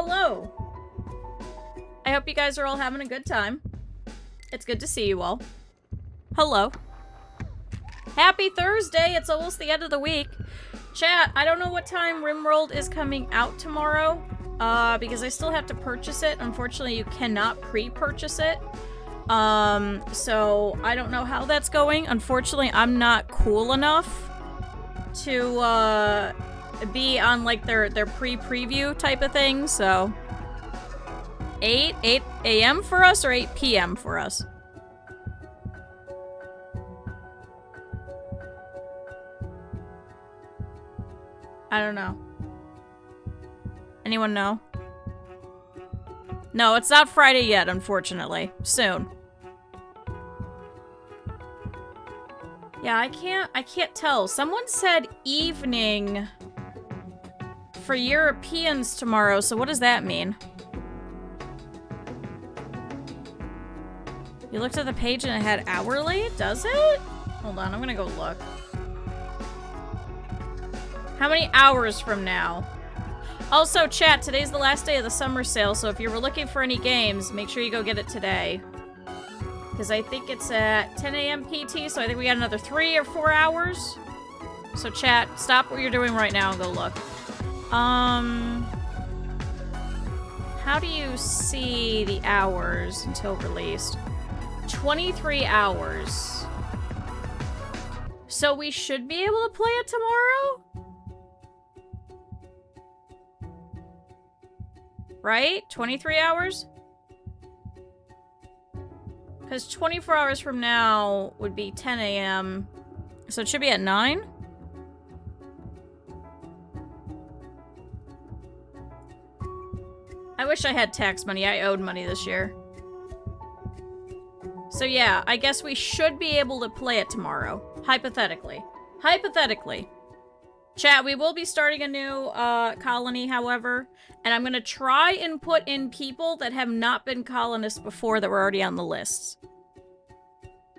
Hello. I hope you guys are all having a good time. It's good to see you all. Hello. Happy Thursday. It's almost the end of the week. Chat, I don't know what time RimWorld is coming out tomorrow, because I still have to purchase it. Unfortunately, you cannot pre-purchase it. So I don't know how that's going. Unfortunately, I'm not cool enough to, be on, like, their pre-preview type of thing, so... 8 a.m. for us, or 8 p.m. for us? I don't know. Anyone know? No, it's not Friday yet, unfortunately. Soon. Yeah, I can't tell. Someone said evening for Europeans tomorrow, so what does that mean? You looked at the page and it had hourly? Does it? Hold on, I'm gonna go look. How many hours from now? Also, chat, today's the last day of the summer sale, so if you were looking for any games, make sure you go get it today. Because I think it's at 10 a.m. PT, so I think we got another 3 or 4 hours. So chat, stop what you're doing right now and go look. How do you see the hours until released? 23 hours. So we should be able to play it tomorrow? Right? 23 hours? Because 24 hours from now would be 10 a.m. So it should be at 9? I wish I had tax money. I owed money this year. So yeah, I guess we should be able to play it tomorrow. Hypothetically. Hypothetically. Chat, we will be starting a new colony, however. And I'm going to try and put in people that have not been colonists before that were already on the lists.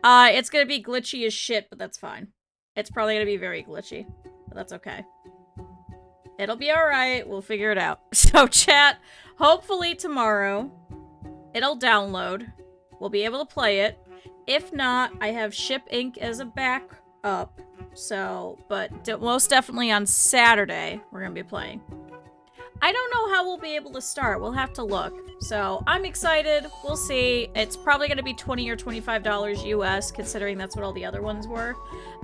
It's going to be glitchy as shit, but that's fine. It's probably going to be very glitchy, but that's okay. It'll be alright. We'll figure it out. So chat, hopefully tomorrow it'll download. We'll be able to play it. If not, I have Ship Inc. as a backup. So, but most definitely on Saturday, we're going to be playing. I don't know how we'll be able to start. We'll have to look. So, I'm excited. We'll see. It's probably going to be $20 or $25 US, considering that's what all the other ones were.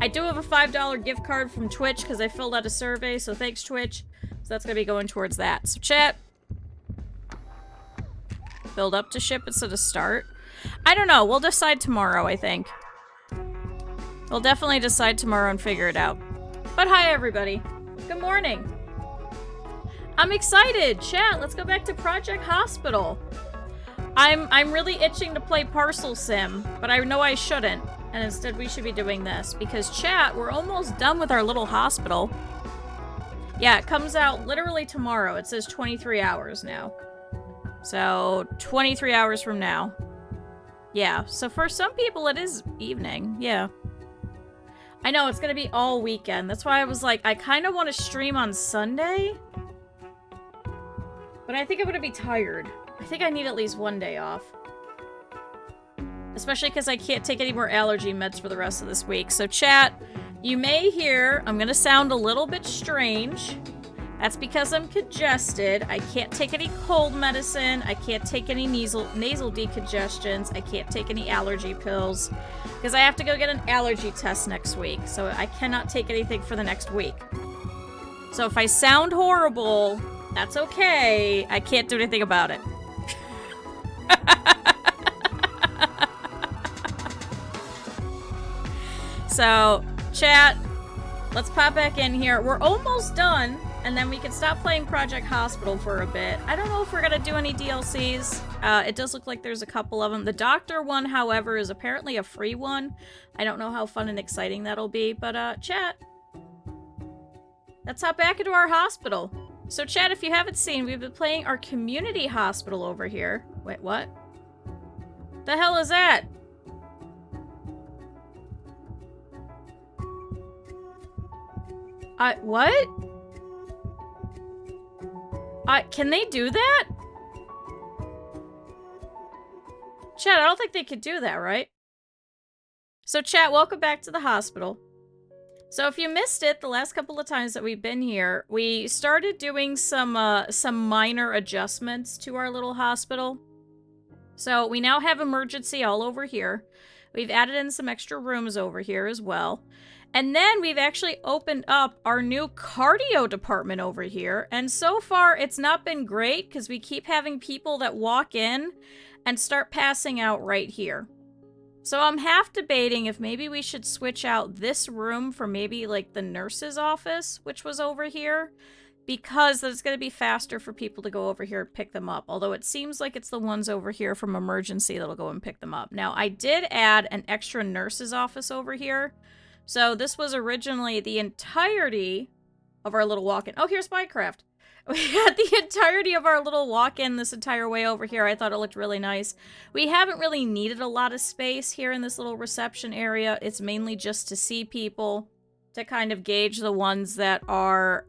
I do have a $5 gift card from Twitch, because I filled out a survey, so thanks, Twitch. So that's going to be going towards that. So, chat. Build up to ship instead of start. I don't know. We'll decide tomorrow, I think. We'll definitely decide tomorrow and figure it out. But hi, everybody. Good morning. I'm excited. Chat, let's go back to Project Hospital. I'm really itching to play Parcel Sim, but I know I shouldn't. And instead we should be doing this. Because, chat, we're almost done with our little hospital. Yeah, it comes out literally tomorrow. It says 23 hours now. So, 23 hours from now. Yeah, so for some people it is evening, yeah. I know, it's gonna be all weekend. That's why I was like, I kind of want to stream on Sunday. But I think I'm gonna be tired. I think I need at least one day off. Especially because I can't take any more allergy meds for the rest of this week. So chat, you may hear I'm gonna sound a little bit strange. That's because I'm congested. I can't take any cold medicine. I can't take any nasal decongestions. I can't take any allergy pills. Because I have to go get an allergy test next week. So I cannot take anything for the next week. So if I sound horrible, that's okay. I can't do anything about it. So, chat, let's pop back in here. We're almost done. And then we can stop playing Project Hospital for a bit. I don't know if we're gonna do any DLCs. It does look like there's a couple of them. The Doctor one, however, is apparently a free one. I don't know how fun and exciting that'll be, but chat. Let's hop back into our hospital. So chat, if you haven't seen, we've been playing our community hospital over here. Wait, what? The hell is that? What? Can they do that? Chat, I don't think they could do that, right? So chat, welcome back to the hospital. So if you missed it, the last couple of times that we've been here, we started doing some minor adjustments to our little hospital. So we now have emergency all over here. We've added in some extra rooms over here as well. And then we've actually opened up our new cardio department over here. And so far, it's not been great because we keep having people that walk in and start passing out right here. So I'm half debating if maybe we should switch out this room for maybe like the nurse's office, which was over here, because it's going to be faster for people to go over here and pick them up. Although it seems like it's the ones over here from emergency that'll go and pick them up. Now, I did add an extra nurse's office over here. So this was originally the entirety of our little walk-in. Oh, here's Minecraft. We had the entirety of our little walk-in this entire way over here. I thought it looked really nice. We haven't really needed a lot of space here in this little reception area. It's mainly just to see people, to kind of gauge the ones that are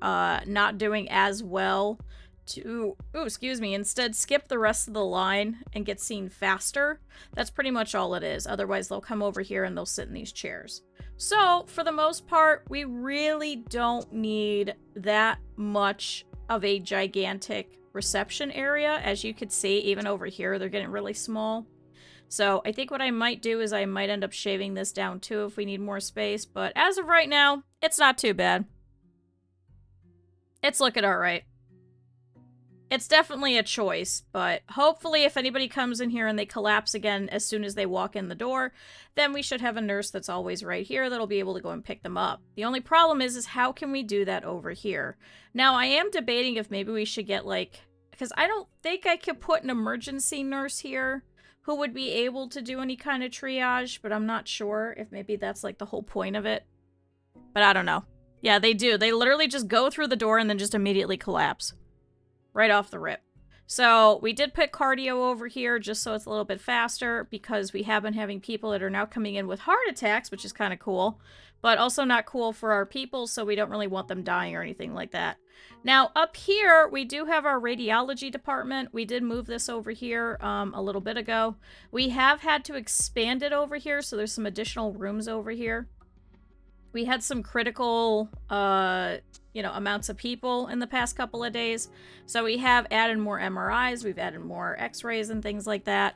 not doing as well, to, instead skip the rest of the line and get seen faster. That's pretty much all it is. Otherwise, they'll come over here and they'll sit in these chairs. So, for the most part, we really don't need that much of a gigantic reception area. As you could see, even over here, they're getting really small. So, I think what I might do is I might end up shaving this down too if we need more space. But as of right now, it's not too bad. It's looking alright. It's definitely a choice, but hopefully if anybody comes in here and they collapse again as soon as they walk in the door, then we should have a nurse that's always right here that'll be able to go and pick them up. The only problem is how can we do that over here? Now, I am debating if maybe we should get, like, because I don't think I could put an emergency nurse here who would be able to do any kind of triage, but I'm not sure if maybe that's, like, the whole point of it. But I don't know. Yeah, they do. They literally just go through the door and then just immediately collapse. Right off the rip. So we did put cardio over here just so it's a little bit faster because we have been having people that are now coming in with heart attacks, which is kind of cool, but also not cool for our people, so we don't really want them dying or anything like that. Now up here, we do have our radiology department. We did move this over here a little bit ago. We have had to expand it over here, so there's some additional rooms over here. We had some critical, amounts of people in the past couple of days. So we have added more MRIs, we've added more x-rays and things like that.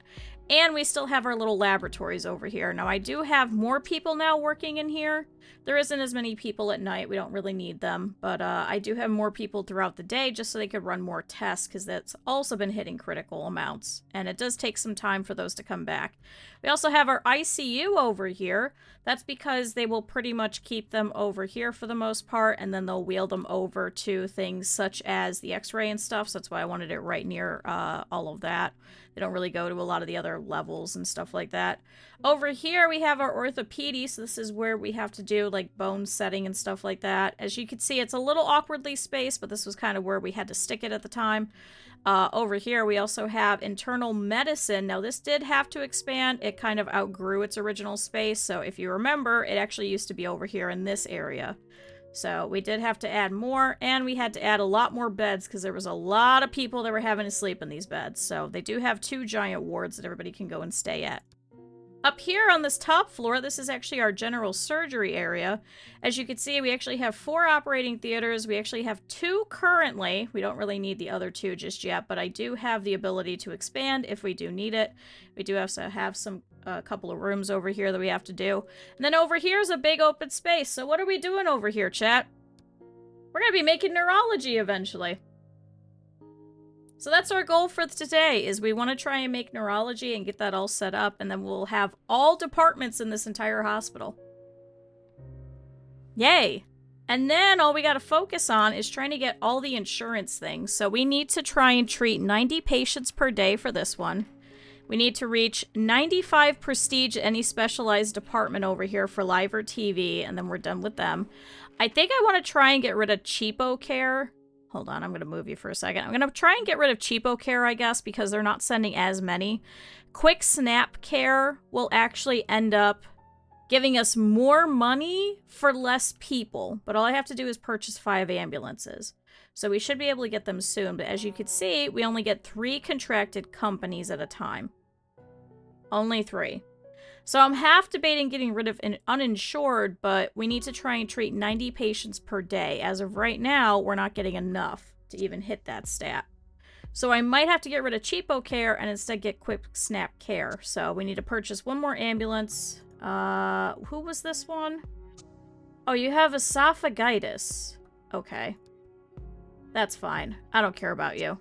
And we still have our little laboratories over here. Now, I do have more people now working in here. There isn't as many people at night. We don't really need them. But I do have more people throughout the day just so they could run more tests because that's also been hitting critical amounts. And it does take some time for those to come back. We also have our ICU over here. That's because they will pretty much keep them over here for the most part. And then they'll wheel them over to things such as the x-ray and stuff. So that's why I wanted it right near all of that. They don't really go to a lot of the other levels and stuff like that. Over here, we have our orthopedy. So this is where we have to do like bone setting and stuff like that. As you can see, it's a little awkwardly spaced, but this was kind of where we had to stick it at the time. Over here, we also have internal medicine. Now, this did have to expand. It kind of outgrew its original space. So if you remember, it actually used to be over here in this area. So we did have to add more, and we had to add a lot more beds because there was a lot of people that were having to sleep in these beds. So they do have 2 giant wards that everybody can go and stay at. Up here on this top floor, this is actually our general surgery area. As you can see, we actually have 4 operating theaters. We actually have 2 currently. We don't really need the other 2 just yet, but I do have the ability to expand if we do need it. We do have to have a couple of rooms over here that we have to do. And then over here is a big open space. So what are we doing over here, chat? We're going to be making neurology eventually. So that's our goal for today, is we want to try and make neurology and get that all set up, and then we'll have all departments in this entire hospital. Yay! And then all we got to focus on is trying to get all the insurance things. So we need to try and treat 90 patients per day for this one. We need to reach 95 prestige any specialized department over here for live or TV, and then we're done with them. I think I want to try and get rid of cheapo care. Hold on, I'm going to move you for a second. I'm going to try and get rid of cheapo care, I guess, because they're not sending as many. Quick snap care will actually end up giving us more money for less people, but all I have to do is purchase 5 ambulances. So we should be able to get them soon. But as you can see, we only get 3 contracted companies at a time. Only 3. So I'm half debating getting rid of an uninsured, but we need to try and treat 90 patients per day. As of right now, we're not getting enough to even hit that stat. So I might have to get rid of cheapo care and instead get quick snap care. So we need to purchase 1 more ambulance. Who was this one? Oh, you have esophagitis. Okay. That's fine. I don't care about you.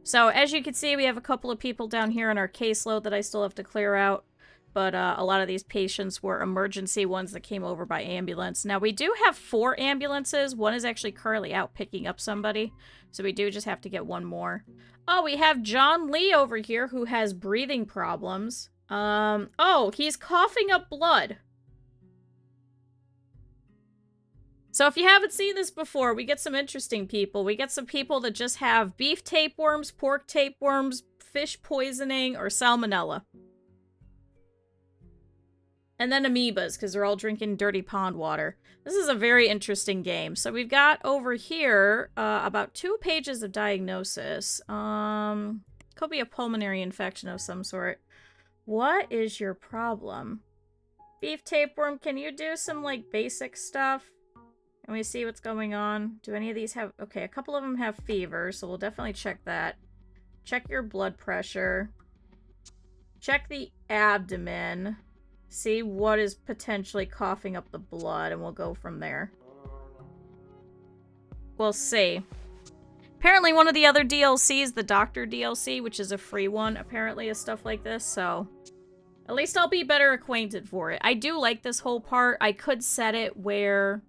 So as you can see, we have a couple of people down here in our caseload that I still have to clear out. But a lot of these patients were emergency ones that came over by ambulance. Now, we do have 4 ambulances. One is actually currently out picking up somebody. So we do just have to get 1 more. Oh, we have John Lee over here who has breathing problems. Oh, he's coughing up blood. So if you haven't seen this before, we get some interesting people. We get some people that just have beef tapeworms, pork tapeworms, fish poisoning, or salmonella. And then amoebas, because they're all drinking dirty pond water. This is a very interesting game. So we've got over here about 2 pages of diagnosis. Could be a pulmonary infection of some sort. What is your problem? Beef tapeworm, can you do some, like, basic stuff? Can we see what's going on? Do any of these have... Okay, a couple of them have fever, so we'll definitely check that. Check your blood pressure. Check the abdomen. See what is potentially coughing up the blood, and we'll go from there. We'll see. Apparently one of the other DLCs, the Doctor DLC, which is a free one, apparently is stuff like this, so... At least I'll be better acquainted for it. I do like this whole part. I could set it where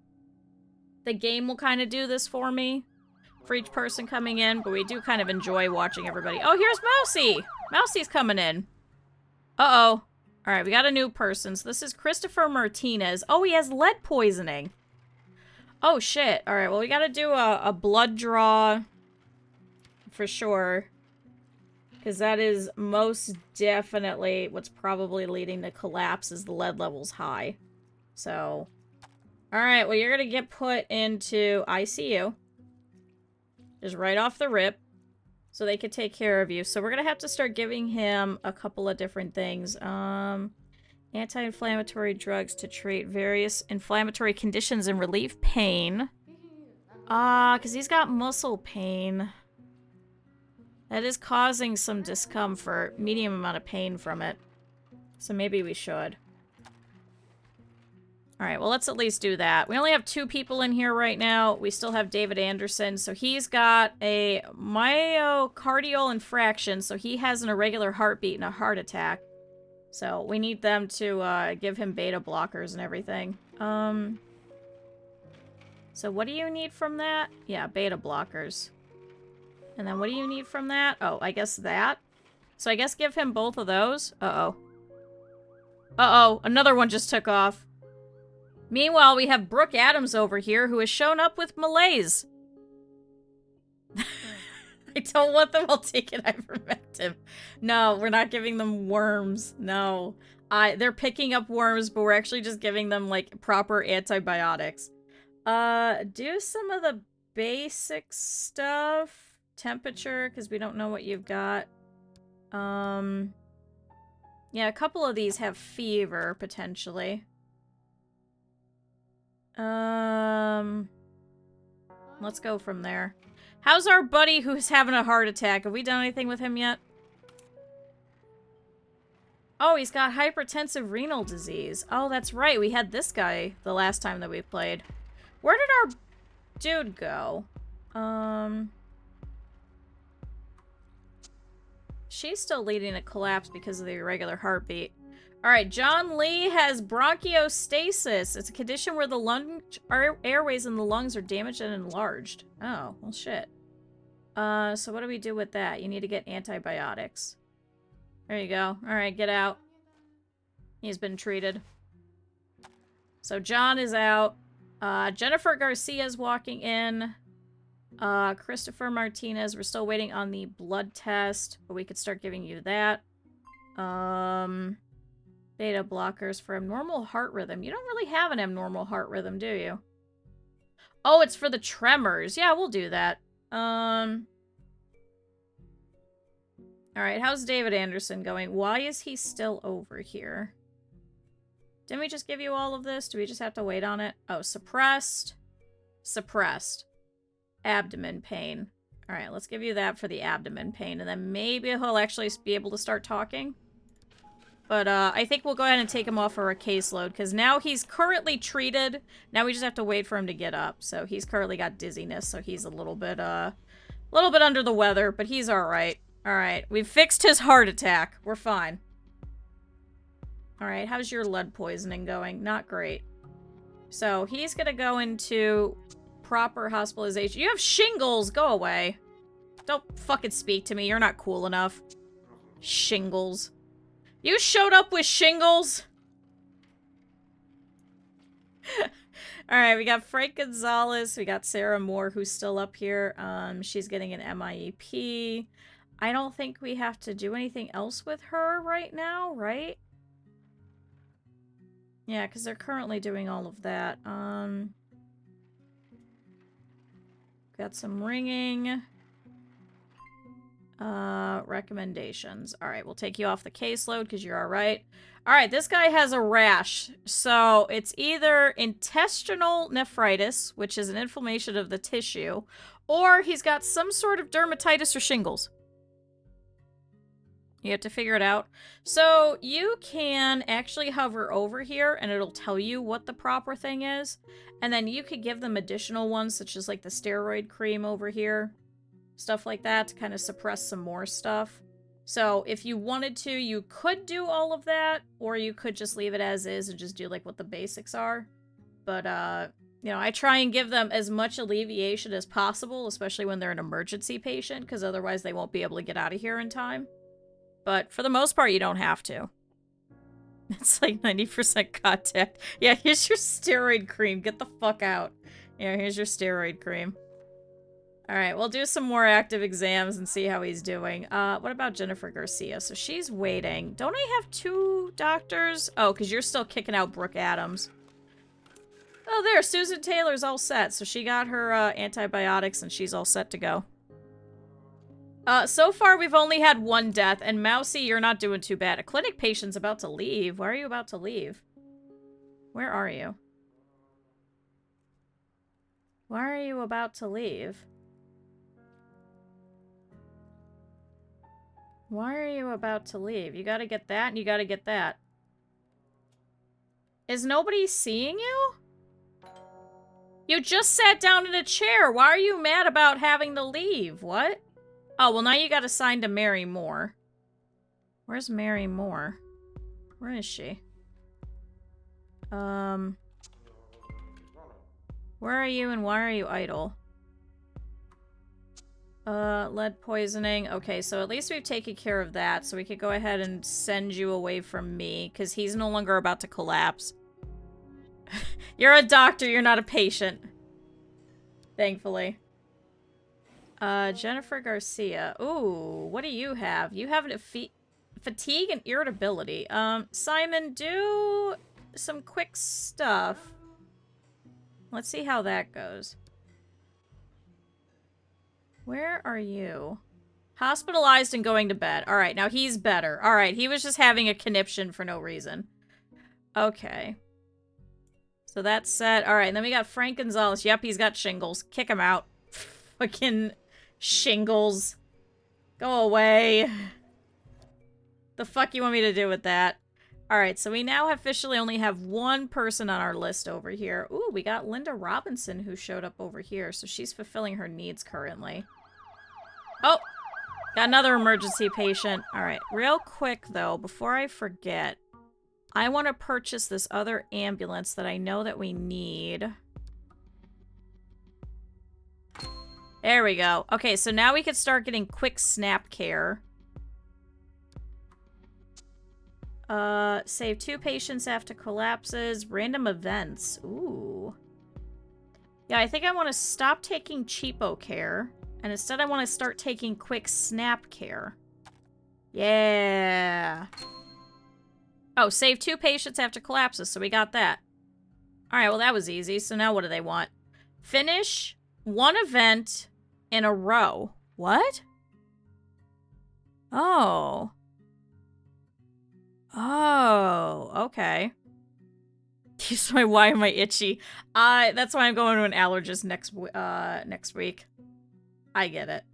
the game will kind of do this for me, for each person coming in, but we do kind of enjoy watching everybody. Oh, here's Mousy! Mousie's coming in. Uh-oh. Alright, we got a new person. So this is Christopher Martinez. Oh, he has lead poisoning. Oh, shit. Alright, well, we gotta do a blood draw for sure. Because that is most definitely what's probably leading to collapse is the lead level's high. So, alright, well, you're gonna get put into ICU. Just right off the rip. So they could take care of you. So we're going to have to start giving him a couple of different things. Anti-inflammatory drugs to treat various inflammatory conditions and relieve pain. Because he's got muscle pain. That is causing some discomfort. Medium amount of pain from it. So maybe we should. Alright, well, let's at least do that. We only have 2 people in here right now. We still have David Anderson. So he's got a myocardial infraction. So he has an irregular heartbeat and a heart attack. So we need them to give him beta blockers and everything. So what do you need from that? Yeah, beta blockers. And then what do you need from that? Oh, I guess that. So I guess give him both of those. Uh-oh. Uh-oh, another one just took off. Meanwhile, we have Brooke Adams over here, who has shown up with malaise. I don't want them all taken ivermectin. No, we're not giving them worms. No. They're picking up worms, but we're actually just giving them, like, proper antibiotics. Do some of the basic stuff. Temperature, because we don't know what you've got. Yeah, a couple of these have fever, potentially. Let's go from there. How's our buddy who's having a heart attack? Have we done anything with him yet? Oh, he's got hypertensive renal disease. Oh, that's right. We had this guy the last time that we played. Where did our dude go? She's still leading a collapse because of the irregular heartbeat. Alright, John Lee has bronchiostasis. It's a condition where the airways in the lungs are damaged and enlarged. Oh, well shit. So what do we do with that? You need to get antibiotics. There you go. Alright, get out. He's been treated. So John is out. Jennifer Garcia's walking in. Christopher Martinez, we're still waiting on the blood test, but we could start giving you that. Beta blockers for abnormal heart rhythm. You don't really have an abnormal heart rhythm, do you? Oh, it's for the tremors. Yeah, we'll do that. Alright, how's David Anderson going? Why is he still over here? Didn't we just give you all of this? Do we just have to wait on it? Oh, suppressed. Suppressed. Abdomen pain. Alright, let's give you that for the abdomen pain, and then maybe he'll actually be able to start talking. But, I think we'll go ahead and take him off for a caseload, because now he's currently treated. Now we just have to wait for him to get up. So he's currently got dizziness, so he's a little bit under the weather, but he's alright. Alright, we've fixed his heart attack. We're fine. Alright, how's your lead poisoning going? Not great. So, he's gonna go into proper hospitalization. You have shingles! Go away. Don't fucking speak to me. You're not cool enough. Shingles. You showed up with shingles? Alright, we got Frank Gonzalez. We got Sarah Moore, who's still up here. She's getting an MIEP. I don't think we have to do anything else with her right now, right? Yeah, because they're currently doing all of that. Got some ringing. Recommendations. Alright, we'll take you off the caseload because you're alright. Alright, this guy has a rash. So, it's either intestinal nephritis, which is an inflammation of the tissue, or he's got some sort of dermatitis or shingles. You have to figure it out. So, you can actually hover over here, and it'll tell you what the proper thing is. And then you could give them additional ones, such as, like, the steroid cream over here. Stuff like that to kind of suppress some more stuff. So, if you wanted to, you could do all of that, or you could just leave it as is and just do, like, what the basics are. But, you know, I try and give them as much alleviation as possible, especially when they're an emergency patient, because otherwise they won't be able to get out of here in time. But for the most part, you don't have to. It's like 90% contact. Yeah, here's your steroid cream. Get the fuck out. Yeah, here's your steroid cream. Alright, we'll do some more active exams and see how he's doing. What about Jennifer Garcia? So she's waiting. Don't I have 2 doctors? Oh, because you're still kicking out Brooke Adams. Oh, there. Susan Taylor's all set. So she got her antibiotics and she's all set to go. So far, we've only had 1 death, and Mousy, you're not doing too bad. A clinic patient's about to leave. Why are you about to leave? Where are you? Why are you about to leave? Why are you about to leave? You gotta get that, and you gotta get that. Is nobody seeing you? You just sat down in a chair. Why are you mad about having to leave? What? Oh, well, now you got assigned to Mary Moore. Where's Mary Moore? Where is she? Where are you and why are you idle? Lead poisoning. Okay, so at least we've taken care of that, so we could go ahead and send you away from me, because he's no longer about to collapse. You're a doctor, you're not a patient. Thankfully. Jennifer Garcia. Ooh, what do you have? You have fatigue and irritability. Simon, do some quick stuff. Let's see how that goes. Where are you? Hospitalized and going to bed. Alright, now he's better. Alright, he was just having a conniption for no reason. Okay. So that's set. Alright, and then we got Frank Gonzalez. Yep, he's got shingles. Kick him out. Fucking shingles. Go away. The fuck you want me to do with that? Alright, so we now officially only have 1 person on our list over here. Ooh, we got Linda Robinson who showed up over here, so she's fulfilling her needs currently. Oh! Got another emergency patient. Alright, real quick though, before I forget, I want to purchase this other ambulance that I know that we need. There we go. Okay, so now we can start getting quick snap care. Save 2 patients after collapses. Random events. Ooh. Yeah, I think I want to stop taking cheapo care. And instead I want to start taking quick snap care. Yeah. Oh, save 2 patients after collapses, so we got that. Alright, well that was easy. So now what do they want? Finish one event in a row. What? Oh. Oh, okay. Why am I itchy? That's why I'm going to an allergist next week. I get it.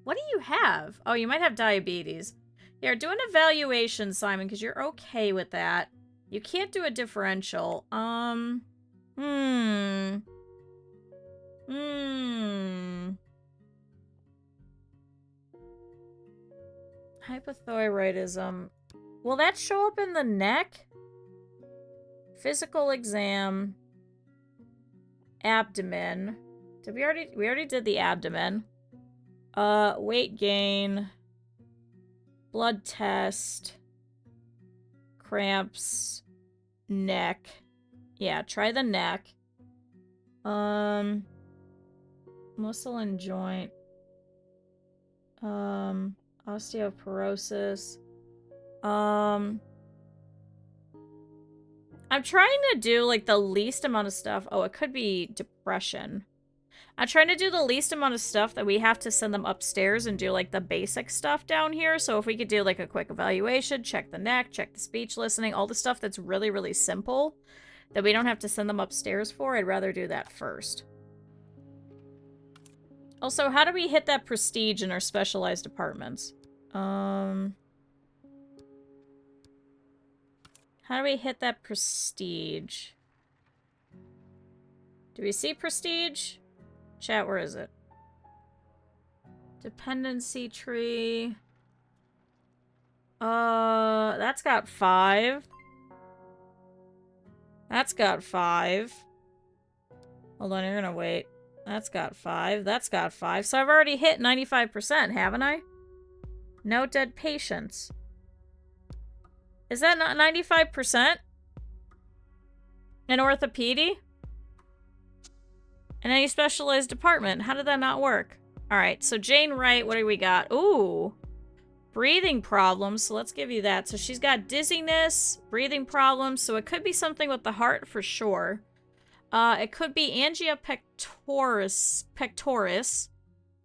What do you have? Oh, you might have diabetes. Here, do an evaluation, Simon, because you're okay with that. You can't do a differential. Hypothyroidism. Will that show up in the neck? Physical exam. Abdomen. We already did the abdomen. Weight gain. Blood test. Cramps. Neck. Yeah, try the neck. Muscle and joint. Osteoporosis. I'm trying to do, like, the least amount of stuff. Oh, it could be depression. I'm trying to do the least amount of stuff that we have to send them upstairs and do, like, the basic stuff down here. So if we could do, like, a quick evaluation, check the neck, check the speech listening, all the stuff that's really, really simple that we don't have to send them upstairs for, I'd rather do that first. Also, how do we hit that prestige in our specialized departments? How do we hit that prestige? Do we see prestige? Chat, where is it? Dependency tree. That's got 5. That's got 5. Hold on, you're gonna wait. That's got 5. That's got 5. So I've already hit 95%, haven't I? No dead patients. Is that not 95%? In orthopedy? In any specialized department? How did that not work? Alright, so Jane Wright, what do we got? Ooh. Breathing problems, so let's give you that. So she's got dizziness, breathing problems, so it could be something with the heart for sure. It could be angina pectoris,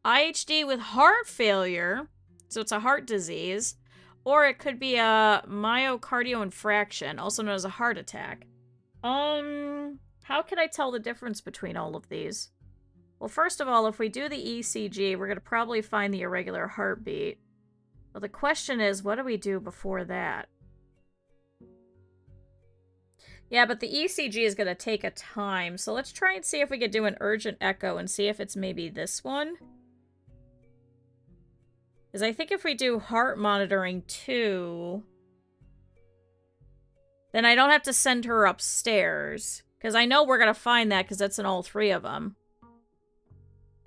IHD with heart failure, so it's a heart disease, or it could be a myocardial infarction, also known as a heart attack. How can I tell the difference between all of these? Well, first of all, if we do the ECG, we're going to probably find the irregular heartbeat. But the question is, what do we do before that? Yeah, but the ECG is going to take a time. So let's try and see if we could do an urgent echo and see if it's maybe this one. Because I think if we do heart monitoring too, then I don't have to send her upstairs. Because I know we're going to find that because that's in all 3 of them.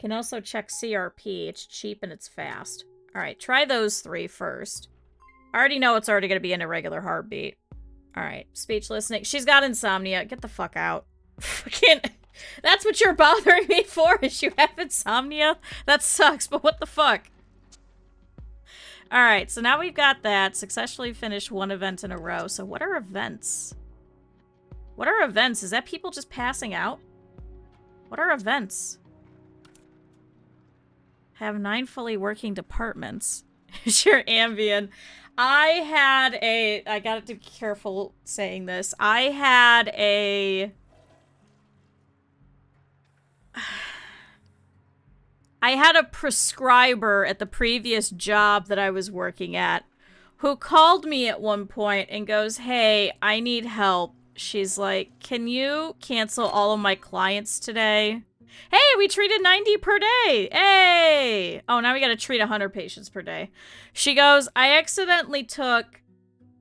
Can also check CRP. It's cheap and it's fast. Alright, try those 3 first. I already know it's already going to be an irregular heartbeat. Alright, speech listening. She's got insomnia. Get the fuck out. That's what you're bothering me for, is you have insomnia? That sucks, but what the fuck? Alright, so now we've got that. Successfully finished 1 event in a row. So what are events? What are events? Is that people just passing out? What are events? Have 9 fully working departments. Sure, Ambien. I gotta be careful saying this. I had a prescriber at the previous job that I was working at who called me at one point and goes, "Hey, I need help." She's like, "Can you cancel all of my clients today?" Hey, we treated 90 per day. Hey. Oh, now we gotta treat 100 patients per day. She goes, "I accidentally took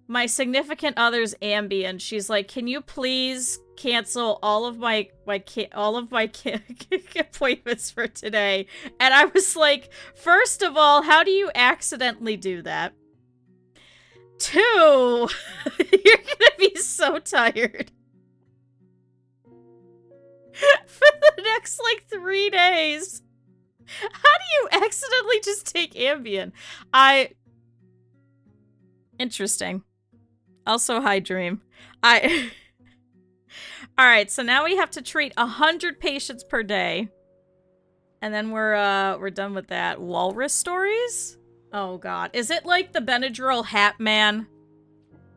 my significant other's Ambien." She's like, "Can you please cancel all of my appointments for today?" And I was like, first of all, how do you accidentally do that? 2, you're gonna be so tired. For the next, like, 3 days. How do you accidentally just take Ambien? Interesting. Also, hi, Dream. All right, so now we have to treat 100 patients per day. And then we're done with that. Walrus stories? Oh god. Is it like the Benadryl hat man?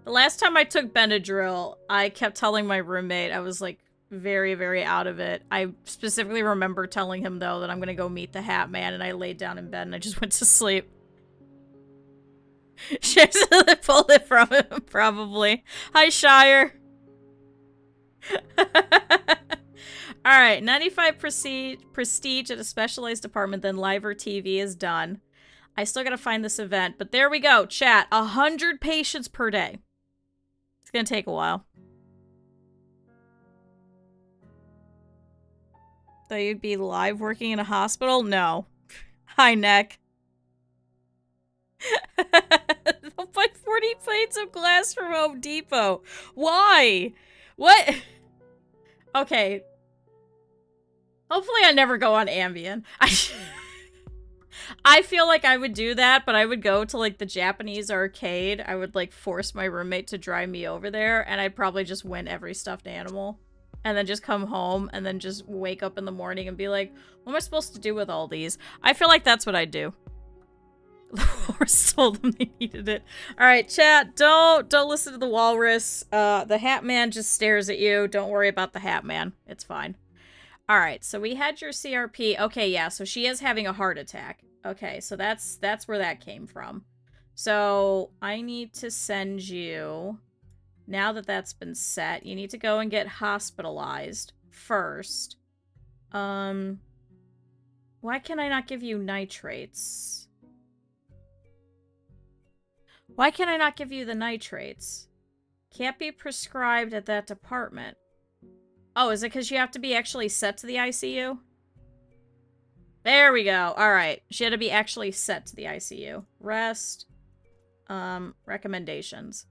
The last time I took Benadryl, I kept telling my roommate I was like very, very out of it. I specifically remember telling him though that I'm gonna go meet the hat man, and I laid down in bed and I just went to sleep. She accidentally pulled it from him, probably. Hi, Shire. Alright, 95 prestige at a specialized department, then live or TV is done. I still gotta find this event, but there we go, chat. 100 patients per day. It's gonna take a while. Thought you'd be live working in a hospital? No. Hi, neck. They'll buy 40 plates of glass from Home Depot. Why? What? Okay. Hopefully I never go on Ambien. I feel like I would do that, but I would go to, like, the Japanese arcade. I would, like, force my roommate to drive me over there, and I'd probably just win every stuffed animal. And then just come home, and then just wake up in the morning and be like, what am I supposed to do with all these? I feel like that's what I'd do. The walrus told them they needed it. Alright, chat, don't listen to the walrus. The hat man just stares at you. Don't worry about the hat man. It's fine. Alright, so we had your CRP. Okay, yeah, so she is having a heart attack. Okay, so that's where that came from. So, I need to send you... Now that that's been set, you need to go and get hospitalized first. Why can I not give you nitrates? Why can I not give you the nitrates? Can't be prescribed at that department. Oh, is it because you have to be actually set to the ICU? There we go. Alright. She had to be actually set to the ICU. Rest. Recommendations.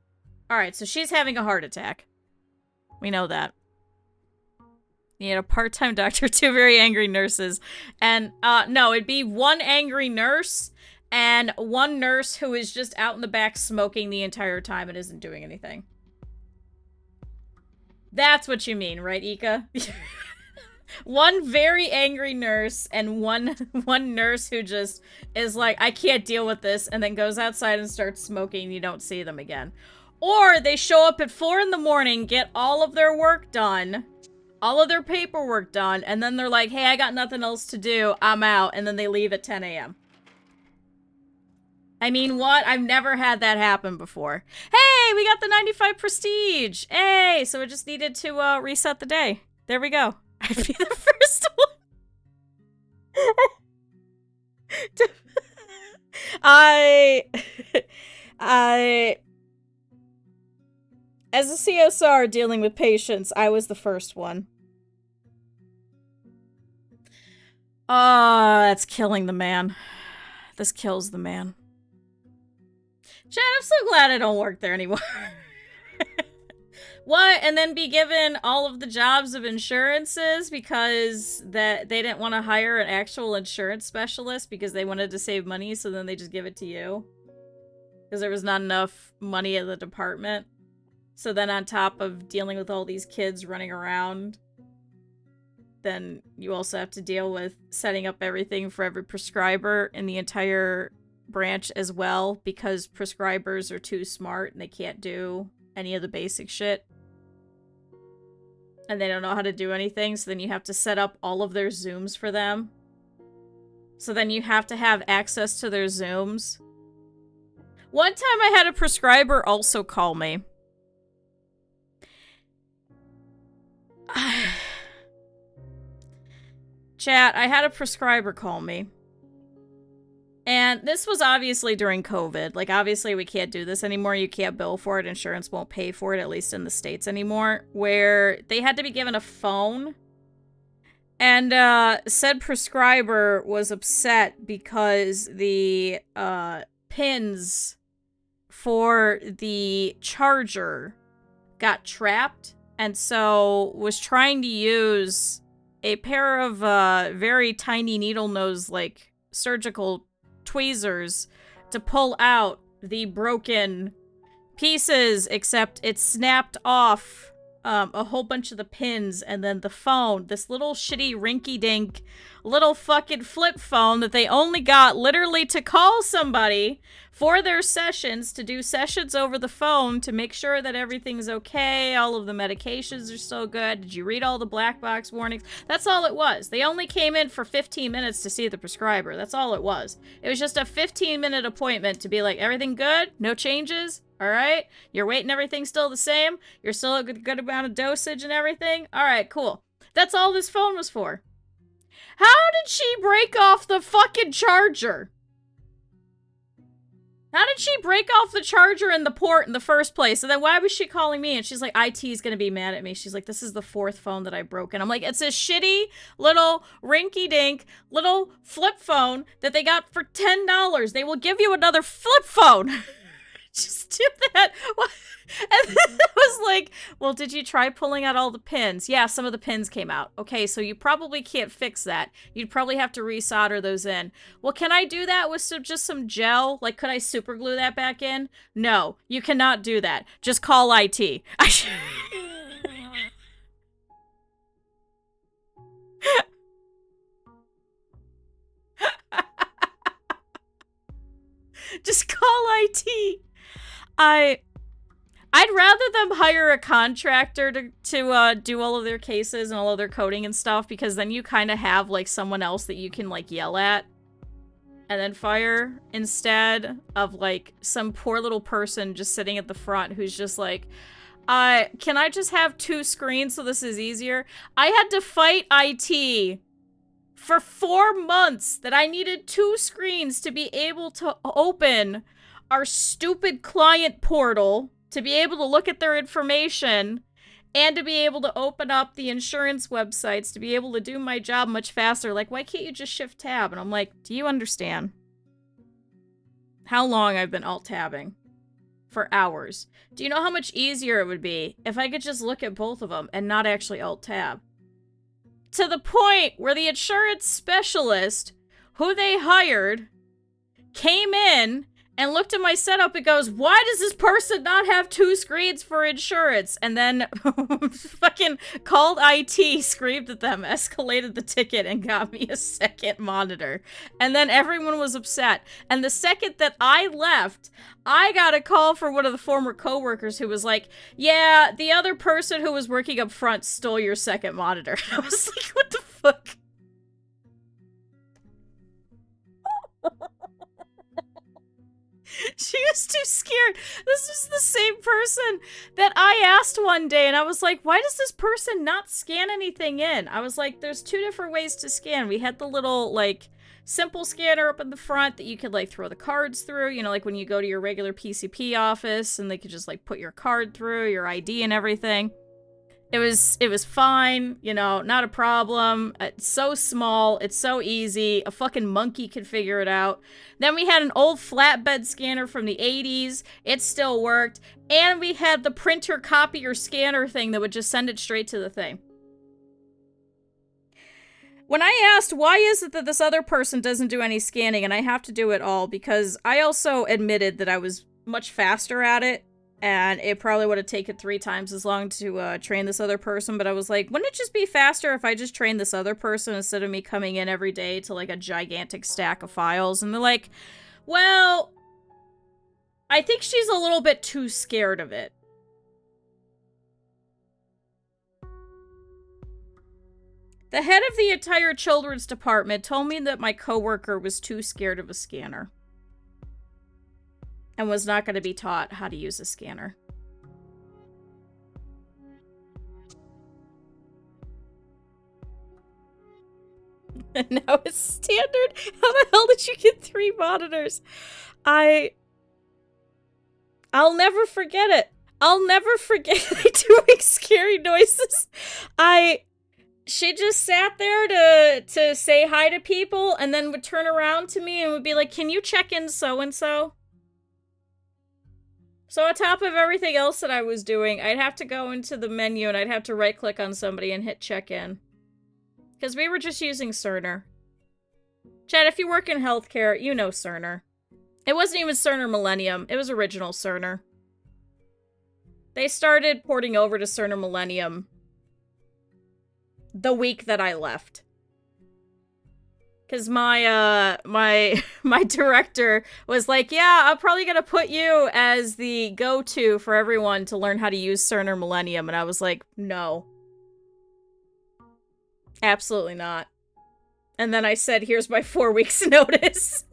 Alright, so she's having a heart attack. We know that. You need a part-time doctor, 2 very angry nurses. And, no, it'd be 1 angry nurse and 1 nurse who is just out in the back smoking the entire time and isn't doing anything. That's what you mean, right, Ika? 1 very angry nurse and one nurse who just is like, I can't deal with this, and then goes outside and starts smoking and you don't see them again. Or they show up at 4 in the morning, get all of their work done, all of their paperwork done, and then they're like, hey, I got nothing else to do, I'm out, and then they leave at 10 a.m. I mean, what? I've never had that happen before. Hey, we got the 95 prestige! Hey, so it just needed to reset the day. There we go. I'd be the first one. As a CSR dealing with patients, I was the first one. Oh, that's killing the man. This kills the man. Chad, I'm so glad I don't work there anymore. What? And then be given all of the jobs of insurances because that they didn't want to hire an actual insurance specialist because they wanted to save money, so then they just give it to you. Because there was not enough money in the department. So then on top of dealing with all these kids running around, then you also have to deal with setting up everything for every prescriber in the entire branch as well, because prescribers are too smart and they can't do any of the basic shit. And they don't know how to do anything, so then you have to set up all of their Zooms for them. So then you have to have access to their Zooms. One time I had a prescriber also call me. Chat, I had a prescriber call me. And this was obviously during COVID. Like, obviously we can't do this anymore. You can't bill for it. Insurance won't pay for it, at least in the States anymore. Where they had to be given a phone. And, said prescriber was upset because the, pins for the charger got trapped. And so was trying to use a pair of, very tiny needle nose, like, surgical tweezers to pull out the broken pieces, except it snapped off a whole bunch of the pins, and then the phone, this little shitty rinky-dink little fucking flip phone that they only got literally to call somebody for their sessions, to do sessions over the phone to make sure that everything's okay, all of the medications are so good. Did you read all the black box warnings? That's all it was. They only came in for 15 minutes to see the prescriber. That's all it was. It was just a 15-minute appointment to be like, everything good? No changes? All right? Your weight and everything's still the same? You're still a good amount of dosage and everything? All right, cool. That's all this phone was for. How did she break off the fucking charger? How did she break off the charger in the port in the first place? And then why was she calling me? And she's like, IT's gonna be mad at me. She's like, this is the 4th phone that I broke. And I'm like, it's a shitty little rinky-dink little flip phone that they got for $10. They will give you another flip phone. Just do that. And then I was like, well, did you try pulling out all the pins? Yeah, some of the pins came out. Okay, so you probably can't fix that. You'd probably have to resolder those in. Well, can I do that with just some gel? Like, could I super glue that back in? No, you cannot do that. Just call IT. Just call IT. I'd rather them hire a contractor to do all of their cases and all of their coding and stuff, because then you kind of have, like, someone else that you can, like, yell at and then fire, instead of, like, some poor little person just sitting at the front who's just like, can I just have 2 screens so this is easier? I had to fight IT for 4 months that I needed 2 screens to be able to open our stupid client portal, to be able to look at their information, and to be able to open up the insurance websites, to be able to do my job much faster. Like, why can't you just shift tab? And I'm like, do you understand how long I've been alt-tabbing? For hours. Do you know how much easier it would be if I could just look at both of them and not actually alt-tab? To the point where the insurance specialist who they hired came in and looked at my setup and goes, why does this person not have 2 screens for insurance? And then fucking called IT, screamed at them, escalated the ticket, and got me a second monitor. And then everyone was upset. And the second that I left, I got a call from one of the former coworkers who was like, yeah, the other person who was working up front stole your second monitor. I was like, what the fuck? She was too scared. This is the same person that I asked one day, and I was like, why does this person not scan anything in? I was like, there's 2 different ways to scan. We had the little, like, simple scanner up in the front that you could, like, throw the cards through, you know, like when you go to your regular PCP office, and they could just, like, put your card through, your ID and everything. It was fine, you know, not a problem. It's so small, it's so easy. A fucking monkey could figure it out. Then we had an old flatbed scanner from the 80s. It still worked. And we had the printer copier scanner thing that would just send it straight to the thing. When I asked, why is it that this other person doesn't do any scanning and I have to do it all, because I also admitted that I was much faster at it, and it probably would have taken 3 times as long to train this other person, but I was like, wouldn't it just be faster if I just trained this other person instead of me coming in every day to, like, a gigantic stack of files? And they're like, well, I think she's a little bit too scared of it. The head of the entire children's department told me that my coworker was too scared of a scanner and was not going to be taught how to use a scanner. And now it's standard. How the hell did you get 3 monitors? I'll never forget it. I'll never forget doing scary noises. She just sat there to say hi to people, and then would turn around to me and would be like, can you check in so-and-so? So on top of everything else that I was doing, I'd have to go into the menu and I'd have to right-click on somebody and hit check-in. Because we were just using Cerner. Chad, if you work in healthcare, you know Cerner. It wasn't even Cerner Millennium. It was original Cerner. They started porting over to Cerner Millennium the week that I left. Because my director was like, yeah, I'm probably gonna put you as the go-to for everyone to learn how to use Cerner Millennium. And I was like, no. Absolutely not. And then I said, here's my 4 weeks notice.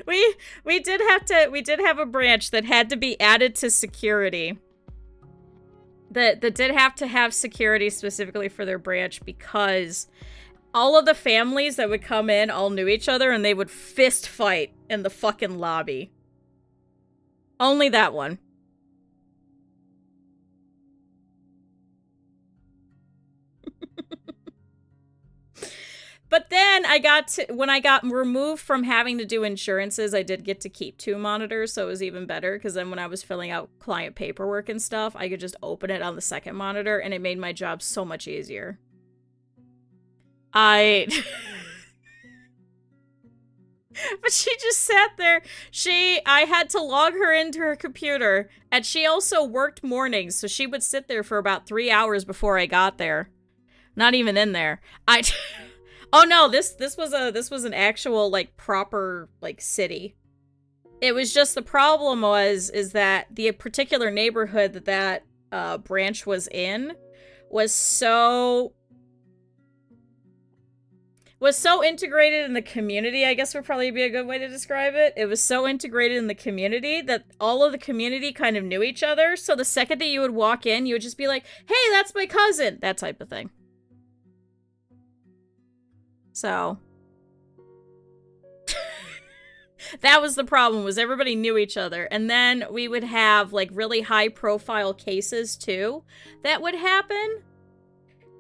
we did have a branch that had to be added to security. That did have to have security specifically for their branch because all of the families that would come in all knew each other and they would fist fight in the fucking lobby. Only that one. But then when I got removed from having to do insurances, I did get to keep 2 monitors, so it was even better, because then when I was filling out client paperwork and stuff, I could just open it on the second monitor, and it made my job so much easier. But she just sat there. I had to log her into her computer, and she also worked mornings, so she would sit there for about 3 hours before I got there. Not even in there. Oh no, this was an actual, like, proper, like, city. It was just the problem is that the particular neighborhood that branch was in was so integrated in the community, I guess would probably be a good way to describe it. It was so integrated in the community that all of the community kind of knew each other, so the second that you would walk in, you would just be like, hey, that's my cousin! That type of thing. So, that was the problem, was everybody knew each other. And then we would have, like, really high-profile cases, too, that would happen.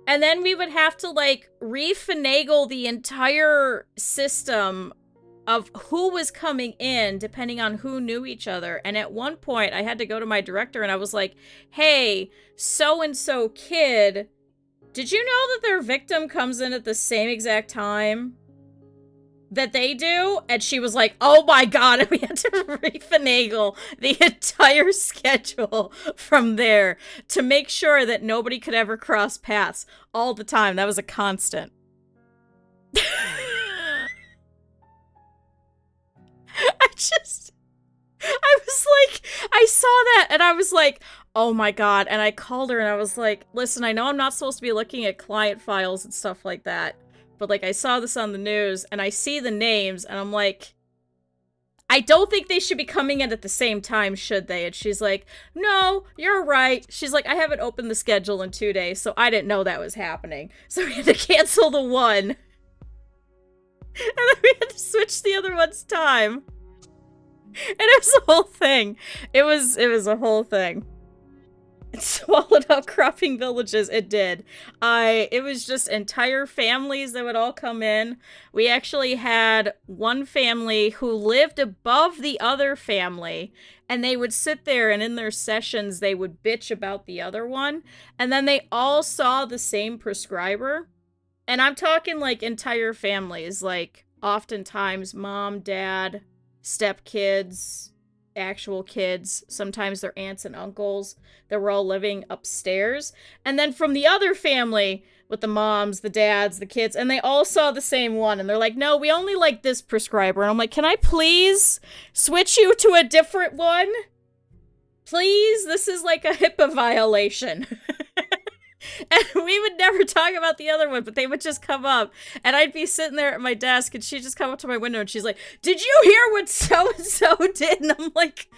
And then we would have to, like, refinagle the entire system of who was coming in, depending on who knew each other. And at one point, I had to go to my director, and I was like, hey, so-and-so kid... did you know that their victim comes in at the same exact time that they do? And she was like, oh my god, and we had to refinagle the entire schedule from there to make sure that nobody could ever cross paths all the time. That was a constant. I was like, I saw that and I was like, oh my god, and I called her and I was like, listen, I know I'm not supposed to be looking at client files and stuff like that, but like I saw this on the news and I see the names and I'm like, I don't think they should be coming in at the same time, should they? And she's like, no, you're right. She's like, I haven't opened the schedule in 2 days, so I didn't know that was happening. So we had to cancel the one. And then we had to switch the other one's time. And it was a whole thing. It was a whole thing. It swallowed up cropping villages. It did. It was just entire families that would all come in. We actually had one family who lived above the other family, and they would sit there and in their sessions they would bitch about the other one, and then they all saw the same prescriber. And I'm talking like entire families, like oftentimes mom, dad, stepkids, actual kids, sometimes their aunts and uncles that were all living upstairs. And then from the other family, with the moms, the dads, the kids, and they all saw the same one. And they're like, no, we only like this prescriber. And I'm like, can I please switch you to a different one? Please? This is like a HIPAA violation. And we would never talk about the other one, but they would just come up, and I'd be sitting there at my desk, and she'd just come up to my window, and she's like, did you hear what so-and-so did? And I'm like,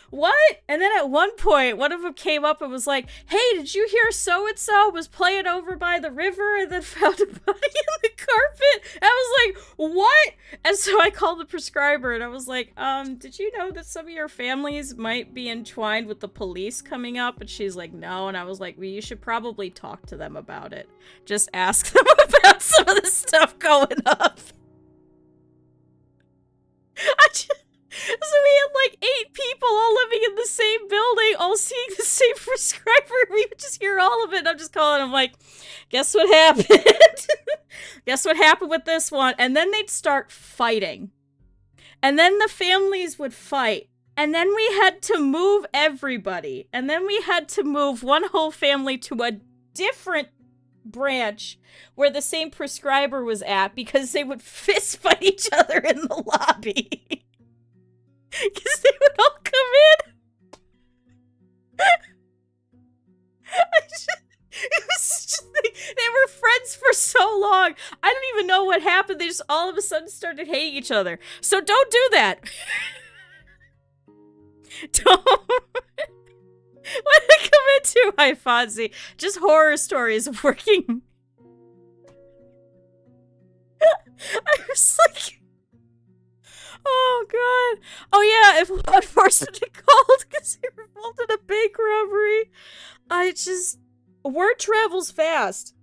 what? And then at one point, one of them came up and was like, hey, did you hear so-and-so was playing over by the river and then found a body in the carpet? And I was like, what? And so I called the prescriber and I was like, did you know that some of your families might be entwined with the police coming up? And she's like, no. And I was like, well, you should probably talk to them about it. Just ask them about some of the stuff going up. So we had like 8 people all living in the same building, all seeing the same prescriber. We would just hear all of it. And I'm just calling them like, guess what happened? Guess what happened with this one? And then they'd start fighting. And then the families would fight. And then we had to move everybody. And then we had to move one whole family to a different branch where the same prescriber was at because they would fist fight each other in the lobby. Because they would all come in. It was just, they were friends for so long. I don't even know what happened. They just all of a sudden started hating each other. So don't do that. Don't. What did I come into? Hi, Fonzie. Just horror stories of working. I was like, oh god. Oh yeah, if law enforcement had called because they were involved in a bank robbery. Word travels fast.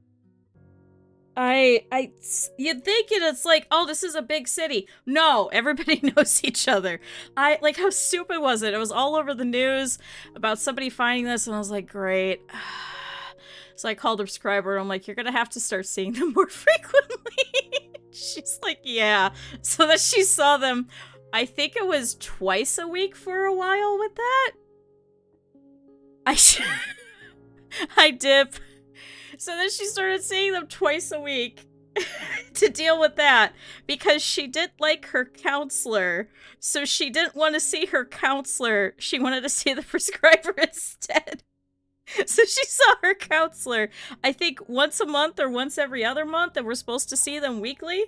You'd think it's like, oh, this is a big city. No, everybody knows each other. Like, how stupid was it? It was all over the news about somebody finding this, and I was like, great. So I called the prescriber, and I'm like, you're gonna have to start seeing them more frequently. She's like, yeah. So that she saw them, I think it was twice a week for a while with that. I dip. So then she started seeing them twice a week to deal with that because she didn't like her counselor. So she didn't want to see her counselor. She wanted to see the prescriber instead. So she saw her counselor, I think once a month or once every other month, and we're supposed to see them weekly.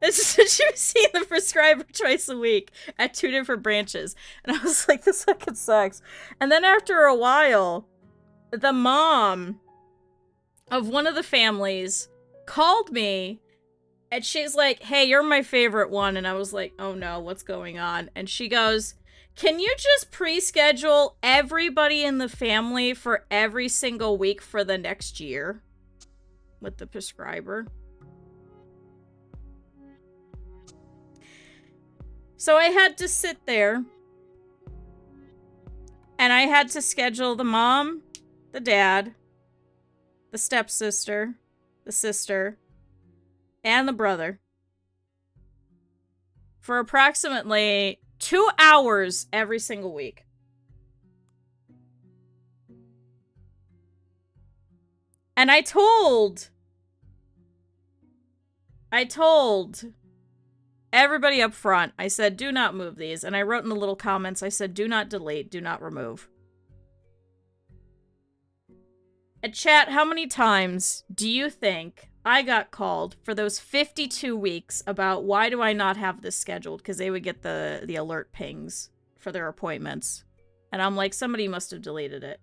And so she was seeing the prescriber twice a week at 2 different branches. And I was like, this fucking sucks. And then after a while, the mom of one of the families called me, and she's like, hey, you're my favorite one. And I was like, oh no, what's going on? And she goes, can you just pre-schedule everybody in the family for every single week for the next year with the prescriber? So I had to sit there, and I had to schedule the mom, the dad, the stepsister, the sister, and the brother for approximately 2 hours every single week. And I told everybody up front, I said, do not move these. And I wrote in the little comments, I said, do not delete, do not remove. And chat, how many times do you think I got called for those 52 weeks about why do I not have this scheduled? Because they would get the alert pings for their appointments. And I'm like, somebody must have deleted it.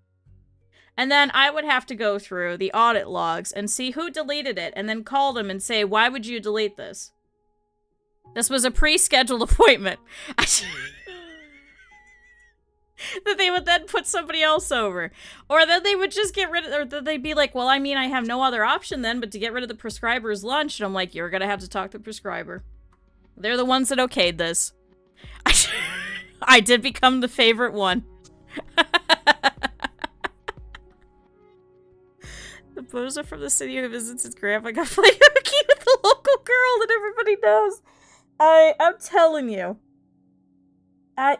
And then I would have to go through the audit logs and see who deleted it and then call them and say, why would you delete this? This was a pre-scheduled appointment. That they would then put somebody else over. Or then they would just get rid of, or that they'd be like, well, I mean, I have no other option then but to get rid of the prescriber's lunch. And I'm like, you're gonna have to talk to the prescriber. They're the ones that okayed this. I did become the favorite one. The bozo from the city who visits his grandpa got playing hooky with the local girl that everybody knows. I'm telling you.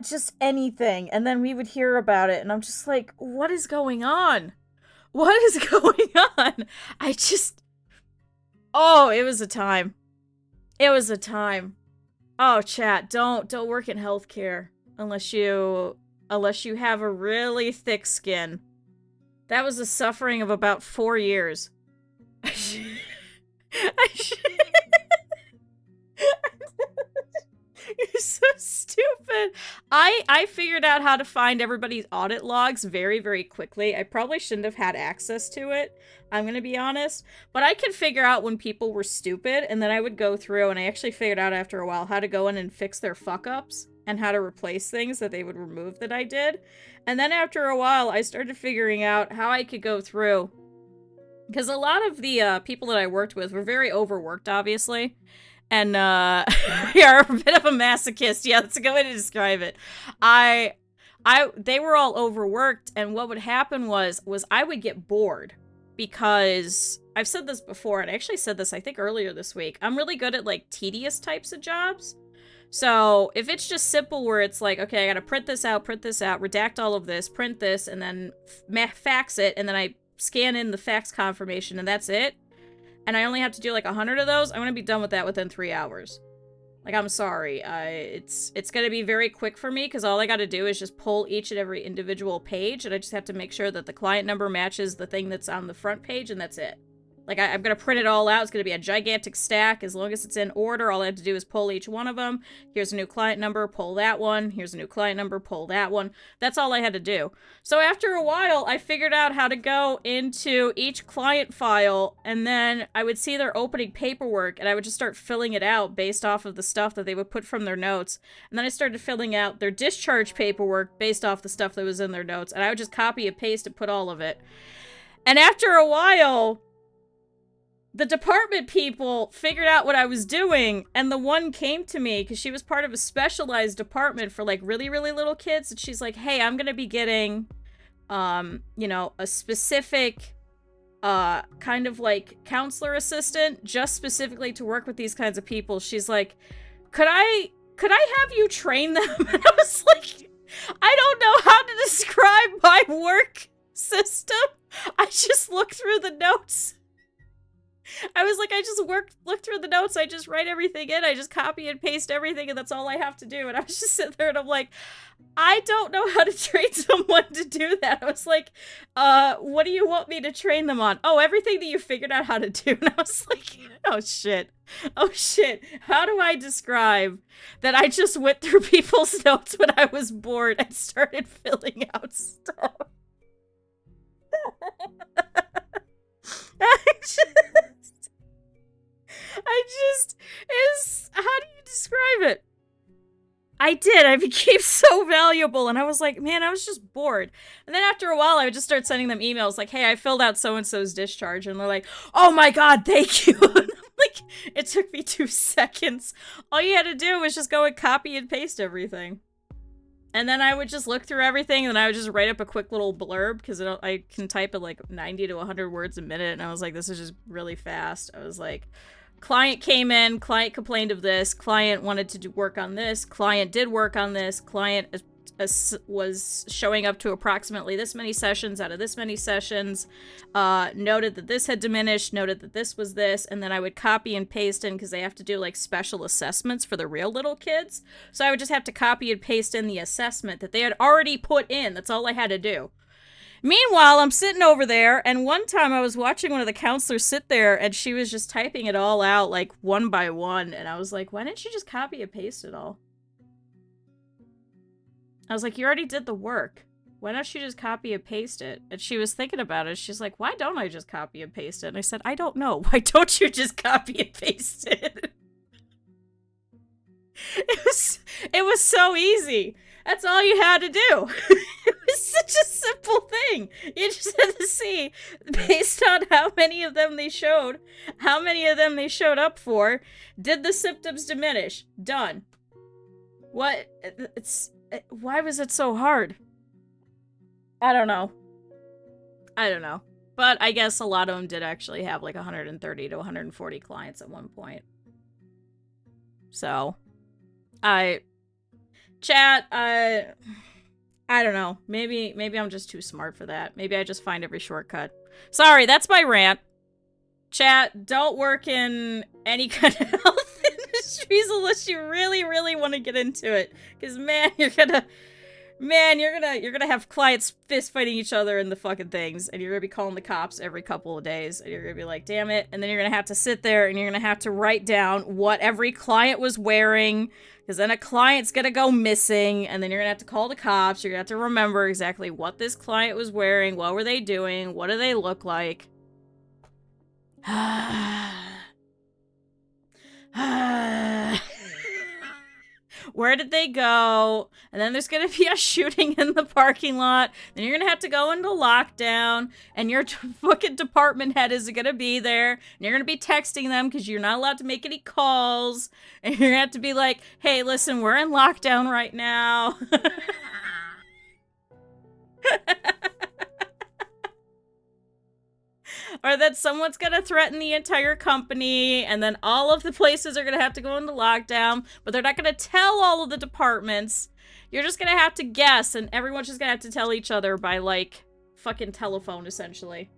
Just anything. And then we would hear about it, and I'm just like, what is going on? What is going on? Oh, it was a time. It was a time. Oh, chat, don't work in healthcare unless you have a really thick skin. That was a suffering of about 4 years. You're so stupid. I figured out how to find everybody's audit logs very, very quickly. I probably shouldn't have had access to it, I'm gonna be honest. But I could figure out when people were stupid, and then I would go through, and I actually figured out after a while how to go in and fix their fuck-ups, and how to replace things that they would remove that I did. And then after a while, I started figuring out how I could go through. Because a lot of the people that I worked with were very overworked, obviously. And, we are a bit of a masochist. Yeah, that's a good way to describe it. They were all overworked, and what would happen was I would get bored. Because, I've said this before, and I actually said this, I think, earlier this week. I'm really good at, like, tedious types of jobs. So if it's just simple where it's like, okay, I gotta print this out, redact all of this, print this, and then fax it, and then I scan in the fax confirmation, and that's it, and I only have to do like 100 of those, I'm gonna be done with that within 3 hours. Like, I'm sorry. It's gonna be very quick for me, because all I gotta do is just pull each and every individual page, and I just have to make sure that the client number matches the thing that's on the front page, and that's it. Like, I'm gonna print it all out. It's gonna be a gigantic stack. As long as it's in order, all I have to do is pull each one of them. Here's a new client number, pull that one. Here's a new client number, pull that one. That's all I had to do. So after a while, I figured out how to go into each client file, and then I would see their opening paperwork, and I would just start filling it out based off of the stuff that they would put from their notes. And then I started filling out their discharge paperwork based off the stuff that was in their notes, and I would just copy and paste and put all of it. And after a while, the department people figured out what I was doing, and the one came to me, because she was part of a specialized department for, like, really, really little kids, and she's like, hey, I'm gonna be getting, you know, a specific, kind of, like, counselor assistant, just specifically to work with these kinds of people. She's like, could I have you train them? And I was like, I don't know how to describe my work system. I just looked through the notes. I was like, I just look through the notes, I just write everything in, I just copy and paste everything, and that's all I have to do. And I was just sitting there, and I'm like, I don't know how to train someone to do that. I was like, what do you want me to train them on? Oh, everything that you figured out how to do. And I was like, oh shit, how do I describe that I just went through people's notes when I was bored and started filling out stuff? How do you describe it? I did. I became so valuable, and I was like, man, I was just bored. And then after a while, I would just start sending them emails like, hey, I filled out so-and-so's discharge, and they're like, oh my god, thank you. And I'm like, it took me 2 seconds. All you had to do was just go and copy and paste everything. And then I would just look through everything, and then I would just write up a quick little blurb, because I can type at like 90 to 100 words a minute, and I was like, this is just really fast. I was like, client came in, client complained of this, client wanted to work on this, client did work on this, client was showing up to approximately this many sessions out of this many sessions, noted that this had diminished, noted that this was this, and then I would copy and paste in, because they have to do like special assessments for the real little kids, so I would just have to copy and paste in the assessment that they had already put in. That's all I had to do. Meanwhile, I'm sitting over there, and one time I was watching one of the counselors sit there, and she was just typing it all out, like, one by one, and I was like, why didn't you just copy and paste it all? I was like, you already did the work. Why don't you just copy and paste it? And she was thinking about it. She's like, why don't I just copy and paste it? And I said, I don't know. Why don't you just copy and paste it? It was so easy. That's all you had to do. It was such a simple thing. You just had to see, based on how many of them they showed, how many of them they showed up for, did the symptoms diminish? Done. What? Why was it so hard? I don't know. But I guess a lot of them did actually have like 130 to 140 clients at one point. So, Chat, I don't know. Maybe I'm just too smart for that. Maybe I just find every shortcut. Sorry, that's my rant. Chat, don't work in any kind of health industries unless you really, really want to get into it. Because man, you're gonna have clients fist fighting each other in the fucking things, and you're gonna be calling the cops every couple of days, and you're gonna be like, damn it, and then you're gonna have to sit there and you're gonna have to write down what every client was wearing, because then a client's gonna go missing, and then you're gonna have to call the cops. You're gonna have to remember exactly what this client was wearing, what were they doing, what do they look like. Where did they go? And then there's gonna be a shooting in the parking lot. Then you're gonna have to go into lockdown, and your fucking department head is gonna be there, and you're gonna be texting them because you're not allowed to make any calls, and you're gonna have to be like, hey, listen, we're in lockdown right now. Or that someone's gonna threaten the entire company, and then all of the places are gonna have to go into lockdown, but they're not gonna tell all of the departments. You're just gonna have to guess, and everyone's just gonna have to tell each other by, like, fucking telephone, essentially.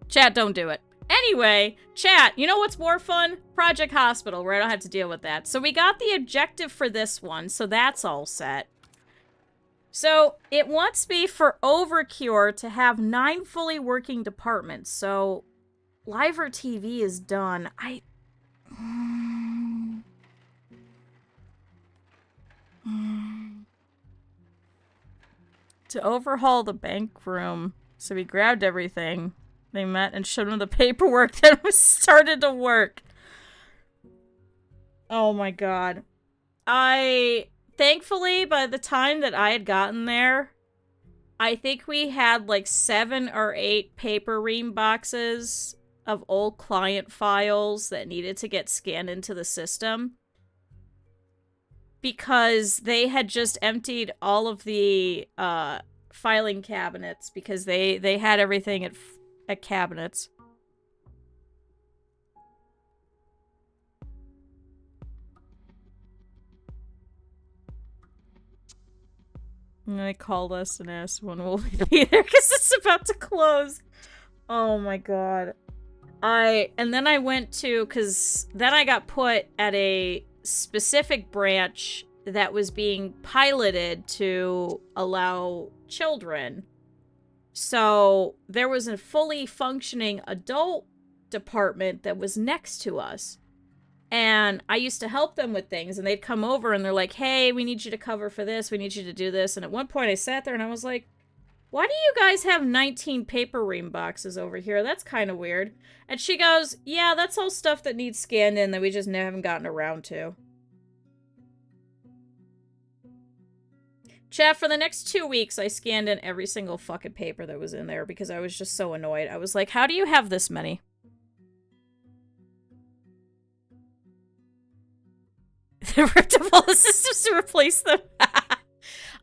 Chat, don't do it. Anyway, chat, you know what's more fun? Project Hospital, where I don't have to deal with that. So we got the objective for this one, so that's all set. So, it wants me for Overcure to have 9 fully working departments. So, Liver TV is done. To overhaul the bank room. So we grabbed everything. They met and showed them the paperwork that was started to work. Oh my god. Thankfully, by the time that I had gotten there, I think we had like 7 or 8 paper ream boxes of old client files that needed to get scanned into the system. Because they had just emptied all of the filing cabinets because they had everything at cabinets. And they called us and asked when we'll be there because it's about to close. Oh my god. And then I went to, because then I got put at a specific branch that was being piloted to allow children. So there was a fully functioning adult department that was next to us. And I used to help them with things, and they'd come over and they're like, hey, we need you to cover for this, we need you to do this. And at one point I sat there and I was like, why do you guys have 19 paper ream boxes over here? That's kind of weird. And she goes, yeah, that's all stuff that needs scanned in that we just haven't gotten around to. Chat, for the next 2 weeks, I scanned in every single fucking paper that was in there because I was just so annoyed. I was like, how do you have this many? They ripped up all the systems to replace them.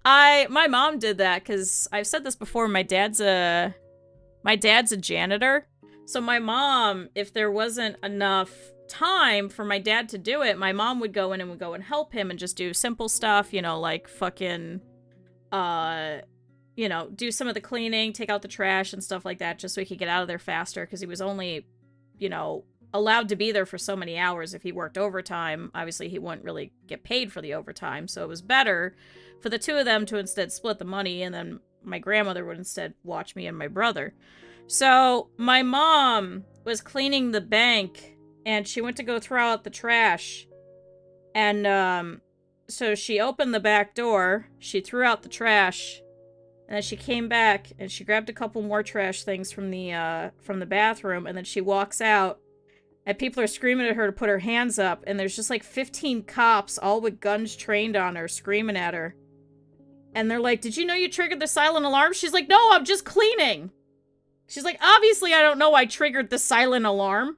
My mom did that because I've said this before. My dad's a janitor. So my mom, if there wasn't enough time for my dad to do it, my mom would go in and help him and just do simple stuff, you know, like fucking, you know, do some of the cleaning, take out the trash and stuff like that, just so he could get out of there faster because he was only, you know, allowed to be there for so many hours. If he worked overtime, obviously he wouldn't really get paid for the overtime, so it was better for the two of them to instead split the money, and then my grandmother would instead watch me and my brother. So my mom was cleaning the bank, and she went to go throw out the trash, and so she opened the back door, she threw out the trash, and then she came back, and she grabbed a couple more trash things from the bathroom, and then she walks out, and people are screaming at her to put her hands up, and there's just like 15 cops, all with guns trained on her, screaming at her. And they're like, did you know you triggered the silent alarm? She's like, no, I'm just cleaning. She's like, obviously I don't know I triggered the silent alarm.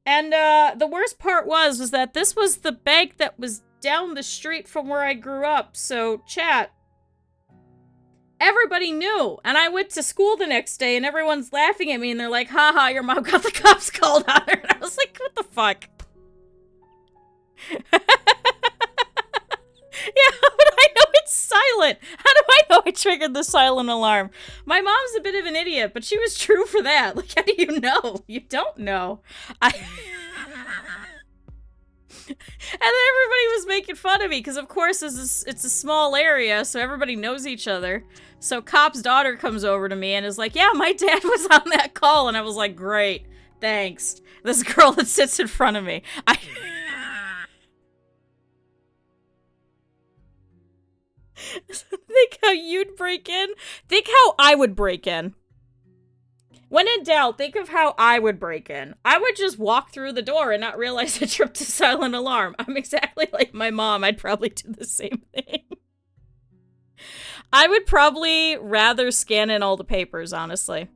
And the worst part was that this was the bank that was down the street from where I grew up. So, chat, everybody knew, and I went to school the next day, and everyone's laughing at me, and they're like, haha, your mom got the cops called on her, and I was like, what the fuck? Yeah, how would I know it's silent? How do I know I triggered the silent alarm? My mom's a bit of an idiot, but she was true for that. Like, how do you know? You don't know. And then everybody was making fun of me, because of course it's a small area, so everybody knows each other. So Cop's daughter comes over to me and is like, yeah, my dad was on that call, and I was like, great, thanks. This girl that sits in front of me. Think how you'd break in. Think how I would break in. When in doubt, think of how I would break in. I would just walk through the door and not realize I tripped a silent alarm. I'm exactly like my mom. I'd probably do the same thing. I would probably rather scan in all the papers, honestly,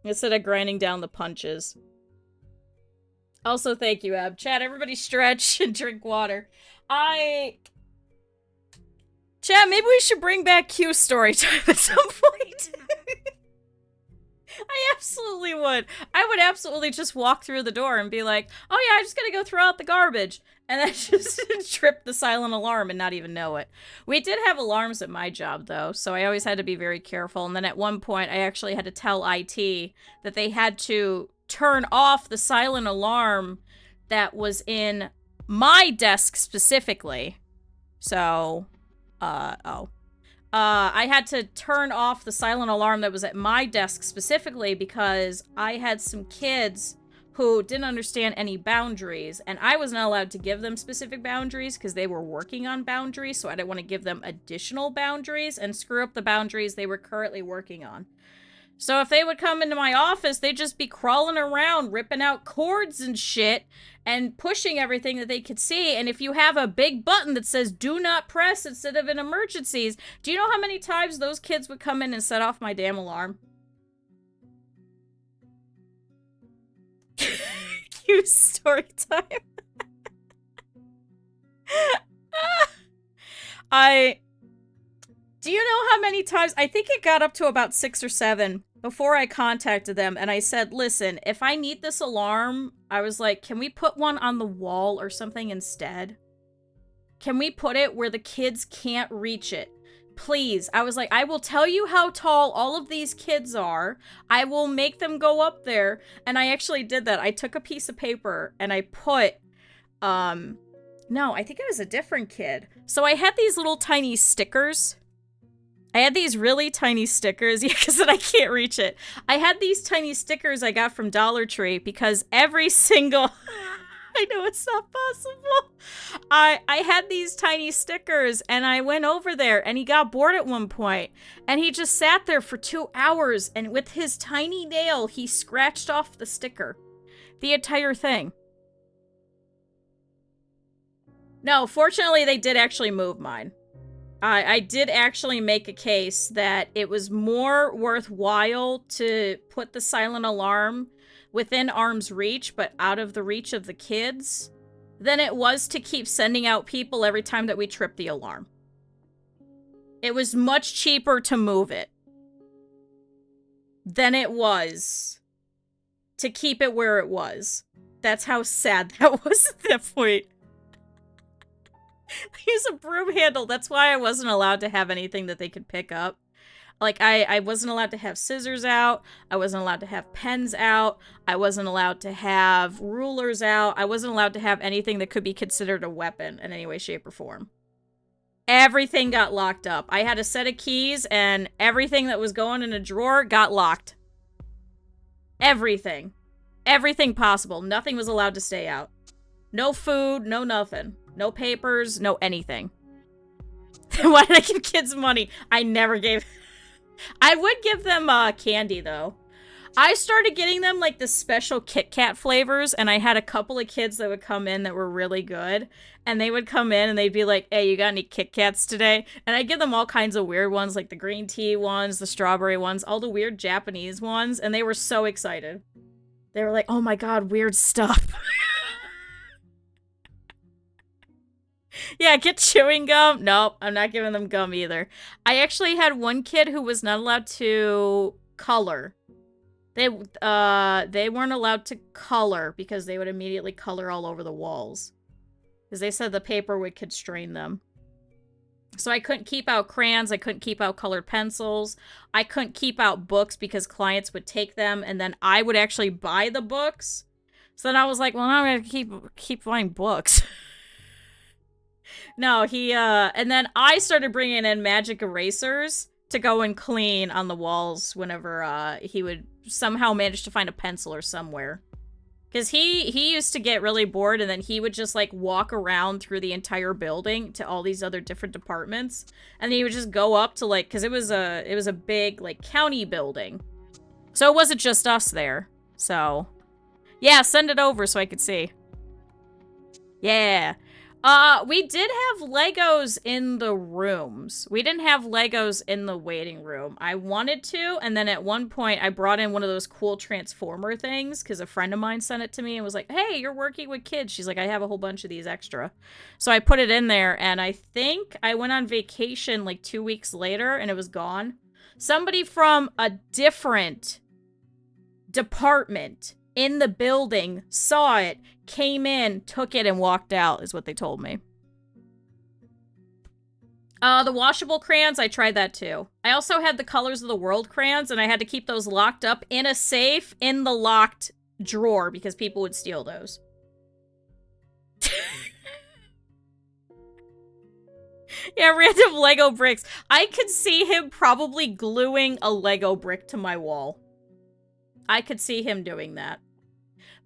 instead of grinding down the punches. Also, thank you, Ab. Chat, everybody stretch and drink water. Chat, maybe we should bring back Q story time at some point. I absolutely would. I would absolutely just walk through the door and be like, oh yeah, I just gotta go throw out the garbage. And then just trip the silent alarm and not even know it. We did have alarms at my job, though, so I always had to be very careful. And then at one point, I actually had to tell IT that they had to turn off the silent alarm that was in my desk specifically. So, I had to turn off the silent alarm that was at my desk specifically because I had some kids who didn't understand any boundaries, and I was not allowed to give them specific boundaries because they were working on boundaries, so I didn't want to give them additional boundaries and screw up the boundaries they were currently working on. So if they would come into my office, they'd just be crawling around, ripping out cords and shit, and pushing everything that they could see. And if you have a big button that says do not press instead of in emergencies, do you know how many times those kids would come in and set off my damn alarm? Cute story time. Do you know how many times? I think it got up to about 6 or 7 before I contacted them and I said, listen, if I need this alarm, I was like, can we put one on the wall or something instead? Can we put it where the kids can't reach it? Please. I was like, I will tell you how tall all of these kids are. I will make them go up there. And I actually did that. I took a piece of paper and I put, no, I think it was a different kid. So I had these little tiny stickers. I had these really tiny stickers. Yeah, because I can't reach it. I had these tiny stickers I got from Dollar Tree because every single... I know it's not possible. I had these tiny stickers and I went over there and he got bored at one point and he just sat there for 2 hours and with his tiny nail, he scratched off the sticker. The entire thing. No, fortunately they did actually move mine. I did actually make a case that it was more worthwhile to put the silent alarm within arm's reach, but out of the reach of the kids, than it was to keep sending out people every time that we tripped the alarm. It was much cheaper to move it than it was to keep it where it was. That's how sad that was at that point. Use a broom handle. That's why I wasn't allowed to have anything that they could pick up. Like, I wasn't allowed to have scissors out. I wasn't allowed to have pens out. I wasn't allowed to have rulers out. I wasn't allowed to have anything that could be considered a weapon in any way, shape, or form. Everything got locked up. I had a set of keys, and everything that was going in a drawer got locked. Everything. Everything possible. Nothing was allowed to stay out. No food, no nothing. No papers, no anything. Why did I give kids money? I never gave... I would give them candy, though. I started getting them, like, the special Kit Kat flavors, and I had a couple of kids that would come in that were really good, and they would come in and they'd be like, hey, you got any Kit Kats today? And I'd give them all kinds of weird ones, like the green tea ones, the strawberry ones, all the weird Japanese ones, and they were so excited. They were like, oh my god, weird stuff. Yeah, get chewing gum. Nope, I'm not giving them gum either. I actually had one kid who was not allowed to color. They weren't allowed to color because they would immediately color all over the walls. Because they said the paper would constrain them. So I couldn't keep out crayons, I couldn't keep out colored pencils, I couldn't keep out books because clients would take them and then I would actually buy the books. So then I was like, well, now I'm gonna keep buying books. No, and then I started bringing in magic erasers to go and clean on the walls whenever, he would somehow manage to find a pencil or somewhere. Because he used to get really bored and then he would just, like, walk around through the entire building to all these other different departments. And then he would just go up to, like, because it was a big, like, county building. So it wasn't just us there. So, yeah, send it over so I could see. Yeah. We did have Legos in the rooms. We didn't have Legos in the waiting room. I wanted to, and then at one point I brought in one of those cool Transformer things because a friend of mine sent it to me and was like, hey, you're working with kids. She's like, I have a whole bunch of these extra. So I put it in there, and I think I went on vacation like 2 weeks later, and it was gone. Somebody from a different department in the building saw it, came in, took it, and walked out, is what they told me. The washable crayons, I tried that too. I also had the Colors of the World crayons, and I had to keep those locked up in a safe in the locked drawer because people would steal those. Yeah, random Lego bricks. I could see him probably gluing a Lego brick to my wall. I could see him doing that.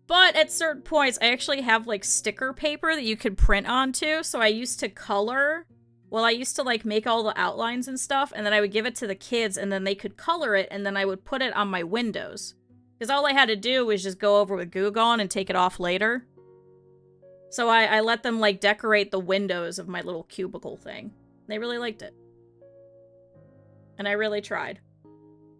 But at certain points, I actually have, like, sticker paper that you could print onto, so I used to color... Well, I used to, like, make all the outlines and stuff, and then I would give it to the kids, and then they could color it, and then I would put it on my windows. Because all I had to do was just go over with Goo Gone and take it off later. So I let them, like, decorate the windows of my little cubicle thing. They really liked it. And I really tried.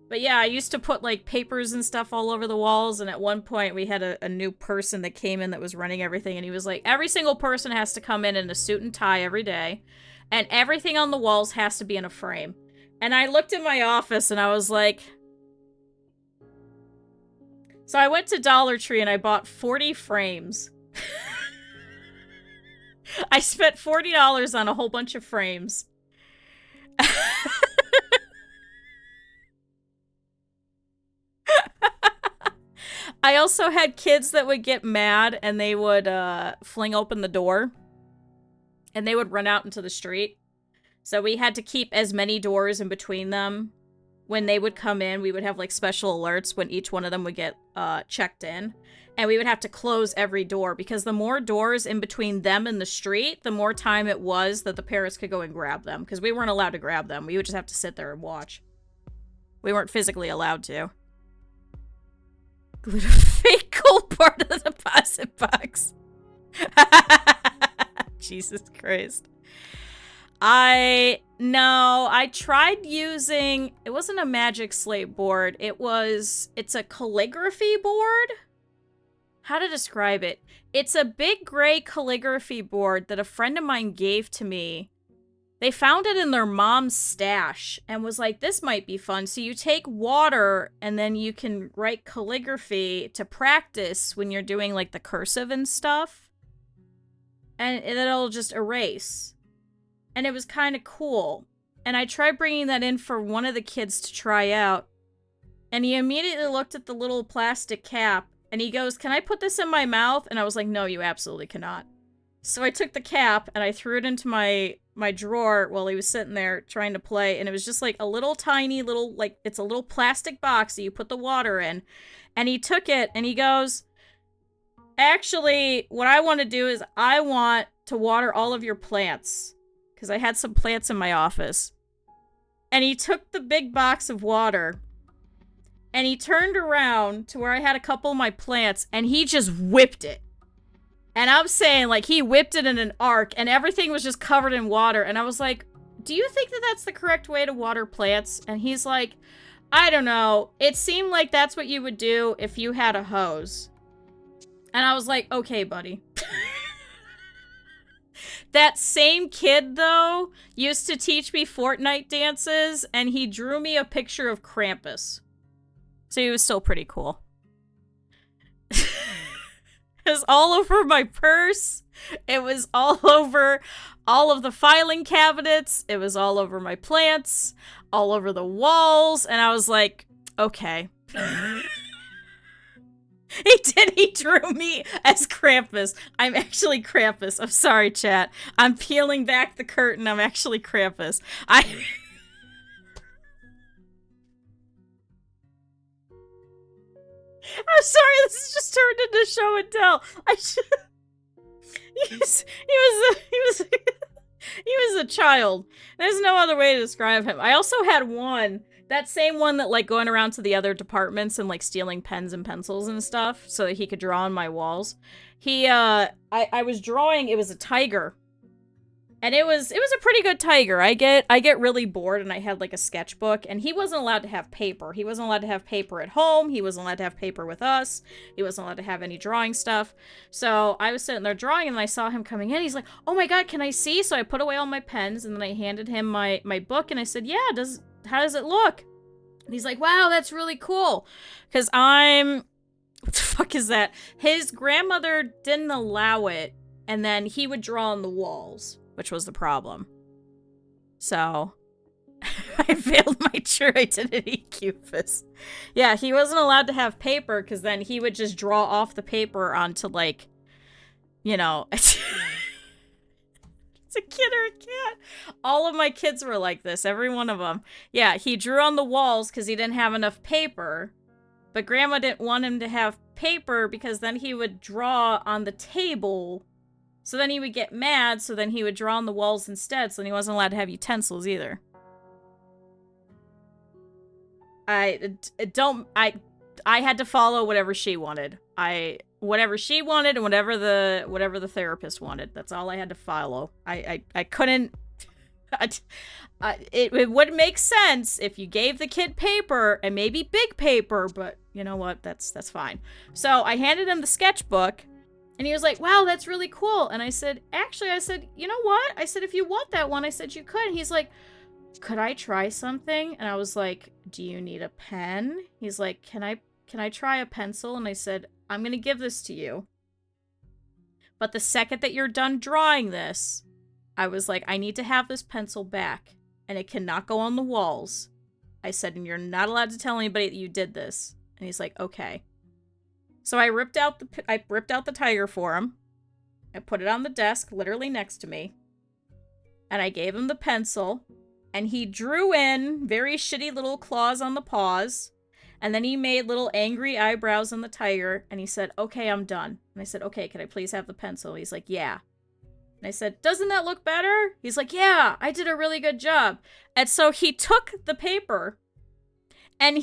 But yeah, I used to put, like, papers and stuff all over the walls, and at one point we had a new person that came in that was running everything, and he was like, every single person has to come in a suit and tie every day, and everything on the walls has to be in a frame. And I looked in my office, and I was like... So I went to Dollar Tree, and I bought 40 frames. I spent $40 on a whole bunch of frames. I also had kids that would get mad and they would fling open the door and they would run out into the street. So we had to keep as many doors in between them. When they would come in, we would have like special alerts when each one of them would get checked in. And we would have to close every door because the more doors in between them and the street, the more time it was that the parents could go and grab them. Because we weren't allowed to grab them. We would just have to sit there and watch. We weren't physically allowed to. Glued a fake gold part of the deposit box. Jesus Christ. I tried using, it wasn't a magic slate board. It's a calligraphy board. How to describe it? It's a big gray calligraphy board that a friend of mine gave to me. They found it in their mom's stash and was like, this might be fun. So you take water and then you can write calligraphy to practice when you're doing like the cursive and stuff. And it'll just erase. And it was kind of cool. And I tried bringing that in for one of the kids to try out. And he immediately looked at the little plastic cap. And he goes, can I put this in my mouth? And I was like, no, you absolutely cannot. So I took the cap and I threw it into my drawer while he was sitting there trying to play. And it was just like a little tiny little, like, it's a little plastic box that you put the water in. And he took it and he goes, actually, what I want to do is I want to water all of your plants. Because I had some plants in my office. And he took the big box of water. And he turned around to where I had a couple of my plants. And he just whipped it. And I'm saying, like, he whipped it in an arc. And everything was just covered in water. And I was like, do you think that that's the correct way to water plants? And he's like, I don't know. It seemed like that's what you would do if you had a hose. And I was like, okay, buddy. That same kid, though, used to teach me Fortnite dances, and he drew me a picture of Krampus. So he was still pretty cool. It was all over my purse. It was all over all of the filing cabinets. It was all over my plants, all over the walls, and I was like, okay. He drew me as Krampus. I'm actually Krampus. I'm sorry, chat. I'm peeling back the curtain. I'm actually Krampus. I'm sorry, this has just turned into show and tell. He was a child. There's no other way to describe him. I also had one. That same one that, like, going around to the other departments and, like, stealing pens and pencils and stuff so that he could draw on my walls. I was drawing, it was a tiger. And it was a pretty good tiger. I get really bored and I had, like, a sketchbook. And he wasn't allowed to have paper. He wasn't allowed to have paper at home. He wasn't allowed to have paper with us. He wasn't allowed to have any drawing stuff. So I was sitting there drawing and I saw him coming in. He's like, oh my god, can I see? So I put away all my pens and then I handed him my book and I said, yeah, how does it look? And he's like, wow, that's really cool. Because what the fuck is that? His grandmother didn't allow it, and then he would draw on the walls, which was the problem. So, I failed my true identity, Cufus. Yeah, he wasn't allowed to have paper, because then he would just draw off the paper onto, like, you know... It's a kid or a cat. All of my kids were like this, every one of them. Yeah, he drew on the walls because he didn't have enough paper, but Grandma didn't want him to have paper because then he would draw on the table, so then he would get mad, so then he would draw on the walls instead, so then he wasn't allowed to have utensils either. I had to follow whatever she wanted. Whatever she wanted and whatever the therapist wanted. That's all I had to follow. I couldn't... it would make sense if you gave the kid paper, and maybe big paper, but you know what? That's fine. So I handed him the sketchbook, and he was like, wow, that's really cool. And I said, you know what? I said, if you want that one, I said you could. And he's like, could I try something? And I was like, do you need a pen? He's like, can I try a pencil? And I said, I'm gonna give this to you. But the second that you're done drawing this, I was like, I need to have this pencil back. And it cannot go on the walls. I said, and you're not allowed to tell anybody that you did this. And he's like, okay. So I ripped out the tiger for him. I put it on the desk, literally next to me. And I gave him the pencil. And he drew in very shitty little claws on the paws. And then he made little angry eyebrows on the tiger. And he said, okay, I'm done. And I said, okay, can I please have the pencil? He's like, yeah. And I said, doesn't that look better? He's like, yeah, I did a really good job. And so he took the paper. And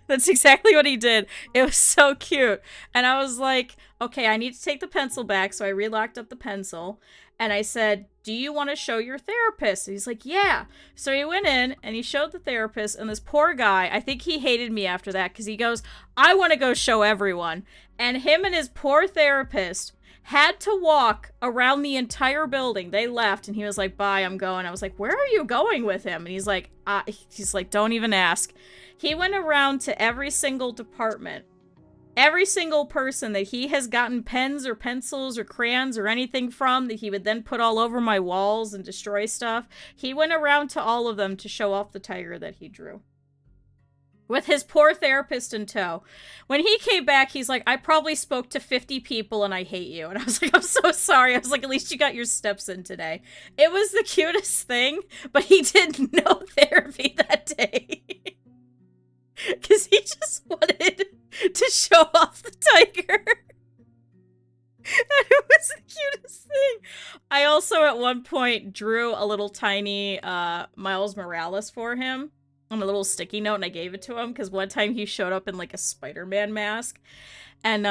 that's exactly what he did. It was so cute. And I was like, okay, I need to take the pencil back. So I relocked up the pencil. And I said, do you want to show your therapist? And he's like, yeah. So he went in and he showed the therapist, and this poor guy, I think he hated me after that because he goes, I want to go show everyone. And him and his poor therapist had to walk around the entire building. They left and he was like, bye, I'm going. I was like, where are you going with him? And he's like, don't even ask. He went around to every single department. Every single person that he has gotten pens or pencils or crayons or anything from that he would then put all over my walls and destroy stuff, he went around to all of them to show off the tiger that he drew. With his poor therapist in tow. When he came back, he's like, I probably spoke to 50 people and I hate you. And I was like, I'm so sorry. I was like, at least you got your steps in today. It was the cutest thing, but he did no therapy that day. Because he just wanted to show off the tiger. And it was the cutest thing. I also, at one point, drew a little tiny Miles Morales for him on a little sticky note, and I gave it to him, because one time he showed up in, like, a Spider-Man mask. And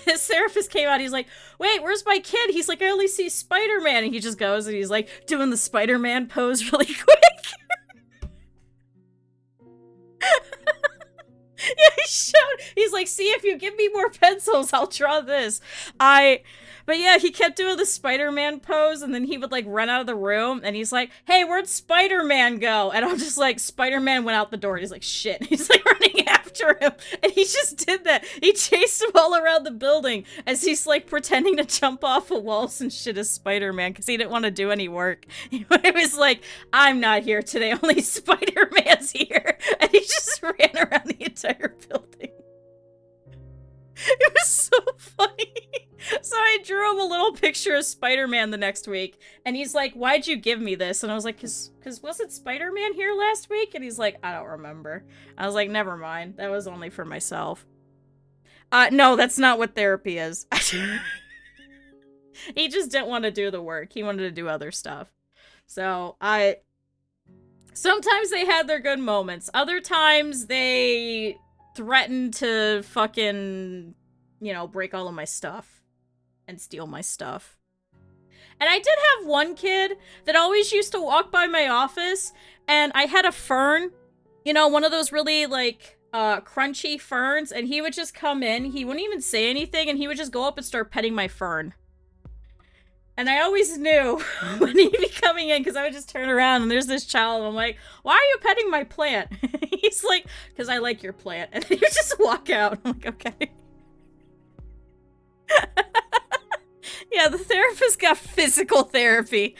his therapist came out, he's like, wait, where's my kid? He's like, I only see Spider-Man. And he just goes, and he's like, doing the Spider-Man pose really quick. Yeah, he's like, see, if you give me more pencils, I'll draw this. But yeah, he kept doing the Spider-Man pose, and then he would, like, run out of the room, and he's like, hey, where'd Spider-Man go? And I'm just like, Spider-Man went out the door, and he's like, shit. And he's, like, running after him, and he just did that. He chased him all around the building as he's, like, pretending to jump off of walls and shit as Spider-Man, because he didn't want to do any work. He was like, I'm not here today, only Spider-Man's here. And he just ran around the entire building. It was so funny. So I drew him a little picture of Spider-Man the next week, and he's like, why'd you give me this? And I was like, cause wasn't Spider-Man here last week? And he's like, I don't remember. I was like, never mind. That was only for myself. No, that's not what therapy is. He just didn't want to do the work. He wanted to do other stuff. So sometimes they had their good moments. Other times they threatened to fucking, you know, break all of my stuff and steal my stuff. And I did have one kid that always used to walk by my office, and I had a fern, you know, one of those really, like, crunchy ferns, and he would just come in, he wouldn't even say anything, and he would just go up and start petting my fern. And I always knew when he'd be coming in, because I would just turn around and there's this child, and I'm like, why are you petting my plant? He's like, because I like your plant. And then you just walk out. I'm like, okay. Yeah, the therapist got physical therapy.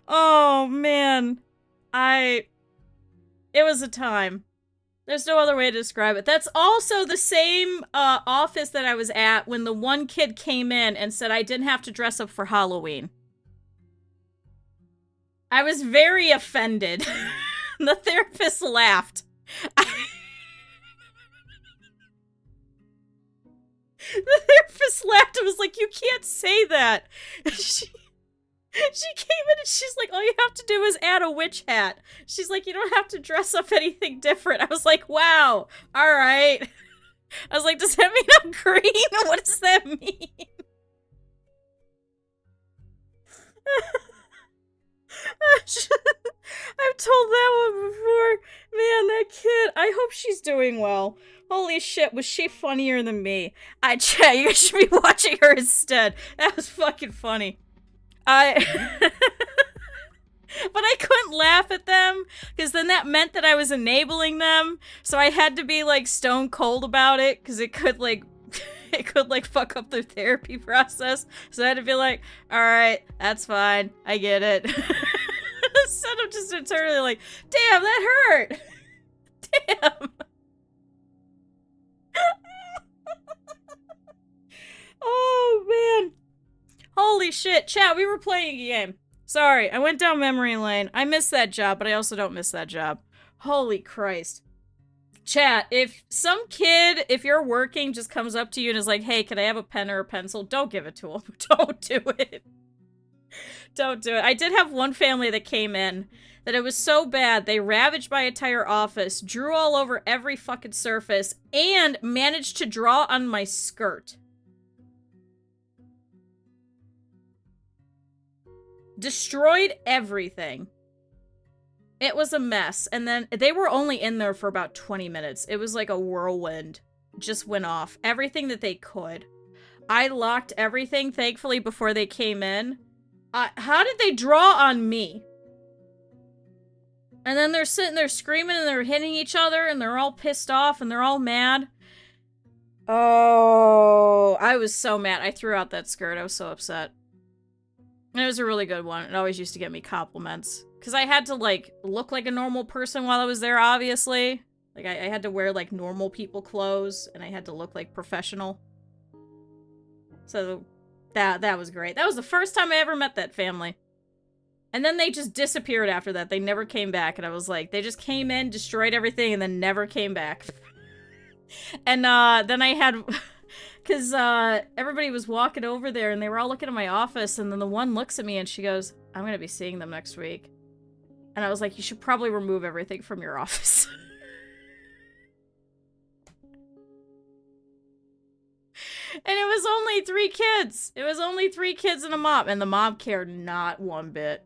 Oh, man. It was a time. There's no other way to describe it. That's also the same office that I was at when the one kid came in and said I didn't have to dress up for Halloween. I was very offended. The therapist laughed. The therapist laughed and was like, you can't say that. She came in and she's like, all you have to do is add a witch hat. She's like, you don't have to dress up anything different. I was like, wow, all right. I was like, does that mean I'm green? What does that mean? I've told that one before. Man, that kid, I hope she's doing well. Holy shit, was she funnier than me? Chat, you guys should be watching her instead. That was fucking funny. But I couldn't laugh at them, because then that meant that I was enabling them, so I had to be, like, stone cold about it, because it could, like, fuck up their therapy process, so I had to be like, alright, that's fine, I get it. Instead of just internally like, damn, that hurt! Damn! Oh, man. Holy shit. Chat, we were playing a game. Sorry, I went down memory lane. I miss that job, but I also don't miss that job. Holy Christ. Chat, if some kid, if you're working, just comes up to you and is like, hey, can I have a pen or a pencil? Don't give it to him. Don't do it. Don't do it. I did have one family that came in that it was so bad, they ravaged my entire office, drew all over every fucking surface, and managed to draw on my skirt. Destroyed everything. It was a mess. And then they were only in there for about 20 minutes. It was like a whirlwind. Just went off. Everything that they could. I locked everything, thankfully, before they came in. How did they draw on me? And then they're sitting there screaming and they're hitting each other and they're all pissed off and they're all mad. Oh, I was so mad. I threw out that skirt. I was so upset. And it was a really good one. It always used to get me compliments. Because I had to, like, look like a normal person while I was there, obviously. Like, I had to wear, like, normal people clothes. And I had to look, like, professional. So, that was great. That was the first time I ever met that family. And then they just disappeared after that. They never came back. And I was like, they just came in, destroyed everything, and then never came back. And, then I had... Because, everybody was walking over there, and they were all looking at my office, and then the one looks at me, and she goes, I'm gonna be seeing them next week. And I was like, you should probably remove everything from your office. And it was only 3 kids. It was only 3 kids and a mom, and the mom cared not one bit.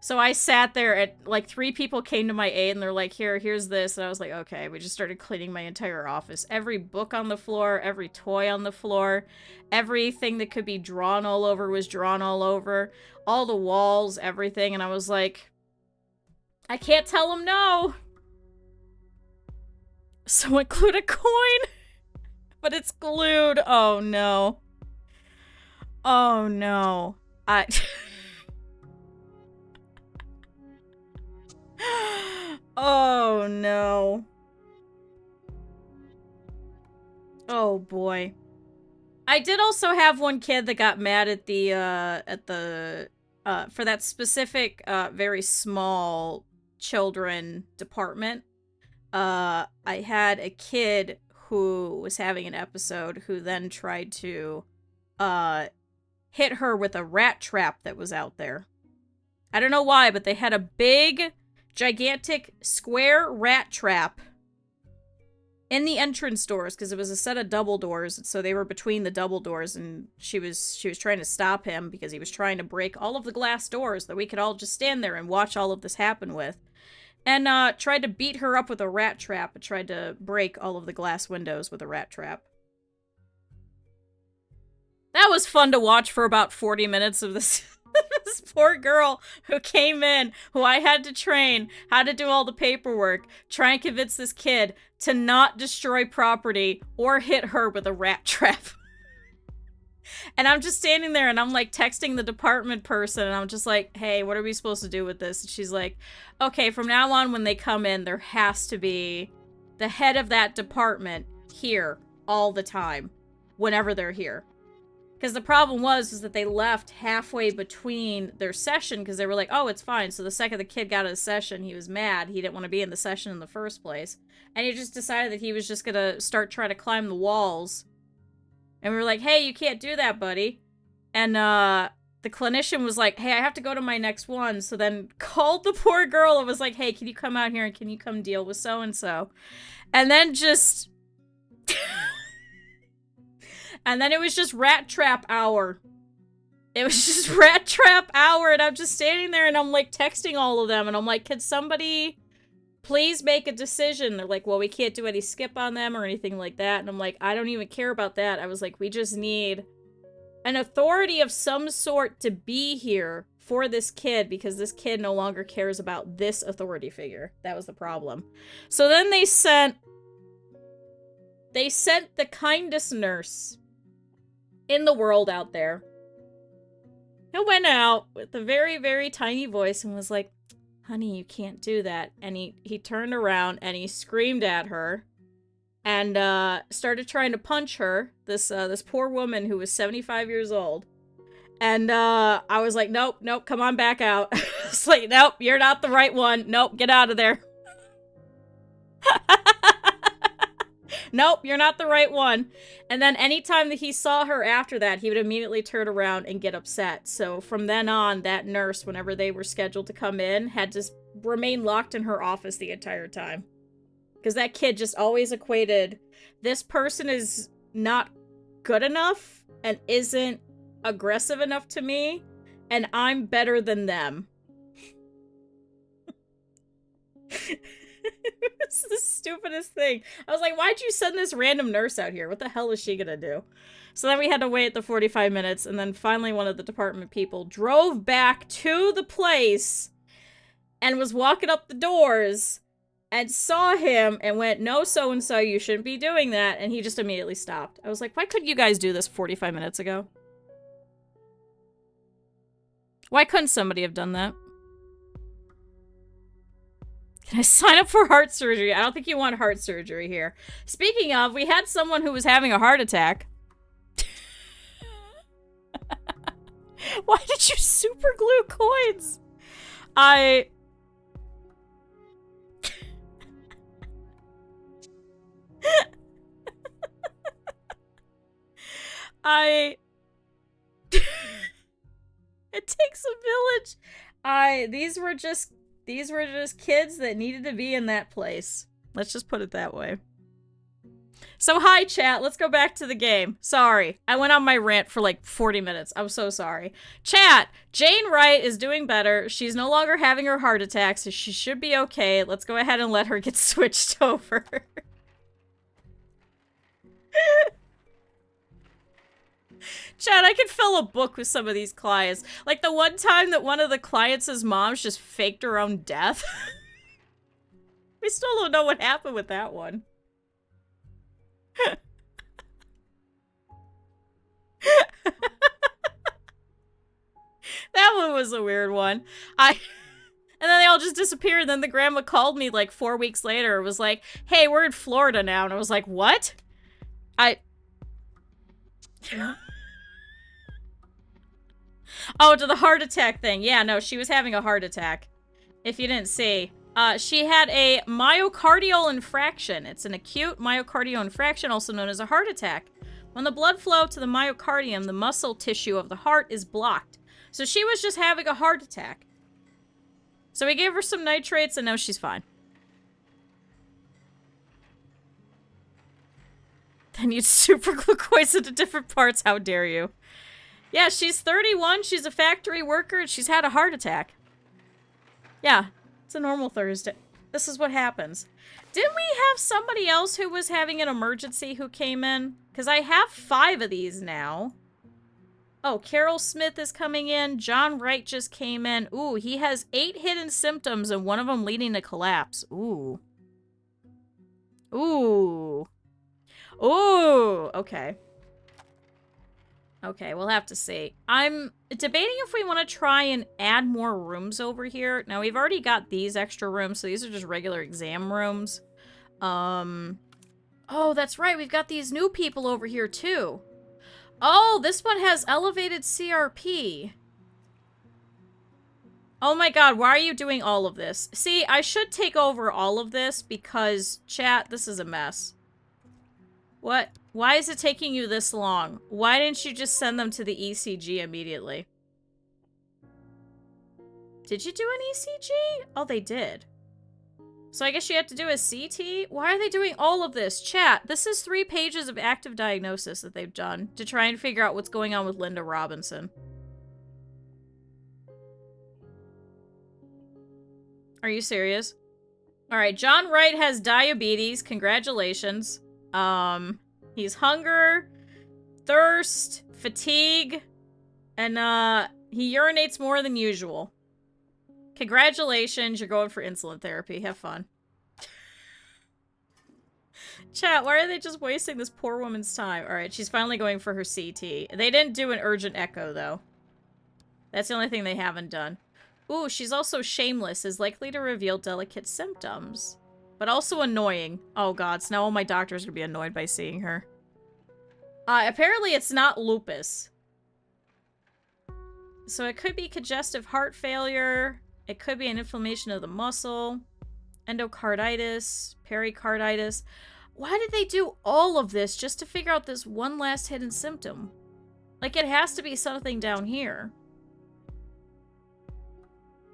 So I sat there and, like, 3 people came to my aid and they're like, here's this. And I was like, okay. We just started cleaning my entire office. Every book on the floor, every toy on the floor, everything that could be drawn all over was drawn all over. All the walls, everything. And I was like, I can't tell them no. So include a coin. But it's glued. Oh, no. Oh, no. Oh, no. Oh, boy. I did also have one kid that got mad at for that specific, very small children department. I had a kid who was having an episode who then tried to, hit her with a rat trap that was out there. I don't know why, but they had a big, gigantic, square rat trap in the entrance doors, because it was a set of double doors, so they were between the double doors, and she was trying to stop him because he was trying to break all of the glass doors that we could all just stand there and watch all of this happen with. And, tried to beat her up with a rat trap and tried to break all of the glass windows with a rat trap. That was fun to watch for about 40 minutes of this. This poor girl who came in, who I had to train how to do all the paperwork, try and convince this kid to not destroy property or hit her with a rat trap. And I'm just standing there and I'm like texting the department person and I'm just like, hey, what are we supposed to do with this? And she's like, okay, from now on when they come in, there has to be the head of that department here all the time, whenever they're here. Because the problem was that they left halfway between their session because they were like, oh, it's fine. So the second the kid got out of the session, he was mad. He didn't want to be in the session in the first place. And he just decided that he was just going to start trying to climb the walls. And we were like, hey, you can't do that, buddy. And the clinician was like, hey, I have to go to my next one. So then called the poor girl and was like, hey, can you come out here and can you come deal with so-and-so? And then just... And then it was just rat trap hour. It was just rat trap hour, and I'm just standing there, and I'm, like, texting all of them, and I'm like, can somebody please make a decision? They're like, well, we can't do any skip on them or anything like that, and I'm like, I don't even care about that. I was like, we just need an authority of some sort to be here for this kid, because this kid no longer cares about this authority figure. That was the problem. So then they sent the kindest nurse in the world out there, who went out with a very, very tiny voice and was like, honey, you can't do that. And he turned around and he screamed at her and started trying to punch her, this poor woman who was 75 years old. And I was like, nope, come on back out. It's like, nope, you're not the right one. Nope, get out of there. Nope, you're not the right one. And then anytime that he saw her after that, he would immediately turn around and get upset. So from then on, that nurse, whenever they were scheduled to come in, had to remain locked in her office the entire time. Because that kid just always equated, this person is not good enough and isn't aggressive enough to me, and I'm better than them. It's the stupidest thing. I was like, why'd you send this random nurse out here? What the hell is she gonna do? So then we had to wait the 45 minutes, and then finally one of the department people drove back to the place and was walking up the doors and saw him and went, no, so-and-so, you shouldn't be doing that. And he just immediately stopped. I was like, why couldn't you guys do this 45 minutes ago? Why couldn't somebody have done that? Can I sign up for heart surgery? I don't think you want heart surgery here. Speaking of, we had someone who was having a heart attack. Why did you super glue coins? I It takes a village. These were just kids that needed to be in that place. Let's just put it that way. So hi, chat. Let's go back to the game. Sorry. I went on my rant for like 40 minutes. I'm so sorry. Chat, Jane Wright is doing better. She's no longer having her heart attack, so she should be okay. Let's go ahead and let her get switched over. Chad, I could fill a book with some of these clients. Like the one time that one of the clients' moms just faked her own death. We still don't know what happened with that one. That one was a weird one. And then they all just disappeared, and then the grandma called me like 4 weeks later and was like, hey, we're in Florida now. And I was like, what? Oh, to the heart attack thing. Yeah, no, she was having a heart attack. If you didn't see. She had a myocardial infraction. It's an acute myocardial infraction, also known as a heart attack. When the blood flow to the myocardium, the muscle tissue of the heart is blocked. So she was just having a heart attack. So we gave her some nitrates, and now she's fine. Then you'd super glue coins into different parts. How dare you? Yeah, she's 31, she's a factory worker, and she's had a heart attack. Yeah, it's a normal Thursday. This is what happens. Didn't we have somebody else who was having an emergency who came in? Because I have 5 of these now. Oh, Carol Smith is coming in. John Wright just came in. Ooh, he has 8 hidden symptoms and one of them leading to collapse. Ooh. Ooh. Ooh. Okay. Okay, we'll have to see. I'm debating if we want to try and add more rooms over here. Now, we've already got these extra rooms, so these are just regular exam rooms. Oh, that's right. We've got these new people over here, too. Oh, this one has elevated CRP. Oh my god, why are you doing all of this? See, I should take over all of this because, chat, this is a mess. What? Why is it taking you this long? Why didn't you just send them to the ECG immediately? Did you do an ECG? Oh, they did. So I guess you have to do a CT? Why are they doing all of this? Chat, this is 3 pages of active diagnosis that they've done to try and figure out what's going on with Linda Robinson. Are you serious? Alright, John Wright has diabetes. Congratulations. He's hunger, thirst, fatigue, and, he urinates more than usual. Congratulations, you're going for insulin therapy. Have fun. Chat, why are they just wasting this poor woman's time? Alright, she's finally going for her CT. They didn't do an urgent echo, though. That's the only thing they haven't done. Ooh, she's also shameless, is likely to reveal delicate symptoms. But also annoying. Oh god, so now all my doctors are gonna be annoyed by seeing her. Apparently it's not lupus. So it could be congestive heart failure. It could be an inflammation of the muscle. Endocarditis. Pericarditis. Why did they do all of this just to figure out this one last hidden symptom? Like, it has to be something down here.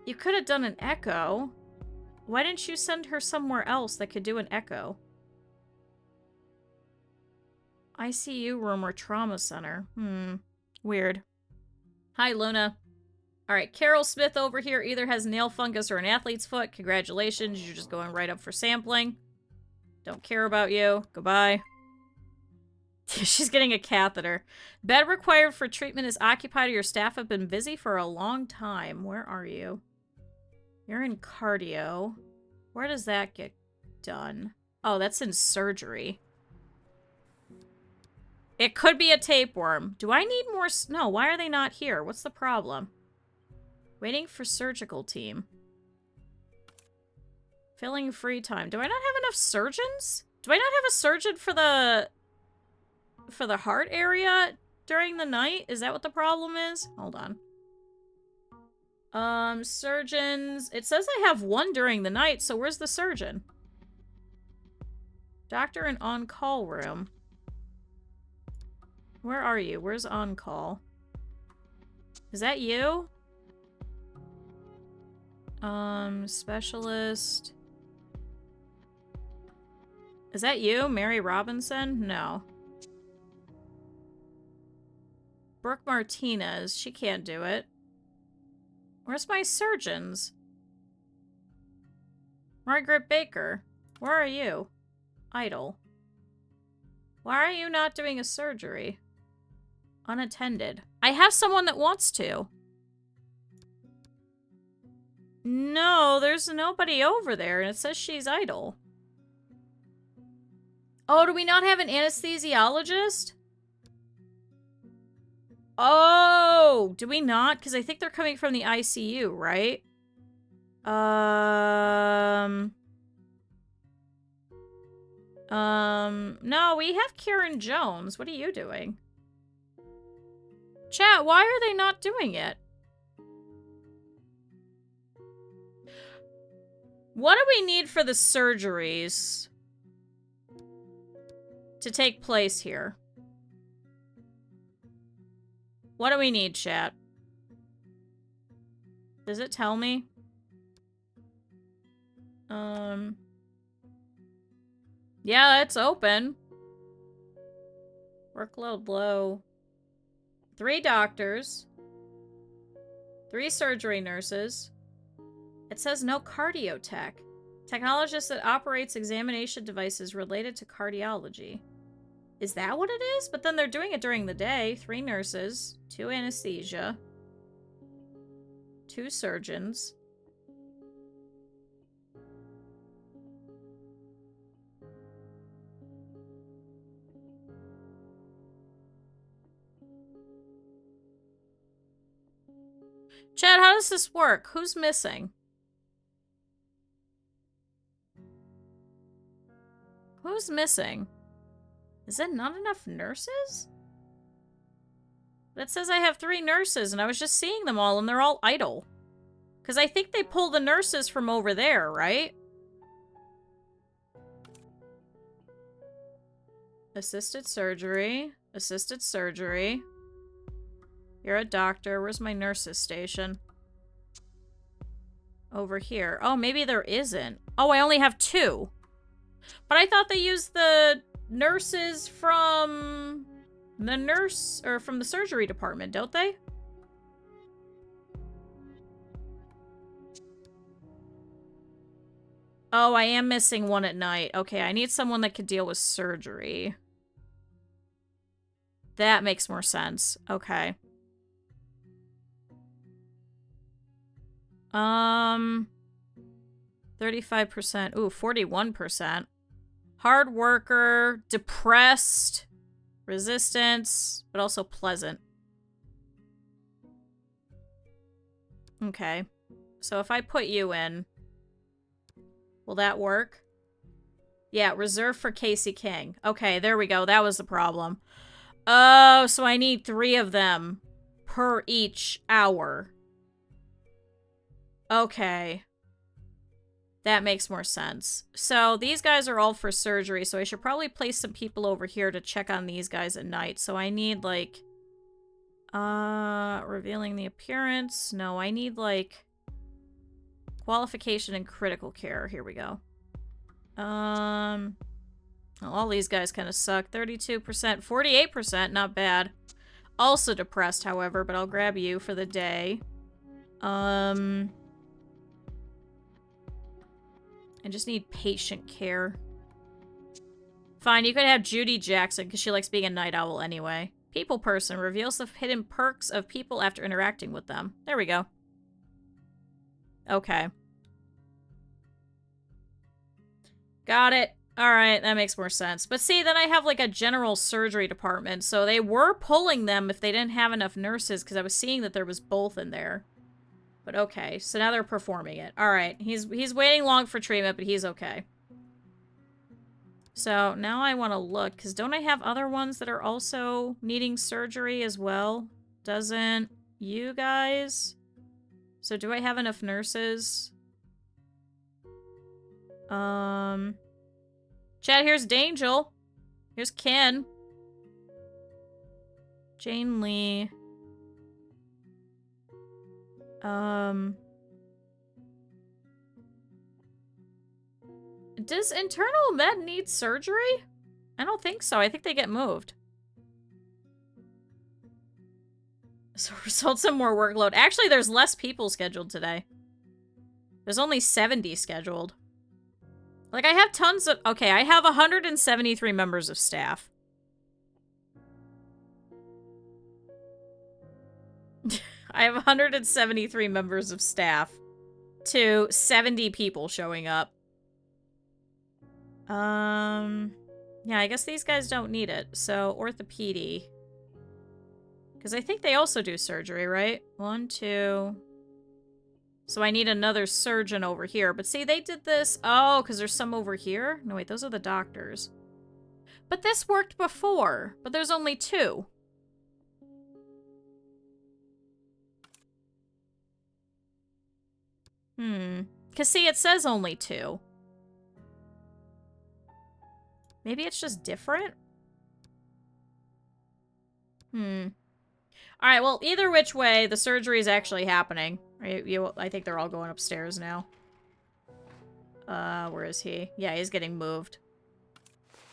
You could have done an echo. Why didn't you send her somewhere else that could do an echo? ICU room or trauma center. Weird. Hi, Luna. Alright, Carol Smith over here either has nail fungus or an athlete's foot. Congratulations, you're just going right up for sampling. Don't care about you. Goodbye. She's getting a catheter. Bed required for treatment is occupied or your staff have been busy for a long time. Where are you? You're in cardio. Where does that get done? Oh, that's in surgery. It could be a tapeworm. Do I need more? No, why are they not here? What's the problem? Waiting for surgical team. Filling free time. Do I not have enough surgeons? Do I not have a surgeon for the heart area during the night? Is that what the problem is? Hold on. Surgeons. It says I have 1 during the night, so where's the surgeon? Doctor and on-call room. Where are you? Where's on-call? Is that you? Specialist. Is that you? Mary Robinson? No. Brooke Martinez. She can't do it. Where's my surgeons? Margaret Baker. Where are you? Idle. Why are you not doing a surgery? Unattended. I have someone that wants to. No, there's nobody over there, and it says she's idle. Oh, do we not have an anesthesiologist? Oh, do we not? Because I think they're coming from the ICU, right? No, we have Karen Jones. What are you doing? Chat, why are they not doing it? What do we need for the surgeries to take place here? What do we need, chat? Does it tell me? Yeah, it's open. Workload low. 3 doctors. 3 surgery nurses. It says no cardio tech. Technologist that operates examination devices related to cardiology. Is that what it is? But then they're doing it during the day. 3 nurses, 2 anesthesia, 2 surgeons. Chad, how does this work? Who's missing? Who's missing? Is it not enough nurses? But it says I have 3 nurses, and I was just seeing them all, and they're all idle. Because I think they pull the nurses from over there, right? Assisted surgery. Assisted surgery. You're a doctor. Where's my nurses station? Over here. Oh, maybe there isn't. Oh, I only have 2. But I thought they used the nurses from the from the surgery department, don't they? Oh, I am missing one at night. Okay, I need someone that could deal with surgery. That makes more sense. Okay. 35%. Ooh, 41%. Hard worker, depressed, resistance, but also pleasant. Okay. So if I put you in, will that work? Yeah, reserved for Casey King. Okay, there we go. That was the problem. Oh, so I need 3 of them per each hour. Okay. That makes more sense. So these guys are all for surgery, so I should probably place some people over here to check on these guys at night. So I need, like, revealing the appearance. No, I need, like, qualification and critical care. Here we go. Well, all these guys kind of suck. 32%, 48%, not bad. Also depressed, however, but I'll grab you for the day. I just need patient care. Fine, you could have Judy Jackson, because she likes being a night owl anyway. People person reveals the hidden perks of people after interacting with them. There we go. Okay. Got it. Alright, that makes more sense. But see, then I have like a general surgery department, so they were pulling them if they didn't have enough nurses, because I was seeing that there was both in there. But okay, so now they're performing it. Alright, he's waiting long for treatment, but he's okay. So now I want to look, because don't I have other ones that are also needing surgery as well? Doesn't you guys? So do I have enough nurses? Chad, here's Dangel. Here's Ken. Jane Lee. Does internal med need surgery? I don't think so. I think they get moved. So results in more workload. Actually, there's less people scheduled today. There's only 70 scheduled. Like, I have tons of... Okay, I have 173 members of staff. I have 173 members of staff to 70 people showing up. Yeah, I guess these guys don't need it. So, orthopedy. Because I think they also do surgery, right? 1, 2... So I need another surgeon over here. But see, they did this... Oh, because there's some over here? No, wait, those are the doctors. But this worked before. But there's only 2. Because see, it says only 2. Maybe it's just different? Alright, well, either which way, the surgery is actually happening. I think they're all going upstairs now. Where is he? Yeah, he's getting moved.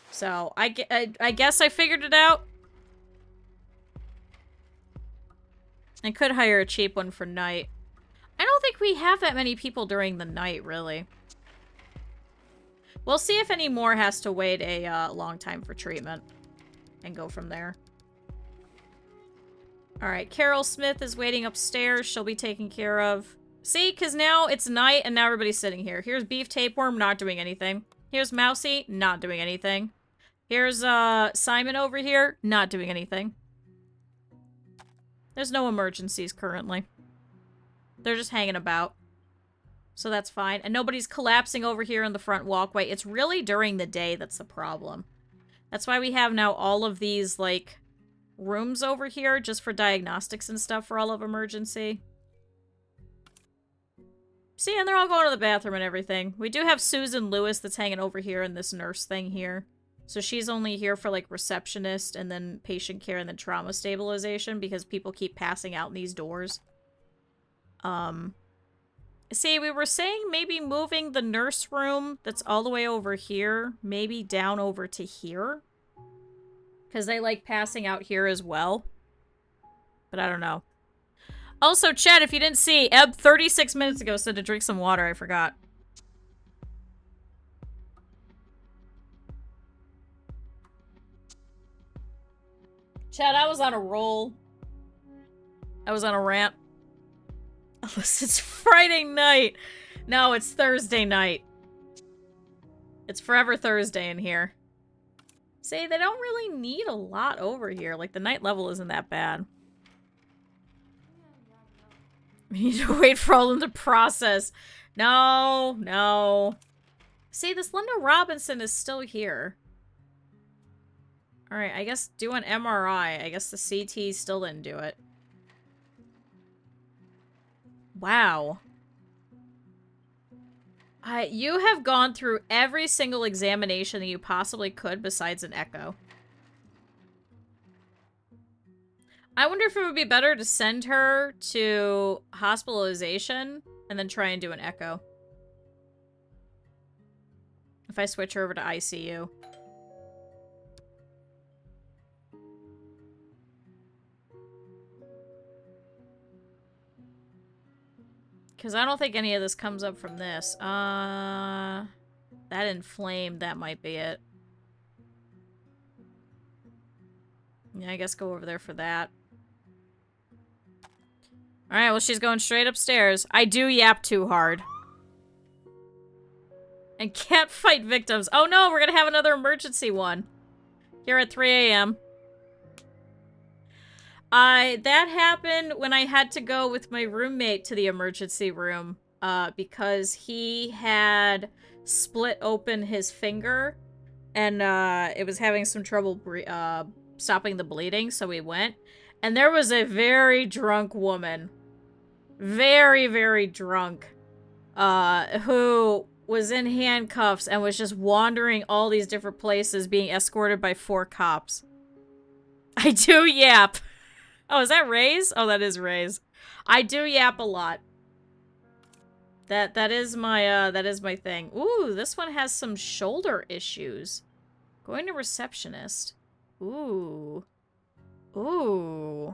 So, I guess I figured it out. I could hire a cheap one for night. I don't think we have that many people during the night, really. We'll see if any more has to wait a long time for treatment. and go from there. Alright, Carol Smith is waiting upstairs. She'll be taken care of. See, because now it's night and now everybody's sitting here. Here's Beef Tapeworm, not doing anything. Here's Mousy, not doing anything. Here's Simon over here, not doing anything. There's no emergencies currently. They're just hanging about. So that's fine. And nobody's collapsing over here in the front walkway. It's really during the day that's the problem. That's why we have now all of these, like, rooms over here just for diagnostics and stuff for all of emergency. See, and they're all going to the bathroom and everything. We do have Susan Lewis that's hanging over here in this nurse thing here. So she's only here for, like, receptionist and then patient care and then trauma stabilization because people keep passing out in these doors. See, we were saying maybe moving the nurse room that's all the way over here, maybe down over to here. Because they like passing out here as well. But I don't know. Also, chat, if you didn't see, Eb 36 minutes ago said to drink some water. I forgot. Chat, I was on a roll. I was on a rant. Unless it's Friday night. No, it's Thursday night. It's forever Thursday in here. See, they don't really need a lot over here. Like, the night level isn't that bad. We need to wait for all of them to process. No, no. See, this Linda Robinson is still here. Alright, I guess do an MRI. I guess the CT still didn't do it. Wow. You have gone through every single examination that you possibly could besides an echo. I wonder if it would be better to send her to hospitalization and then try and do an echo. If I switch her over to ICU. Because I don't think any of this comes up from this. That inflamed, that might be it. Yeah, I guess go over there for that. Alright, well, she's going straight upstairs. I do yap too hard. And can't fight victims. Oh no, we're gonna have another emergency one. Here at 3 a.m. That happened when I had to go with my roommate to the emergency room, because he had split open his finger, and, it was having some trouble, stopping the bleeding, so we went. And there was a very drunk woman, very, very drunk, who was in handcuffs and was just wandering all these different places being escorted by 4 cops. I do yap. Oh, is that Ray's? Oh, that is Ray's. I do yap a lot. That is my thing. Ooh, this one has some shoulder issues. Going to receptionist. Ooh. Ooh.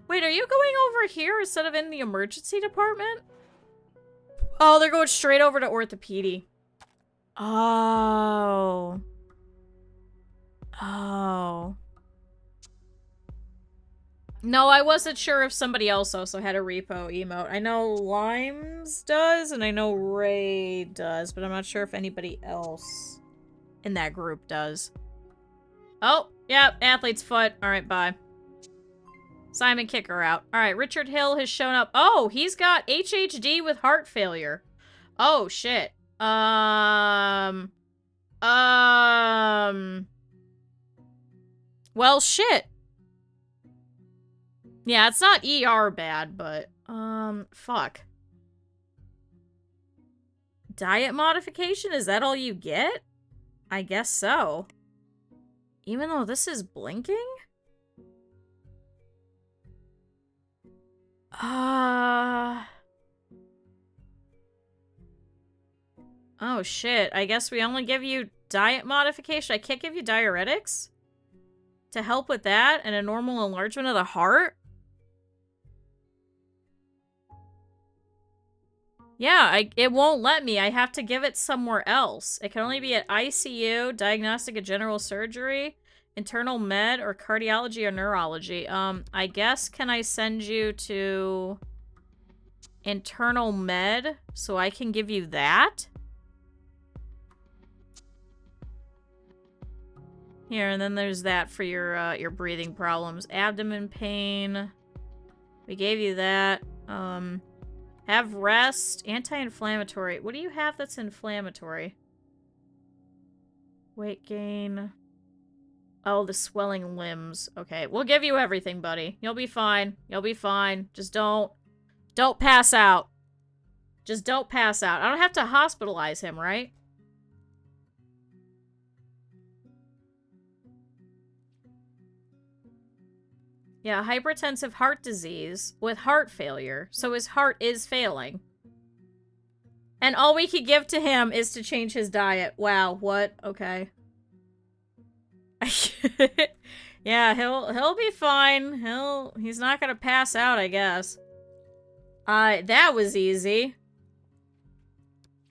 Wait, are you going over here instead of in the emergency department? Oh, they're going straight over to orthopedy. Oh. Oh. No, I wasn't sure if somebody else also had a repo emote. I know Limes does, and I know Ray does, but I'm not sure if anybody else in that group does. Oh, yeah, athlete's foot. Alright, bye. Simon, kick her out. Alright, Richard Hill has shown up. Oh, he's got HHD with heart failure. Oh, shit. Well, shit. Yeah, it's not ER bad, but, fuck. Diet modification? Is that all you get? I guess so. Even though this is blinking? Oh, shit. I guess we only give you diet modification. I can't give you diuretics? To help with that and a normal enlargement of the heart? Yeah, it won't let me. I have to give it somewhere else. It can only be at ICU, Diagnostic and General Surgery, Internal med or cardiology or neurology? I guess can I send you to internal med so I can give you that? Here, and then there's that for your breathing problems. Abdomen pain. We gave you that. Have rest. Anti-inflammatory. What do you have that's inflammatory? Weight gain. Oh, the swelling limbs. Okay, we'll give you everything, buddy. You'll be fine. You'll be fine. Just don't pass out. Just don't pass out. I don't have to hospitalize him, right? Yeah, hypertensive heart disease with heart failure. So his heart is failing. And all we could give to him is to change his diet. Wow, what? Okay. Yeah, he'll be fine. He's not gonna pass out, I guess. That was easy.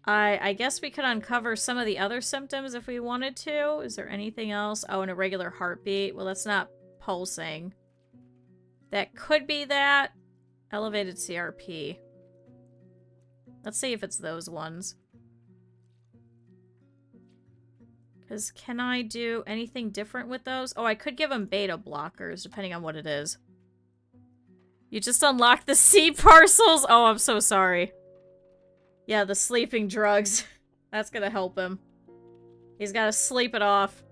I guess we could uncover some of the other symptoms if we wanted to. Is there anything else? Oh, an irregular heartbeat. Well, that's not pulsing. That could be that. Elevated CRP. Let's see if it's those ones. Because can I do anything different with those? Oh, I could give him beta blockers, depending on what it is. You just unlocked the C parcels? Oh, I'm so sorry. Yeah, the sleeping drugs. That's gonna help him. He's gotta sleep it off.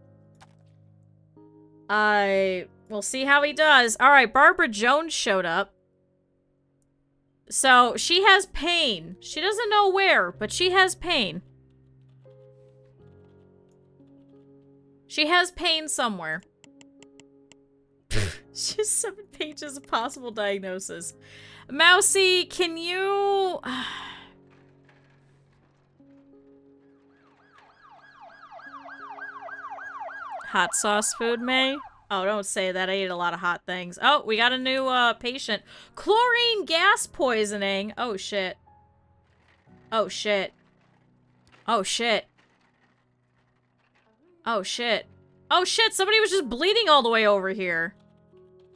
We'll see how he does. Alright, Barbara Jones showed up. So, she has pain. She doesn't know where, but she has pain. She has pain somewhere. Just 7 pages of possible diagnosis. Mousy, can you... Hot sauce food, May? Oh, don't say that. I ate a lot of hot things. Oh, we got a new patient. Chlorine gas poisoning. Oh, shit. Oh, shit. Oh, shit. Oh, shit. Oh, shit. Somebody was just bleeding all the way over here.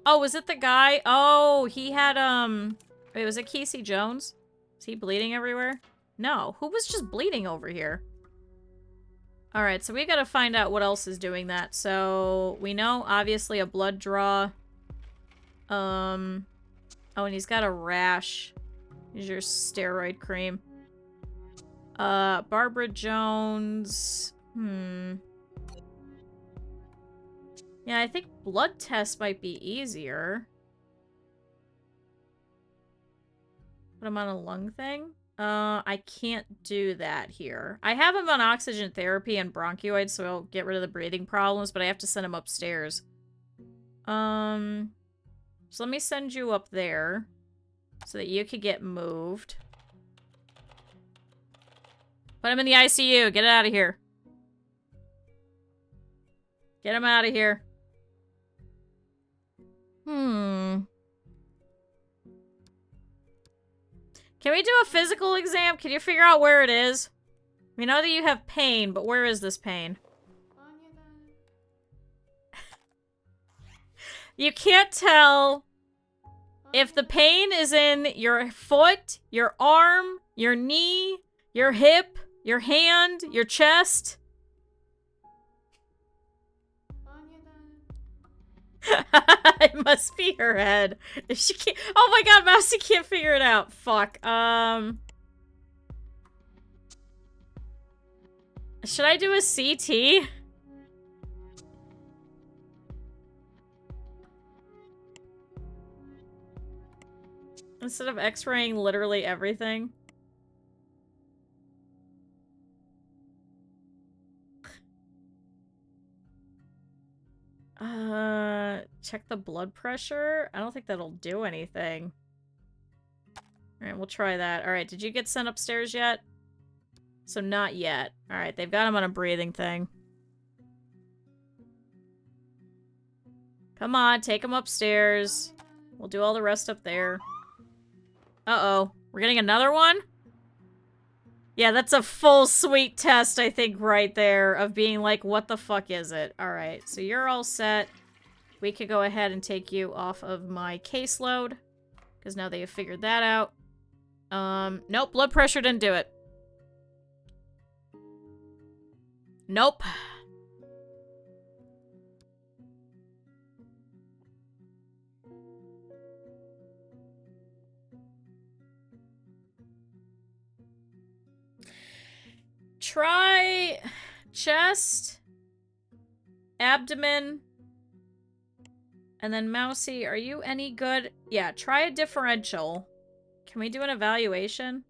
Oh, was it the guy? Oh, he had, wait, was it Casey Jones? Is he bleeding everywhere? No. Who was just bleeding over here? Alright, so we gotta find out what else is doing that. So, we know, obviously, a blood draw. Oh, and he's got a rash. Here's your steroid cream. Barbara Jones. Yeah, I think blood tests might be easier. Put him on a lung thing? I can't do that here. I have him on oxygen therapy and bronchioids, so I'll get rid of the breathing problems, but I have to send him upstairs. So let me send you up there so that you could get moved. Put him in the ICU. Get it out of here. Get him out of here. Can we do a physical exam? Can you figure out where it is? We know that you have pain, but where is this pain? You can't tell if the pain is in your foot, your arm, your knee, your hip, your hand, your chest. It must be her head. If she can't— oh my god, Mousy can't figure it out. Fuck. Should I do a CT? Instead of x-raying literally everything? Check the blood pressure? I don't think that'll do anything. Alright, we'll try that. Alright, did you get sent upstairs yet? So not yet. Alright, they've got him on a breathing thing. Come on, take him upstairs. We'll do all the rest up there. Uh-oh. We're getting another one? Yeah, that's a full sweet test, I think, right there, of being like, what the fuck is it? Alright, so you're all set. We could go ahead and take you off of my caseload, because now they have figured that out. Nope, blood pressure didn't do it. Nope. Try chest, abdomen, and then Mousy, are you any good? Yeah, try a differential. Can we do an evaluation?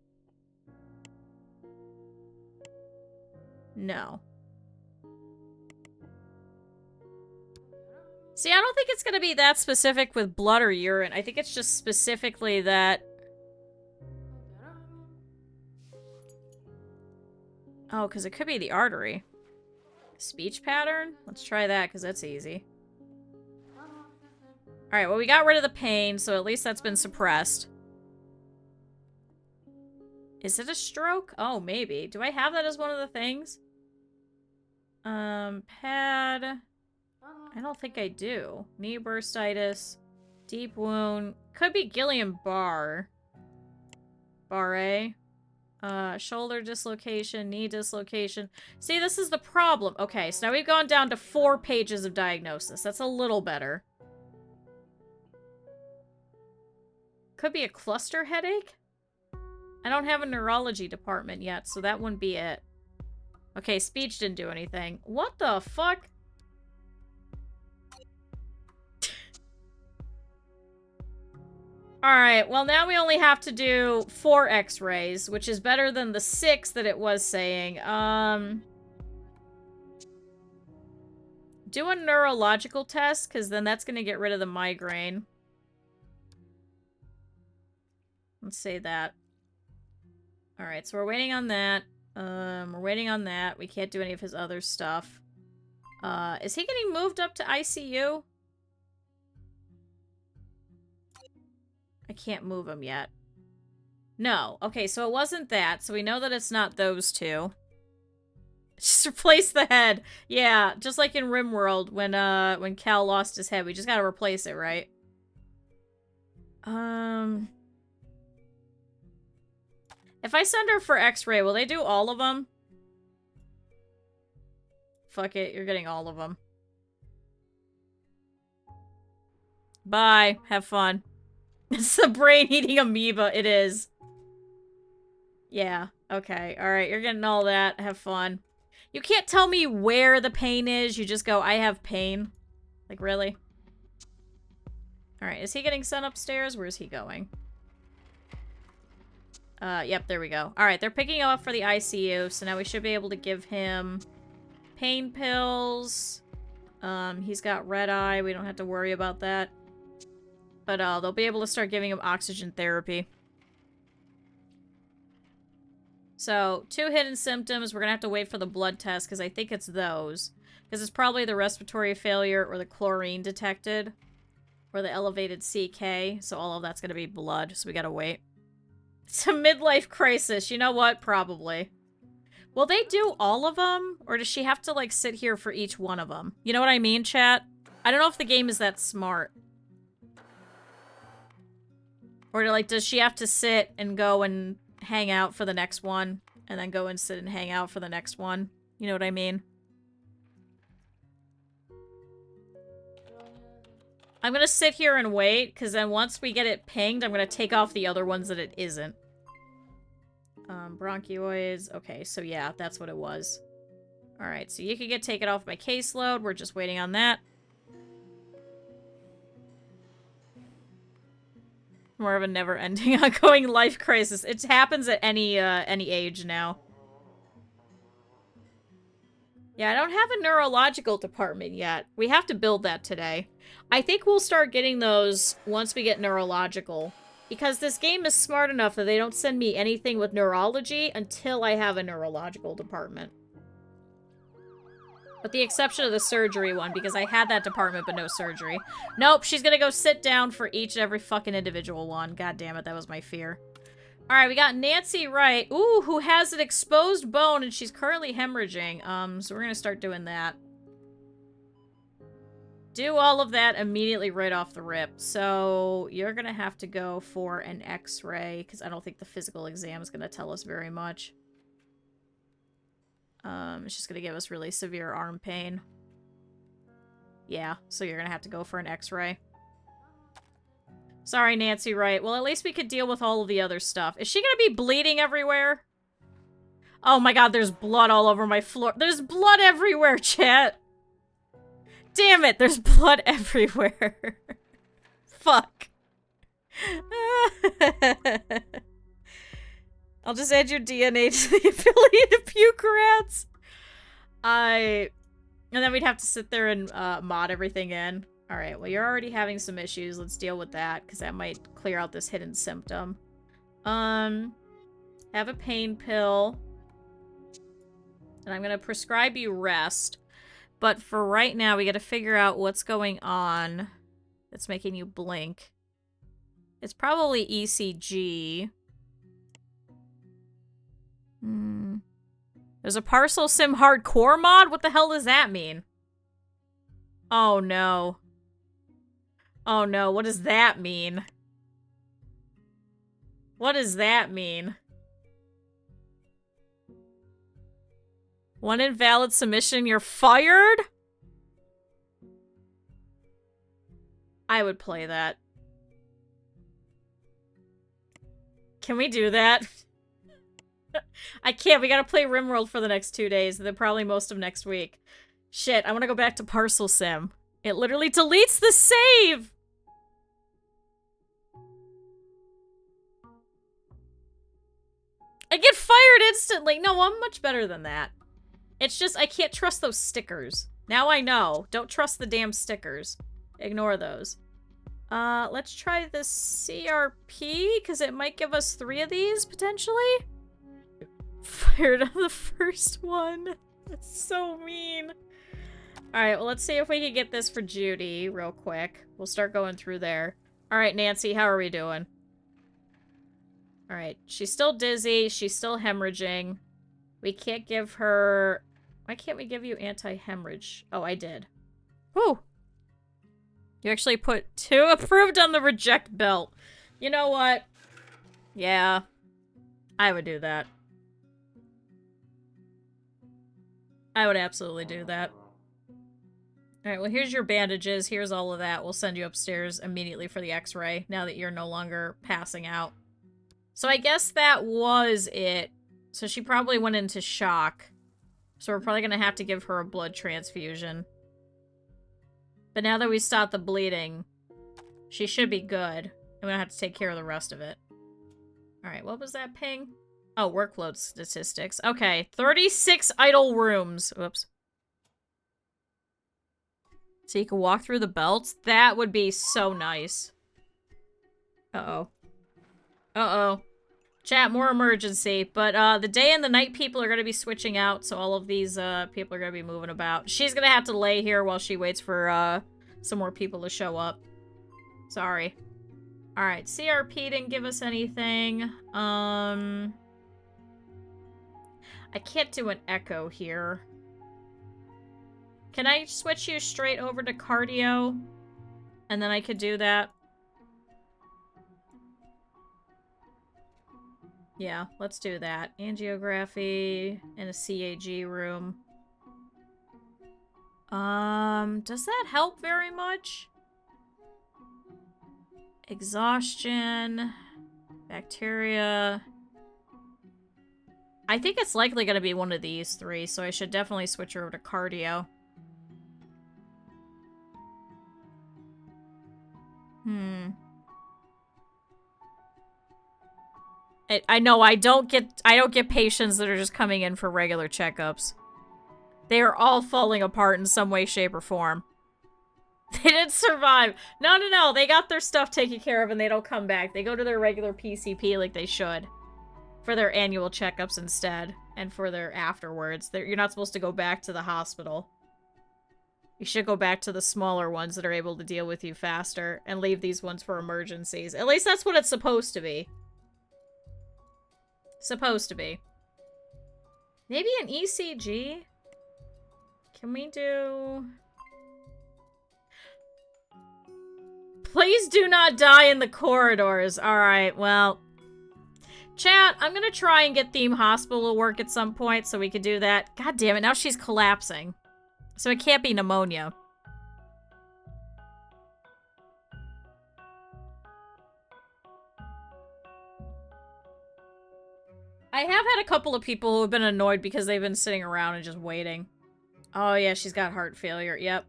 No. See, I don't think it's gonna be that specific with blood or urine. I think it's just specifically that... Oh, because it could be the artery. Speech pattern? Let's try that, because that's easy. Alright, well, we got rid of the pain, so at least that's been suppressed. Is it a stroke? Oh, maybe. Do I have that as one of the things? Pad... I don't think I do. Knee bursitis. Deep wound. Could be Guillain-Barré. Shoulder dislocation, knee dislocation. See, this is the problem. Okay, so now we've gone down to 4 pages of diagnosis. That's a little better. Could be a cluster headache? I don't have a neurology department yet, so that wouldn't be it. Okay, speech didn't do anything. What the fuck? Alright, well now we only have to do 4 x-rays, which is better than the 6 that it was saying. Do a neurological test, because then that's going to get rid of the migraine. Let's say that. Alright, so we're waiting on that. We're waiting on that. We can't do any of his other stuff. Is he getting moved up to ICU? I can't move him yet. No. Okay, so it wasn't that. So we know that it's not those two. Just replace the head. Yeah, just like in RimWorld when Cal lost his head. We just gotta replace it, right? If I send her for x-ray, will they do all of them? Fuck it, you're getting all of them. Bye. Have fun. It's the brain-eating amoeba. It is. Yeah. Okay. Alright, you're getting all that. Have fun. You can't tell me where the pain is. You just go, I have pain. Like, really? Alright, is he getting sent upstairs? Where's he going? Yep, there we go. Alright, they're picking him up for the ICU, so now we should be able to give him pain pills. He's got red eye. We don't have to worry about that. But, they'll be able to start giving him oxygen therapy. So, 2 hidden symptoms. We're gonna have to wait for the blood test, because I think it's those. Because it's probably the respiratory failure, or the chlorine detected. Or the elevated CK. So all of that's gonna be blood, so we gotta wait. It's a midlife crisis. You know what? Probably. Will they do all of them? Or does she have to, like, sit here for each one of them? You know what I mean, chat? I don't know if the game is that smart. Or, like, does she have to sit and go and hang out for the next one? And then go and sit and hang out for the next one? You know what I mean? I'm gonna sit here and wait, because then once we get it pinged, I'm gonna take off the other ones that it isn't. Bronchioids. Okay, so yeah, that's what it was. Alright, so you can get taken off my caseload. We're just waiting on that. More of a never-ending, ongoing life crisis. It happens at any age now. Yeah, I don't have a neurological department yet. We have to build that today. I think we'll start getting those once we get neurological. Because this game is smart enough that they don't send me anything with neurology until I have a neurological department. With the exception of the surgery one, because I had that department but no surgery. Nope, she's gonna go sit down for each and every fucking individual one. God damn it, that was my fear. Alright, we got Nancy Wright. Ooh, who has an exposed bone and she's currently hemorrhaging. So we're gonna start doing that. Do all of that immediately right off the rip. So you're gonna have to go for an x-ray because I don't think the physical exam is gonna tell us very much. It's just gonna give us really severe arm pain. Yeah, so you're gonna have to go for an x-ray. Sorry, Nancy Wright. Well, at least we could deal with all of the other stuff. Is she gonna be bleeding everywhere? Oh my god, there's blood all over my floor. There's blood everywhere, chat! Damn it, there's blood everywhere. Fuck. I'll just add your DNA to the ability to puke rats. And then we'd have to sit there and mod everything in. Alright, well, you're already having some issues. Let's deal with that, because that might clear out this hidden symptom. Have a pain pill. And I'm gonna prescribe you rest. But for right now, we gotta figure out what's going on that's making you blink. It's probably ECG. There's a Parcel Sim hardcore mod? What the hell does that mean? Oh no. Oh no, what does that mean? What does that mean? One invalid submission, you're fired? I would play that. Can we do that? I can't, we gotta play RimWorld for the next 2 days, and then probably most of next week. Shit, I wanna go back to Parcel Sim. It literally deletes the save! I get fired instantly! No, I'm much better than that. It's just, I can't trust those stickers. Now I know. Don't trust the damn stickers. Ignore those. Let's try this CRP, because it might give us 3 of these, potentially? Fired on the first one. That's so mean. Alright, well, let's see if we can get this for Judy real quick. We'll start going through there. Alright, Nancy, how are we doing? Alright, she's still dizzy. She's still hemorrhaging. We can't give her... Why can't we give you anti-hemorrhage? Oh, I did. Whew. You actually put 2 approved on the reject belt. You know what? Yeah. I would do that. I would absolutely do that. Alright, well, here's your bandages. Here's all of that. We'll send you upstairs immediately for the x-ray, now that you're no longer passing out. So I guess that was it. So she probably went into shock. So we're probably gonna have to give her a blood transfusion. But now that we stopped the bleeding, she should be good. I'm gonna have to take care of the rest of it. Alright, what was that ping? Oh, workload statistics. Okay, 36 idle rooms. Whoops. So you can walk through the belts? That would be so nice. Uh-oh. Uh-oh. Chat, more emergency. But, the day and the night people are gonna be switching out, so all of these, people are gonna be moving about. She's gonna have to lay here while she waits for, some more people to show up. Sorry. Alright, CRP didn't give us anything. I can't do an echo here. Can I switch you straight over to cardio? And then I could do that? Yeah, let's do that. Angiography in a CAG room. Does that help very much? Exhaustion. Bacteria. I think it's likely going to be one of these 3, so I should definitely switch her over to cardio. I know, I don't get patients that are just coming in for regular checkups. They are all falling apart in some way, shape, or form. They didn't survive. No, no, no. They got their stuff taken care of and they don't come back. They go to their regular PCP like they should. For their annual checkups instead. And for their afterwards. You're not supposed to go back to the hospital. You should go back to the smaller ones that are able to deal with you faster. And leave these ones for emergencies. At least that's what it's supposed to be. Supposed to be. Maybe an ECG? Can we do... Please do not die in the corridors. Alright, well... Chat, I'm gonna try and get Theme Hospital to work at some point so we could do that. God damn it, now she's collapsing. So it can't be pneumonia. I have had a couple of people who have been annoyed because they've been sitting around and just waiting. Oh yeah, she's got heart failure, yep.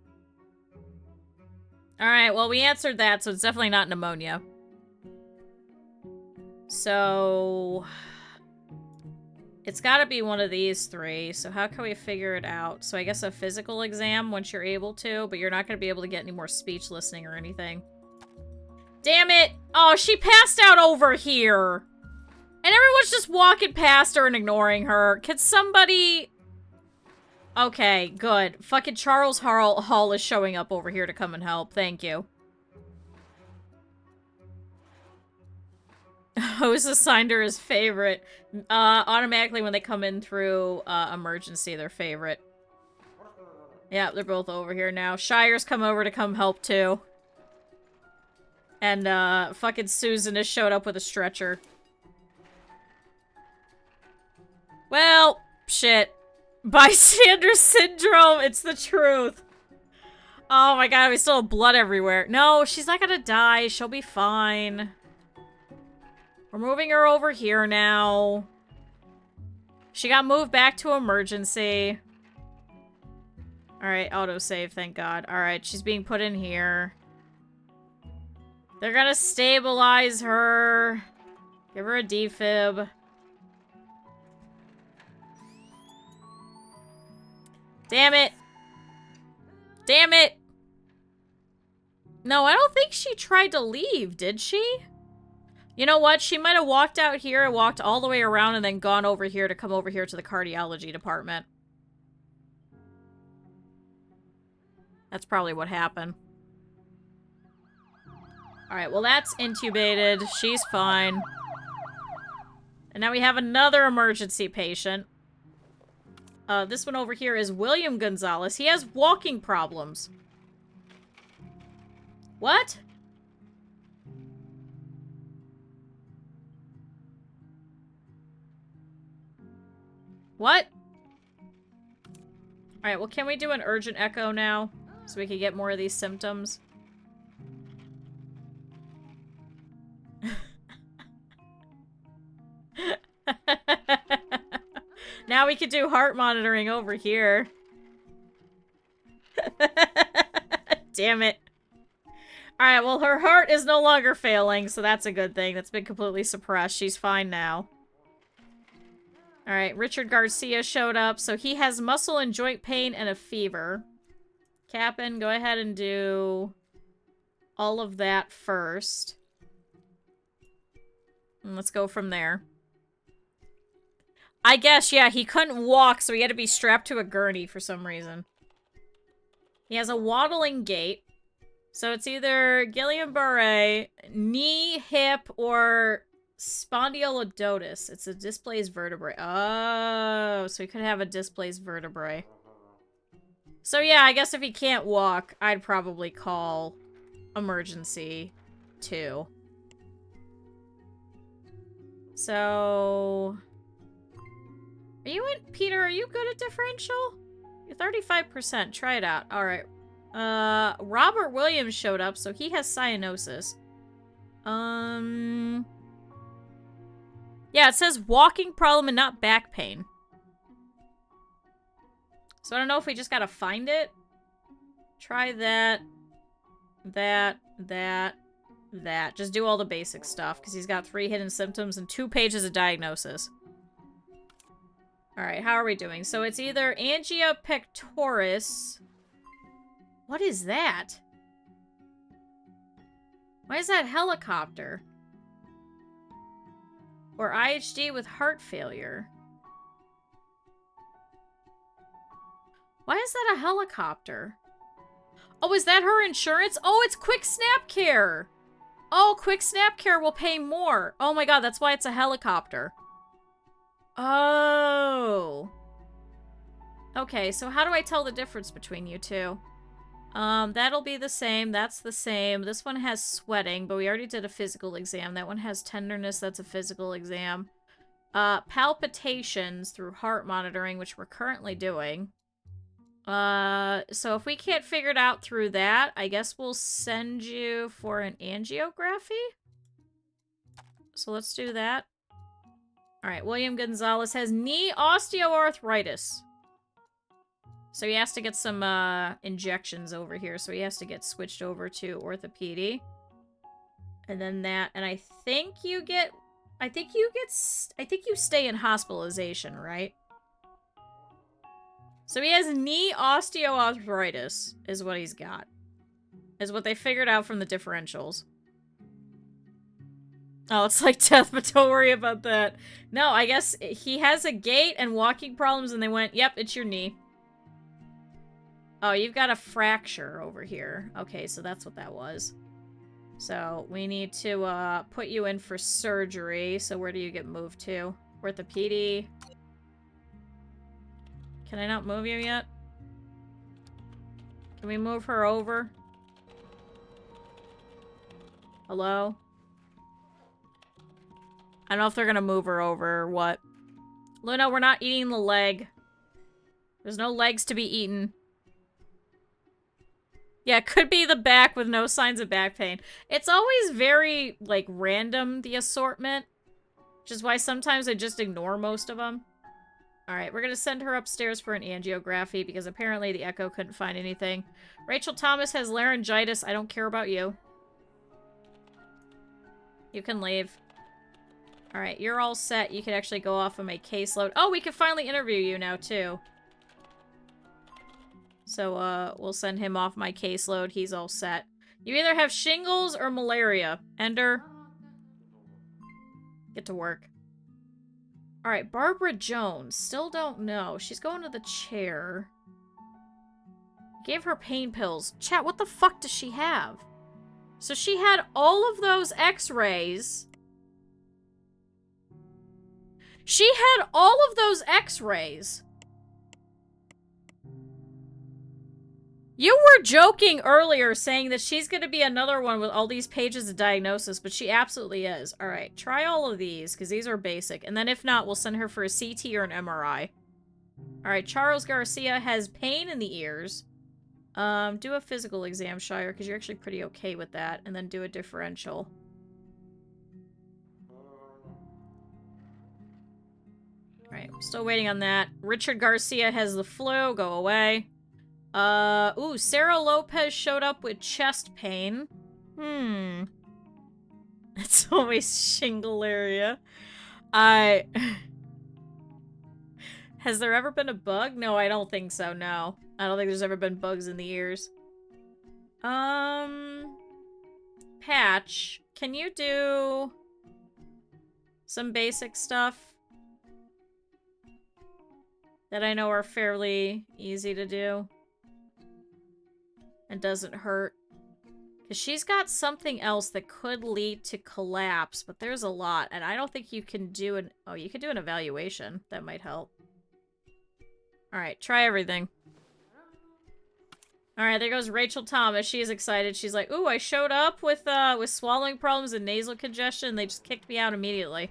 Alright, well we answered that, so it's definitely not pneumonia. So... It's gotta be one of these three, so how can we figure it out? So I guess a physical exam once you're able to, but you're not gonna be able to get any more speech listening or anything. Damn it! Oh, she passed out over here! And everyone's just walking past her and ignoring her. Can somebody... Okay, good. Fucking Charles Hall is showing up over here to come and help. Thank you. Who's assigned her as favorite? Automatically when they come in through emergency, they're favorite. Yeah, they're both over here now. Shire's come over to come help too. And fucking Susan has showed up with a stretcher. Well, shit. Bystander syndrome, it's the truth. Oh my god, we still have blood everywhere. No, she's not gonna die. She'll be fine. We're moving her over here now. She got moved back to emergency. Alright, autosave, thank god. Alright, she's being put in here. They're gonna stabilize her. Give her a defib. Damn it. Damn it. No, I don't think she tried to leave, did she? You know what? She might have walked out here and walked all the way around and then gone over here to come over here to the cardiology department. That's probably what happened. Alright, well that's intubated. She's fine. And now we have another emergency patient. This one over here is William Gonzalez. He has walking problems. What? What? Alright, well can we do an urgent echo now? So we can get more of these symptoms? Now we could do heart monitoring over here. Damn it. Alright, well her heart is no longer failing, so that's a good thing. That's been completely suppressed. She's fine now. Alright, Richard Garcia showed up, so he has muscle and joint pain and a fever. Cap'n, go ahead and do all of that first. And let's go from there. I guess, yeah, he couldn't walk, so he had to be strapped to a gurney for some reason. He has a waddling gait. So it's either Guillain-Barré, knee, hip, or spondylodotis. It's a displaced vertebrae. Oh, so he could have a displaced vertebrae. So yeah, I guess if he can't walk, I'd probably call emergency 2. So... Peter, are you good at differential? You're 35%. Try it out. Alright. Robert Williams showed up, so he has cyanosis. Yeah, it says walking problem and not back pain. So I don't know if we just gotta find it. Try that. That. Just do all the basic stuff, because he's got 3 hidden symptoms and 2 pages of diagnosis. Alright, how are we doing? So it's either angina pectoris. What is that? Why is that helicopter? Or IHD with heart failure. Why is that a helicopter? Oh, is that her insurance? Oh, it's Quick Snap Care. Oh, Quick Snap Care will pay more. Oh my god, that's why it's a helicopter. Oh. Okay, so how do I tell the difference between you two? That'll be the same. That's the same. This one has sweating, but we already did a physical exam. That one has tenderness. That's a physical exam. Palpitations through heart monitoring, which we're currently doing. So if we can't figure it out through that, I guess we'll send you for an angiography. So let's do that. All right, William Gonzalez has knee osteoarthritis. So he has to get some injections over here. So he has to get switched over to orthopedy. And then that, and I think you stay in hospitalization, right? So he has knee osteoarthritis is what he's got. Is what they figured out from the differentials. Oh, it's like death, but don't worry about that. No, I guess he has a gait and walking problems, and they went, yep, it's your knee. Oh, you've got a fracture over here. Okay, so that's what that was. So we need to put you in for surgery. So where do you get moved to? Orthopedy. Can I not move you yet? Can we move her over? Hello? I don't know if they're gonna move her over or what. Luna, we're not eating the leg. There's no legs to be eaten. Yeah, it could be the back with no signs of back pain. It's always very, like, random, the assortment. Which is why sometimes I just ignore most of them. Alright, we're gonna send her upstairs for an angiography because apparently the echo couldn't find anything. Rachel Thomas has laryngitis. I don't care about you. You can leave. Alright, you're all set. You can actually go off of my caseload. Oh, we can finally interview you now, too. So, we'll send him off my caseload. He's all set. You either have shingles or malaria. Ender. Get to work. Alright, Barbara Jones. Still don't know. She's going to the chair. Gave her pain pills. Chat, what the fuck does she have? So she had all of those x-rays. She had all of those x-rays. You were joking earlier saying that she's going to be another one with all these pages of diagnosis, but she absolutely is. All right, try all of these, because these are basic. And then if not, we'll send her for a CT or an MRI. All right, Charles Garcia has pain in the ears. Do a physical exam, Shire, because you're actually pretty okay with that. And then do a differential. All right, still waiting on that. Richard Garcia has the flu. Go away. Ooh, Sarah Lopez showed up with chest pain. It's always shingleria. Has there ever been a bug? No, I don't think so, no. I don't think there's ever been bugs in the ears. Patch, can you do some basic stuff that I know are fairly easy to do? And doesn't hurt. Because she's got something else that could lead to collapse, but there's a lot, and I don't think you can do an... Oh, you could do an evaluation. That might help. Alright, try everything. Alright, there goes Rachel Thomas. She is excited. She's like, ooh, I showed up with swallowing problems and nasal congestion. They just kicked me out immediately.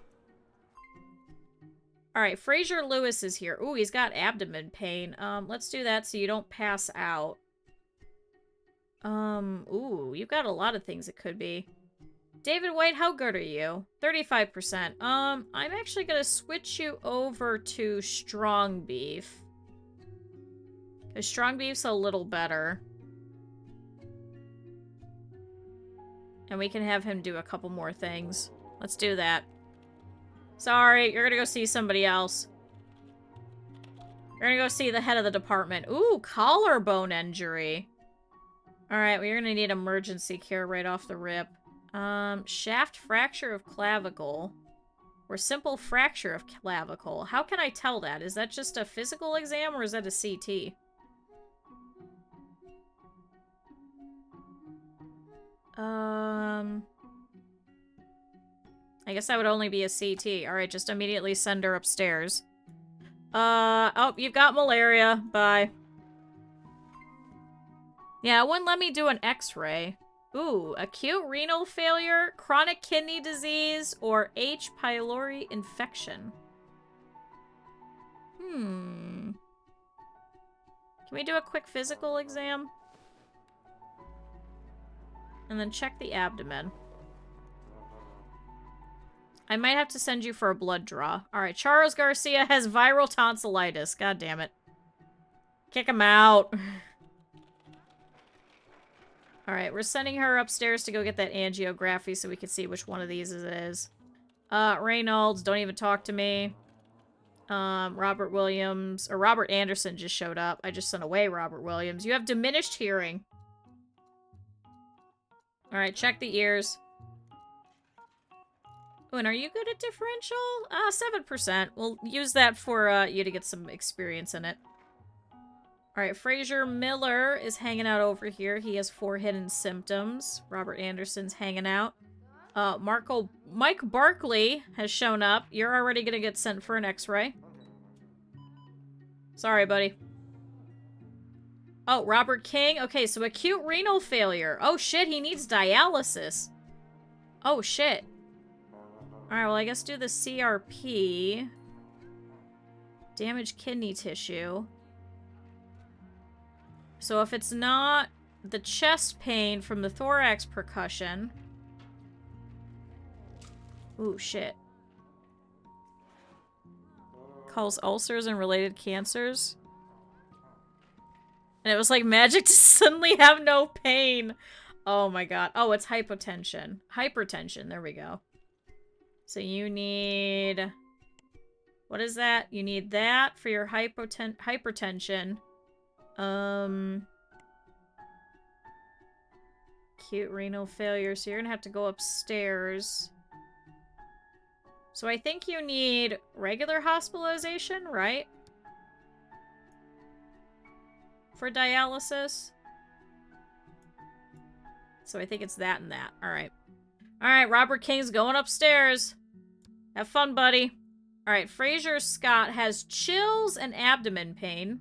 Alright, Fraser Lewis is here. Ooh, he's got abdomen pain. Let's do that so you don't pass out. Ooh, you've got a lot of things it could be. David White, how good are you? 35%. I'm actually gonna switch you over to strong beef. Because strong beef's a little better. And we can have him do a couple more things. Let's do that. Sorry, you're gonna go see somebody else. You're gonna go see the head of the department. Ooh, collarbone injury. Alright, well, you're gonna need emergency care right off the rip. Shaft fracture of clavicle. Or simple fracture of clavicle. How can I tell that? Is that just a physical exam or is that a CT? I guess that would only be a CT. Alright, just immediately send her upstairs. Oh, you've got malaria. Bye. Yeah, it wouldn't let me do an x-ray. Ooh, acute renal failure, chronic kidney disease, or H. pylori infection. Can we do a quick physical exam? And then check the abdomen. I might have to send you for a blood draw. Alright, Charles Garcia has viral tonsillitis. God damn it. Kick him out. Alright, we're sending her upstairs to go get that angiography so we can see which one of these it is. Reynolds, don't even talk to me. Robert Williams, or Robert Anderson just showed up. I just sent away Robert Williams. You have diminished hearing. Alright, check the ears. Oh, and are you good at differential? 7%. We'll use that for you to get some experience in it. Alright, Fraser Miller is hanging out over here. He has 4 hidden symptoms. Robert Anderson's hanging out. Mike Barkley has shown up. You're already gonna get sent for an x-ray. Sorry, buddy. Oh, Robert King. Okay, so acute renal failure. Oh, shit, he needs dialysis. Oh, shit. Alright, well, I guess do the CRP. Damaged kidney tissue. So if it's not the chest pain from the thorax percussion... Ooh, shit. Calls ulcers and related cancers. And it was like magic to suddenly have no pain. Oh my god. Oh, it's hypotension. Hypertension. There we go. So you need... What is that? You need that for your hypertension. Acute renal failure. So you're gonna have to go upstairs. So I think you need regular hospitalization, right? For dialysis. So I think it's that and that. Alright. Alright, Robert King's going upstairs. Have fun, buddy. Alright, Fraser Scott has chills and abdomen pain.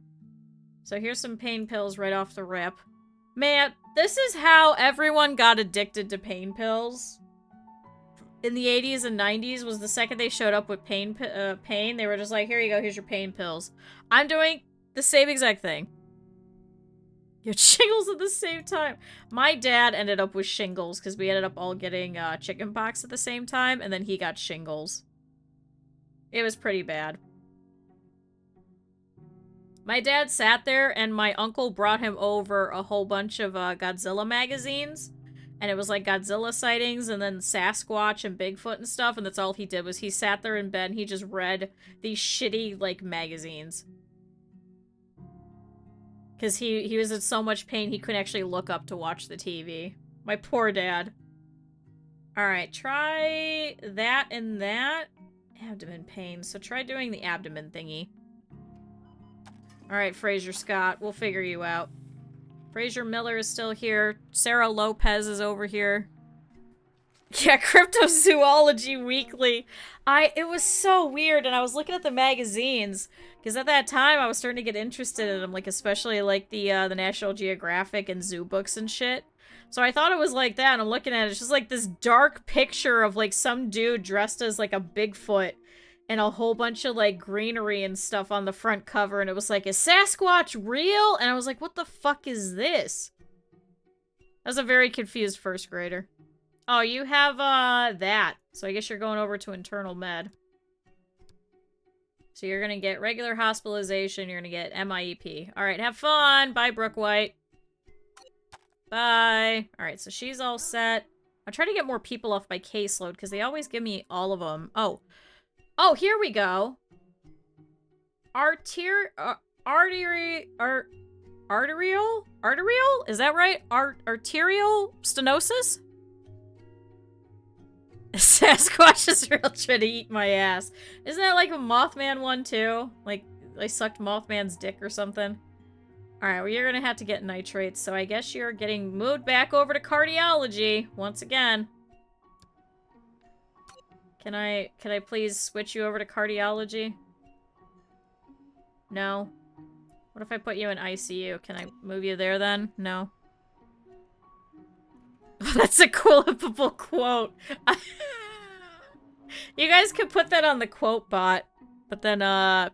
So here's some pain pills right off the rip. Man, this is how everyone got addicted to pain pills. In the 80s and 90s was the second they showed up with pain, they were just like, here you go, here's your pain pills. I'm doing the same exact thing. You had shingles at the same time. My dad ended up with shingles because we ended up all getting chickenpox at the same time, and then he got shingles. It was pretty bad. My dad sat there, and my uncle brought him over a whole bunch of Godzilla magazines. And it was like Godzilla sightings and then Sasquatch and Bigfoot and stuff. And that's all he did was he sat there in bed and he just read these shitty, like, magazines. Because he was in so much pain he couldn't actually look up to watch the TV. My poor dad. Alright, try that and that. Abdomen pain. So try doing the abdomen thingy. Alright, Fraser Scott. We'll figure you out. Fraser Miller is still here. Sarah Lopez is over here. Yeah, Cryptozoology Weekly. It was so weird, and I was looking at the magazines, because at that time I was starting to get interested in them, like, especially, like, the National Geographic and zoo books and shit. So I thought it was like that, and I'm looking at it, it's just, like, this dark picture of, like, some dude dressed as, like, a Bigfoot, and a whole bunch of, like, greenery and stuff on the front cover, and it was like, is Sasquatch real? And I was like, what the fuck is this? I was a very confused first grader. Oh, you have, that. So I guess you're going over to internal med. So you're gonna get regular hospitalization, you're gonna get MIEP. Alright, have fun! Bye, Brooke White. Bye! Alright, so she's all set. I'll try to get more people off my caseload, because they always give me all of them. Oh, here we go. Arterial? Is that right? Arterial stenosis? Sasquatch is real trying to eat my ass. Isn't that like a Mothman one too? Like, I sucked Mothman's dick or something? Alright, well, you're gonna have to get nitrates, so I guess you're getting moved back over to cardiology once again. Can I please switch you over to cardiology? No. What if I put you in ICU? Can I move you there then? No. That's a quotable quote. You guys could put that on the quote bot, but then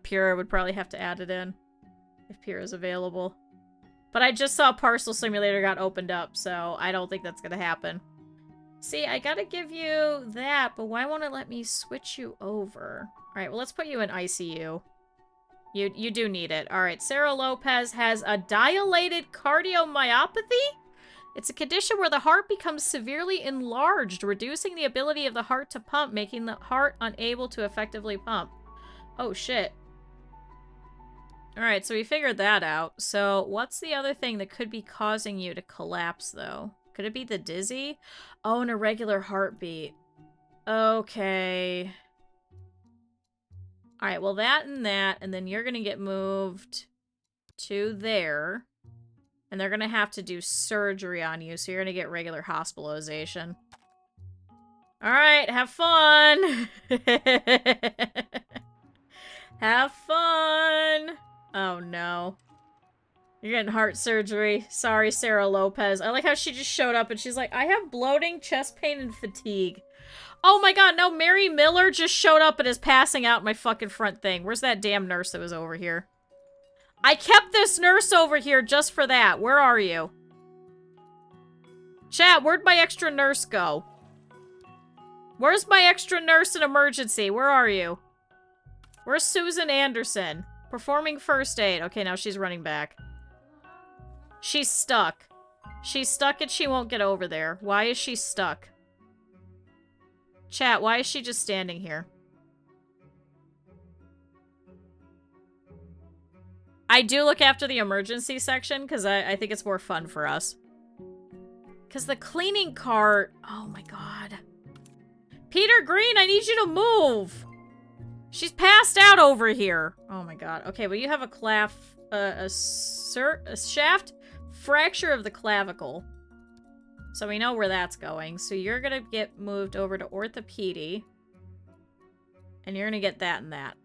Pura would probably have to add it in if Pura's available. But I just saw Parcel Simulator got opened up, so I don't think that's gonna happen. See, I gotta give you that, but why won't it let me switch you over? Alright, well, let's put you in ICU. You do need it. Alright, Sarah Lopez has a dilated cardiomyopathy? It's a condition where the heart becomes severely enlarged, reducing the ability of the heart to pump, making the heart unable to effectively pump. Oh, shit. Alright, so we figured that out. So, what's the other thing that could be causing you to collapse, though? Could it be the dizzy? Oh, an irregular heartbeat. Okay. Alright, well, that, and then you're gonna get moved to there. And they're gonna have to do surgery on you, so you're gonna get regular hospitalization. Alright, have fun! Have fun! Oh no. You're getting heart surgery. Sorry, Sarah Lopez. I like how she just showed up and she's like, I have bloating, chest pain, and fatigue. Oh my god, no, Mary Miller just showed up and is passing out my fucking front thing. Where's that damn nurse that was over here? I kept this nurse over here just for that. Where are you? Chat, where'd my extra nurse go? Where's my extra nurse in emergency? Where are you? Where's Susan Anderson? Performing first aid. Okay, now she's running back. She's stuck. She's stuck and she won't get over there. Why is she stuck? Chat, why is she just standing here? I do look after the emergency section because I think it's more fun for us. Because the cleaning cart... Oh my god. Peter Green, I need you to move! She's passed out over here. Oh my god. Okay, well you have a shaft fracture of the clavicle. So we know where that's going. So you're gonna get moved over to orthopedy. And you're gonna get that and that.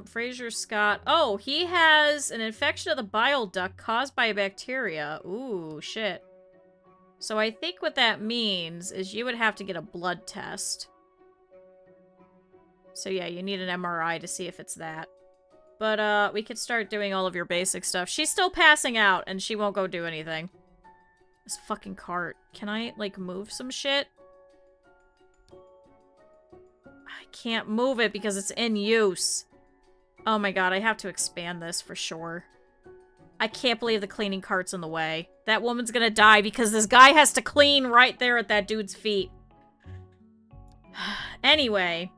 Fraser Scott. Oh, he has an infection of the bile duct caused by a bacteria. Ooh, shit. So I think what that means is you would have to get a blood test. So yeah, you need an MRI to see if it's that. But, we could start doing all of your basic stuff. She's still passing out, and she won't go do anything. This fucking cart. Can I, like, move some shit? I can't move it because it's in use. Oh my god, I have to expand this for sure. I can't believe the cleaning cart's in the way. That woman's gonna die because this guy has to clean right there at that dude's feet. Anyway.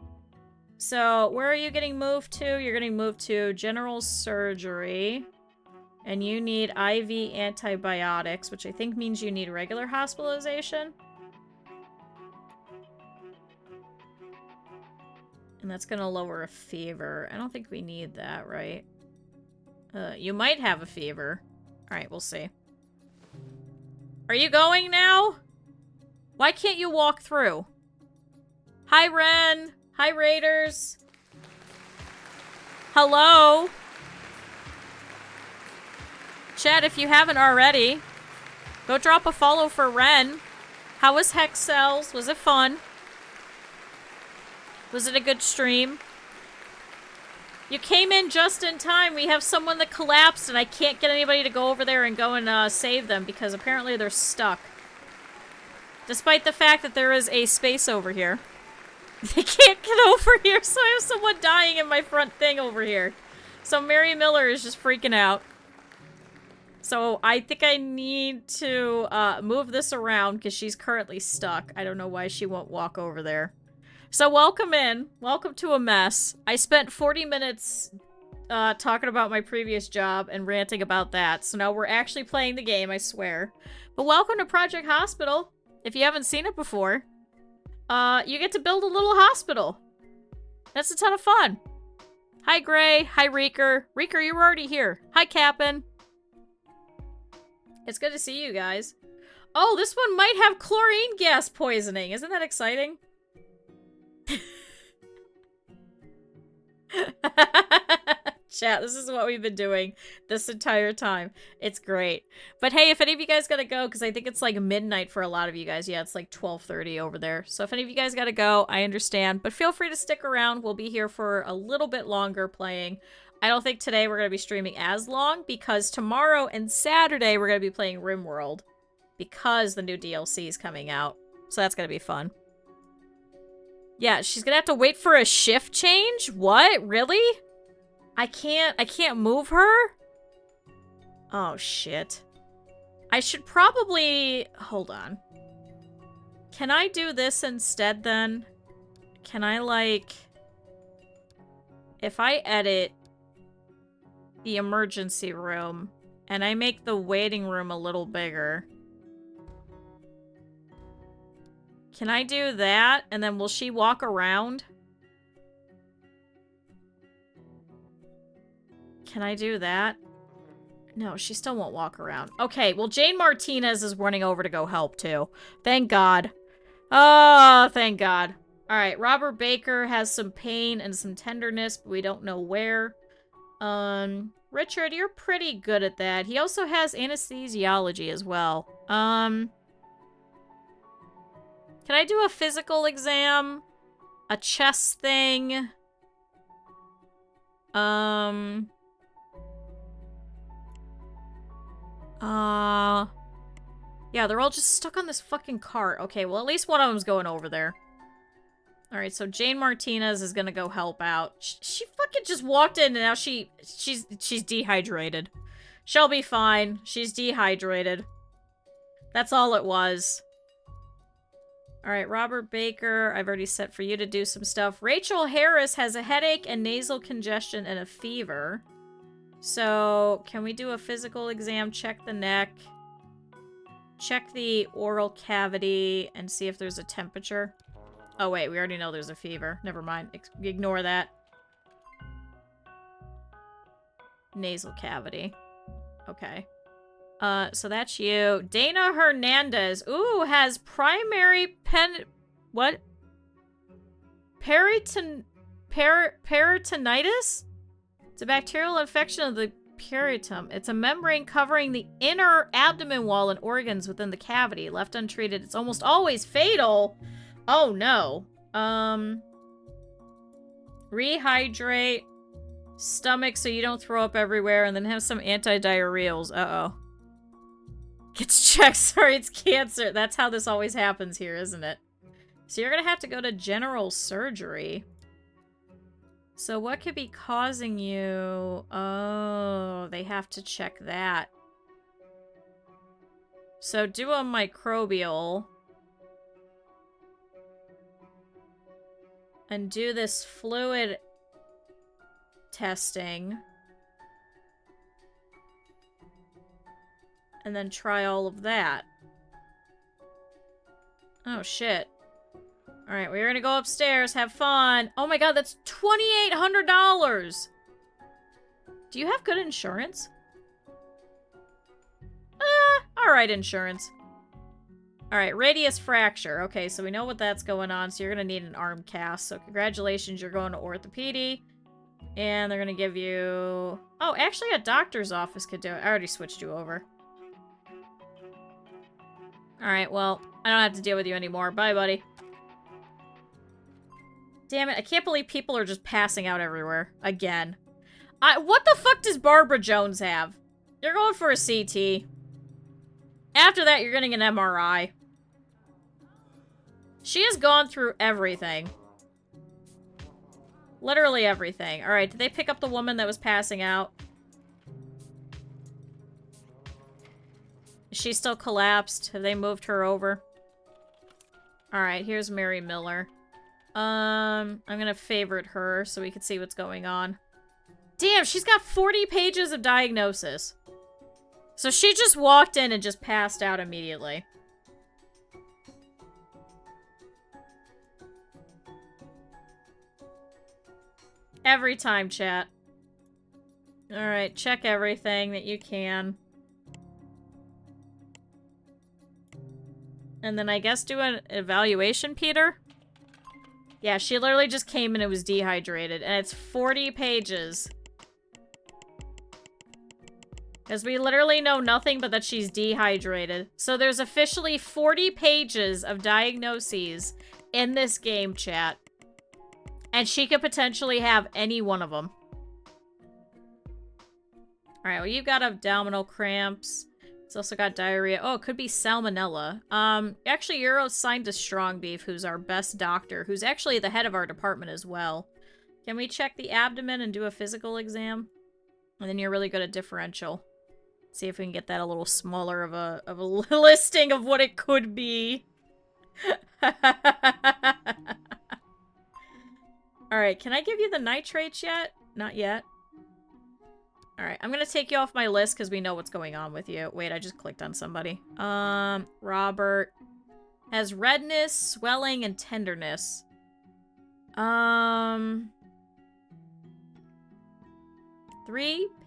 So, where are you getting moved to? You're getting moved to general surgery. And you need IV antibiotics, which I think means you need regular hospitalization. And that's gonna lower a fever. I don't think we need that, right? You might have a fever. Alright, we'll see. Are you going now? Why can't you walk through? Hi, Ren! Hi, Raiders! Hello! Chat, if you haven't already, go drop a follow for Ren. How was Hex Cells? Was it fun? Was it a good stream? You came in just in time. We have someone that collapsed and I can't get anybody to go over there and go and save them because apparently they're stuck. Despite the fact that there is a space over here. They can't get over here, so I have someone dying in my front thing over here. So Mary Miller is just freaking out. So I think I need to move this around because she's currently stuck. I don't know why she won't walk over there. So welcome in. Welcome to a mess. I spent 40 minutes talking about my previous job and ranting about that. So now we're actually playing the game, I swear. But welcome to Project Hospital. If you haven't seen it before, you get to build a little hospital. That's a ton of fun. Hi, Gray. Hi, Reeker. Reeker, you were already here. Hi, Cap'n. It's good to see you guys. Oh, this one might have chlorine gas poisoning. Isn't that exciting? Chat, this is what we've been doing this entire time. It's great. But hey, if any of you guys gotta go, because I think it's like midnight for a lot of you guys. Yeah, it's like 12:30 over there. So if any of you guys gotta go, I understand. But feel free to stick around. We'll be here for a little bit longer playing. I don't think today we're gonna be streaming as long, because tomorrow and Saturday we're gonna be playing RimWorld. Because the new DLC is coming out. So that's gonna be fun. Yeah, she's gonna have to wait for a shift change? What? Really? I can't move her? Oh, shit. I should probably... Hold on. Can I do this instead, then? Can I, like... If I edit the emergency room, and I make the waiting room a little bigger... Can I do that? And then will she walk around? Can I do that? No, she still won't walk around. Okay, well, Jane Martinez is running over to go help, too. Thank God. Oh, thank God. All right, Robert Baker has some pain and some tenderness, but we don't know where. Richard, you're pretty good at that. He also has anesthesiology as well. Can I do a physical exam? A chest thing? Yeah, they're all just stuck on this fucking cart. Okay, well, at least one of them's going over there. Alright, so Jane Martinez is gonna go help out. She fucking just walked in and now she's dehydrated. She'll be fine. She's dehydrated. That's all it was. Alright, Robert Baker, I've already set for you to do some stuff. Rachel Harris has a headache and nasal congestion and a fever. So, can we do a physical exam, check the neck, check the oral cavity, and see if there's a temperature? Oh wait, we already know there's a fever. Never mind. Ignore that. Nasal cavity. Okay. So that's you. Dana Hernandez. Ooh, has primary what? Peritonitis? It's a bacterial infection of the peritum. It's a membrane covering the inner abdomen wall and organs within the cavity. Left untreated, it's almost always fatal. Oh, no. Rehydrate. Stomach so you don't throw up everywhere, and then have some anti-diarrheals. Uh-oh. Gets checked. Sorry, it's cancer. That's how this always happens here, isn't it? So you're gonna have to go to general surgery. So what could be causing you? Oh, they have to check that. So do a microbial. And do this fluid testing. And then try all of that. Oh, shit. Alright, we're gonna go upstairs, have fun. Oh my god, that's $2,800! Do you have good insurance? Alright, insurance. Alright, radius fracture. Okay, so we know what that's going on, so you're gonna need an arm cast. So congratulations, you're going to orthopedy. And they're gonna give you... Oh, actually a doctor's office could do it. I already switched you over. Alright, well, I don't have to deal with you anymore. Bye, buddy. Damn it, I can't believe people are just passing out everywhere. Again. What the fuck does Barbara Jones have? You're going for a CT. After that, you're getting an MRI. She has gone through everything. Literally everything. Alright, did they pick up the woman that was passing out? Is she still collapsed? Have they moved her over? Alright, here's Mary Miller. I'm gonna favorite her so we can see what's going on. Damn, she's got 40 pages of diagnosis. So she just walked in and just passed out immediately. Every time, chat. Alright, check everything that you can. And then I guess do an evaluation, Peter? Yeah, she literally just came in and was dehydrated. And it's 40 pages. Because we literally know nothing but that she's dehydrated. So there's officially 40 pages of diagnoses in this game, chat. And she could potentially have any one of them. Alright, well, you've got abdominal cramps. It's also got diarrhea. Oh, it could be salmonella. Actually, you're assigned to Strong Beef, who's our best doctor, who's actually the head of our department as well. Can we check the abdomen and do a physical exam? And then you're really good at differential. See if we can get that a little smaller of a listing of what it could be. Alright, can I give you the nitrates yet? Not yet. Alright, I'm gonna take you off my list because we know what's going on with you. Wait, I just clicked on somebody. Robert has redness, swelling, and tenderness. 3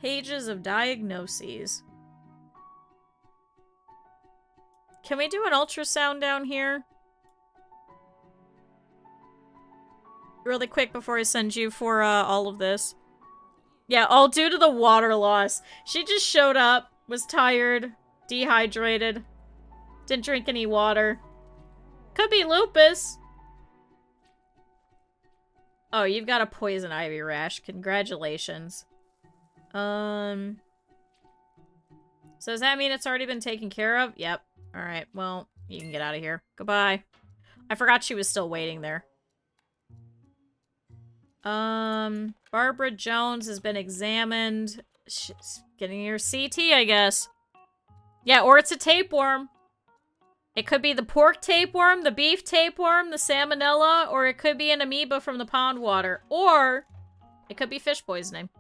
pages of diagnoses. Can we do an ultrasound down here? Really quick before I send you for all of this. Yeah, all due to the water loss. She just showed up, was tired, dehydrated, didn't drink any water. Could be lupus. Oh, you've got a poison ivy rash. Congratulations. So does that mean it's already been taken care of? Yep. Alright, well, you can get out of here. Goodbye. I forgot she was still waiting there. Barbara Jones has been examined. She's getting your CT, I guess. Yeah, or it's a tapeworm. It could be the pork tapeworm, the beef tapeworm, the salmonella, or it could be an amoeba from the pond water. Or it could be fish poisoning.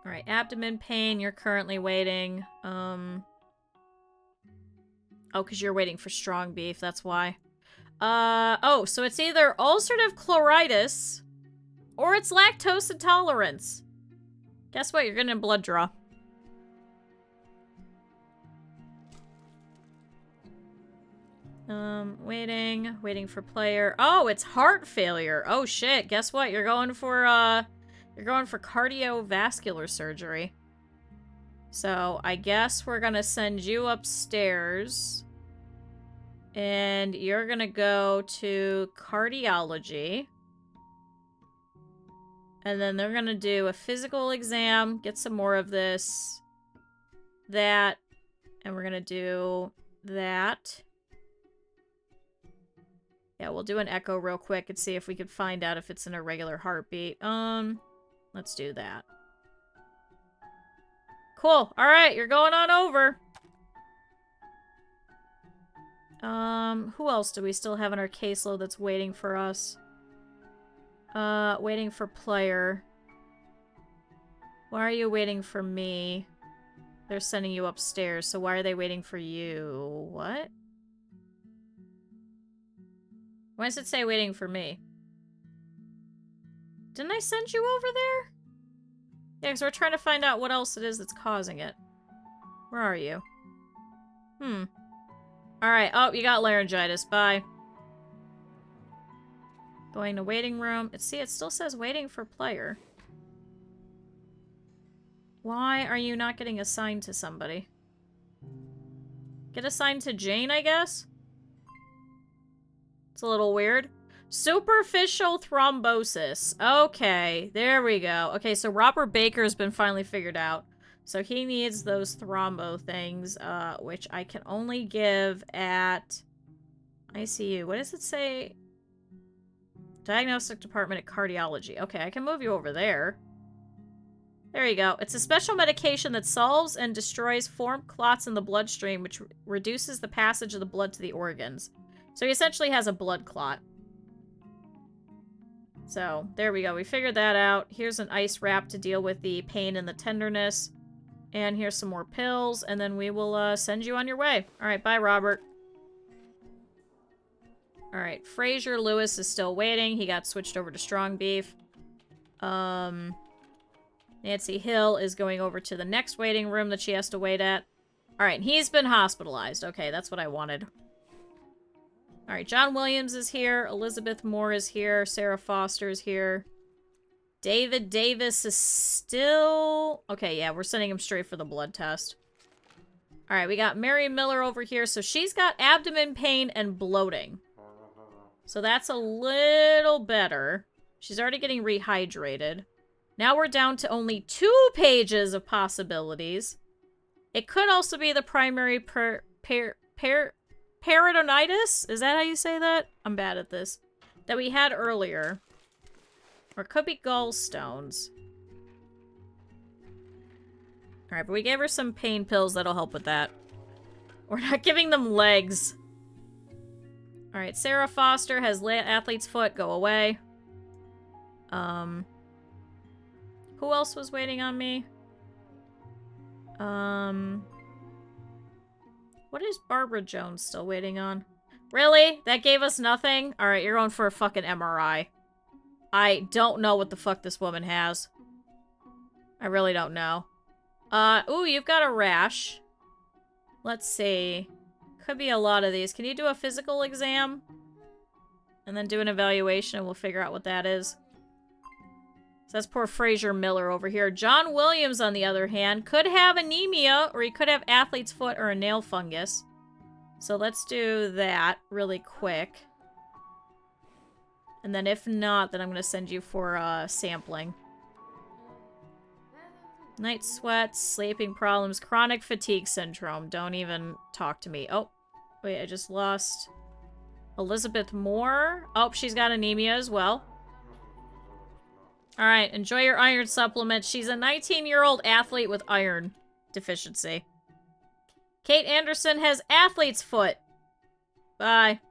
Alright, abdomen pain, you're currently waiting. Oh, because you're waiting for strong beef, that's why. Oh, so it's either ulcerative chloritis or it's lactose intolerance. Guess what? You're getting a blood draw. Waiting for player. Oh, it's heart failure. Oh shit. Guess what? You're going for cardiovascular surgery. So, I guess we're gonna send you upstairs. And you're gonna go to cardiology. And then they're gonna do a physical exam, get some more of this, that, and we're gonna do that. Yeah, we'll do an echo real quick and see if we could find out if it's an irregular heartbeat. Let's do that. Cool. Alright, you're going on over. Who else do we still have in our caseload that's waiting for us? Waiting for player. Why are you waiting for me? They're sending you upstairs, so why are they waiting for you? What? Why does it say waiting for me? Didn't I send you over there? Yeah, because we're trying to find out what else it is that's causing it. Where are you? Alright, oh, you got laryngitis. Bye. Going to waiting room. See, it still says waiting for player. Why are you not getting assigned to somebody? Get assigned to Jane, I guess? It's a little weird. Superficial thrombosis. Okay, there we go. Okay, so Robert Baker's been finally figured out. So he needs those thrombo things, which I can only give at ICU. What does it say? Diagnostic department at cardiology. Okay, I can move you over there. There you go. It's a special medication that solves and destroys formed clots in the bloodstream, which reduces the passage of the blood to the organs. So he essentially has a blood clot. So, there we go. We figured that out. Here's an ice wrap to deal with the pain and the tenderness. And here's some more pills, and then we will send you on your way. Alright, bye, Robert. Alright, Fraser Lewis is still waiting. He got switched over to strong beef. Nancy Hill is going over to the next waiting room that she has to wait at. Alright, he's been hospitalized. Okay, that's what I wanted. Alright, John Williams is here. Elizabeth Moore is here. Sarah Foster is here. David Davis is still... Okay, yeah, we're sending him straight for the blood test. Alright, we got Mary Miller over here. So she's got abdomen pain and bloating. So that's a little better. She's already getting rehydrated. Now we're down to only 2 pages of possibilities. It could also be the primary peritonitis? Is that how you say that? I'm bad at this. That we had earlier. Or it could be gallstones. Alright, but we gave her some pain pills that'll help with that. We're not giving them legs. Alright, Sarah Foster has athlete's foot. Go away. Who else was waiting on me? What is Barbara Jones still waiting on? Really? That gave us nothing? Alright, you're going for a fucking MRI. I don't know what the fuck this woman has. I really don't know. Ooh, you've got a rash. Let's see. Could be a lot of these. Can you do a physical exam? And then do an evaluation and we'll figure out what that is. So that's poor Fraser Miller over here. John Williams, on the other hand, could have anemia, or he could have athlete's foot or a nail fungus. So let's do that really quick. And then if not, then I'm going to send you for sampling. Night sweats, sleeping problems, chronic fatigue syndrome. Don't even talk to me. Oh, wait, I just lost Elizabeth Moore. Oh, she's got anemia as well. Alright, enjoy your iron supplement. She's a 19-year-old athlete with iron deficiency. Kate Anderson has athlete's foot. Bye.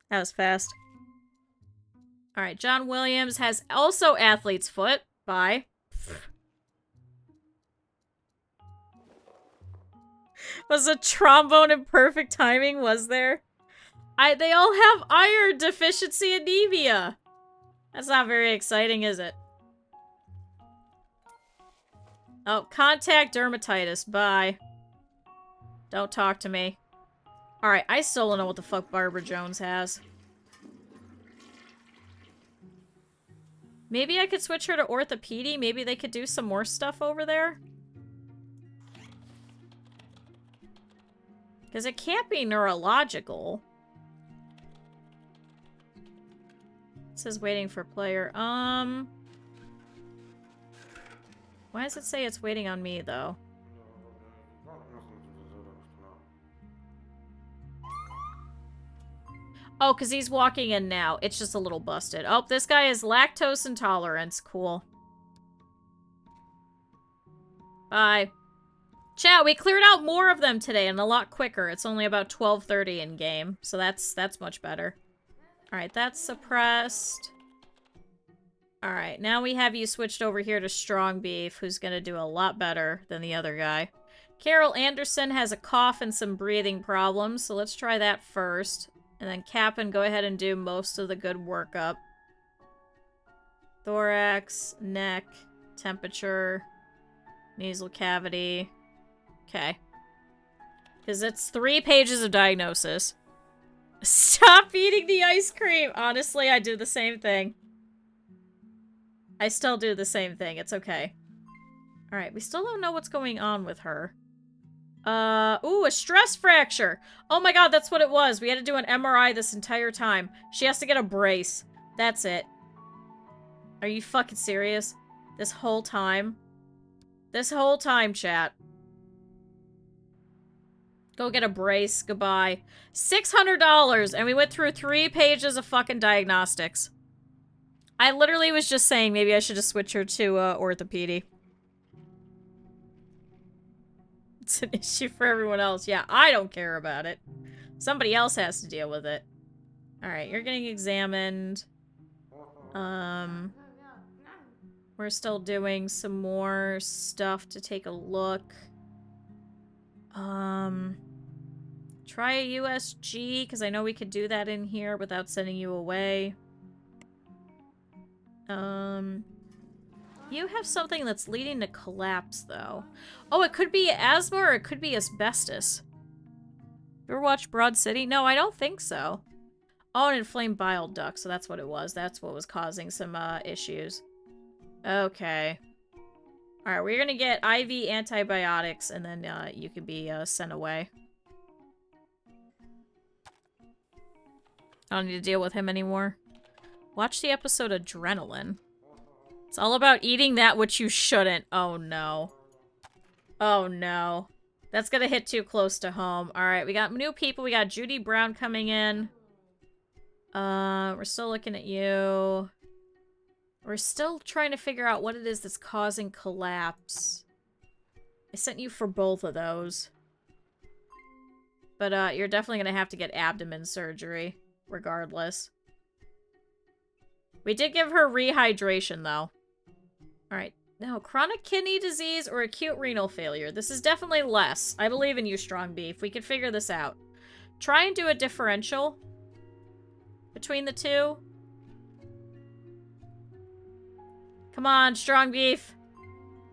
That was fast. Alright, John Williams has also athlete's foot. Bye. Was a trombone in perfect timing, was there? They all have iron deficiency anemia. That's not very exciting, is it? Oh, contact dermatitis. Bye. Don't talk to me. Alright, I still don't know what the fuck Barbara Jones has. Maybe I could switch her to orthopedy. Maybe they could do some more stuff over there. Because it can't be neurological. It says waiting for player. Why does it say it's waiting on me, though? Oh, because he's walking in now. It's just a little busted. Oh, this guy is lactose intolerance. Cool. Bye. Chat, we cleared out more of them today and a lot quicker. It's only about 12:30 in game, so that's much better. Alright, that's suppressed. Alright, now we have you switched over here to Strong Beef, who's gonna do a lot better than the other guy. Carol Anderson has a cough and some breathing problems, so let's try that first. And then Cap'n, go ahead and do most of the good workup. Thorax, neck, temperature, nasal cavity. Okay. Because it's 3 pages of diagnosis. Stop eating the ice cream! Honestly, I do the same thing. I still do the same thing. It's okay. Alright, we still don't know what's going on with her. Ooh, a stress fracture! Oh my god, that's what it was. We had to do an MRI this entire time. She has to get a brace. That's it. Are you fucking serious? This whole time? This whole time, chat. Go get a brace. Goodbye. $600, and we went through 3 pages of fucking diagnostics. I literally was just saying maybe I should just switch her to orthopedy. It's an issue for everyone else. Yeah, I don't care about it. Somebody else has to deal with it. Alright, you're getting examined. We're still doing some more stuff to take a look. Try a USG, because I know we could do that in here without sending you away. You have something that's leading to collapse, though. Oh, it could be asthma or it could be asbestos. You ever watch Broad City? No, I don't think so. Oh, an inflamed bile duct, so that's what it was. That's what was causing some issues. Okay. Alright, we're gonna get IV antibiotics, and then you can be sent away. I don't need to deal with him anymore. Watch the episode Adrenaline. It's all about eating that which you shouldn't. Oh no. Oh no. That's gonna hit too close to home. Alright, we got new people. We got Judy Brown coming in. We're still looking at you. We're still trying to figure out what it is that's causing collapse. I sent you for both of those. But, you're definitely gonna have to get abdomen surgery, regardless. We did give her rehydration, though. Alright. Now, chronic kidney disease or acute renal failure. This is definitely less. I believe in you, Strong Beef. We can figure this out. Try and do a differential between the two. Come on, Strong Beef.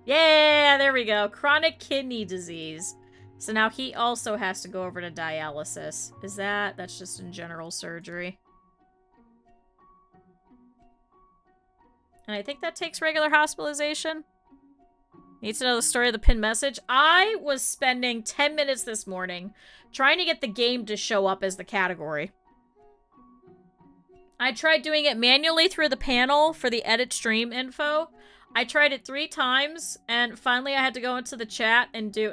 Yeah, there we go. Chronic kidney disease. So now he also has to go over to dialysis. Is that? That's just in general surgery. And I think that takes regular hospitalization. Needs to know the story of the pinned message. I was spending 10 minutes this morning trying to get the game to show up as the category. I tried doing it manually through the panel for the edit stream info. I tried it 3 times, and finally I had to go into the chat and do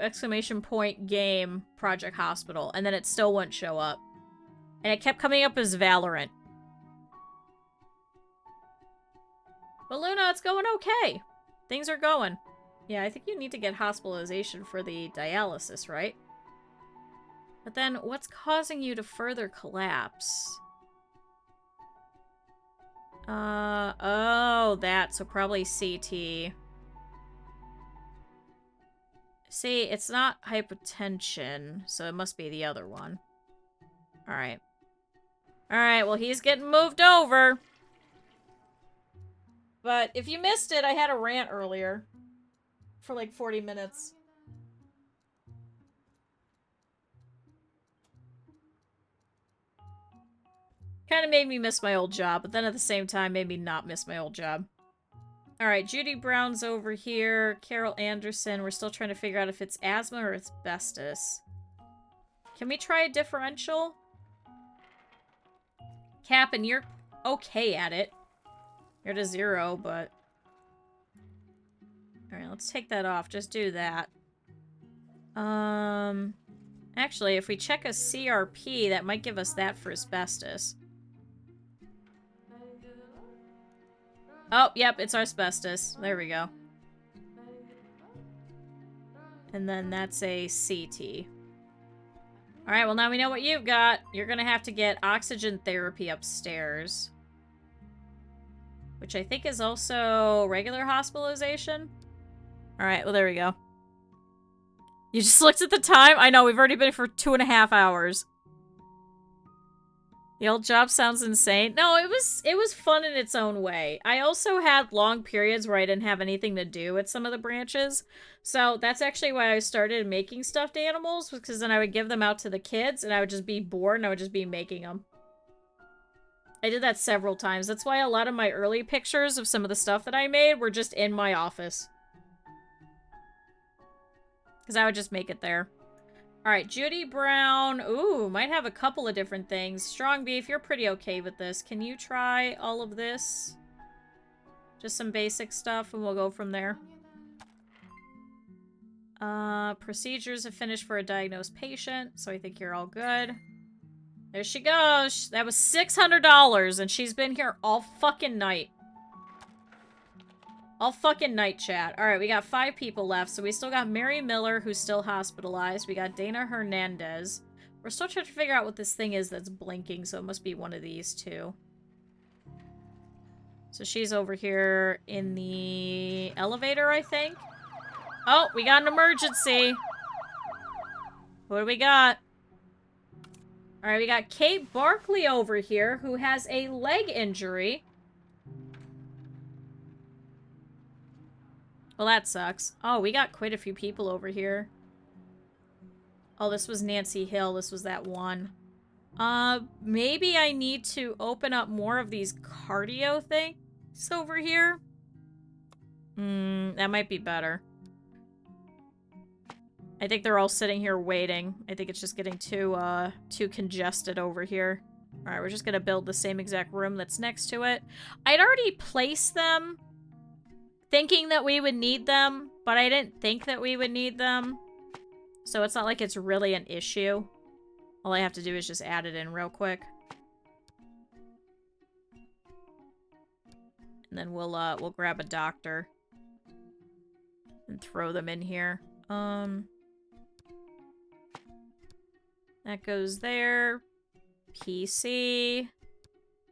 !game Project Hospital, and then it still wouldn't show up. And it kept coming up as Valorant. But Luna, it's going okay. Things are going. Yeah, I think you need to get hospitalization for the dialysis, right? But then, what's causing you to further collapse? Oh, that. So probably CT. See, it's not hypertension, so it must be the other one. Alright. Alright, well, he's getting moved over. But if you missed it, I had a rant earlier. For like 40 minutes. Kind of made me miss my old job, but then at the same time made me not miss my old job. Alright, Judy Brown's over here. Carol Anderson. We're still trying to figure out if it's asthma or asbestos. Can we try a differential? Cap, and you're okay at it. You're to 0, but... Alright, let's take that off. Just do that. Actually, if we check a CRP, that might give us that for asbestos. Oh, yep, it's asbestos. There we go. And then that's a CT. Alright, well now we know what you've got. You're gonna have to get oxygen therapy upstairs. Which I think is also regular hospitalization. Alright, well there we go. You just looked at the time? I know, we've already been for 2.5 hours. The old job sounds insane. No, it was fun in its own way. I also had long periods where I didn't have anything to do at some of the branches. So that's actually why I started making stuffed animals, because then I would give them out to the kids and I would just be bored and I would just be making them. I did that several times. That's why a lot of my early pictures of some of the stuff that I made were just in my office. Because I would just make it there. Alright, Judy Brown. Ooh, might have a couple of different things. Strong Beef, you're pretty okay with this. Can you try all of this? Just some basic stuff, and we'll go from there. Procedures have finished for a diagnosed patient, so I think you're all good. There she goes. That was $600, and she's been here all fucking night. All fucking night, chat. Alright, we got 5 people left, so we still got Mary Miller, who's still hospitalized. We got Dana Hernandez. We're still trying to figure out what this thing is that's blinking, so it must be one of these two. So she's over here in the elevator, I think. Oh, we got an emergency. What do we got? Alright, we got Kate Barkley over here, who has a leg injury. Well, that sucks. Oh, we got quite a few people over here. Oh, this was Nancy Hill. This was that one. Maybe I need to open up more of these cardio things over here. That might be better. I think they're all sitting here waiting. I think it's just getting too congested over here. Alright, we're just gonna build the same exact room that's next to it. I'd already placed them thinking that we would need them, but I didn't think that we would need them. So it's not like it's really an issue. All I have to do is just add it in real quick. And then we'll grab a doctor and throw them in here. That goes there. PC.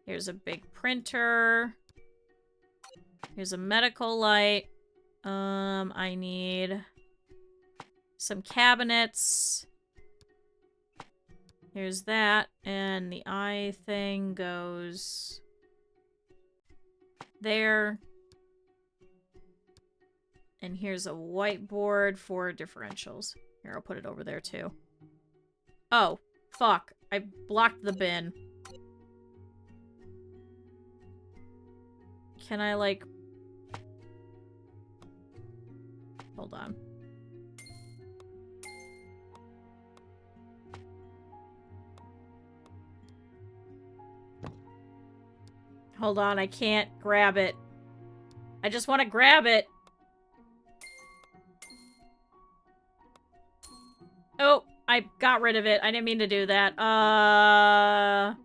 Here's a big printer. Here's a medical light. I need some cabinets. Here's that. And the eye thing goes there. And here's a whiteboard for differentials. Here, I'll put it over there too. Oh, fuck. I blocked the bin. Can I, like... Hold on. Hold on, I can't grab it. I just want to grab it. Oh, I got rid of it. I didn't mean to do that. I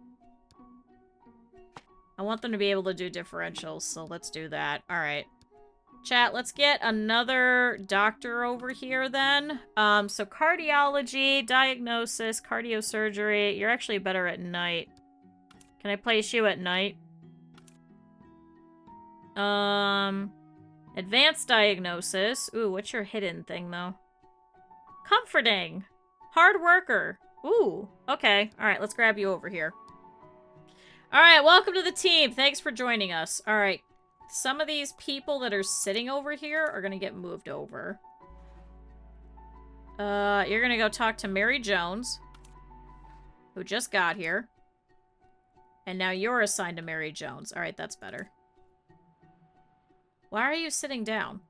want them to be able to do differentials, so let's do that. Alright. Chat, let's get another doctor over here then. So cardiology, diagnosis, cardiosurgery. You're actually better at night. Can I place you at night? Advanced diagnosis. Ooh, what's your hidden thing, though? Comforting. Hard worker. Ooh, okay. Alright, let's grab you over here. Alright, welcome to the team. Thanks for joining us. Alright, some of these people that are sitting over here are gonna get moved over. You're gonna go talk to Mary Jones, who just got here. And now you're assigned to Mary Jones. Alright, that's better. Why are you sitting down?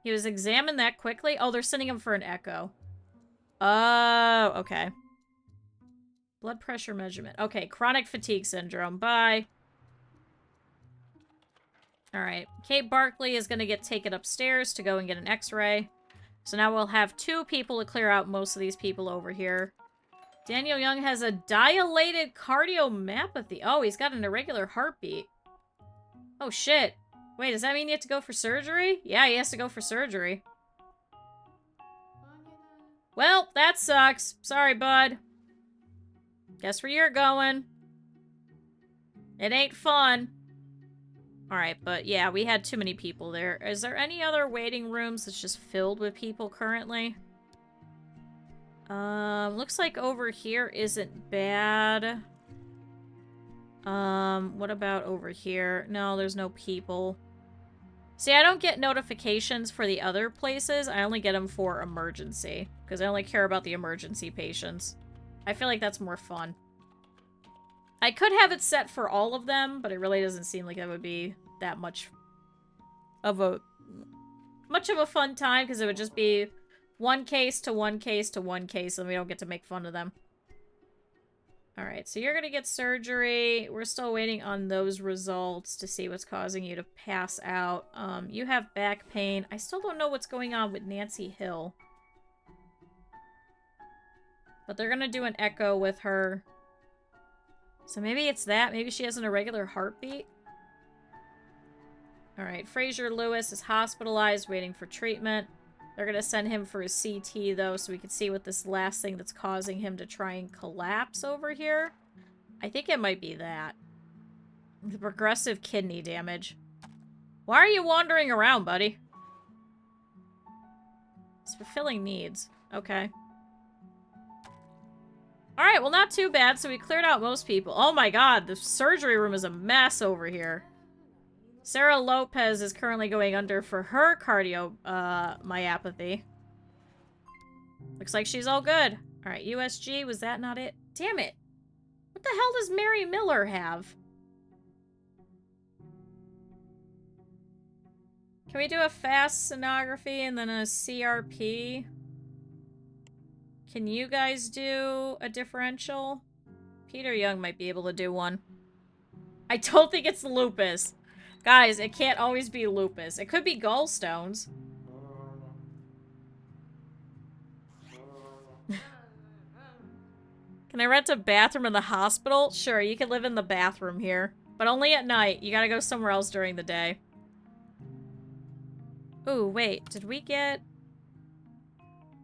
He was examined that quickly? Oh, they're sending him for an echo. Oh, okay. Blood pressure measurement. Okay, chronic fatigue syndrome. Bye. Alright. Kate Barkley is going to get taken upstairs to go and get an x-ray. So now we'll have 2 people to clear out most of these people over here. Daniel Young has a dilated cardiomyopathy. Oh, he's got an irregular heartbeat. Oh, shit. Wait, does that mean you have to go for surgery? Yeah, he has to go for surgery. Well, that sucks. Sorry, bud. Guess where you're going. It ain't fun. Alright, but yeah, we had too many people there. Is there any other waiting rooms that's just filled with people currently? Looks like over here isn't bad. What about over here? No, there's no people. See, I don't get notifications for the other places. I only get them for emergency. Because I only care about the emergency patients. I feel like that's more fun. I could have it set for all of them, but it really doesn't seem like that would be that much of a fun time, because it would just be one case to one case to one case, and we don't get to make fun of them. Alright, so you're gonna get surgery. We're still waiting on those results to see what's causing you to pass out. You have back pain. I still don't know what's going on with Nancy Hill. But they're gonna do an echo with her. So maybe it's that. Maybe she has an irregular heartbeat. Alright, Fraser Lewis is hospitalized, waiting for treatment. They're gonna send him for a CT, though, so we can see what this last thing that's causing him to try and collapse over here. I think it might be that. The progressive kidney damage. Why are you wandering around, buddy? It's fulfilling needs. Okay. Alright, well, not too bad. So we cleared out most people. Oh my god, the surgery room is a mess over here. Sarah Lopez is currently going under for her myopathy. Looks like she's all good. Alright, USG, was that not it? Damn it. What the hell does Mary Miller have? Can we do a fast sonography and then a CRP? Can you guys do a differential? Peter Young might be able to do one. I don't think it's lupus. Guys, it can't always be lupus. It could be gallstones. Can I rent a bathroom in the hospital? Sure, you can live in the bathroom here. But only at night. You gotta go somewhere else during the day. Ooh, wait. Did we get...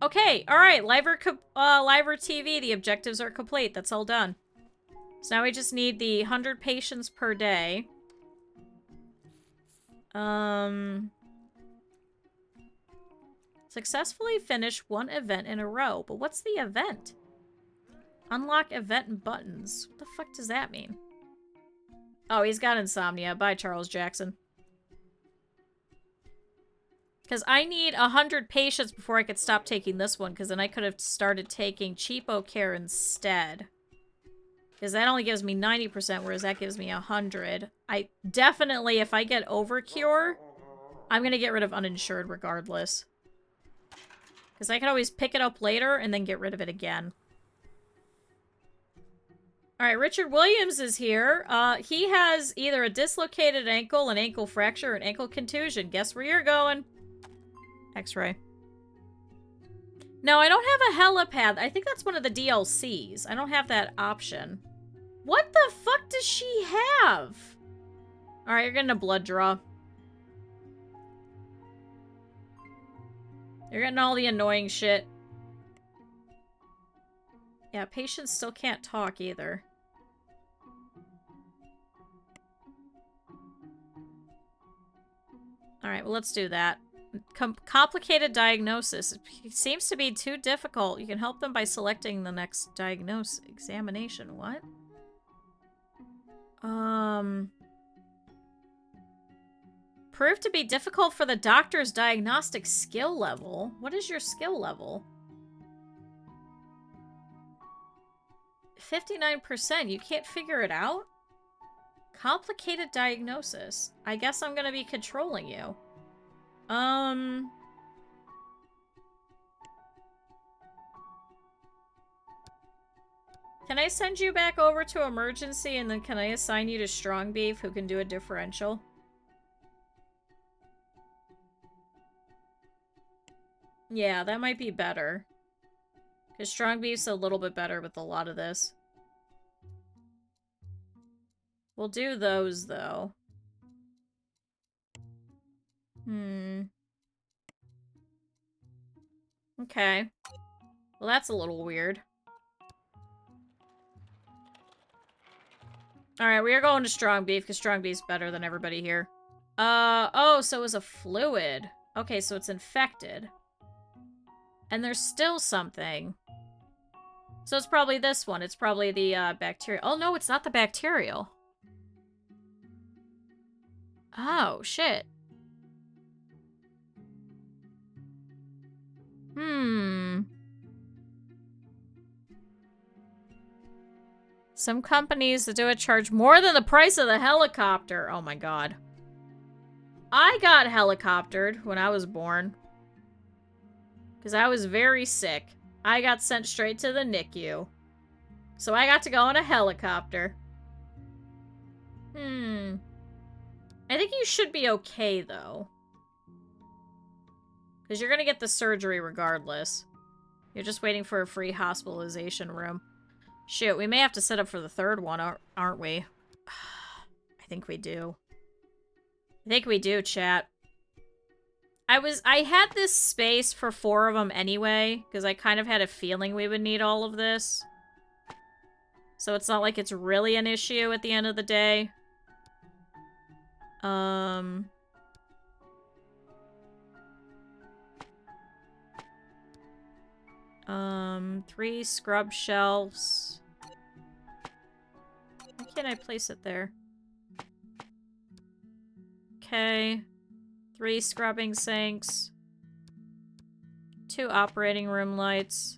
Okay, alright. Liver TV. The objectives are complete. That's all done. So now we just need the 100 patients per day. Successfully finish one event in a row. But what's the event? Unlock event and buttons. What the fuck does that mean? Oh, he's got insomnia. Bye, Charles Jackson. Because I need 100 patients before I could stop taking this one, because then I could have started taking cheapo care instead. Because that only gives me 90%, whereas that gives me 100. I definitely, if I get overcure, I'm going to get rid of uninsured regardless. Because I can always pick it up later and then get rid of it again. Alright, Richard Williams is here. He has either a dislocated ankle, an ankle fracture, or an ankle contusion. Guess where you're going? X-ray. No, I don't have a helipad. I think that's one of the DLCs. I don't have that option. What the fuck does she have? Alright, you're getting a blood draw. You're getting all the annoying shit. Yeah, patients still can't talk either. Alright, well, let's do that. Complicated diagnosis. It seems to be too difficult. You can help them by selecting the next examination. What? Proved to be difficult for the doctor's diagnostic skill level. What is your skill level? 59%. You can't figure it out? Complicated diagnosis. I guess I'm gonna be controlling you. Can I send you back over to emergency and then can I assign you to strong beef who can do a differential? Yeah, that might be better. Because strong beef's a little bit better with a lot of this. We'll do those, though. Okay. Well, that's a little weird. Alright, we are going to strong beef, because strong beef's better than everybody here. Oh, so it was a fluid. Okay, so it's infected. And there's still something. So it's probably this one. It's probably the, bacterial. Oh, no, it's not the bacterial. Oh, shit. Some companies that do it charge more than the price of the helicopter. Oh my god. I got helicoptered when I was born. Because I was very sick. I got sent straight to the NICU. So I got to go on a helicopter. I think you should be okay, though. Because you're going to get the surgery regardless. You're just waiting for a free hospitalization room. Shoot, we may have to set up for the third one, aren't we? I think we do. I think we do, chat. I had this space for 4 of them anyway, because I kind of had a feeling we would need all of this. So it's not like it's really an issue at the end of the day. 3 scrub shelves. Why can't I place it there? Okay. 3 scrubbing sinks. 2 operating room lights.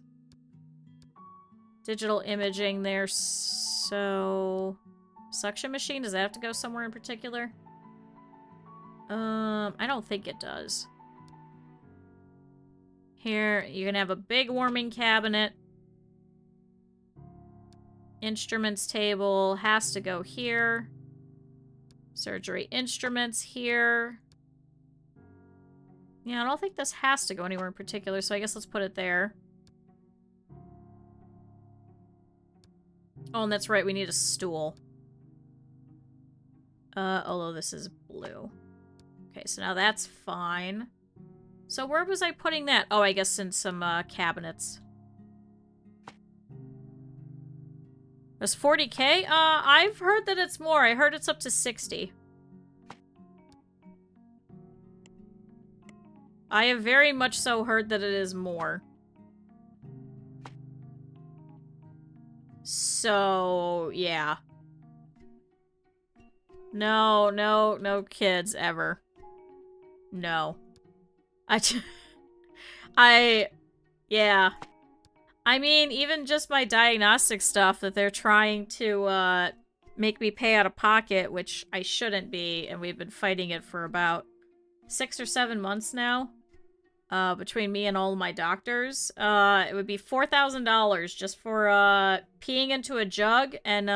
Digital imaging there, so... Suction machine, does that have to go somewhere in particular? I don't think it does. Here, you can have a big warming cabinet. Instruments table has to go here. Surgery instruments here. Yeah, I don't think this has to go anywhere in particular, so I guess let's put it there. Oh, and that's right, we need a stool. Although this is blue. Okay, so now that's fine. So where was I putting that? Oh, I guess in some, cabinets. That's 40K? I've heard that it's more. I heard it's up to 60. I have very much so heard that it is more. So, yeah. No, no, no kids ever. No. Yeah. I mean, even just my diagnostic stuff that they're trying to, make me pay out of pocket, which I shouldn't be, and we've been fighting it for about 6 or 7 months now. Between me and all of my doctors. It would be $4,000 just for, peeing into a jug and,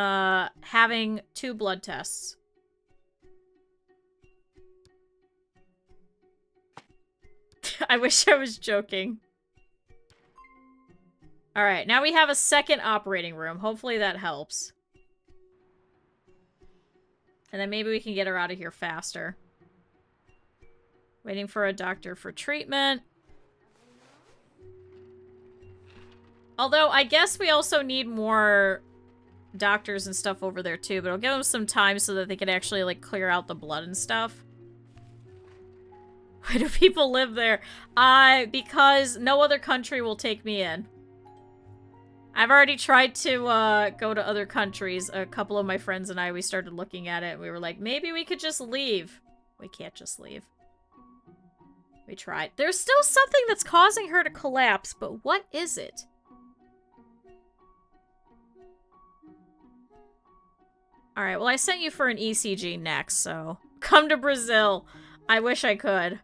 having 2 blood tests. I wish I was joking. Alright, now we have a second operating room. Hopefully that helps. And then maybe we can get her out of here faster. Waiting for a doctor for treatment. Although, I guess we also need more doctors and stuff over there too, but I'll give them some time so that they can actually, like, clear out the blood and stuff. Why do people live there? Because no other country will take me in. I've already tried to, go to other countries. A couple of my friends and I, we started looking at it, and we were like, maybe we could just leave. We can't just leave. We tried. There's still something that's causing her to collapse, but what is it? Alright, well I sent you for an ECG next, so... Come to Brazil. I wish I could.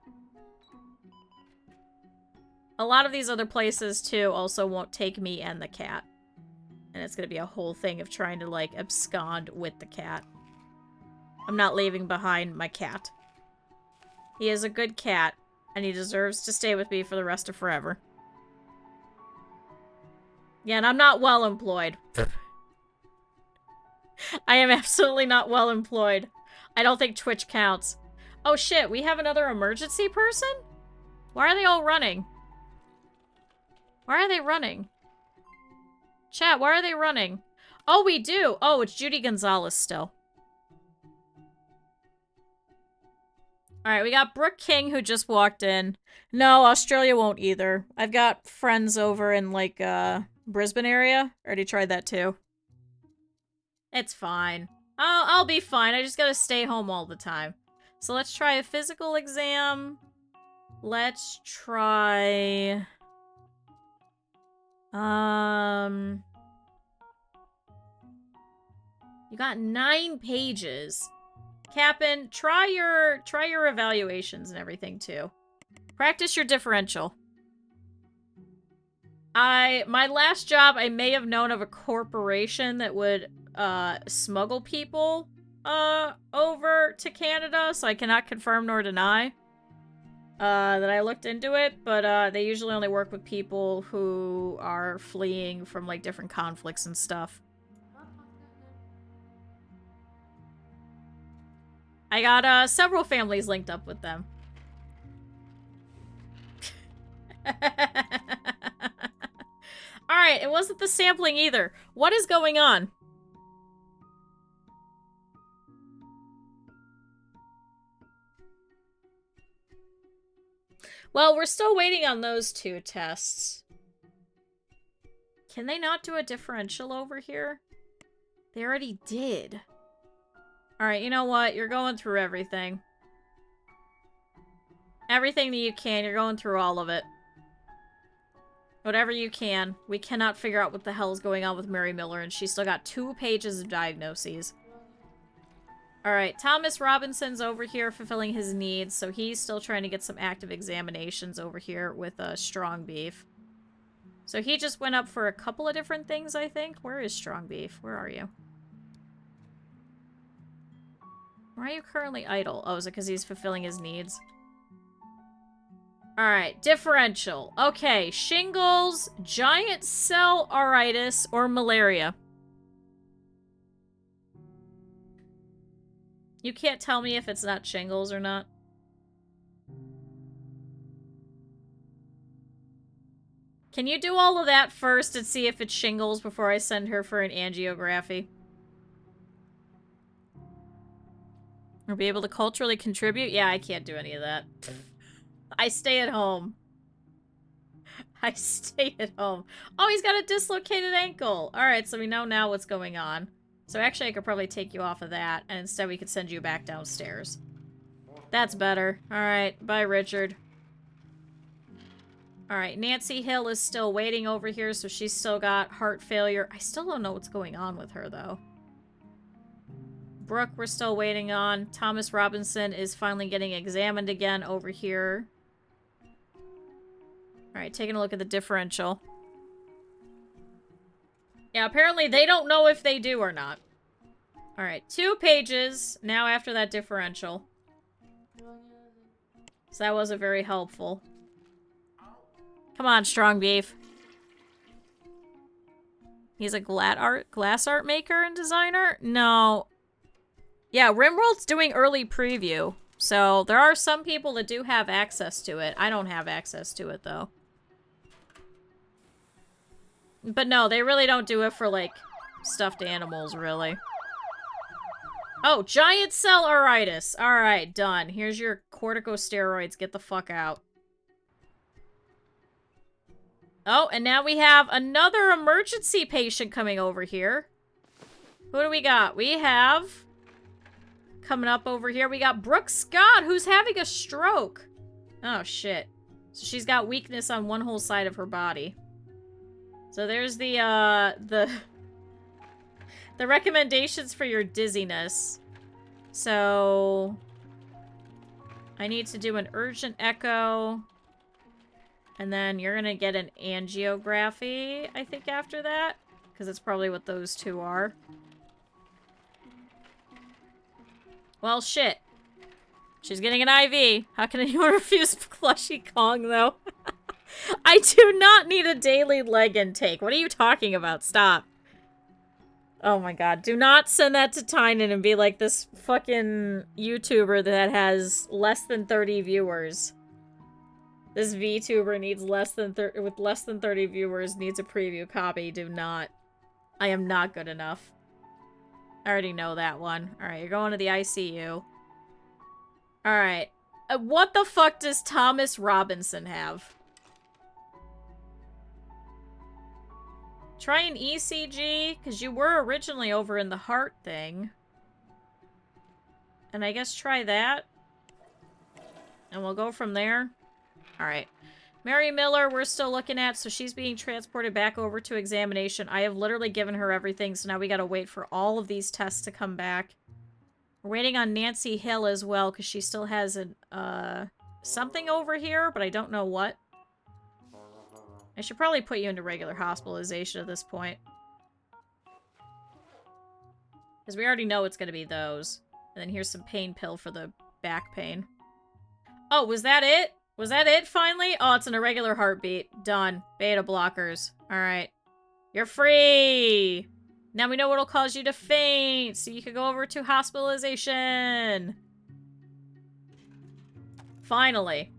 A lot of these other places, too, also won't take me and the cat. And it's gonna be a whole thing of trying to, like, abscond with the cat. I'm not leaving behind my cat. He is a good cat, and he deserves to stay with me for the rest of forever. Yeah, and I'm not well employed. I am absolutely not well employed. I don't think Twitch counts. Oh shit, we have another emergency person? Why are they all running? Why are they running? Chat, why are they running? Oh, we do! Oh, it's Judy Gonzalez still. Alright, we got Brooke King who just walked in. No, Australia won't either. I've got friends over in, like, Brisbane area. Already tried that too. It's fine. I'll be fine. I just gotta stay home all the time. So let's try a physical exam. Let's try... You got 9 pages. Cap'n, try your evaluations and everything too. Practice your differential. My last job, I may have known of a corporation that would smuggle people over to Canada, so I cannot confirm nor deny that I looked into it, but they usually only work with people who are fleeing from, like, different conflicts and stuff. I got several families linked up with them. Alright, it wasn't the sampling either. What is going on? Well, we're still waiting on those 2 tests. Can they not do a differential over here? They already did. Alright, you know what? You're going through everything. Everything that you can. You're going through all of it. Whatever you can. We cannot figure out what the hell is going on with Mary Miller, and she's still got 2 pages of diagnoses. Alright, Thomas Robinson's over here fulfilling his needs, so he's still trying to get some active examinations over here with strong beef. So he just went up for a couple of different things, I think. Where is strong beef? Where are you? Why are you currently idle? Oh, is it because he's fulfilling his needs? Alright, differential. Okay, shingles, giant cell arthritis, or malaria. You can't tell me if it's not shingles or not. Can you do all of that first and see if it's shingles before I send her for an angiography? Or be able to culturally contribute? Yeah, I can't do any of that. I stay at home. I stay at home. Oh, he's got a dislocated ankle. Alright, so we know now what's going on. So actually, I could probably take you off of that, and instead we could send you back downstairs. That's better. Alright, bye, Richard. Alright, Nancy Hill is still waiting over here, so she's still got heart failure. I still don't know what's going on with her, though. Brooke, we're still waiting on. Thomas Robinson is finally getting examined again over here. Alright, taking a look at the differential. Yeah, apparently they don't know if they do or not. Alright, 2 pages now after that differential. So that wasn't very helpful. Come on, strong beef. He's a glass art maker and designer? No. Yeah, RimWorld's doing early preview. So there are some people that do have access to it. I don't have access to it, though. But no, they really don't do it for, like, stuffed animals, really. Oh, giant cell arthritis. Alright, done. Here's your corticosteroids. Get the fuck out. Oh, and now we have another emergency patient coming over here. Who do we got? We have... Coming up over here, we got Brooke Scott, who's having a stroke. Oh, shit. So she's got weakness on one whole side of her body. So there's the recommendations for your dizziness. So I need to do an urgent echo. And then you're gonna get an angiography, I think, after that. Because it's probably what those 2 are. Well, shit. She's getting an IV. How can anyone refuse Plushy Kong, though? I do not need a daily leg intake. What are you talking about? Stop. Oh my god. Do not send that to Tynan and be like, this fucking YouTuber that has less than 30 viewers. This VTuber needs with less than 30 viewers needs a preview copy. Do not. I am not good enough. I already know that one. Alright, you're going to the ICU. Alright. What the fuck does Thomas Robinson have? Try an ECG, because you were originally over in the heart thing. And I guess try that. And we'll go from there. Alright. Mary Miller, we're still looking at, so she's being transported back over to examination. I have literally given her everything, so now we gotta wait for all of these tests to come back. We're waiting on Nancy Hill as well, because she still has something over here, but I don't know what. I should probably put you into regular hospitalization at this point. Because we already know it's gonna be those. And then here's some pain pill for the back pain. Oh, was that it? Was that it, finally? Oh, it's an irregular heartbeat. Done. Beta blockers. Alright. You're free! Now we know what'll cause you to faint, so you can go over to hospitalization! Finally.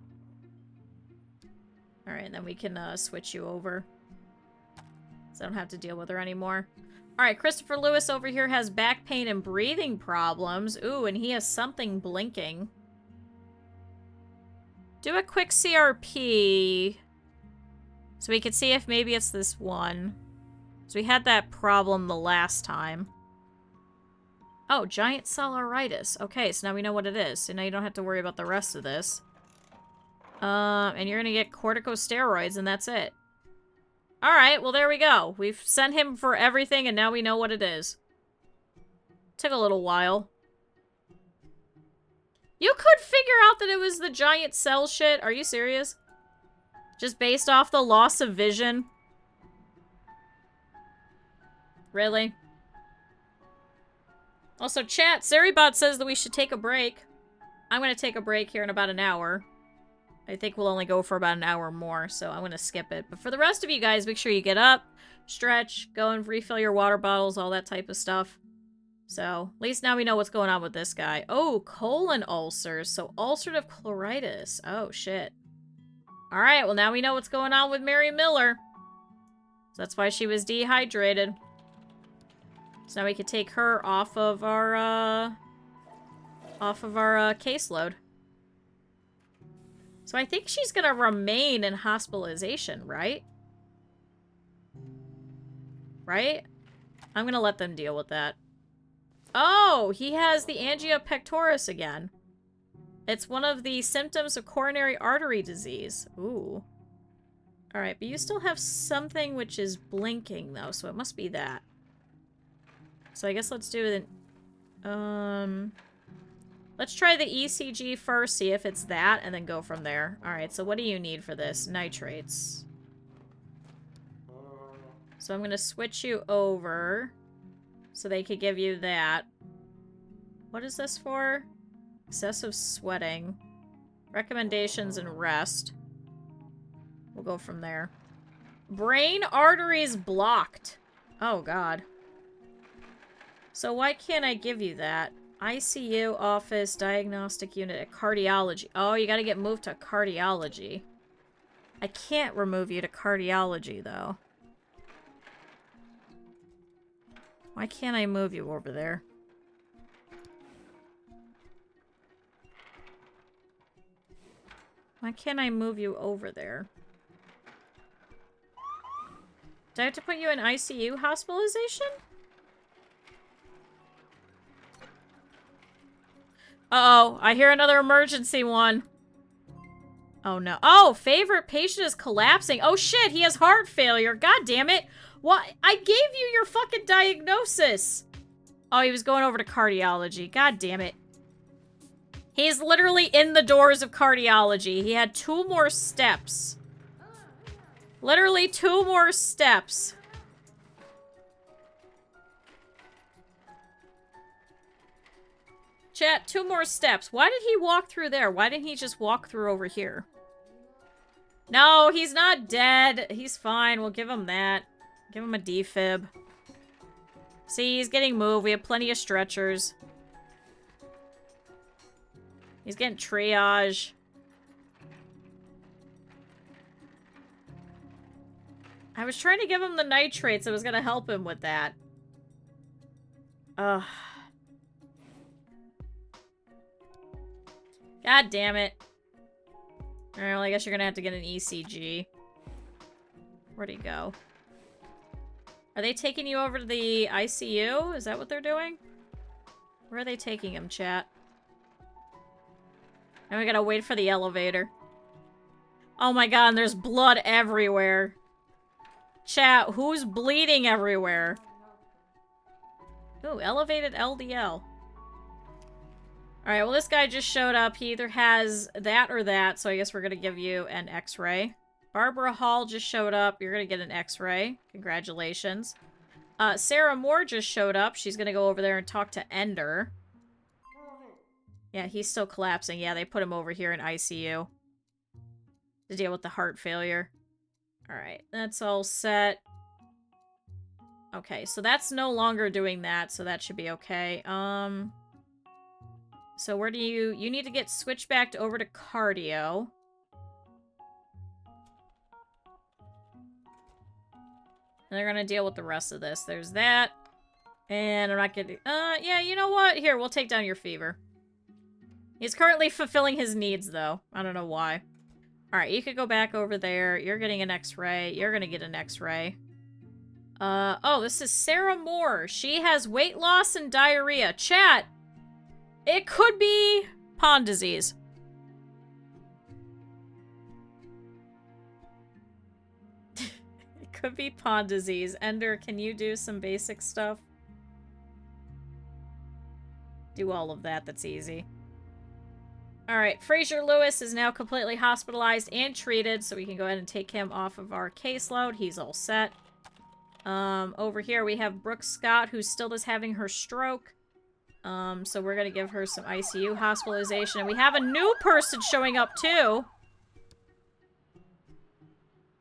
Alright, then we can switch you over. So I don't have to deal with her anymore. Alright, Christopher Lewis over here has back pain and breathing problems. Ooh, and he has something blinking. Do a quick CRP. So we could see if maybe it's this one. So we had that problem the last time. Oh, giant cell arthritis. Okay, so now we know what it is. So now you don't have to worry about the rest of this. And you're gonna get corticosteroids, and that's it. Alright, well there we go. We've sent him for everything, and now we know what it is. Took a little while. You could figure out that it was the giant cell shit. Are you serious? Just based off the loss of vision? Really? Also, chat, Saribot says that we should take a break. I'm gonna take a break here in about an hour. I think we'll only go for about an hour more, so I'm gonna skip it. But for the rest of you guys, make sure you get up, stretch, go and refill your water bottles, all that type of stuff. So, at least now we know what's going on with this guy. Oh, colon ulcers. So, ulcerative chloritis. Oh, shit. Alright, well now we know what's going on with Mary Miller. So that's why she was dehydrated. So now we can take her off of our caseload. So I think she's gonna remain in hospitalization, right? Right? I'm gonna let them deal with that. Oh, he has the angina pectoris again. It's one of the symptoms of coronary artery disease. Ooh. Alright, but you still have something which is blinking, though, so it must be that. So I guess let's do it in... Let's try the ECG first, see if it's that, and then go from there. Alright, so what do you need for this? Nitrates. So I'm gonna switch you over so they could give you that. What is this for? Excessive sweating. Recommendations and rest. We'll go from there. Brain arteries blocked. Oh, God. So why can't I give you that? ICU, office, diagnostic unit, at cardiology. Oh, you gotta get moved to cardiology. I can't remove you to cardiology, though. Why can't I move you over there? Why can't I move you over there? Do I have to put you in ICU hospitalization? Uh-oh, I hear another emergency one. Oh, no. Oh, favorite patient is collapsing. Oh, shit, he has heart failure. God damn it. What? I gave you your fucking diagnosis. Oh, he was going over to cardiology. God damn it. He's literally in the doors of cardiology. He had 2 more steps. Literally 2 more steps. Chat, 2 more steps. Why did he walk through there? Why didn't he just walk through over here? No, he's not dead. He's fine. We'll give him that. Give him a defib. See, he's getting moved. We have plenty of stretchers. He's getting triage. I was trying to give him the nitrates. I was going to help him with that. Ugh. God damn it. Alright, well, I guess you're gonna have to get an ECG. Where'd he go? Are they taking you over to the ICU? Is that what they're doing? Where are they taking him, chat? And we gotta wait for the elevator. Oh my god, and there's blood everywhere. Chat, who's bleeding everywhere? Ooh, elevated LDL. Alright, well this guy just showed up. He either has that or that, so I guess we're gonna give you an x-ray. Barbara Hall just showed up. You're gonna get an x-ray. Congratulations. Sarah Moore just showed up. She's gonna go over there and talk to Ender. Yeah, he's still collapsing. Yeah, they put him over here in ICU to deal with the heart failure. Alright, that's all set. Okay, so that's no longer doing that, so that should be okay. So where do you need to get switched back over to cardio. And they're gonna deal with the rest of this. There's that. And I'm not gonna, yeah, you know what? Here, we'll take down your fever. He's currently fulfilling his needs, though. I don't know why. Alright, you could go back over there. You're getting an x-ray. You're gonna get an x-ray. Oh, this is Sarah Moore. She has weight loss and diarrhea. Chat! It could be pond disease. Could be pond disease. Ender, can you do some basic stuff? Do all of that. That's easy. Alright, Fraser Lewis is now completely hospitalized and treated, so we can go ahead and take him off of our caseload. He's all set. Over here we have Brooke Scott, who still is having her stroke. So we're gonna give her some ICU hospitalization. And we have a new person showing up, too.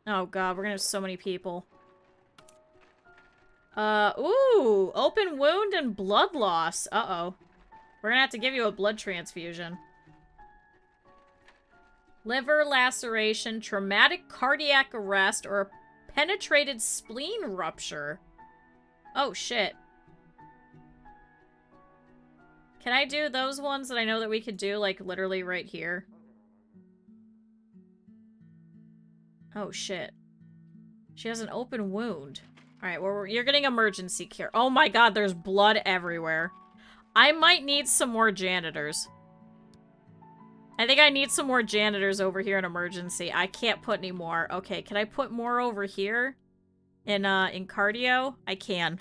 Oh god, we're gonna have so many people. Ooh, open wound and blood loss. Uh-oh. We're gonna have to give you a blood transfusion. Liver laceration, traumatic cardiac arrest, or a penetrated spleen rupture. Oh, shit. Can I do those ones that I know that we could do, like, literally right here? Oh, shit. She has an open wound. Alright, well, you're getting emergency care. Oh my god, there's blood everywhere. I might need some more janitors. I think I need some more janitors over here in emergency. I can't put any more. Okay, can I put more over here? In cardio? I can.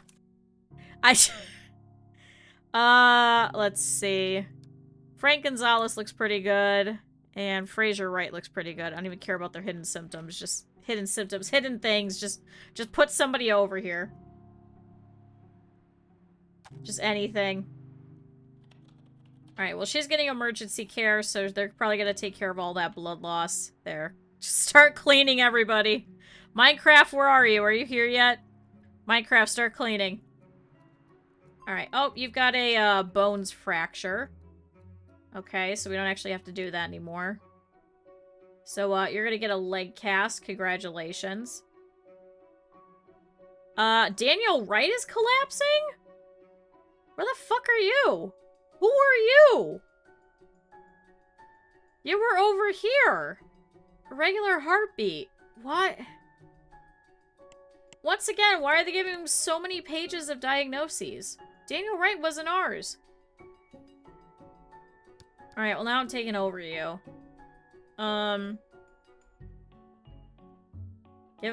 Let's see. Frank Gonzalez looks pretty good. And Fraser Wright looks pretty good. I don't even care about their hidden symptoms. Just hidden symptoms, hidden things. Just put somebody over here. Just anything. Alright, well, she's getting emergency care, so they're probably gonna take care of all that blood loss. There. Just start cleaning, everybody. Minecraft, where are you? Are you here yet? Minecraft, start cleaning. Alright. Oh, you've got a bones fracture. Okay, so we don't actually have to do that anymore. So, you're gonna get a leg cast. Congratulations. Daniel Wright is collapsing? Where the fuck are you? Who are you? You were over here. Irregular heartbeat. What? Once again, why are they giving him so many pages of diagnoses? Daniel Wright wasn't ours. Alright, well now I'm taking over you. Give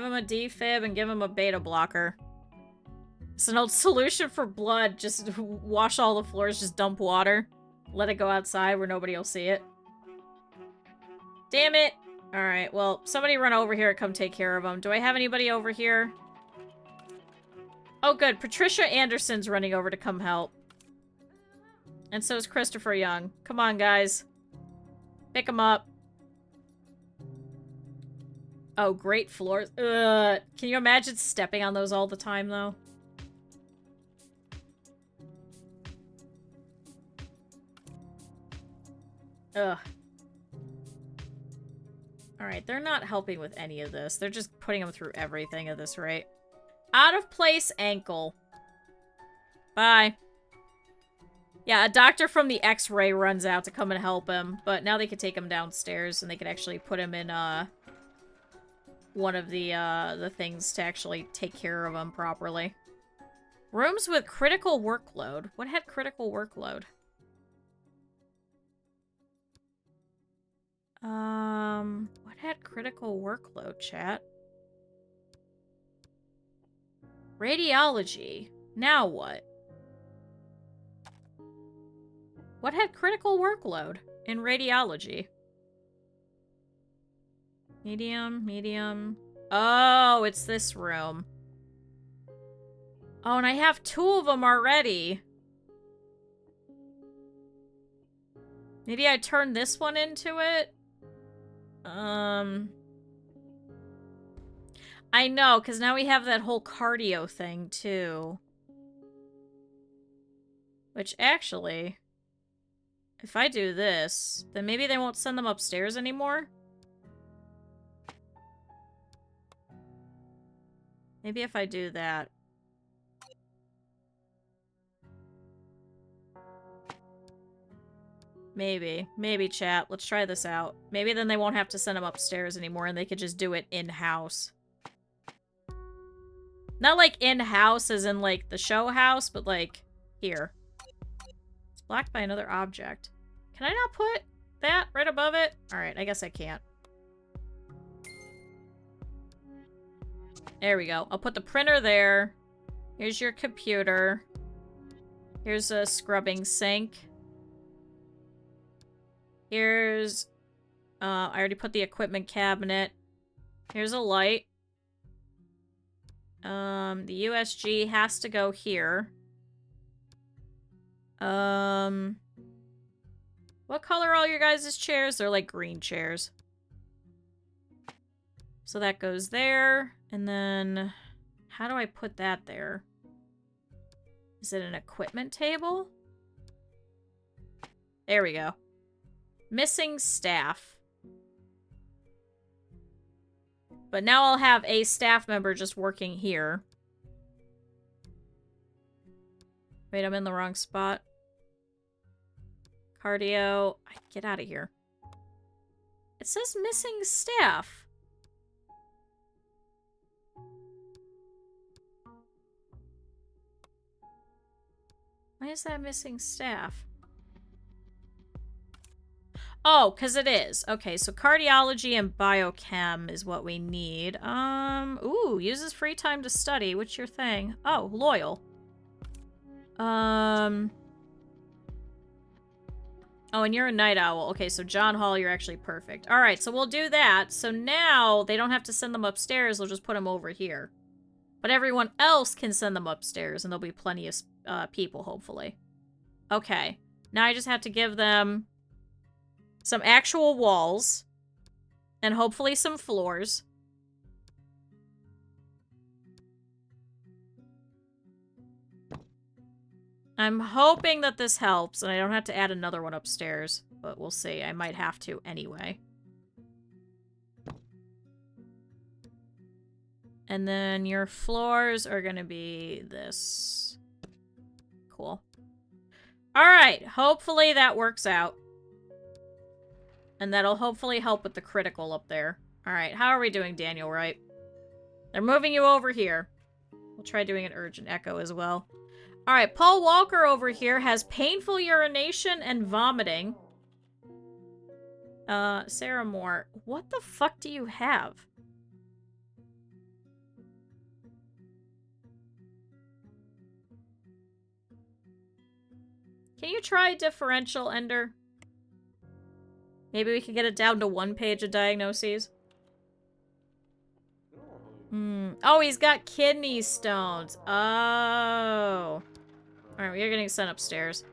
him a defib and give him a beta blocker. It's an old solution for blood. Just wash all the floors, just dump water. Let it go outside where nobody will see it. Damn it! Alright, well, somebody run over here and come take care of him. Do I have anybody over here? Oh, good. Patricia Anderson's running over to come help. And so is Christopher Young. Come on, guys. Pick him up. Oh, great floors. Ugh. Can you imagine stepping on those all the time, though? Ugh. Alright, they're not helping with any of this. They're just putting them through everything at this rate. Out of place ankle. Bye. Yeah, a doctor from the X-ray runs out to come and help him, but now they could take him downstairs and they could actually put him in, one of the things to actually take care of him properly. Rooms with critical workload. What had critical workload? What had critical workload, chat? Radiology. Now what? What had critical workload in radiology? Medium, medium. Oh, it's this room. Oh, and I have 2 of them already. Maybe I turn this one into it? I know, because now we have that whole cardio thing, too. Which, actually, if I do this, then maybe they won't send them upstairs anymore? Maybe if I do that. Maybe. Maybe, chat. Let's try this out. Maybe then they won't have to send them upstairs anymore and they could just do it in-house. Not like in-house as in, like, the show house, but, like, here. It's blocked by another object. Can I not put that right above it? Alright, I guess I can't. There we go. I'll put the printer there. Here's your computer. Here's a scrubbing sink. Here's... I already put the equipment cabinet. Here's a light. The USG has to go here. What color are all your guys' chairs? They're like green chairs. So that goes there. And then... how do I put that there? Is it an equipment table? There we go. Missing staff. But now I'll have a staff member just working here. Wait, I'm in the wrong spot. Cardio. Get out of here. It says missing staff. Why is that missing staff? Oh, because it is. Okay, so cardiology and biochem is what we need. Ooh, uses free time to study. What's your thing? Oh, loyal. Oh, and you're a night owl. Okay, so John Hall, you're actually perfect. All right, so we'll do that. So now they don't have to send them upstairs. They'll just put them over here. But everyone else can send them upstairs, and there'll be plenty of people, hopefully. Okay, now I just have to give them some actual walls, and hopefully some floors. I'm hoping that this helps, and I don't have to add another one upstairs, but we'll see. I might have to anyway. And then your floors are gonna be this. Cool. Alright, hopefully that works out. And that'll hopefully help with the critical up there. Alright, how are we doing, Daniel, right? They're moving you over here. We'll try doing an urgent echo as well. Alright, Paul Walker over here has painful urination and vomiting. Sarah Moore, what the fuck do you have? Can you try differential, Ender? Maybe we can get it down to 1 page of diagnoses. Oh, he's got kidney stones. Oh. Alright, we are getting sent upstairs.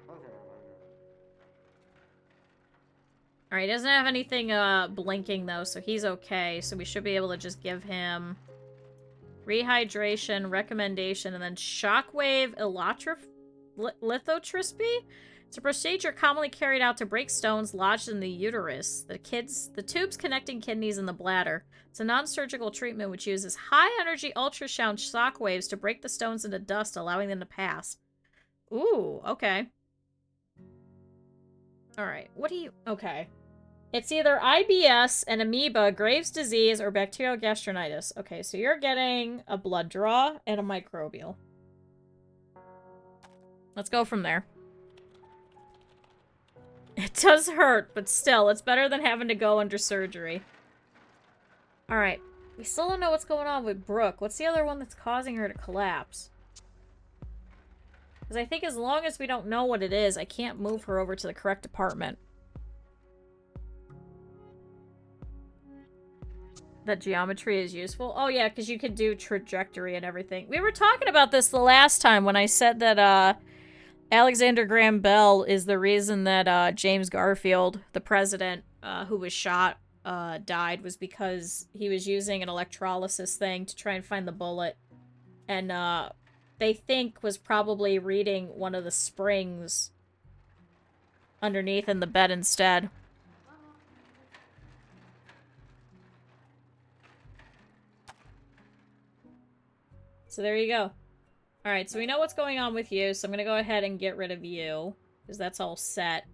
Alright, he doesn't have anything blinking, though, so he's okay. So we should be able to just give him rehydration, recommendation, and then shockwave lithotripsy? It's a procedure commonly carried out to break stones lodged in the uterus, the tubes connecting kidneys and the bladder. It's a non-surgical treatment which uses high-energy ultrasound shock waves to break the stones into dust, allowing them to pass. Ooh, okay. Alright, what do you... Okay. It's either IBS, an amoeba, Graves' disease, or bacterial gastronitis. Okay, so you're getting a blood draw and a microbial. Let's go from there. It does hurt, but still, it's better than having to go under surgery. Alright. We still don't know what's going on with Brooke. What's the other one that's causing her to collapse? Because I think as long as we don't know what it is, I can't move her over to the correct department. That geometry is useful? Oh yeah, because you can do trajectory and everything. We were talking about this the last time when I said that, Alexander Graham Bell is the reason that James Garfield, the president who was shot, died, was because he was using an electrolysis thing to try and find the bullet. And they think was probably reading one of the springs underneath in the bed instead. So there you go. Alright, so we know what's going on with you, so I'm gonna go ahead and get rid of you, because that's all set.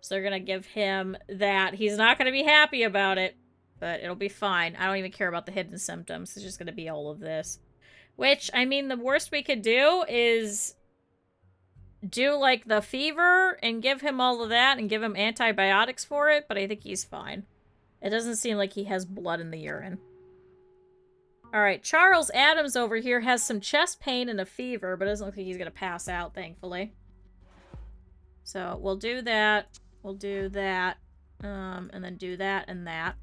So they're gonna give him that. He's not gonna be happy about it, but it'll be fine. I don't even care about the hidden symptoms. It's just gonna be all of this. Which, I mean, the worst we could do is do, like, the fever and give him all of that and give him antibiotics for it, but I think he's fine. It doesn't seem like he has blood in the urine. Alright, Charles Adams over here has some chest pain and a fever, but it doesn't look like he's gonna pass out, thankfully. So, we'll do that. We'll do that. And then do that and that.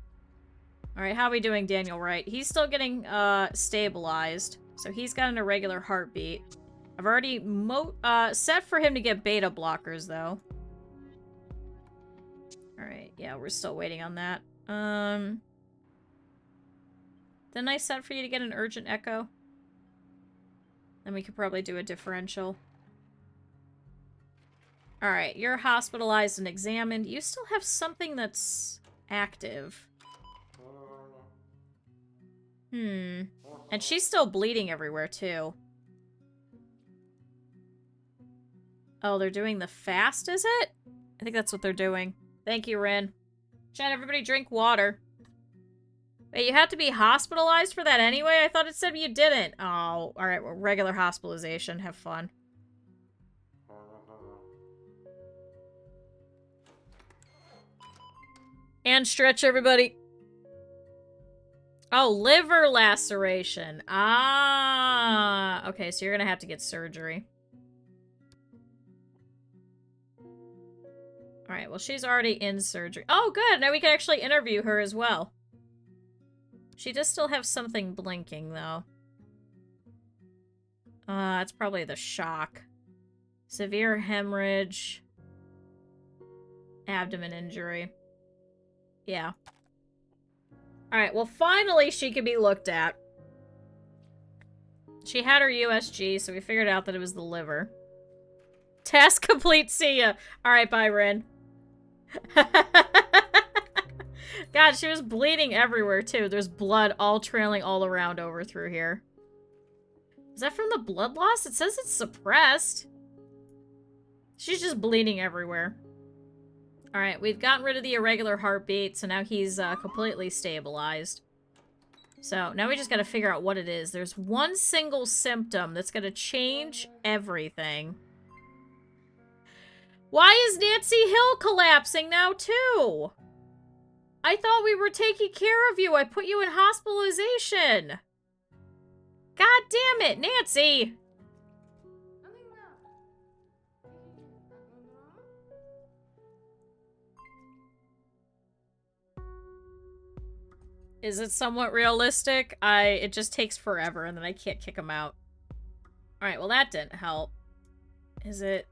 Alright, how are we doing, Daniel Wright? He's still getting, stabilized. So he's got an irregular heartbeat. I've already set for him to get beta blockers, though. Alright, yeah, we're still waiting on that. Didn't I set for you to get an urgent echo? Then we could probably do a differential. Alright, you're hospitalized and examined. You still have something that's active. And she's still bleeding everywhere, too. Oh, they're doing the fast, is it? I think that's what they're doing. Thank you, Rin. Chat, everybody drink water. Wait, you have to be hospitalized for that anyway? I thought it said you didn't. Oh, alright, well, regular hospitalization. Have fun. And stretch, everybody. Oh, liver laceration. Ah. Okay, so you're gonna have to get surgery. Alright, well, she's already in surgery. Oh, good! Now we can actually interview her as well. She does still have something blinking, though. It's probably the shock. Severe hemorrhage. Abdomen injury. Yeah. Alright, well, finally she could be looked at. She had her USG, so we figured out that it was the liver. Task complete, see ya! Alright, bye, Rin. God, she was bleeding everywhere, too. There's blood all trailing all around over through here. Is that from the blood loss? It says it's suppressed. She's just bleeding everywhere. Alright, we've gotten rid of the irregular heartbeat, so now he's completely stabilized. So, now we just gotta figure out what it is. There's one single symptom that's gonna change everything. Why is Nancy Hill collapsing now, too? I thought we were taking care of you. I put you in hospitalization. God damn it, Nancy! Is it somewhat realistic? It just takes forever and then I can't kick him out. Alright, well that didn't help. Is it...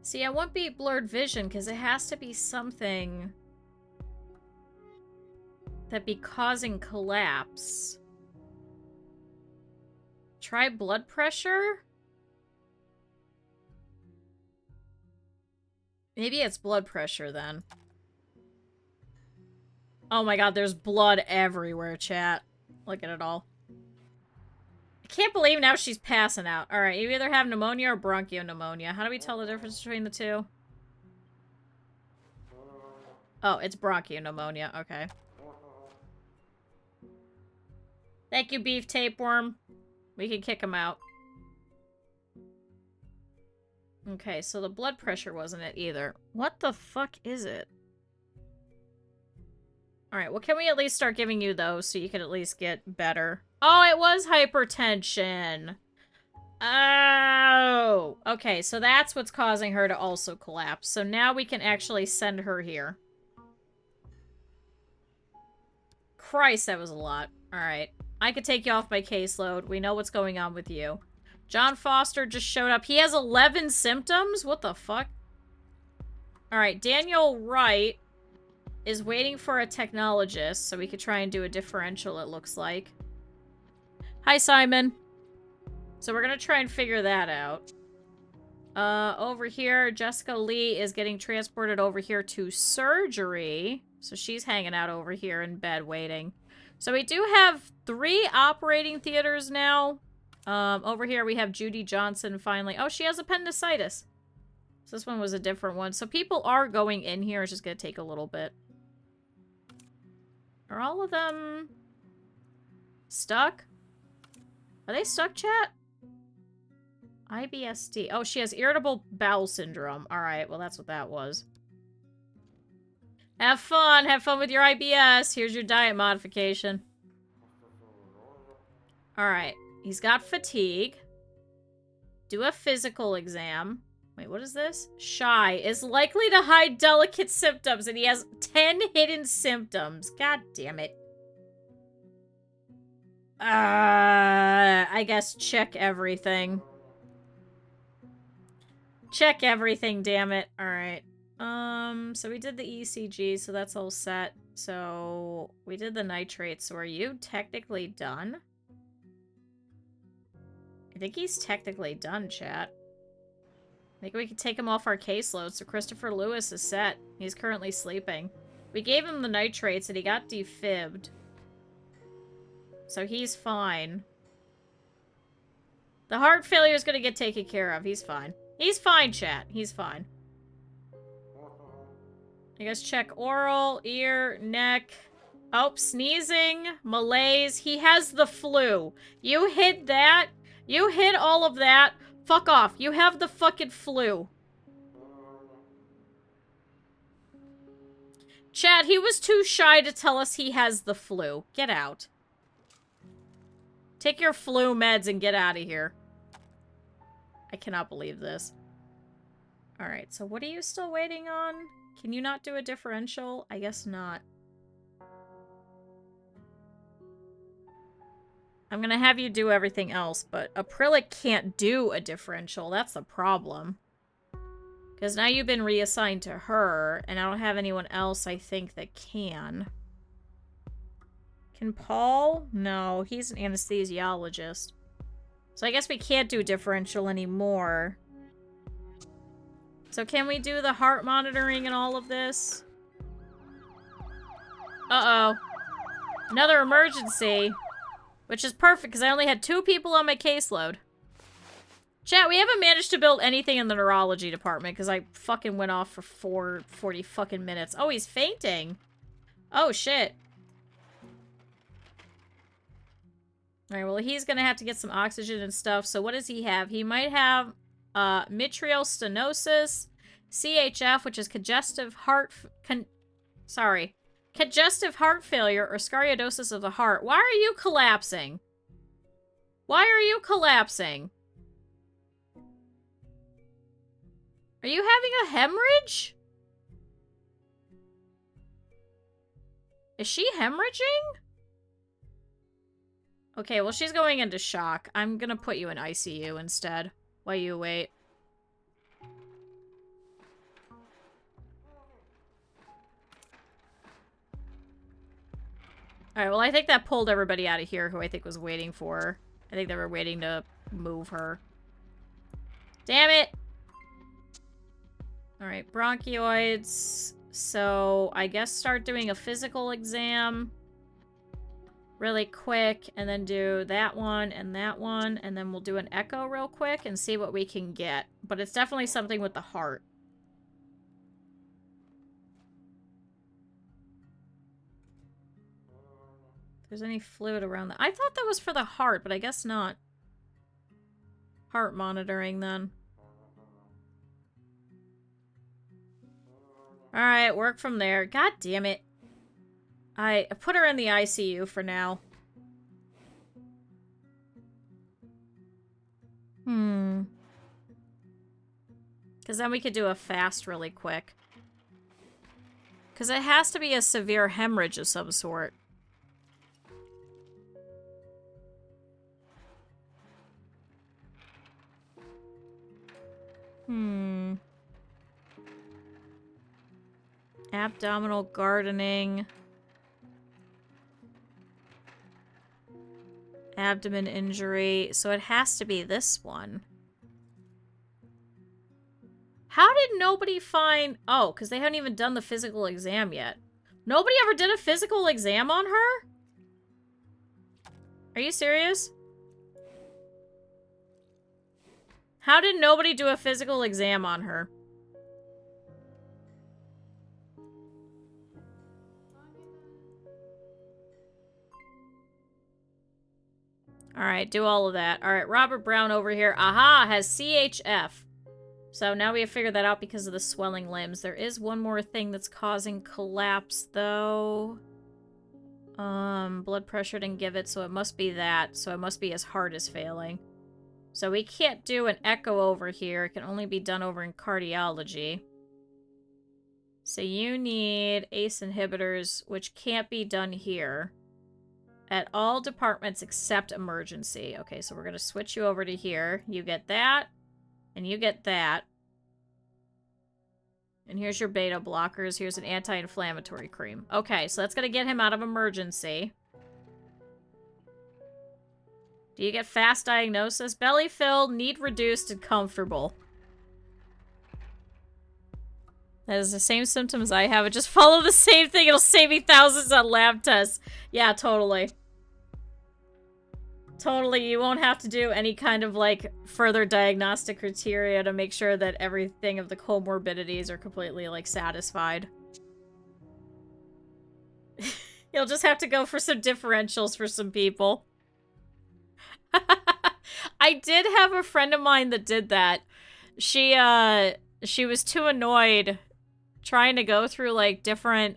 See, I won't be blurred vision because it has to be something that be causing collapse. Try blood pressure? Maybe it's blood pressure then. Oh my god, there's blood everywhere, chat. Look at it all. I can't believe now she's passing out. Alright, you either have pneumonia or bronchopneumonia. How do we tell the difference between the two? Oh, it's bronchopneumonia. Okay. Thank you, Beef Tapeworm. We can kick him out. Okay, so the blood pressure wasn't it either. What the fuck is it? Alright, well, can we at least start giving you those so you can at least get better? Oh, it was hypertension. Oh. Okay, so that's what's causing her to also collapse. So now we can actually send her here. Christ, that was a lot. Alright. I could take you off my caseload. We know what's going on with you. John Foster just showed up. He has 11 symptoms? What the fuck? Alright, Daniel Wright is waiting for a technologist, so we could try and do a differential, it looks like. Hi, Simon. So we're gonna try and figure that out. Over here, Jessica Lee is getting transported over here to surgery. So she's hanging out over here in bed waiting. So we do have 3 operating theaters now. Over here we have Judy Johnson finally. Oh, she has appendicitis. So this one was a different one. So people are going in here. It's just gonna take a little bit. Are all of them stuck? Are they stuck, chat? IBSD. Oh, she has irritable bowel syndrome. Alright, well, that's what that was. Have fun. Have fun with your IBS. Here's your diet modification. Alright. He's got fatigue. Do a physical exam. Wait, what is this? Shy. Is likely to hide delicate symptoms, and he has 10 hidden symptoms. God damn it. I guess check everything. Check everything, damn it. Alright. So we did the ECG, so that's all set. So, we did the nitrates, so are you technically done? I think he's technically done, chat. Maybe we could take him off our caseload, so Christopher Lewis is set. He's currently sleeping. We gave him the nitrates, and he got defibbed. So he's fine. The heart failure is gonna get taken care of. He's fine. He's fine, chat. He's fine. I guess check oral, ear, neck. Oh, sneezing, malaise. He has the flu. You hid that. You hid all of that. Fuck off. You have the fucking flu. Chat, he was too shy to tell us he has the flu. Get out. Take your flu meds and get out of here. I cannot believe this. Alright, so what are you still waiting on? Can you not do a differential? I guess not. I'm gonna have you do everything else, but Acrylic can't do a differential. That's the problem. Because now you've been reassigned to her, and I don't have anyone else I think that can. Can Paul? No, he's an anesthesiologist. So I guess we can't do differential anymore. So can we do the heart monitoring and all of this? Uh-oh. Another emergency. Which is perfect, because I only had 2 people on my caseload. Chat, we haven't managed to build anything in the neurology department, because I fucking went off for 40 fucking minutes. Oh, he's fainting. Oh, shit. Alright, well, he's gonna have to get some oxygen and stuff. So what does he have? He might have mitral stenosis, CHF, which is congestive heart failure or scoliosis of the heart. Why are you collapsing? Why are you collapsing? Are you having a hemorrhage? Is she hemorrhaging? Okay, well, she's going into shock. I'm gonna put you in ICU instead while you wait. Alright, well, I think that pulled everybody out of here who I think was waiting for her. I think they were waiting to move her. Damn it! Alright, bronchioids. So, I guess start doing a physical exam really quick, and then do that one, and then we'll do an echo real quick and see what we can get. But it's definitely something with the heart. If there's any fluid around that. I thought that was for the heart, but I guess not. Heart monitoring, then. Alright, work from there. God damn it. I put her in the ICU for now. Because then we could do a fast really quick. Because it has to be a severe hemorrhage of some sort. Abdominal gardening. Abdomen injury. So it has to be this one. How did nobody find... Oh, because they haven't even done the physical exam yet. Nobody ever did a physical exam on her? Are you serious? How did nobody do a physical exam on her? Alright, do all of that. Alright, Robert Brown over here. Aha, has CHF. So now we have figured that out because of the swelling limbs. There is one more thing that's causing collapse, though. Blood pressure didn't give it, so it must be that. So it must be his heart is failing. So we can't do an echo over here. It can only be done over in cardiology. So you need ACE inhibitors, which can't be done here. At all departments except emergency. Okay, so we're going to switch you over to here. You get that, and you get that. And here's your beta blockers. Here's an anti-inflammatory cream. Okay, so that's going to get him out of emergency. Do you get fast diagnosis? Belly filled, need reduced, and comfortable. That is the same symptoms I have. Just follow the same thing. It'll save me thousands on lab tests. Yeah, totally. Totally, you won't have to do any kind of, like, further diagnostic criteria to make sure that everything of the comorbidities are completely, like, satisfied. You'll just have to go for some differentials for some people. I did have a friend of mine that did that. She was too annoyed trying to go through, like, different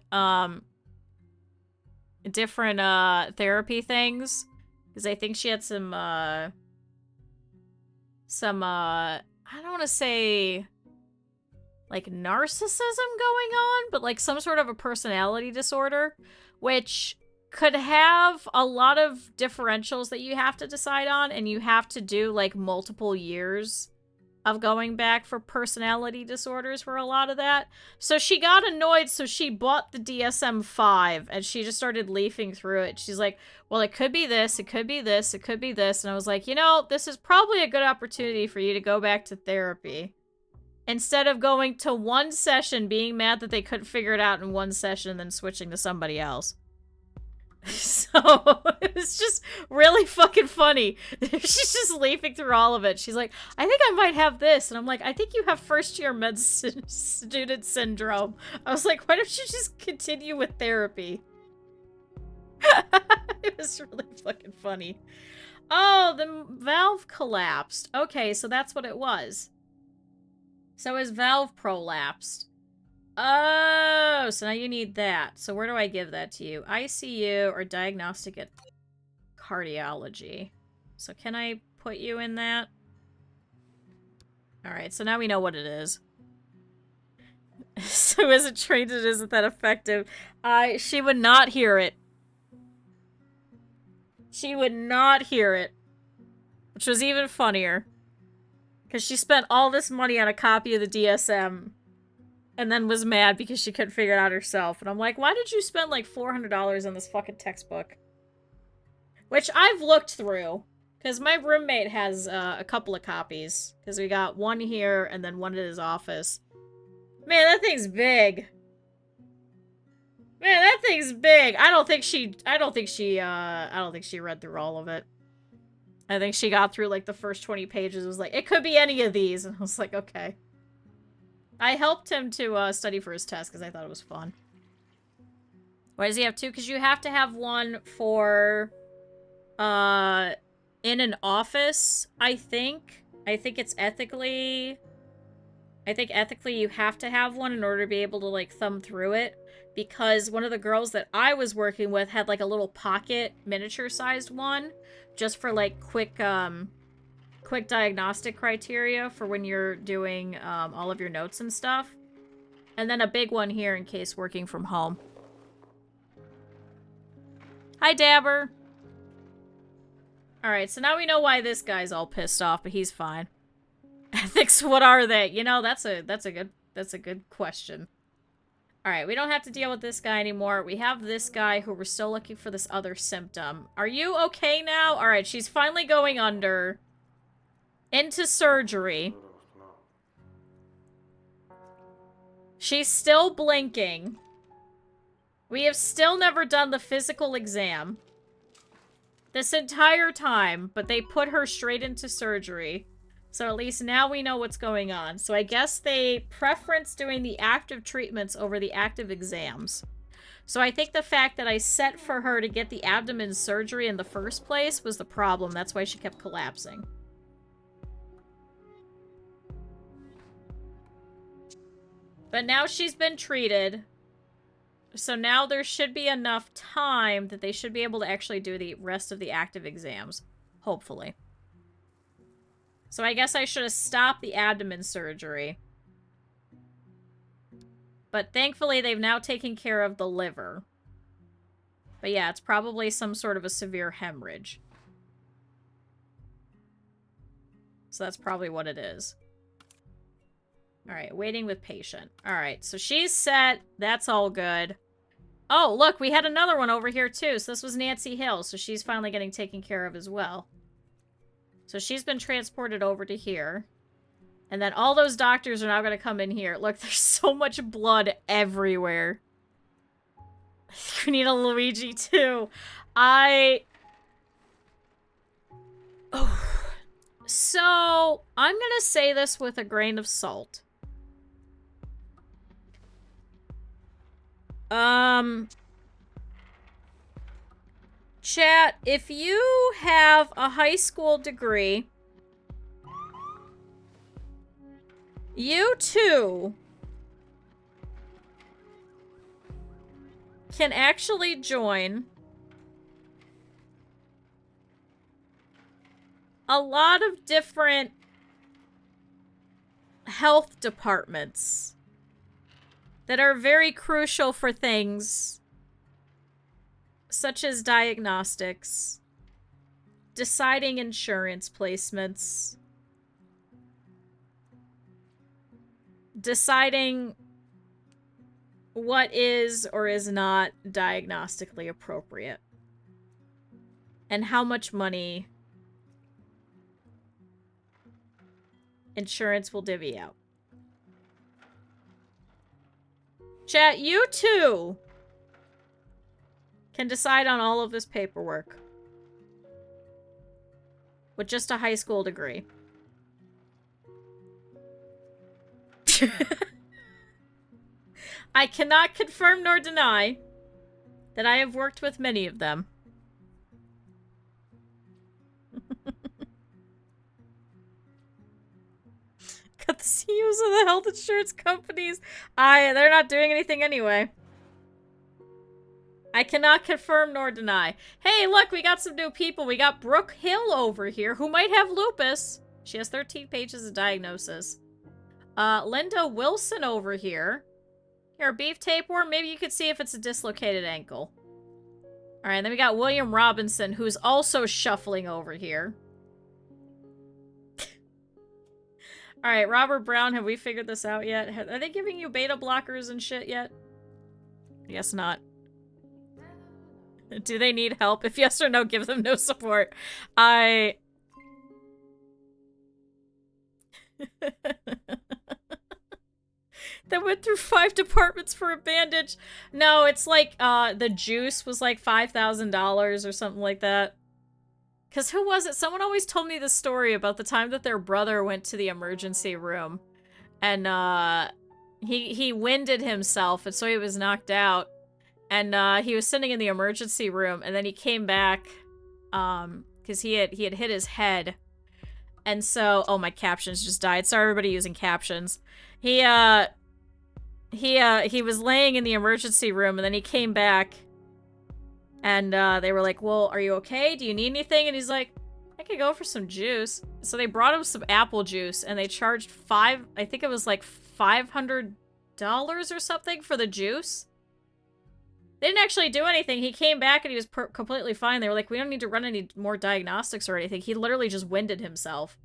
therapy things. Because I think she had some, I don't want to say, like, narcissism going on, but, like, some sort of a personality disorder, which could have a lot of differentials that you have to decide on, and you have to do, like, multiple years of going back for personality disorders for a lot of that. So she got annoyed, so she bought the DSM-5, and she just started leafing through it. She's like, well, it could be this, it could be this, it could be this. And I was like, you know, this is probably a good opportunity for you to go back to therapy. Instead of going to one session, being mad that they couldn't figure it out in one session, and then switching to somebody else. So, it was just really fucking funny. She's just leafing through all of it. She's like, I think I might have this. And I'm like, I think you have first-year med student syndrome. I was like, why don't you just continue with therapy? It was really fucking funny. Oh, the valve collapsed. Okay, so that's what it was. So his valve prolapsed. Oh, so now you need that. So where do I give that to you? ICU or diagnostic at cardiology. So can I put you in that? Alright, so now we know what it is. So is it trained it isn't that effective? She would not hear it. She would not hear it. Which was even funnier. Because she spent all this money on a copy of the DSM. And then was mad because she couldn't figure it out herself. And I'm like, why did you spend like $400 on this fucking textbook? Which I've looked through. Because my roommate has a couple of copies. Because we got one here and then one in his office. Man, that thing's big. Man, that thing's big. I don't think she read through all of it. I think she got through like the first 20 pages. It was like, it could be any of these. And I was like, okay. I helped him to study for his test because I thought it was fun. Why does he have two? Because you have to have one for, in an office, I think. I think ethically you have to have one in order to be able to, like, thumb through it. Because one of the girls that I was working with had, like, a little pocket miniature-sized one. Just for, like, quick diagnostic criteria for when you're doing all of your notes and stuff. And then a big one here in case working from home. Hi, Dabber. Alright, so now we know why this guy's all pissed off, but he's fine. Ethics, what are they? You know, that's a good question. Alright, we don't have to deal with this guy anymore. We have this guy who we're still looking for this other symptom. Are you okay now? Alright, she's finally going under. Into surgery. She's still blinking. We have still never done the physical exam. This entire time, but they put her straight into surgery. So at least now we know what's going on. So I guess they preference doing the active treatments over the active exams. So I think the fact that I set for her to get the abdomen surgery in the first place was the problem. That's why she kept collapsing. But now she's been treated. So now there should be enough time that they should be able to actually do the rest of the active exams. Hopefully. So I guess I should have stopped the abdomen surgery. But thankfully they've now taken care of the liver. But yeah, it's probably some sort of a severe hemorrhage. So that's probably what it is. Alright, waiting with patient. Alright, so she's set. That's all good. Oh, look, we had another one over here too. So this was Nancy Hill. So she's finally getting taken care of as well. So she's been transported over to here. And then all those doctors are now going to come in here. Look, there's so much blood everywhere. We need a Luigi too. Oh. So, I'm going to say this with a grain of salt. Chat, if you have a high school degree, you too can actually join a lot of different health departments that are very crucial for things such as diagnostics, deciding insurance placements, deciding what is or is not diagnostically appropriate, and how much money insurance will divvy out. Chat, you too can decide on all of this paperwork with just a high school degree. I cannot confirm nor deny that I have worked with many of them. Got the CEOs of the health insurance companies. They're not doing anything anyway. I cannot confirm nor deny. Hey, look, we got some new people. We got Brooke Hill over here, who might have lupus. She has 13 pages of diagnosis. Linda Wilson over here. Here, beef tapeworm. Maybe you could see if it's a dislocated ankle. Alright, then we got William Robinson, who's also shuffling over here. Alright, Robert Brown, have we figured this out yet? Are they giving you beta blockers and shit yet? I guess not. Do they need help? If yes or no, give them no support. They went through 5 departments for a bandage. No, it's like, the juice was like $5,000 or something like that. Because who was it? Someone always told me the story about the time that their brother went to the emergency room. And, he winded himself, and so he was knocked out. And, he was sitting in the emergency room, and then he came back, because he had hit his head. And so, oh, my captions just died. Sorry, everybody using captions. He was laying in the emergency room, and then he came back, and, they were like, well, are you okay? Do you need anything? And he's like, I could go for some juice. So they brought him some apple juice, and they charged I think it was like $500 or something for the juice. They didn't actually do anything. He came back and he was completely fine. They were like, we don't need to run any more diagnostics or anything. He literally just winded himself.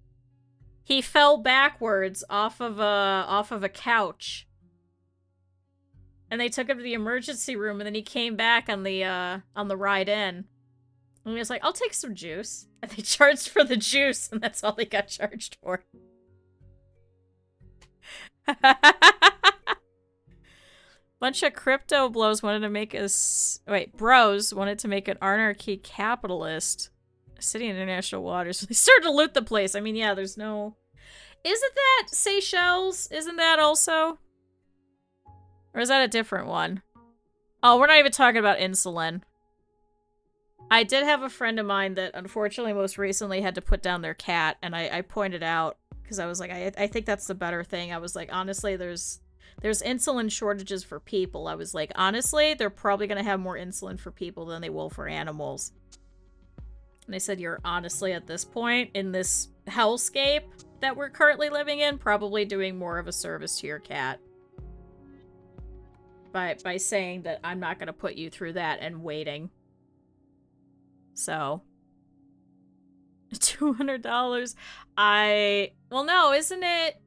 He fell backwards off of a couch. And they took him to the emergency room, and then he came back on the ride in. And he was like, I'll take some juice. And they charged for the juice, and that's all they got charged for. Bunch of crypto bros wanted to make bros wanted to make an anarchy capitalist. City in international waters. They started to loot the place. I mean, yeah, there's no... Isn't that Seychelles? Isn't that also? Or is that a different one? Oh, we're not even talking about insulin. I did have a friend of mine that unfortunately most recently had to put down their cat, and I pointed out, because I was like, I think that's the better thing. I was like, honestly, there's There's insulin shortages for people. I was like, honestly, they're probably going to have more insulin for people than they will for animals. And I said, you're honestly, at this point, in this hellscape that we're currently living in, probably doing more of a service to your cat. By saying that I'm not going to put you through that and waiting. So. $200. Well, no, isn't it?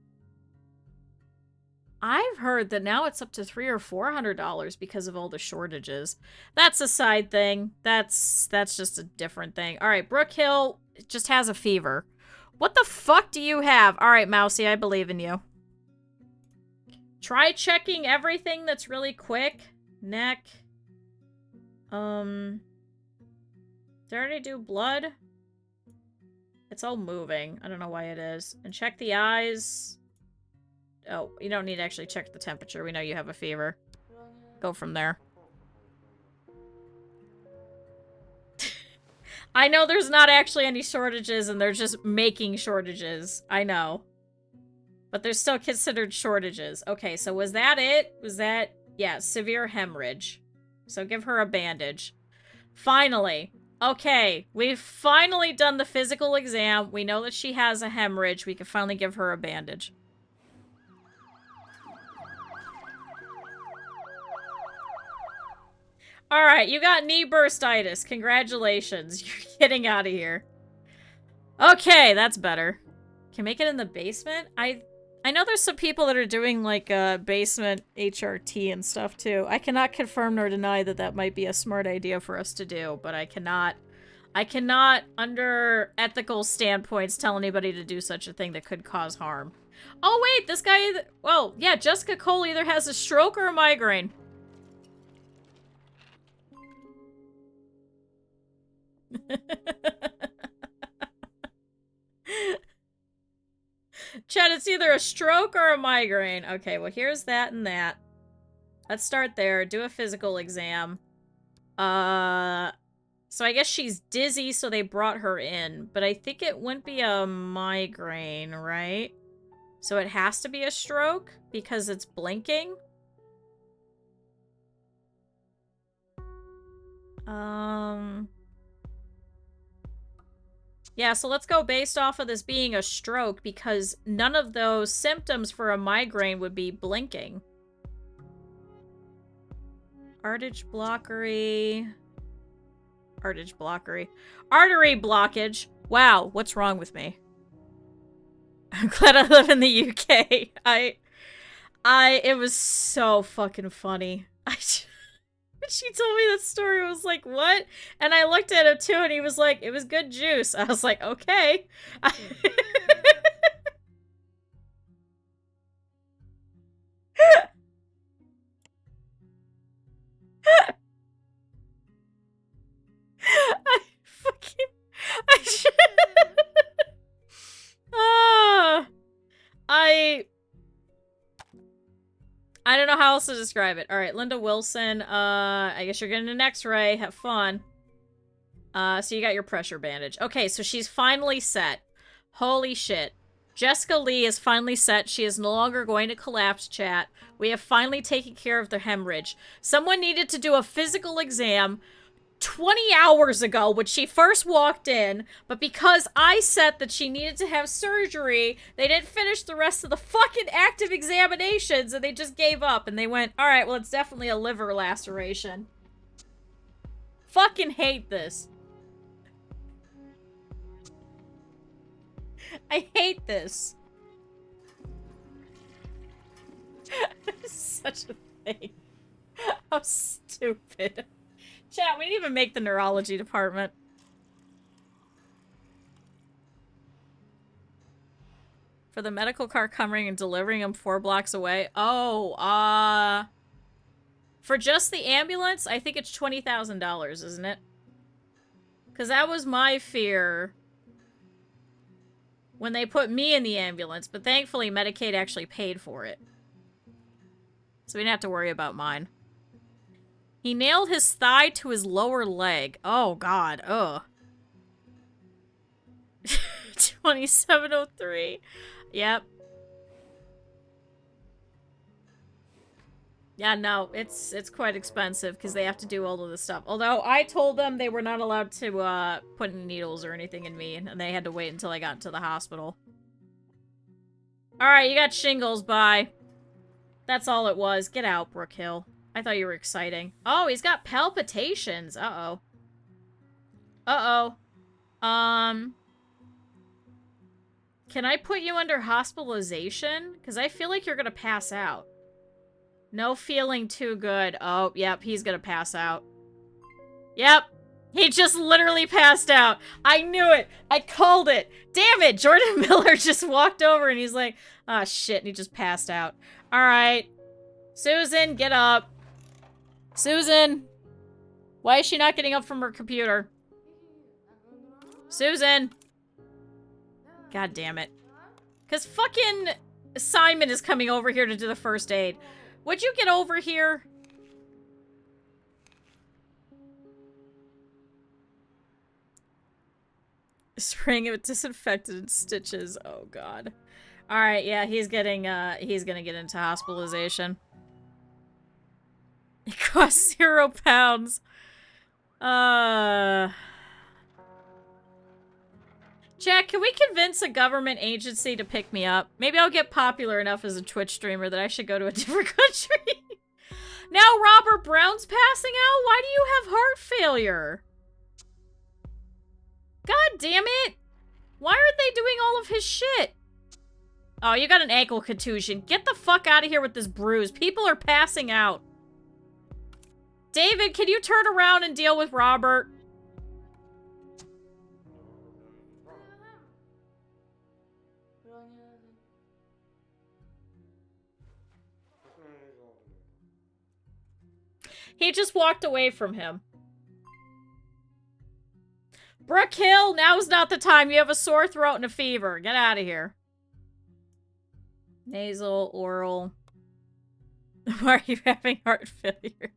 I've heard that now it's up to $300 or $400 because of all the shortages. That's a side thing. That's just a different thing. All right, Brookhill just has a fever. What the fuck do you have? All right, Mousy, I believe in you. Try checking everything that's really quick. Neck. Did I already do blood? It's all moving. I don't know why it is. And check the eyes. Oh, you don't need to actually check the temperature. We know you have a fever. Go from there. I know there's not actually any shortages and they're just making shortages. I know. But they're still considered shortages. Okay, so was that it? Was that... Yeah, severe hemorrhage. So give her a bandage. Finally. Okay, we've finally done the physical exam. We know that she has a hemorrhage. We can finally give her a bandage. Alright, you got knee burstitis. Congratulations. You're getting out of here. Okay, that's better. Can make it in the basement? I know there's some people that are doing, like, basement HRT and stuff, too. I cannot confirm nor deny that that might be a smart idea for us to do, but I cannot, under ethical standpoints, tell anybody to do such a thing that could cause harm. Oh, wait, this guy, well, yeah, Jessica Cole either has a stroke or a migraine. Chad, it's either a stroke or a migraine. Okay, well, here's that and that. Let's start there. Do a physical exam. So I guess she's dizzy, so they brought her in. But I think it wouldn't be a migraine, right? So it has to be a stroke because it's blinking. Yeah, so let's go based off of this being a stroke because none of those symptoms for a migraine would be blinking. Artery blockage. Artery blockage. Wow, what's wrong with me? I'm glad I live in the UK. It was so fucking funny. She told me that story, I was like, what? And I looked at him too, and he was like, it was good juice. I was like, okay. I fucking... I don't know how else to describe it. Alright, Linda Wilson, I guess you're getting an x-ray. Have fun. So you got your pressure bandage. Okay, so she's finally set. Holy shit. Jessica Lee is finally set. She is no longer going to collapse, chat. We have finally taken care of the hemorrhage. Someone needed to do a physical exam 20 hours ago when she first walked in, but because I said that she needed to have surgery, they didn't finish the rest of the fucking active examinations, and they just gave up, and they went, alright, well, it's definitely a liver laceration. Fucking hate this. I hate this. Such a thing. How stupid. Chat, we didn't even make the neurology department. For the medical car coming and delivering them 4 blocks away. Oh, for just the ambulance, I think it's $20,000, isn't it? Because that was my fear when they put me in the ambulance, but thankfully Medicaid actually paid for it. So we didn't have to worry about mine. He nailed his thigh to his lower leg. Oh, God. Ugh. 2703. Yep. Yeah, no, it's quite expensive because they have to do all of this stuff. Although I told them they were not allowed to put any needles or anything in me, and they had to wait until I got to the hospital. Alright, you got shingles, bye. That's all it was. Get out, Brookhill. I thought you were exciting. Oh, he's got palpitations. Uh-oh. Uh-oh. Can I put you under hospitalization? Because I feel like you're gonna pass out. No feeling too good. Oh, yep, he's gonna pass out. Yep. He just literally passed out. I knew it. I called it. Damn it. Jordan Miller just walked over and he's like, ah, shit. And he just passed out. All right. Susan, get up. Susan. Why is she not getting up from her computer? Susan. God damn it. Because fucking Simon is coming over here to do the first aid. Would you get over here? Spraying of disinfectant stitches. Oh god. Alright, yeah, he's gonna get into hospitalization. It costs £0. Jack, can we convince a government agency to pick me up? Maybe I'll get popular enough as a Twitch streamer that I should go to a different country. Now Robert Brown's passing out? Why do you have heart failure? God damn it! Why aren't they doing all of his shit? Oh, you got an ankle contusion. Get the fuck out of here with this bruise. People are passing out. David, can you turn around and deal with Robert? He just walked away from him. Brookhill, now's not the time. You have a sore throat and a fever. Get out of here. Nasal, oral. Why are you having heart failure?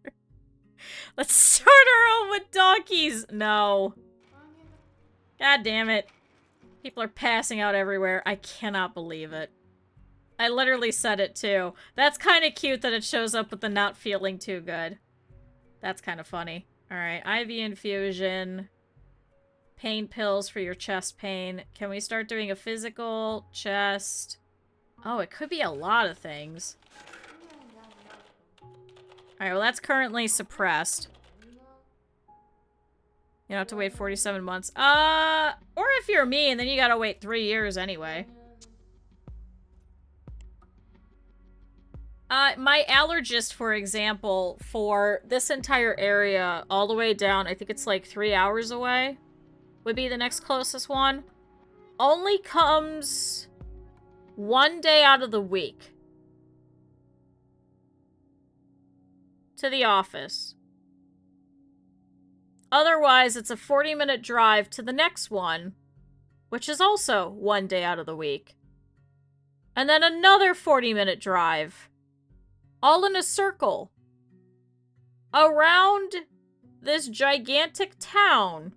Let's start our own with donkeys. No. God damn it. People are passing out everywhere. I cannot believe it. I literally said it too. That's kind of cute that it shows up with the not feeling too good. That's kind of funny. Alright, IV infusion. Pain pills for your chest pain. Can we start doing a physical? Chest. Oh, it could be a lot of things. Alright, well that's currently suppressed. You don't have to wait 47 months. Or if you're me, and then you gotta wait 3 years anyway. My allergist, for example, for this entire area, all the way down, I think it's like 3 hours away, would be the next closest one, only comes 1 day out of the week to the office. Otherwise, it's a 40-minute drive to the next one, which is also 1 day out of the week. And then another 40-minute drive. All in a circle. Around this gigantic town.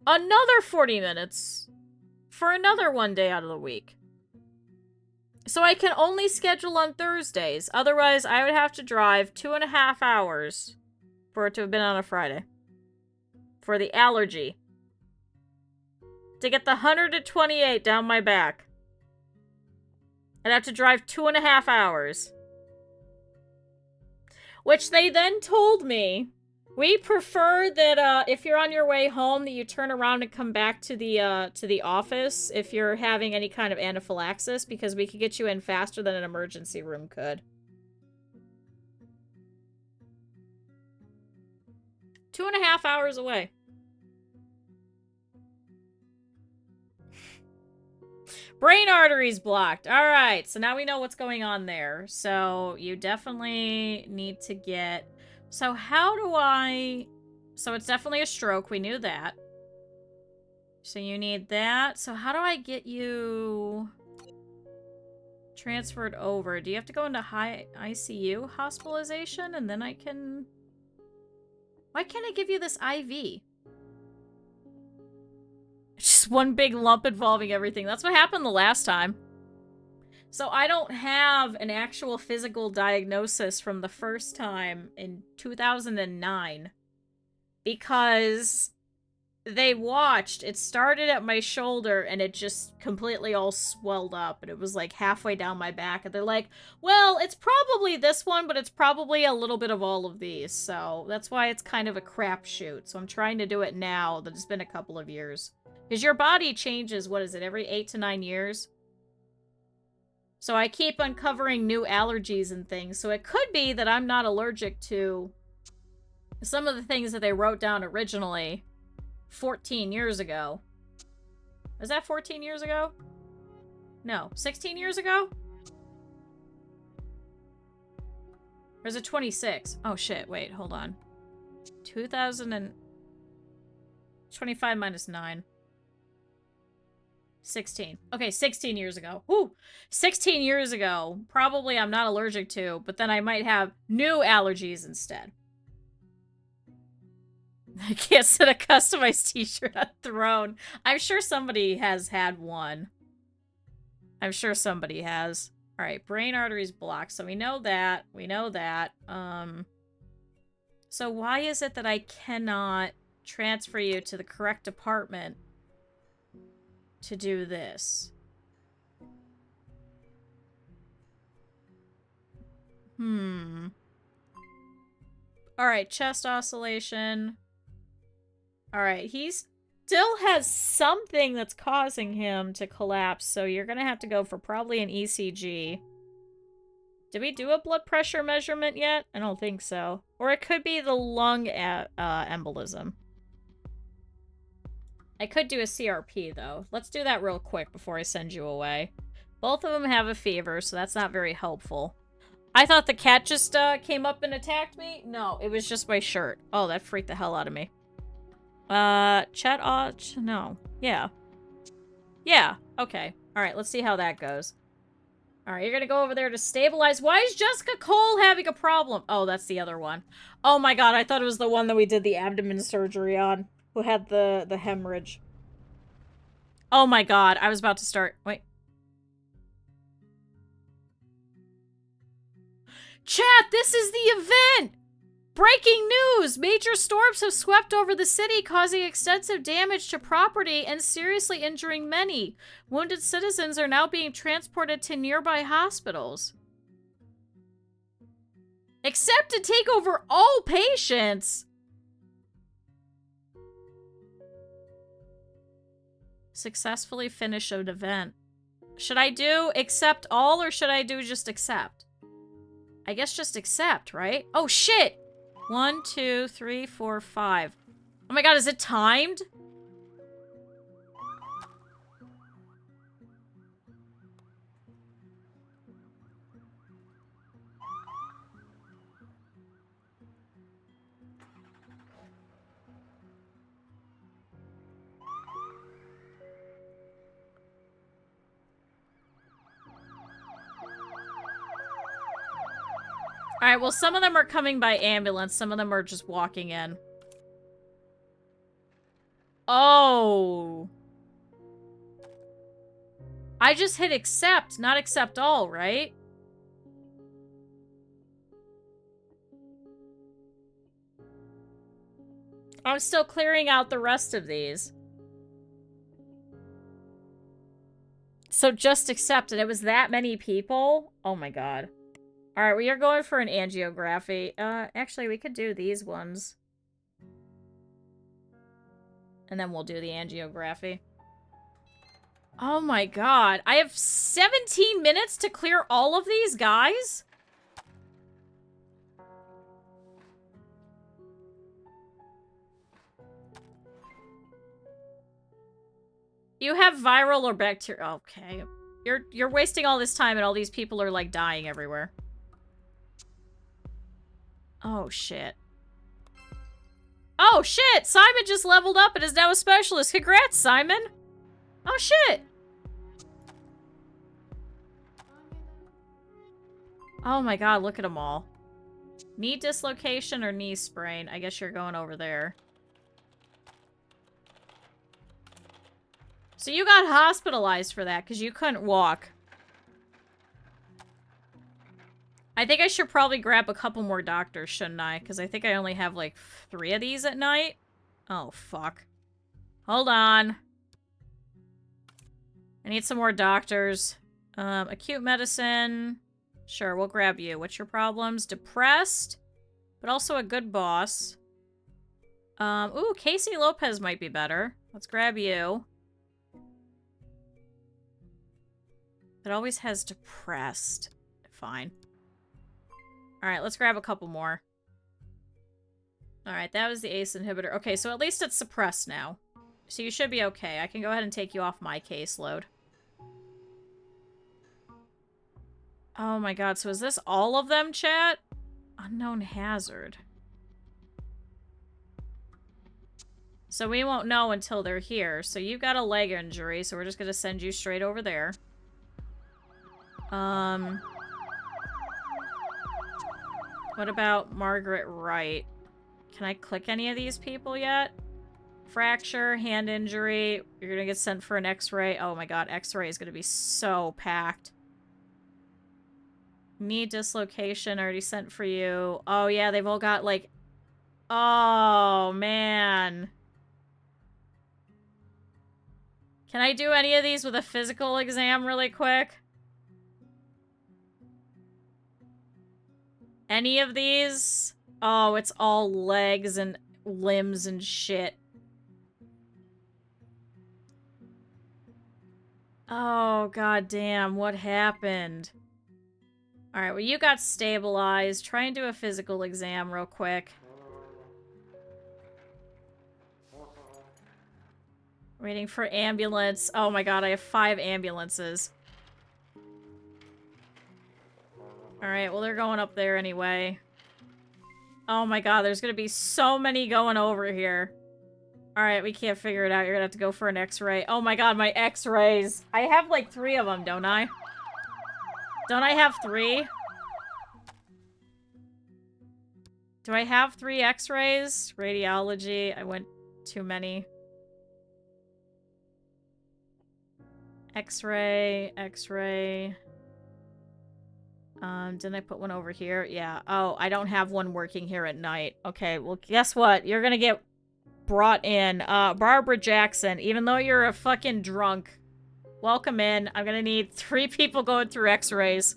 Another 40 minutes. For another 1 day out of the week. So I can only schedule on Thursdays. Otherwise, I would have to drive 2.5 hours for it to have been on a Friday. For the allergy. To get the 128 down my back. I'd have to drive 2.5 hours. Which they then told me, we prefer that if you're on your way home, that you turn around and come back to the office if you're having any kind of anaphylaxis, because we could get you in faster than an emergency room could. 2.5 hours away. Brain arteries blocked. Alright, so now we know what's going on there. So you definitely need to get... So how do I... So it's definitely a stroke. We knew that. So you need that. So how do I get you transferred over? Do you have to go into high ICU hospitalization? And then I can... Why can't I give you this IV? Just one big lump involving everything. That's what happened the last time. So I don't have an actual physical diagnosis from the first time in 2009 because they watched. It started at my shoulder and it just completely all swelled up and it was like halfway down my back and they're like, well, it's probably this one, but it's probably a little bit of all of these. So that's why it's kind of a crapshoot. So I'm trying to do it now that it's been a couple of years. Because your body changes, what is it, every 8 to 9 years? So I keep uncovering new allergies and things. So it could be that I'm not allergic to some of the things that they wrote down originally 14 years ago. Was that 14 years ago? No, 16 years ago? Or is it 26? Oh shit, wait, hold on. 2025 minus 9. 16. Okay, 16 years ago. Woo! 16 years ago. Probably I'm not allergic to, but then I might have new allergies instead. I can't set a customized t-shirt on Throne. I'm sure somebody has had one. I'm sure somebody has. Alright, brain arteries blocked. So we know that. We know that. So why is it that I cannot transfer you to the correct department to do this? Alright, chest oscillation. Alright, he still has something that's causing him to collapse, so you're gonna have to go for probably an ECG. Did we do a blood pressure measurement yet? I don't think so. Or it could be the lung embolism. I could do a CRP, though. Let's do that real quick before I send you away. Both of them have a fever, so that's not very helpful. I thought the cat just came up and attacked me. No, it was just my shirt. Oh, that freaked the hell out of me. No. Yeah. Yeah, okay. Alright, let's see how that goes. Alright, you're gonna go over there to stabilize. Why is Jessica Cole having a problem? Oh, that's the other one. Oh my god, I thought it was the one that we did the abdomen surgery on. Who had the hemorrhage. Oh my god, I was about to start. Wait. Chat, this is the event! Breaking news! Major storms have swept over the city, causing extensive damage to property and seriously injuring many. Wounded citizens are now being transported to nearby hospitals. Except to take over all patients! Successfully finish an event. Should I do accept all or should I do just accept? I guess just accept, right? Oh shit! 1, 2, 3, 4, 5. Oh my god, is it timed? Alright, well, some of them are coming by ambulance. Some of them are just walking in. Oh. I just hit accept, not accept all, right? I'm still clearing out the rest of these. So just accept, and it was that many people? Oh my god. Alright, we are going for an angiography. Actually, we could do these ones. And then we'll do the angiography. Oh my god. I have 17 minutes to clear all of these guys? You have viral or bacterial. Okay. You're wasting all this time and all these people are like dying everywhere. Oh, shit. Oh, shit! Simon just leveled up and is now a specialist. Congrats, Simon! Oh, shit! Oh my god, look at them all. Knee dislocation or knee sprain? I guess you're going over there. So you got hospitalized for that because you couldn't walk. I think I should probably grab a couple more doctors, shouldn't I? Because I think I only have, like, 3 of these at night. Oh, fuck. Hold on. I need some more doctors. Acute medicine. Sure, we'll grab you. What's your problems? Depressed, but also a good boss. Ooh, Casey Lopez might be better. Let's grab you. It always has depressed. Fine. Alright, let's grab a couple more. Alright, that was the ACE inhibitor. Okay, so at least it's suppressed now. So you should be okay. I can go ahead and take you off my caseload. Oh my god, so is this all of them, chat? Unknown hazard. So we won't know until they're here. So you've got a leg injury, so we're just gonna send you straight over there. What about Margaret Wright? Can I click any of these people yet? Fracture, hand injury. You're gonna get sent for an x-ray. Oh my god, x-ray is gonna be so packed. Knee dislocation, already sent for you. Oh yeah, they've all got like... Oh, man. Can I do any of these with a physical exam really quick? Any of these? Oh, it's all legs and limbs and shit. Oh, goddamn, what happened? Alright, well, you got stabilized. Try and do a physical exam real quick. Waiting for ambulance. Oh my god, I have 5 ambulances. Alright, well, they're going up there anyway. Oh my god, there's gonna be so many going over here. Alright, we can't figure it out. You're gonna have to go for an x-ray. Oh my god, my x-rays. I have like 3 of them, don't I? Don't I have 3? Do I have 3 x-rays? Radiology. I went too many. X-ray, x-ray. Didn't I put one over here? Yeah. Oh, I don't have one working here at night. Okay, well, guess what? You're gonna get brought in. Barbara Jackson, even though you're a fucking drunk, welcome in. I'm gonna need 3 people going through x-rays.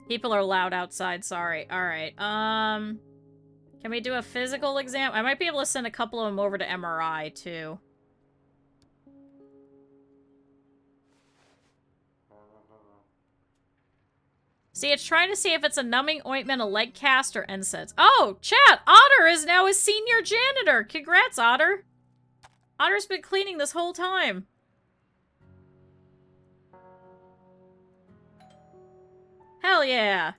People are loud outside, sorry. Alright, can we do a physical exam? I might be able to send a couple of them over to MRI, too. See, it's trying to see if it's a numbing ointment, a leg cast, or NSAIDs. Oh, chat! Otter is now a senior janitor! Congrats, Otter! Otter's been cleaning this whole time. Hell yeah!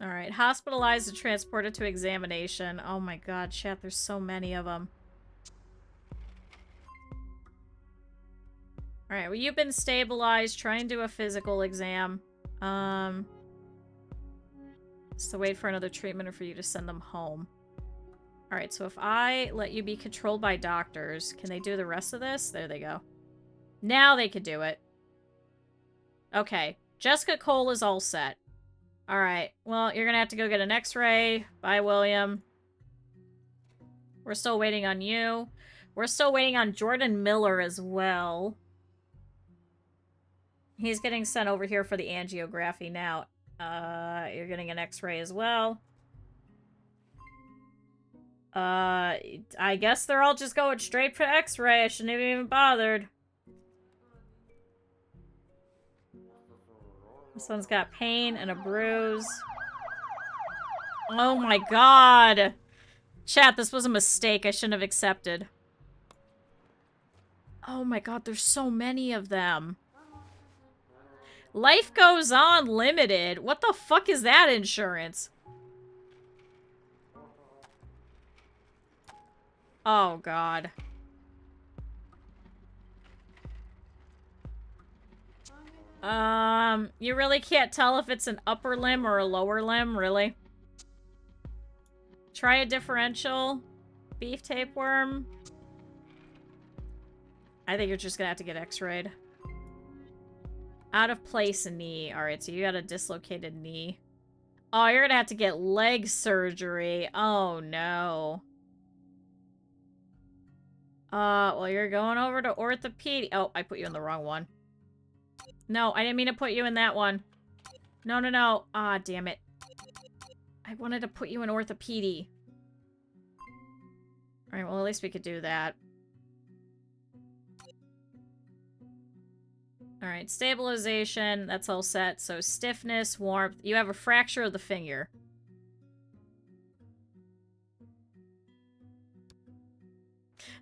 Alright, hospitalized and transported to examination. Oh my god, chat, there's so many of them. Alright, well, you've been stabilized. Try and do a physical exam. So wait for another treatment or for you to send them home. Alright, so if I let you be controlled by doctors, can they do the rest of this? There they go. Now they could do it. Okay, Jessica Cole is all set. Alright, well, you're gonna have to go get an x-ray. Bye, William. We're still waiting on you. We're still waiting on Jordan Miller as well. He's getting sent over here for the angiography now. You're getting an x-ray as well. I guess they're all just going straight for x-ray. I shouldn't have even bothered. This one's got pain and a bruise. Oh my god! Chat, this was a mistake I shouldn't have accepted. Oh my god, there's so many of them. Life Goes On Limited? What the fuck is that insurance? Oh god. You really can't tell if it's an upper limb or a lower limb, really? Try a differential. Beef tapeworm. I think you're just gonna have to get x-rayed. Out of place knee. Alright, so you got a dislocated knee. Oh, you're gonna have to get leg surgery. Oh, no. Well, you're going over to orthopedic. Oh, I put you in the wrong one. No, I didn't mean to put you in that one. No, no, no. Ah, damn it. I wanted to put you in orthopedic. Alright, well, at least we could do that. Alright, stabilization. That's all set. So, stiffness, warmth. You have a fracture of the finger.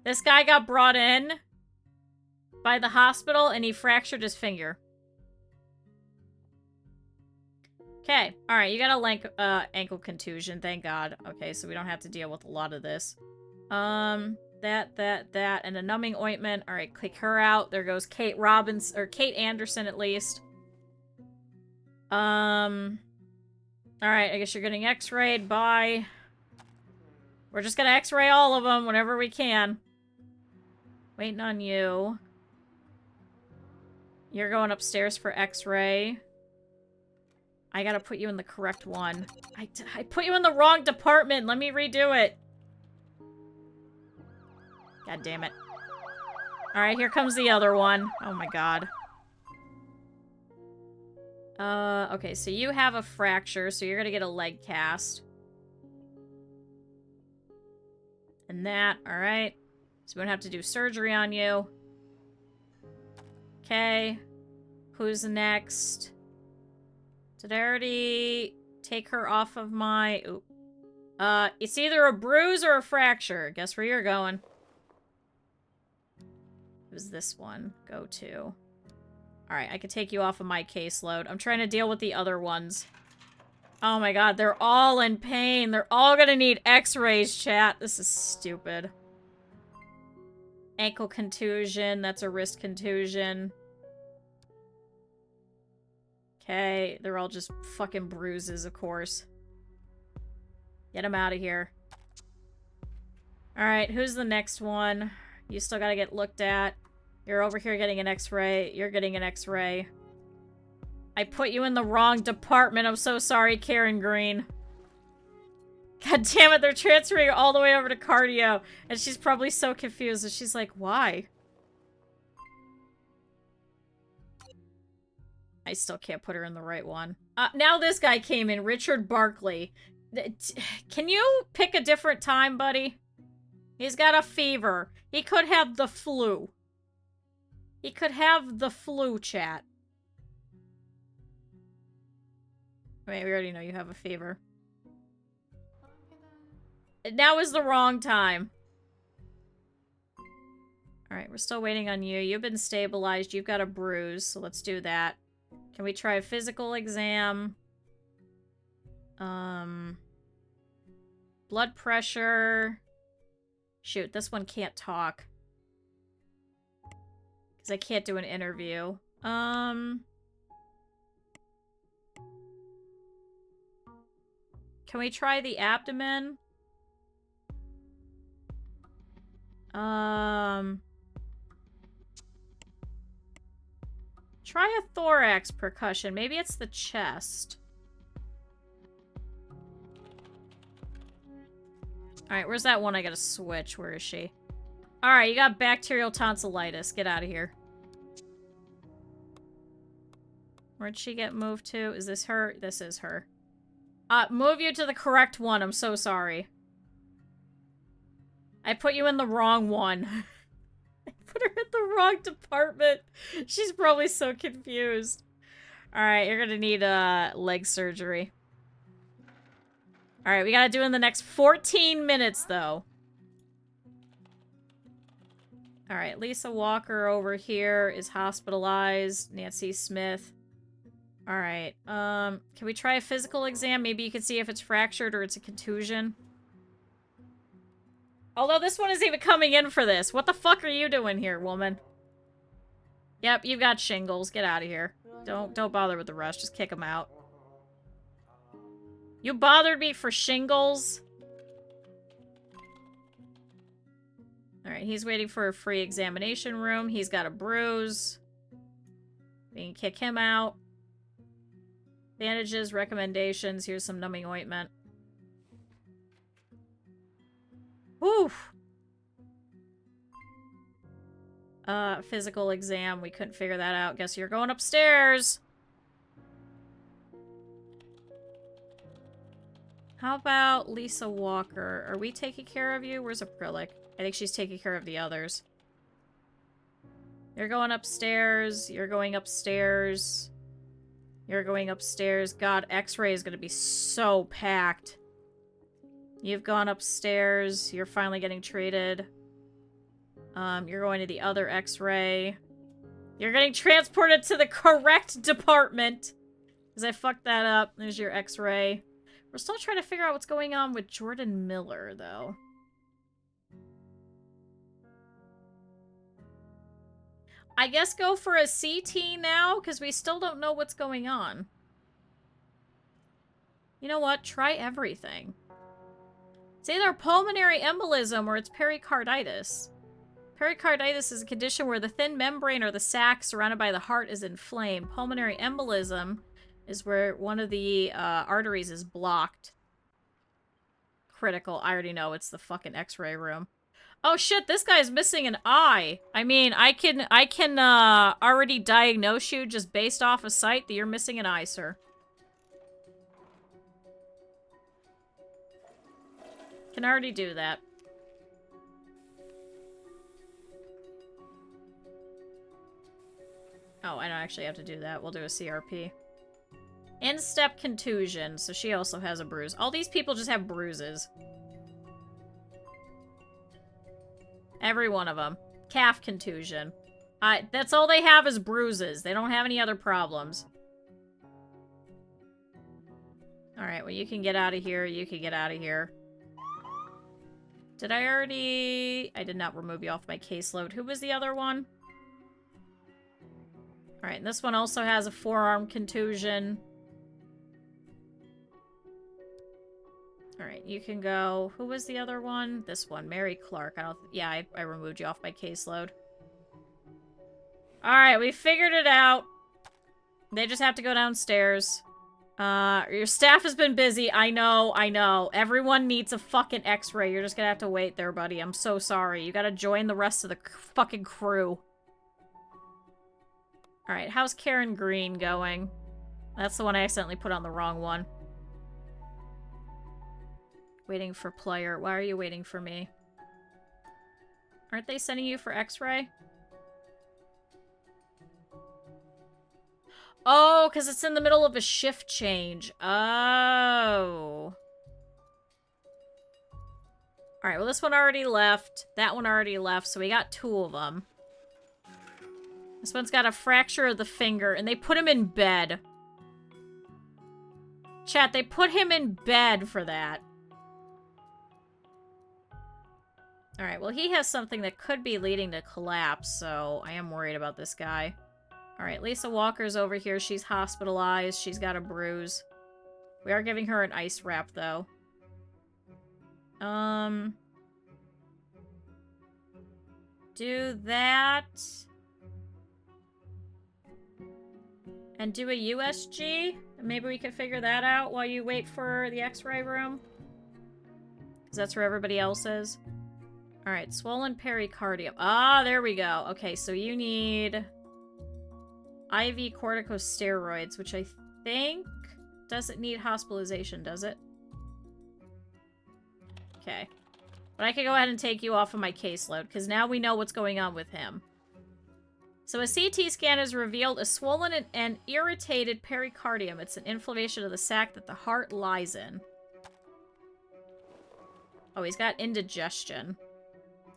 This guy got brought in by the hospital and he fractured his finger. Okay, alright, you got a ankle contusion, thank God. Okay, so we don't have to deal with a lot of this. That, and a numbing ointment. Alright, click her out. There goes Kate Robbins, or Kate Anderson at least. Alright, I guess you're getting x-rayed. Bye. We're just gonna x-ray all of them whenever we can. Waiting on you. You're going upstairs for x-ray. I gotta put you in the correct one. I put you in the wrong department. Let me redo it. God damn it. Alright, here comes the other one. Oh my god. Okay, so you have a fracture, so you're gonna get a leg cast. And that, alright. So we don't have to do surgery on you. Okay. Who's next? Did I already take her off of my... Oop. It's either a bruise or a fracture. Guess where you're going. It was this one. Go to. Alright, I could take you off of my caseload. I'm trying to deal with the other ones. Oh my god, they're all in pain. They're all gonna need x-rays, chat. This is stupid. Ankle contusion. That's a wrist contusion. Okay, they're all just fucking bruises, of course. Get them out of here. Alright, who's the next one? You still gotta get looked at. You're over here getting an x-ray. You're getting an x-ray. I put you in the wrong department. I'm so sorry, Karen Green. God damn it, they're transferring her all the way over to cardio. And she's probably so confused. And she's like, why? I still can't put her in the right one. Now this guy came in, Richard Barkley. Can you pick a different time, buddy? He's got a fever. He could have the flu. He could have the flu, chat. Wait, we already know you have a fever. Now is the wrong time. Alright, we're still waiting on you. You've been stabilized. You've got a bruise, so let's do that. Can we try a physical exam? Blood pressure. Shoot, this one can't talk. Because I can't do an interview. Can we try the abdomen? Try a thorax percussion. Maybe it's the chest. Alright, where's that one I gotta switch? Where is she? Alright, you got bacterial tonsillitis. Get out of here. Where'd she get moved to? Is this her? This is her. Move you to the correct one. I'm so sorry. I put you in the wrong one. I put her in the wrong department. She's probably so confused. Alright, you're gonna need leg surgery. Alright, we gotta do it in the next 14 minutes, though. Alright, Lisa Walker over here is hospitalized. Nancy Smith. Alright, can we try a physical exam? Maybe you can see if it's fractured or it's a contusion. Although this one isn't even coming in for this. What the fuck are you doing here, woman? Yep, you've got shingles. Get out of here. Don't bother with the rest. Just kick them out. You bothered me for shingles? Alright, he's waiting for a free examination room. He's got a bruise. We can kick him out. Bandages, recommendations. Here's some numbing ointment. Oof. Physical exam. We couldn't figure that out. Guess you're going upstairs. How about Lisa Walker? Are we taking care of you? Where's Acrylic? I think she's taking care of the others. You're going upstairs. You're going upstairs. You're going upstairs. God, X-ray is going to be so packed. You've gone upstairs. You're finally getting treated. You're going to the other X-ray. You're getting transported to the correct department. Because I fucked that up. There's your X-ray. We're still trying to figure out what's going on with Jordan Miller, though. I guess go for a CT now, because we still don't know what's going on. You know what? Try everything. It's either pulmonary embolism or it's pericarditis. Pericarditis is a condition where the thin membrane or the sac surrounded by the heart is inflamed. Pulmonary embolism is where one of the arteries is blocked. Critical. I already know. It's the fucking X-ray room. Oh shit, this guy's missing an eye. I mean, I can already diagnose you just based off a sight that you're missing an eye, sir. Can already do that. Oh, I don't actually have to do that. We'll do a CRP. Instep contusion, so she also has a bruise. All these people just have bruises. Every one of them. Calf contusion. That's all they have is bruises. They don't have any other problems. Alright, well you can get out of here. You can get out of here. Did I already... I did not remove you off my caseload. Who was the other one? Alright, and this one also has a forearm contusion. Alright, you can go... Who was the other one? This one, Mary Clark. I removed you off my caseload. Alright, we figured it out. They just have to go downstairs. Your staff has been busy. I know, I know. Everyone needs a fucking X-ray. You're just gonna have to wait there, buddy. I'm so sorry. You gotta join the rest of the fucking crew. Alright, how's Karen Green going? That's the one I accidentally put on the wrong one. Waiting for player. Why are you waiting for me? Aren't they sending you for X-ray? Oh, because it's in the middle of a shift change. Oh. Alright, well this one already left. That one already left, so we got two of them. This one's got a fracture of the finger, and they put him in bed. Chat, they put him in bed for that. Alright, well he has something that could be leading to collapse, so I am worried about this guy. Alright, Lisa Walker's over here. She's hospitalized. She's got a bruise. We are giving her an ice wrap, though. Do that. And do a USG? Maybe we can figure that out while you wait for the X-ray room. Because that's where everybody else is. Alright, swollen pericardium. Ah, there we go. Okay, so you need... IV corticosteroids, which I think doesn't need hospitalization, does it? Okay. But I can go ahead and take you off of my caseload, because now we know what's going on with him. So a CT scan has revealed a swollen and irritated pericardium. It's an inflammation of the sac that the heart lies in. Oh, he's got indigestion.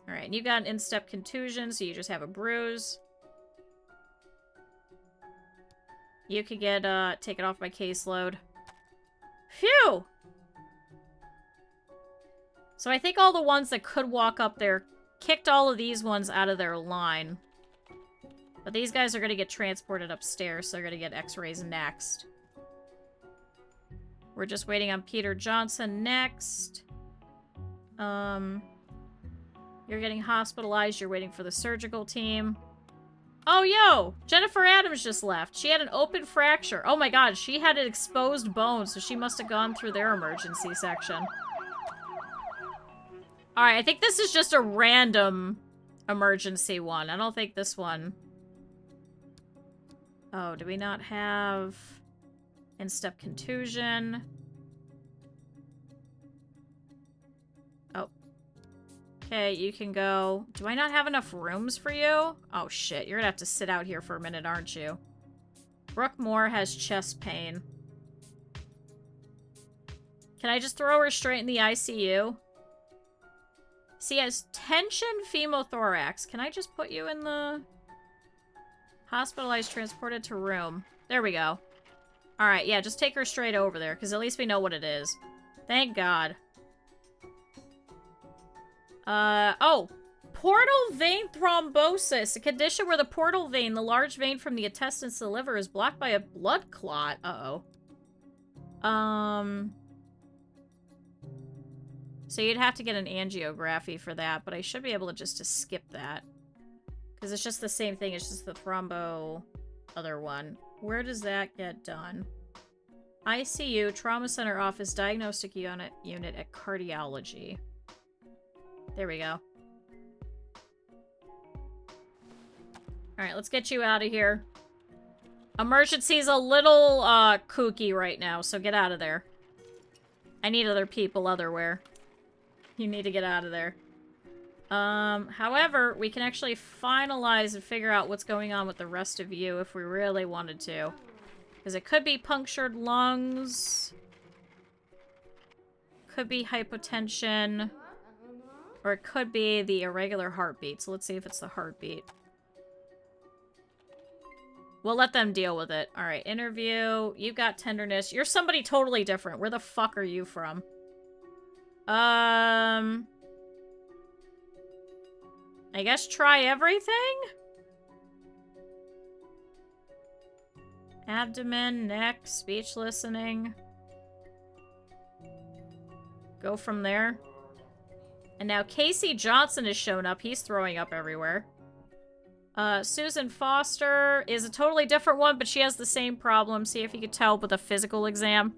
Alright, and you got an instep contusion, so you just have a bruise. You could get, taken off my caseload. Phew! So I think all the ones that could walk up there kicked all of these ones out of their line. But these guys are going to get transported upstairs, so they're going to get X-rays next. We're just waiting on Peter Johnson next. You're getting hospitalized. You're waiting for the surgical team. Oh, yo! Jennifer Adams just left. She had an open fracture. Oh my god, she had an exposed bone, so she must have gone through their emergency section. Alright, I think this is just a random emergency one. I don't think this one... Oh, do we not have... in-step contusion? Oh. Okay, you can go. Do I not have enough rooms for you? Oh shit, you're gonna have to sit out here for a minute, aren't you? Brooke Moore has chest pain. Can I just throw her straight in the ICU? She has tension femothorax. Can I just put you in the... Hospitalized, transported to room. There we go. Alright, yeah, just take her straight over there, because at least we know what it is. Thank God. Oh! Portal vein thrombosis, a condition where the portal vein, the large vein from the intestines to the liver, is blocked by a blood clot. Uh-oh. So you'd have to get an angiography for that, but I should be able to just skip that. Because it's just the same thing, it's just the thrombo other one. Where does that get done? ICU, Trauma Center Office, Diagnostic Unit at Cardiology. There we go. Alright, let's get you out of here. Emergency's a little, kooky right now, so get out of there. I need other people otherwhere. You need to get out of there. However, we can actually finalize and figure out what's going on with the rest of you if we really wanted to. Because it could be punctured lungs. Could be hypotension. Or it could be the irregular heartbeat. So let's see if it's the heartbeat. We'll let them deal with it. Alright, interview. You've got tenderness. You're somebody totally different. Where the fuck are you from? I guess try everything? Abdomen, neck, speech listening. Go from there. And now Casey Johnson has shown up. He's throwing up everywhere. Susan Foster is a totally different one, but she has the same problem. See if you could tell with a physical exam.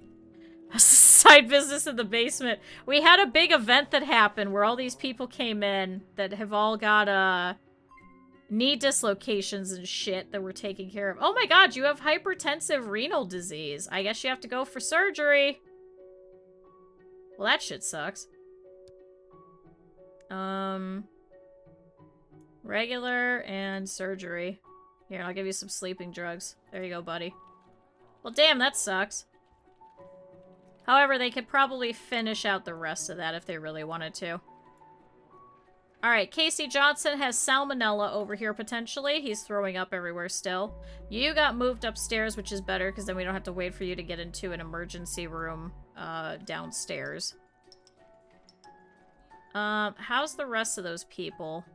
Side business in the basement. We had a big event that happened where all these people came in that have all got, knee dislocations and shit that we're taking care of. Oh my god, you have hypertensive renal disease. I guess you have to go for surgery. Well, that shit sucks. Regular and surgery. Here, I'll give you some sleeping drugs. There you go, buddy. Well, damn, that sucks. However, they could probably finish out the rest of that if they really wanted to. Alright, Casey Johnson has salmonella over here, potentially. He's throwing up everywhere still. You got moved upstairs, which is better, because then we don't have to wait for you to get into an emergency room downstairs. How's the rest of those people?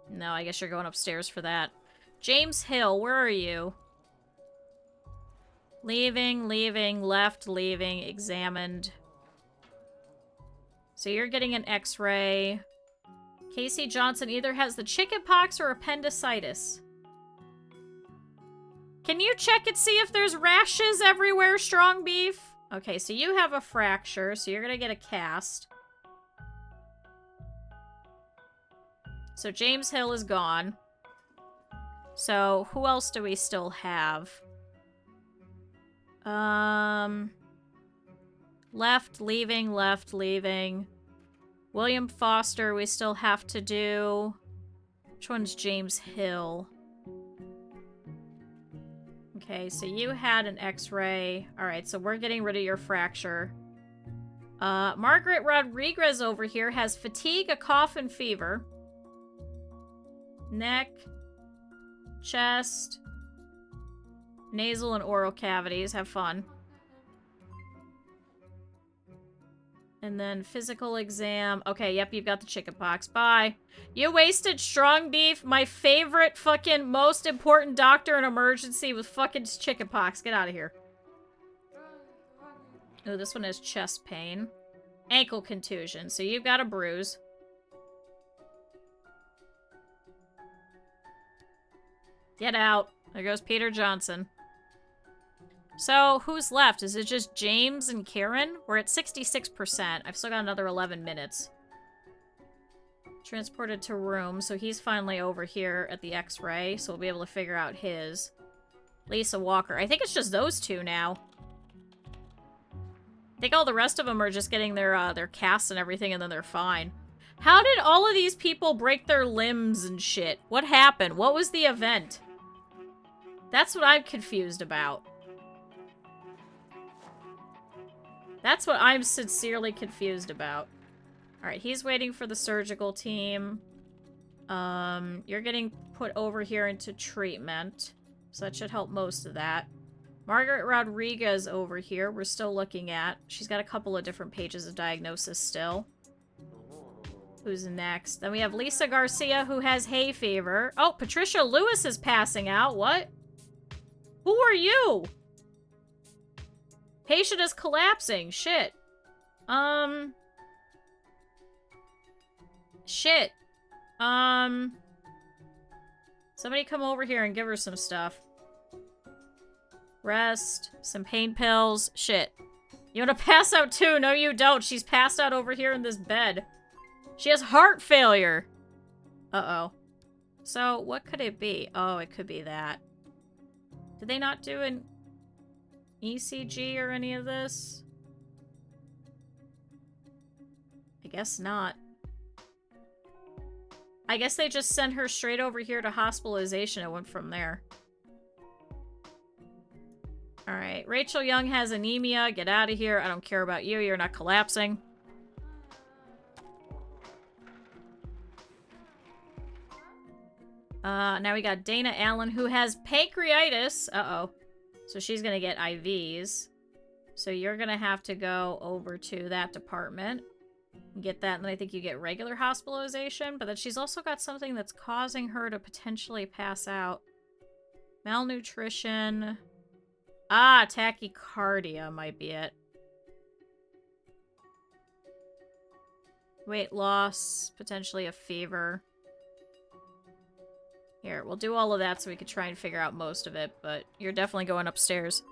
No, I guess you're going upstairs for that. James Hill, where are you? Leaving, leaving, left, leaving, examined. So you're getting an x-ray. Casey Johnson either has the chickenpox or appendicitis. Can you check and see if there's rashes everywhere, Strong Beef? Okay, so you have a fracture, so you're gonna get a cast. So James Hill is gone. So who else do we still have? Left, leaving, left, leaving. William Foster, we still have to do. Which one's James Hill? Okay, so you had an x-ray. Alright, so we're getting rid of your fracture. Margaret Rodriguez over here has fatigue, a cough, and fever. Neck, chest, nasal and oral cavities. Have fun. And then physical exam. Okay, yep, you've got the chickenpox. Bye. You wasted Strong Beef, my favorite fucking most important doctor in emergency with fucking chickenpox. Get out of here. Oh, this one has chest pain. Ankle contusion. So you've got a bruise. Get out. There goes Peter Johnson. So, who's left? Is it just James and Karen? We're at 66%. I've still got another 11 minutes. Transported to room, so he's finally over here at the X-ray, so we'll be able to figure out his. Lisa Walker. I think it's just those two now. I think all the rest of them are just getting their casts and everything, and then they're fine. How did all of these people break their limbs and shit? What happened? What was the event? That's what I'm confused about. That's what I'm sincerely confused about. Alright, he's waiting for the surgical team. You're getting put over here into treatment. So that should help most of that. Margaret Rodriguez over here, we're still looking at. She's got a couple of different pages of diagnosis still. Who's next? Then we have Lisa Garcia, who has hay fever. Oh, Patricia Lewis is passing out. What? Who are you? Patient is collapsing. Shit. Shit. Somebody come over here and give her some stuff. Rest. Some pain pills. Shit. You wanna pass out too? No, you don't. She's passed out over here in this bed. She has heart failure. Uh-oh. So, what could it be? Oh, it could be that. Did they not do an ECG or any of this? I guess not. I guess they just sent her straight over here to hospitalization and went from there. Alright, Rachel Young has anemia. Get out of here. I don't care about you. You're not collapsing. Now we got Dana Allen, who has pancreatitis. Uh-oh. So she's gonna get IVs. So you're gonna have to go over to that department. Get that, and then I think you get regular hospitalization. But then she's also got something that's causing her to potentially pass out. Malnutrition. Ah, tachycardia might be it. Weight loss. Potentially a fever. Here, we'll do all of that so we can try and figure out most of it, but you're definitely going upstairs.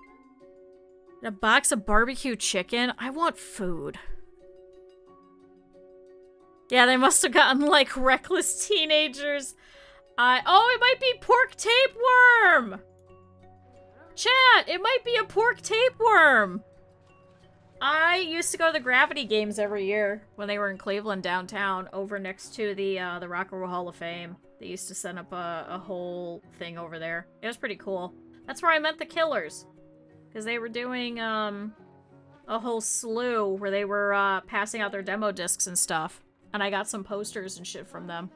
A box of barbecue chicken? I want food. Yeah, they must have gotten, like, reckless teenagers. Oh, it might be pork tapeworm! Chat, it might be a pork tapeworm! I used to go to the Gravity Games every year when they were in Cleveland downtown, over next to the Rock and Roll Hall of Fame. They used to set up a whole thing over there. It was pretty cool. That's where I met the Killers. Because they were doing, a whole slew where they were, passing out their demo discs and stuff. And I got some posters and shit from them.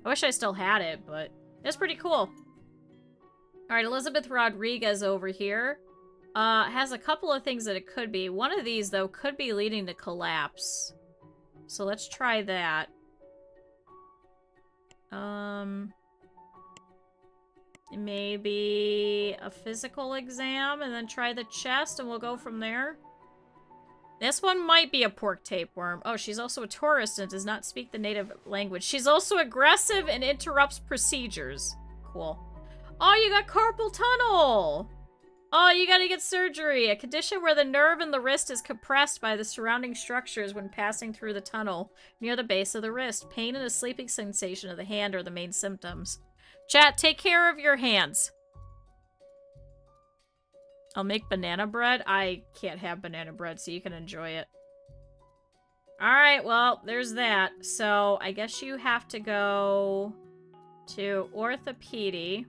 I wish I still had it, but it's pretty cool. Alright, Elizabeth Rodriguez over here. Has a couple of things that it could be. One of these, though, could be leading to collapse. So let's try that. Maybe a physical exam and then try the chest and we'll go from there. This one might be a pork tapeworm. Oh, she's also a tourist and does not speak the native language. She's also aggressive and interrupts procedures. Cool. Oh, you got carpal tunnel! Oh, you gotta get surgery. A condition where the nerve in the wrist is compressed by the surrounding structures when passing through the tunnel near the base of the wrist. Pain and a sleeping sensation of the hand are the main symptoms. Chat, take care of your hands. I'll make banana bread. I can't have banana bread, so you can enjoy it. Alright, well, there's that. So, I guess you have to go to orthopedy.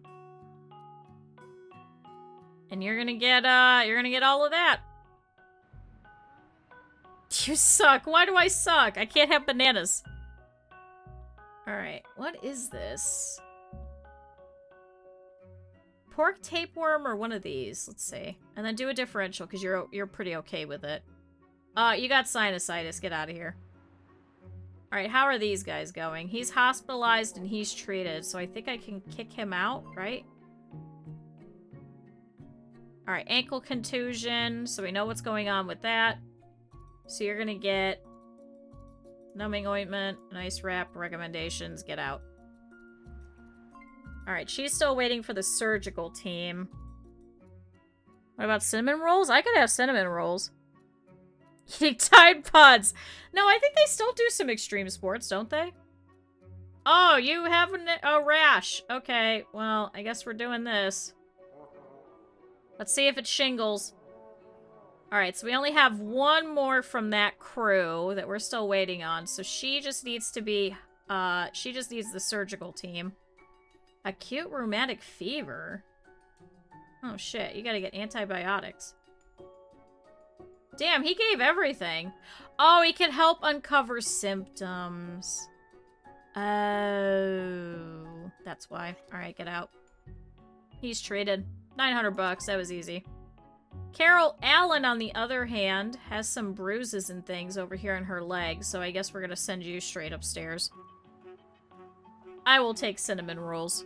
And you're gonna get all of that. You suck. Why do I suck? I can't have bananas. Alright, what is this? Pork tapeworm or one of these? Let's see. And then do a differential, because you're pretty okay with it. You got sinusitis. Get out of here. Alright, how are these guys going? He's hospitalized and he's treated, so I think I can kick him out, right? Alright, ankle contusion, so we know what's going on with that. So you're gonna get numbing ointment, an ice wrap, recommendations, get out. Alright, she's still waiting for the surgical team. What about cinnamon rolls? I could have cinnamon rolls. Eating Tide Pods. No, I think they still do some extreme sports, don't they? Oh, you have a rash. Okay, well, I guess we're doing this. Let's see if it's shingles. Alright, so we only have one more from that crew that we're still waiting on. So she just needs to be, she just needs the surgical team. Acute rheumatic fever? Oh shit, you gotta get antibiotics. Damn, he gave everything. Oh, he can help uncover symptoms. Oh, that's why. Alright, get out. He's treated. 900 bucks, that was easy. Carol Allen, on the other hand, has some bruises and things over here in her leg, so I guess we're gonna send you straight upstairs. I will take cinnamon rolls.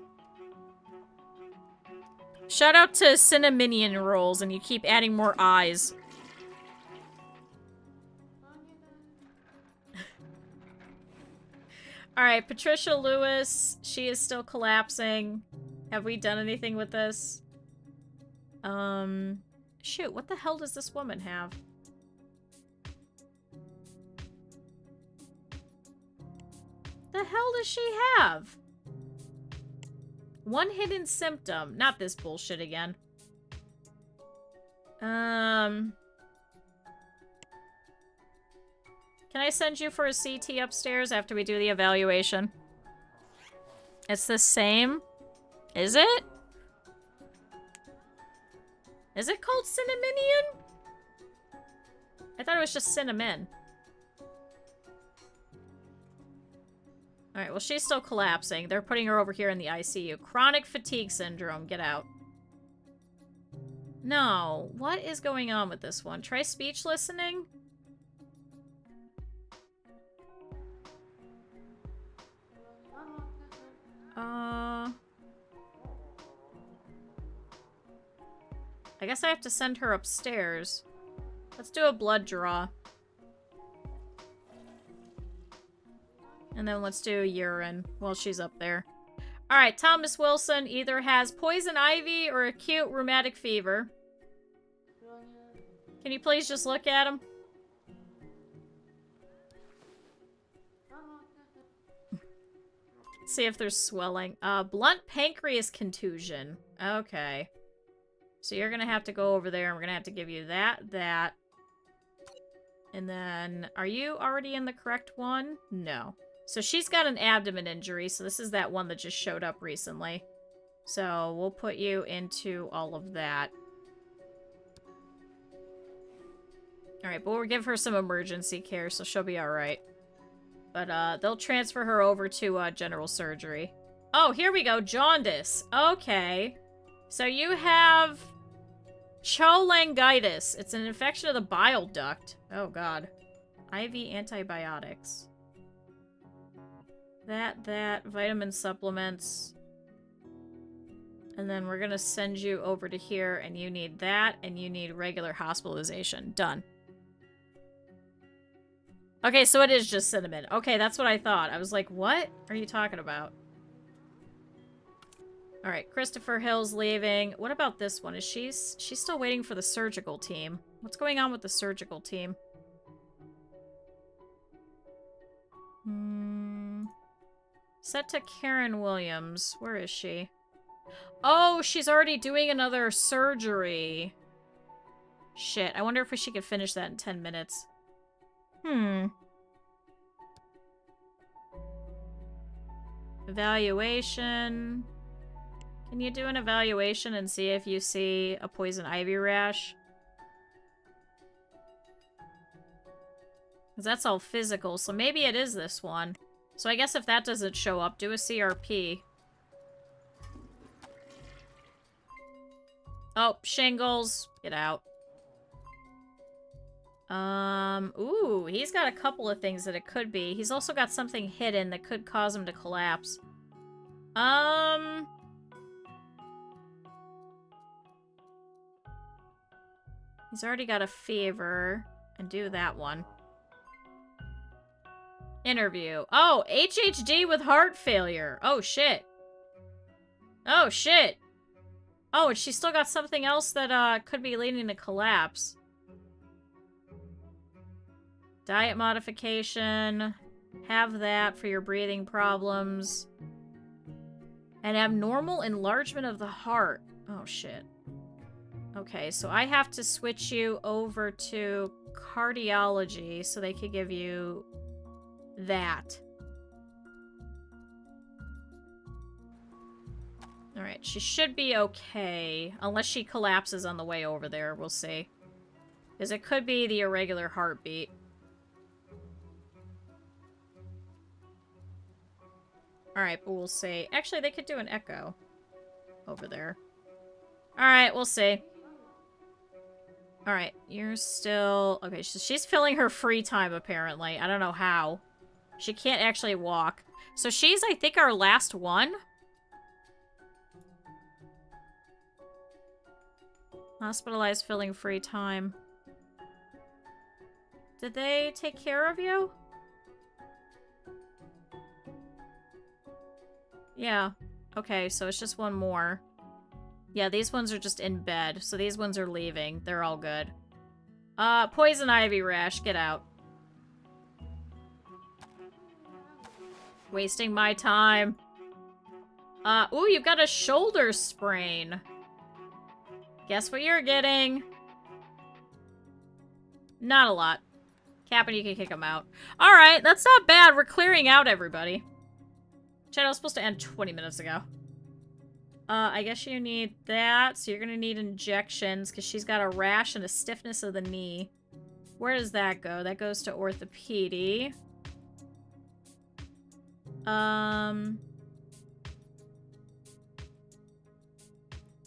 Shout out to Cinnaminian rolls, and you keep adding more eyes. Alright, Patricia Lewis. She is still collapsing. Have we done anything with this? Shoot, what the hell does this woman have? The hell does she have? One hidden symptom. Not this bullshit again. Can I send you for a CT upstairs after we do the evaluation? It's the same? Is it? Is it called Cinnaminian? I thought it was just cinnamon. Alright, well, she's still collapsing. They're putting her over here in the ICU. Chronic fatigue syndrome. Get out. No. What is going on with this one? Try speech listening? I guess I have to send her upstairs. Let's do a blood draw. And then let's do urine while she's up there. Alright, Thomas Wilson either has poison ivy or acute rheumatic fever. Can you please just look at him? See if there's swelling. Blunt pancreas contusion. Okay. So you're gonna have to go over there and we're gonna have to give you that. And then, are you already in the correct one? No. So she's got an abdomen injury, so this is that one that just showed up recently. So we'll put you into all of that. Alright, but we'll give her some emergency care, so she'll be alright. But, they'll transfer her over to, general surgery. Oh, here we go, jaundice. Okay. So you have cholangitis. It's an infection of the bile duct. Oh, God. IV antibiotics. That, vitamin supplements. And then we're gonna send you over to here, and you need that, and you need regular hospitalization. Done. Okay, so it is just cinnamon. Okay, that's what I thought. I was like, what are you talking about? Alright, Christopher Hill's leaving. What about this one? Is she's still waiting for the surgical team. What's going on with the surgical team? Set to Karen Williams. Where is she? Oh, she's already doing another surgery. Shit, I wonder if she could finish that in 10 minutes. Evaluation. Can you do an evaluation and see if you see a poison ivy rash? Because that's all physical, so maybe it is this one. So I guess if that doesn't show up, do a CRP. Oh, shingles. Get out. Ooh, he's got a couple of things that it could be. He's also got something hidden that could cause him to collapse. He's already got a fever. And do that one. Interview. Oh, HHD with heart failure. Oh, shit. Oh, shit. Oh, and she's still got something else that, could be leading to collapse. Diet modification. Have that for your breathing problems. And abnormal enlargement of the heart. Oh, shit. Okay, so I have to switch you over to cardiology so they could give you that. Alright, she should be okay. Unless she collapses on the way over there, we'll see. Because it could be the irregular heartbeat. Alright, but we'll see. Actually, they could do an echo over there. Alright, we'll see. Alright, you're still... Okay, she's filling her free time, apparently. I don't know how. She can't actually walk. So she's, I think, our last one? Hospitalized, filling free time. Did they take care of you? Yeah. Okay, so it's just one more. Yeah, these ones are just in bed, so these ones are leaving. They're all good. Poison ivy rash, get out. Wasting my time. Ooh, you've got a shoulder sprain. Guess what you're getting? Not a lot. Captain, you can kick him out. Alright, that's not bad. We're clearing out everybody. Channel was supposed to end 20 minutes ago. I guess you need that. So you're gonna need injections because she's got a rash and a stiffness of the knee. Where does that go? That goes to orthopedy.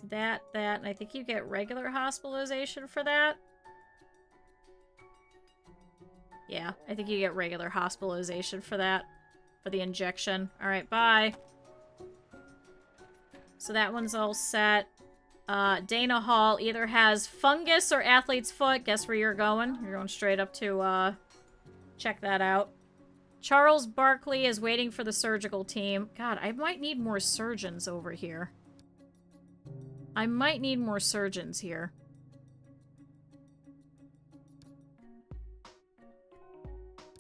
That, and I think you get regular hospitalization for that. Yeah, I think you get regular hospitalization for that. For the injection. Alright, bye. So that one's all set. Dana Hall either has fungus or athlete's foot. Guess where you're going? You're going straight up to, check that out. Charles Barkley is waiting for the surgical team. God, I might need more surgeons over here. I might need more surgeons here.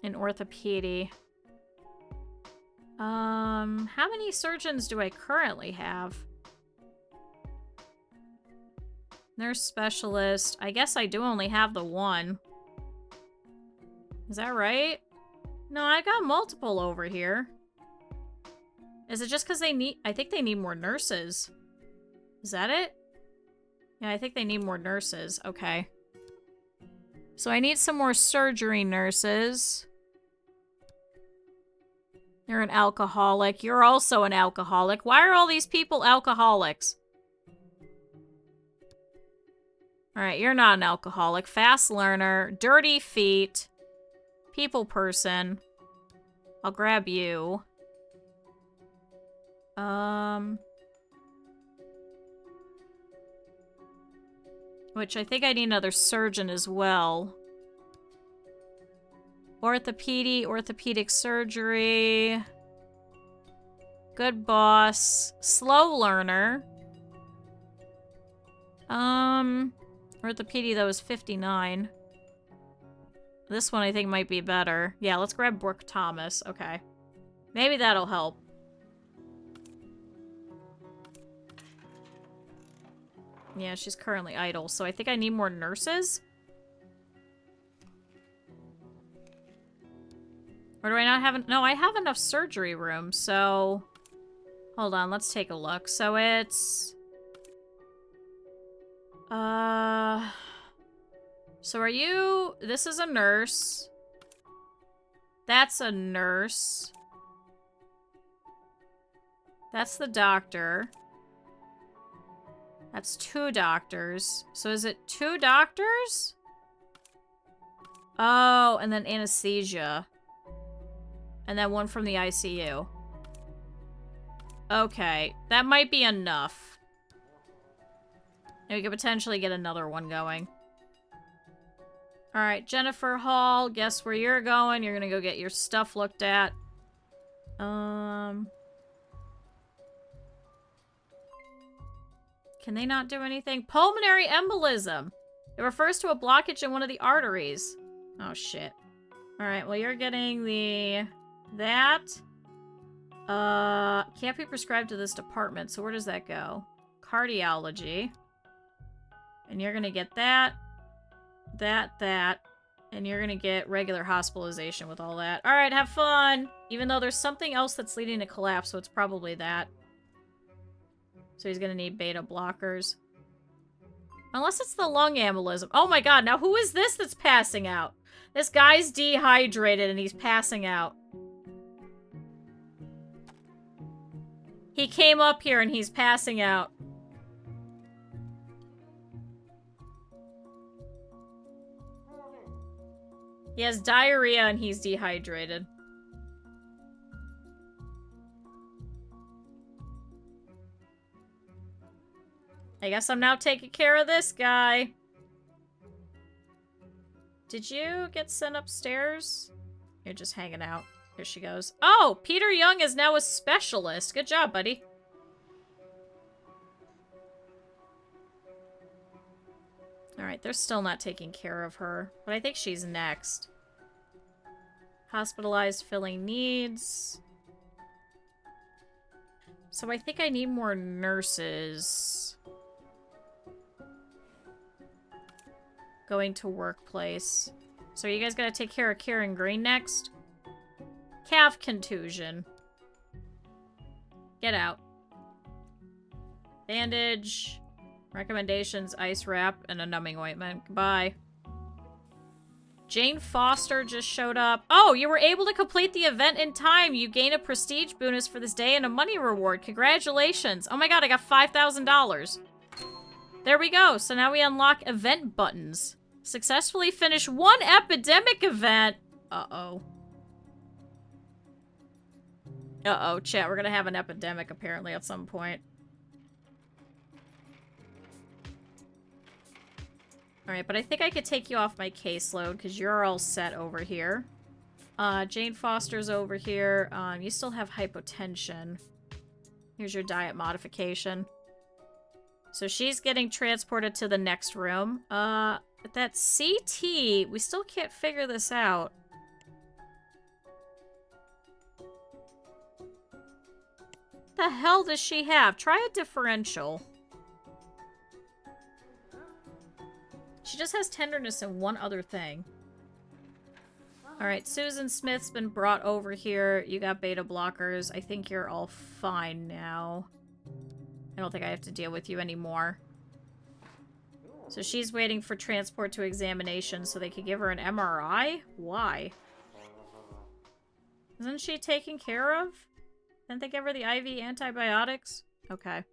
In orthopedy. How many surgeons do I currently have? Nurse specialist. I guess I do only have the one. Is that right? No, I got multiple over here. Is it just because they need... I think they need more nurses. Is that it? Yeah, I think they need more nurses. Okay. So I need some more surgery nurses. You're an alcoholic. You're also an alcoholic. Why are all these people alcoholics? Alright, you're not an alcoholic. Fast learner. Dirty feet. People person. I'll grab you. Which I think I need another surgeon as well. Orthopedic surgery. Good boss. Slow learner. Orthopedy, though, is 59. This one I think might be better. Yeah, let's grab Brooke Thomas. Okay. Maybe that'll help. Yeah, she's currently idle, so I think I need more nurses? Or do I not have... No, I have enough surgery rooms, so... Hold on, let's take a look. So it's... So are you... This is a nurse. That's a nurse. That's the doctor. That's 2 doctors. So is it 2 doctors? Oh, and then anesthesia. And then one from the ICU. Okay, that might be enough. And we could potentially get another one going. Alright, Jennifer Hall, guess where you're going? You're gonna go get your stuff looked at. Can they not do anything? Pulmonary embolism. It refers to a blockage in one of the arteries. Oh, shit. Alright, well, you're getting the... that. Can't be prescribed to this department, so where does that go? Cardiology. And you're gonna get that. That. And you're gonna get regular hospitalization with all that. Alright, have fun! Even though there's something else that's leading to collapse, so it's probably that. So he's gonna need beta blockers. Unless it's the lung embolism. Oh my god, now who is this that's passing out? This guy's dehydrated and he's passing out. He came up here and he's passing out. He has diarrhea and he's dehydrated. I guess I'm now taking care of this guy. Did you get sent upstairs? You're just hanging out. Here she goes. Oh, Peter Young is now a specialist. Good job, buddy. Alright, they're still not taking care of her. But I think she's next. Hospitalized, filling needs. So I think I need more nurses. Going to workplace. So are you guys gonna take care of Karen Green next? Calf contusion. Get out. Bandage. Recommendations, ice wrap, and a numbing ointment. Goodbye. Jane Foster just showed up. Oh, you were able to complete the event in time. You gain a prestige bonus for this day and a money reward. Congratulations. Oh my god, I got $5,000. There we go. So now we unlock event buttons. Successfully finish one epidemic event. Uh-oh. Uh-oh, chat. We're gonna have an epidemic apparently at some point. Alright, but I think I could take you off my caseload because you're all set over here. Jane Foster's over here. You still have hypotension. Here's your diet modification. So she's getting transported to the next room. But that CT, we still can't figure this out. What the hell does she have? Try a differential. She just has tenderness and one other thing. Alright, Susan Smith's been brought over here. You got beta blockers. I think you're all fine now. I don't think I have to deal with you anymore. So she's waiting for transport to examination so they could give her an MRI? Why? Isn't she taken care of? Didn't they give her the IV antibiotics? Okay.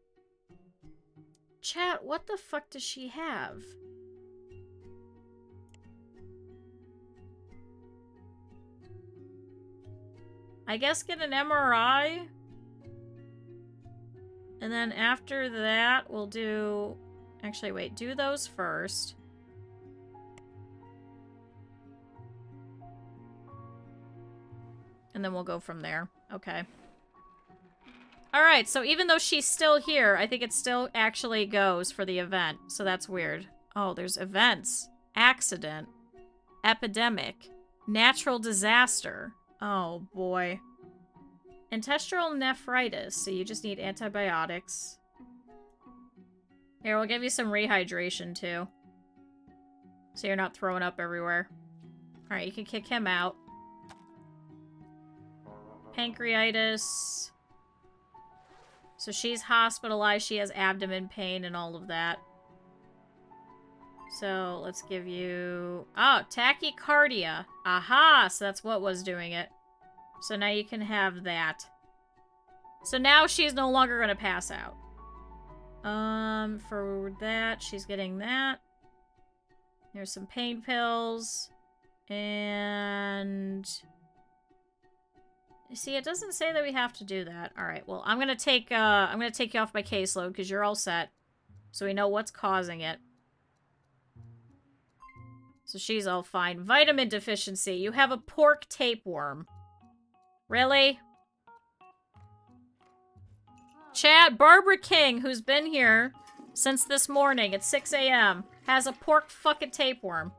Chat, what the fuck does she have? I guess get an MRI. And then after that, we'll do... Actually, wait. Do those first. And then we'll go from there. Okay. Alright, so even though she's still here, I think it still actually goes for the event. So that's weird. Oh, there's events. Accident. Epidemic. Natural disaster. Oh, boy. Intestinal nephritis. So you just need antibiotics. Here, we'll give you some rehydration, too. So you're not throwing up everywhere. Alright, you can kick him out. Pancreatitis. So she's hospitalized. She has abdomen pain and all of that. So let's give you... Oh, tachycardia. Aha! So that's what was doing it. So now you can have that. So now she's no longer going to pass out. For that, she's getting that. Here's some pain pills. And... See, it doesn't say that we have to do that. Alright, well, I'm gonna take you off my caseload because you're all set. So we know what's causing it. So she's all fine. Vitamin deficiency. You have a pork tapeworm. Really? Chat, Barbara King, who's been here since this morning at 6 a.m., has a pork fucking tapeworm.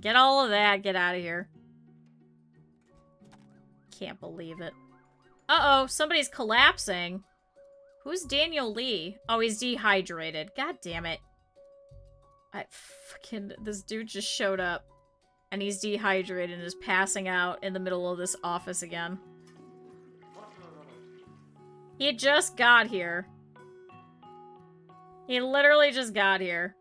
Get all of that. Get out of here. Can't believe it. Uh-oh, somebody's collapsing. Who's Daniel Lee? Oh, he's dehydrated. God damn it. This dude just showed up. And he's dehydrated and is passing out in the middle of this office again. He just got here. He literally just got here.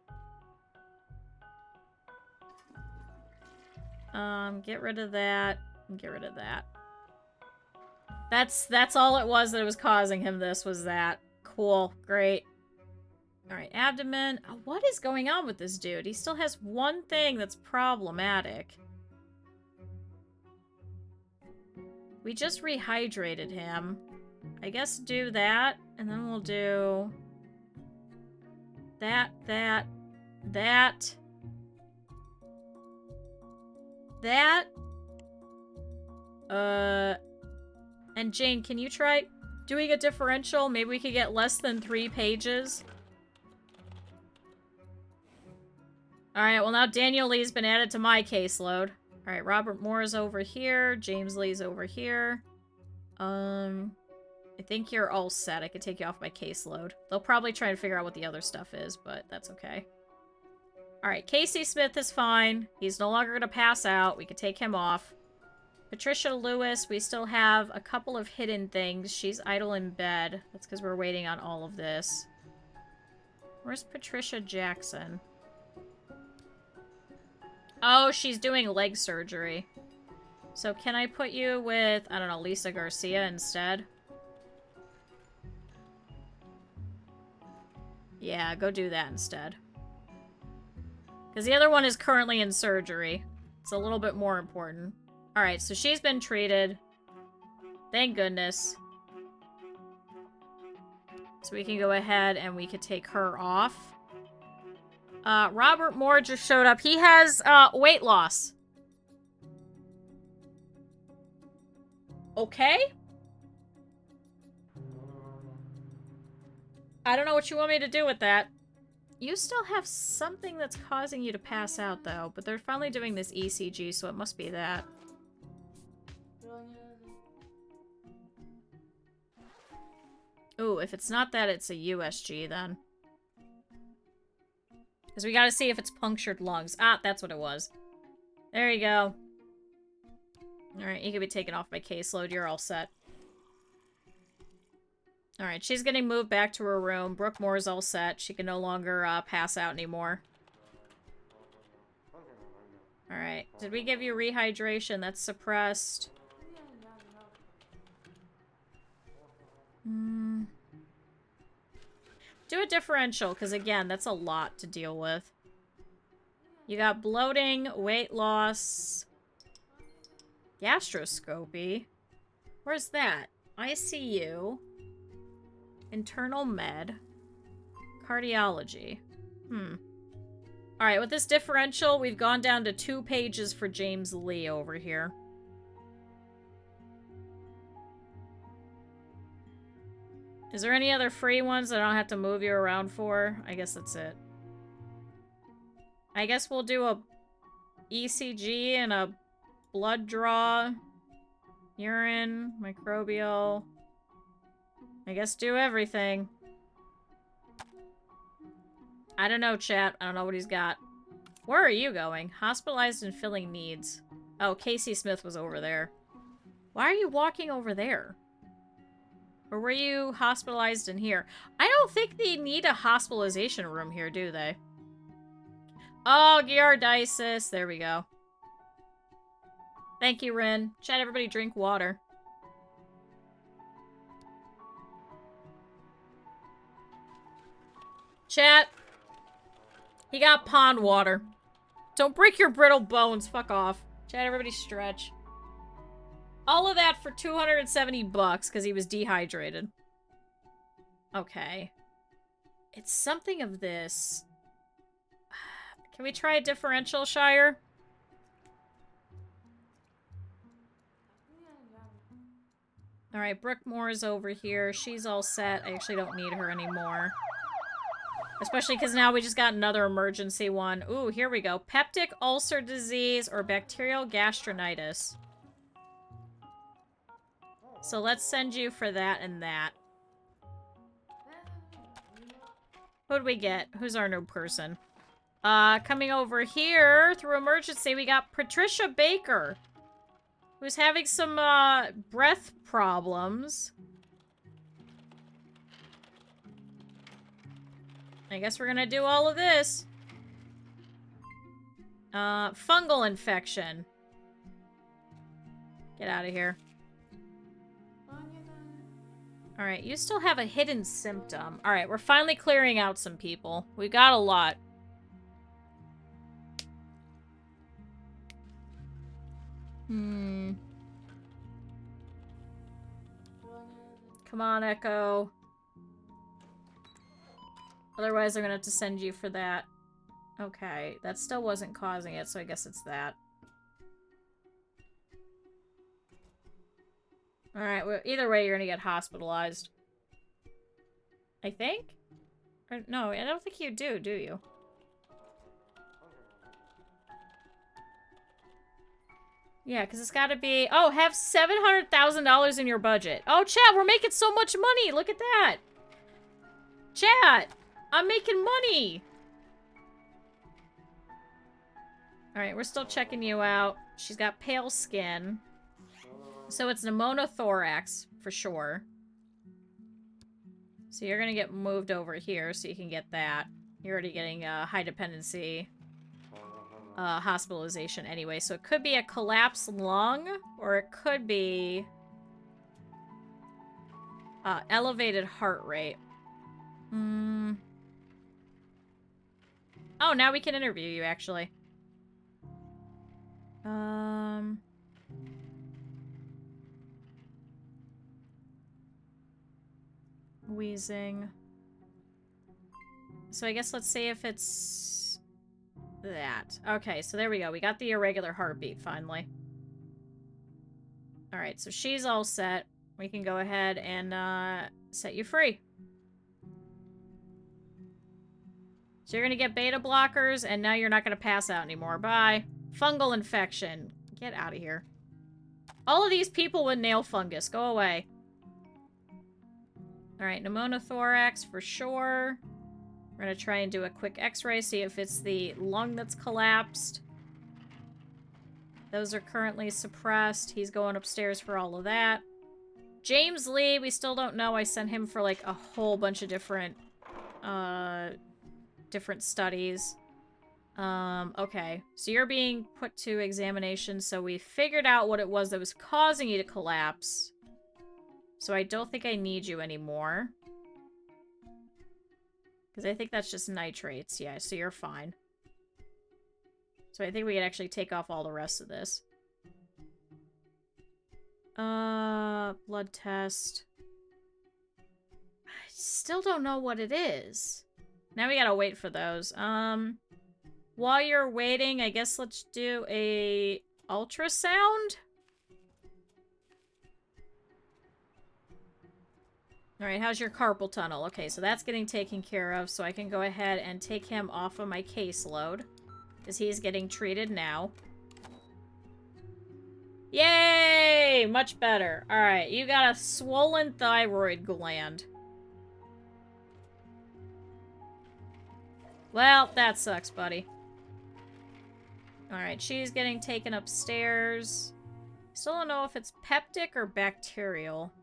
Get rid of that. Get rid of that. That's all it was that was causing him this, was that. Cool. Great. Alright, abdomen. What is going on with this dude? He still has one thing that's problematic. We just rehydrated him. I guess do that, and then we'll do... that. And Jane, can you try doing a differential? Maybe we could get less than 3 pages. Alright, well now Daniel Lee's been added to my caseload. Alright, Robert Moore's over here. James Lee's over here. I think you're all set. I could take you off my caseload. They'll probably try and figure out what the other stuff is, but that's okay. Alright, Casey Smith is fine. He's no longer going to pass out. We could take him off. Patricia Lewis, we still have a couple of hidden things. She's idle in bed. That's because we're waiting on all of this. Where's Patricia Jackson? Oh, she's doing leg surgery. So can I put you with, I don't know, Lisa Garcia instead? Yeah, go do that instead. Because the other one is currently in surgery. It's a little bit more important. Alright, so she's been treated. Thank goodness. So we can go ahead and we could take her off. Robert Moore just showed up. He has, weight loss. Okay. I don't know what you want me to do with that. You still have something that's causing you to pass out, though. But they're finally doing this ECG, so it must be that. Ooh, if it's not that, it's a USG, then. Because we gotta see if it's punctured lungs. Ah, that's what it was. There you go. Alright, you can be taken off my caseload. You're all set. Alright, she's getting moved back to her room. Brooke Moore's all set. She can no longer pass out anymore. Alright, did we give you rehydration? That's suppressed. Do a differential, because again, that's a lot to deal with. You got bloating, weight loss, gastroscopy. Where's that? ICU, internal med, cardiology. Alright, with this differential, we've gone down to 2 pages for James Lee over here. Is there any other free ones that I don't have to move you around for? I guess that's it. I guess we'll do a ECG and a blood draw. Urine, microbial. I guess do everything. I don't know, chat. I don't know what he's got. Where are you going? Hospitalized and filling needs. Oh, Casey Smith was over there. Why are you walking over there? Or were you hospitalized in here? I don't think they need a hospitalization room here, do they? Oh, Giardiasis. There we go. Thank you, Rin. Chat, everybody drink water. Chat. He got pond water. Don't break your brittle bones. Fuck off. Chat, everybody stretch. All of that for 270 bucks because he was dehydrated. Okay. It's something of this. Can we try a differential, Shire? Alright, Brookmore's over here. She's all set. I actually don't need her anymore. Especially because now we just got another emergency one. Ooh, here we go. Peptic ulcer disease or bacterial gastronitis. So let's send you for that and that. Who'd we get? Who's our new person? Coming over here through emergency, we got Patricia Baker, who's having some, breath problems. I guess we're gonna do all of this. Fungal infection. Get out of here. Alright, you still have a hidden symptom. Alright, we're finally clearing out some people. We got a lot. Come on, Echo. Otherwise, I'm gonna have to send you for that. Okay, that still wasn't causing it, so I guess it's that. Alright, well, either way, you're gonna get hospitalized. I think? Or, no, I don't think you do you? Yeah, because it's gotta be... Oh, have $700,000 in your budget. Oh, chat, we're making so much money! Look at that! Chat! I'm making money! Alright, we're still checking you out. She's got pale skin. So it's pneumothorax, for sure. So you're gonna get moved over here so you can get that. You're already getting high dependency hospitalization anyway. So it could be a collapsed lung, or it could be elevated heart rate. Oh, now we can interview you, actually. Wheezing. So I guess let's see if it's that. Okay, so there we go. We got the irregular heartbeat, finally. Alright, so she's all set. We can go ahead and set you free. So you're gonna get beta blockers, and now you're not gonna pass out anymore. Bye. Fungal infection. Get out of here. All of these people with nail fungus. Go away. Alright, pneumothorax for sure. We're gonna try and do a quick x-ray, see if it's the lung that's collapsed. Those are currently suppressed. He's going upstairs for all of that. James Lee, we still don't know. I sent him for like a whole bunch of different studies. Okay. So you're being put to examination, so we figured out what it was that was causing you to collapse. So I don't think I need you anymore. Because I think that's just nitrates. Yeah, so you're fine. So I think we can actually take off all the rest of this. Blood test. I still don't know what it is. Now we gotta wait for those. While you're waiting, I guess let's do a ultrasound? Alright, how's your carpal tunnel? Okay, so that's getting taken care of, so I can go ahead and take him off of my caseload. Because he's getting treated now. Yay! Much better. Alright, you got a swollen thyroid gland. Well, that sucks, buddy. Alright, she's getting taken upstairs. Still don't know if it's peptic or bacterial.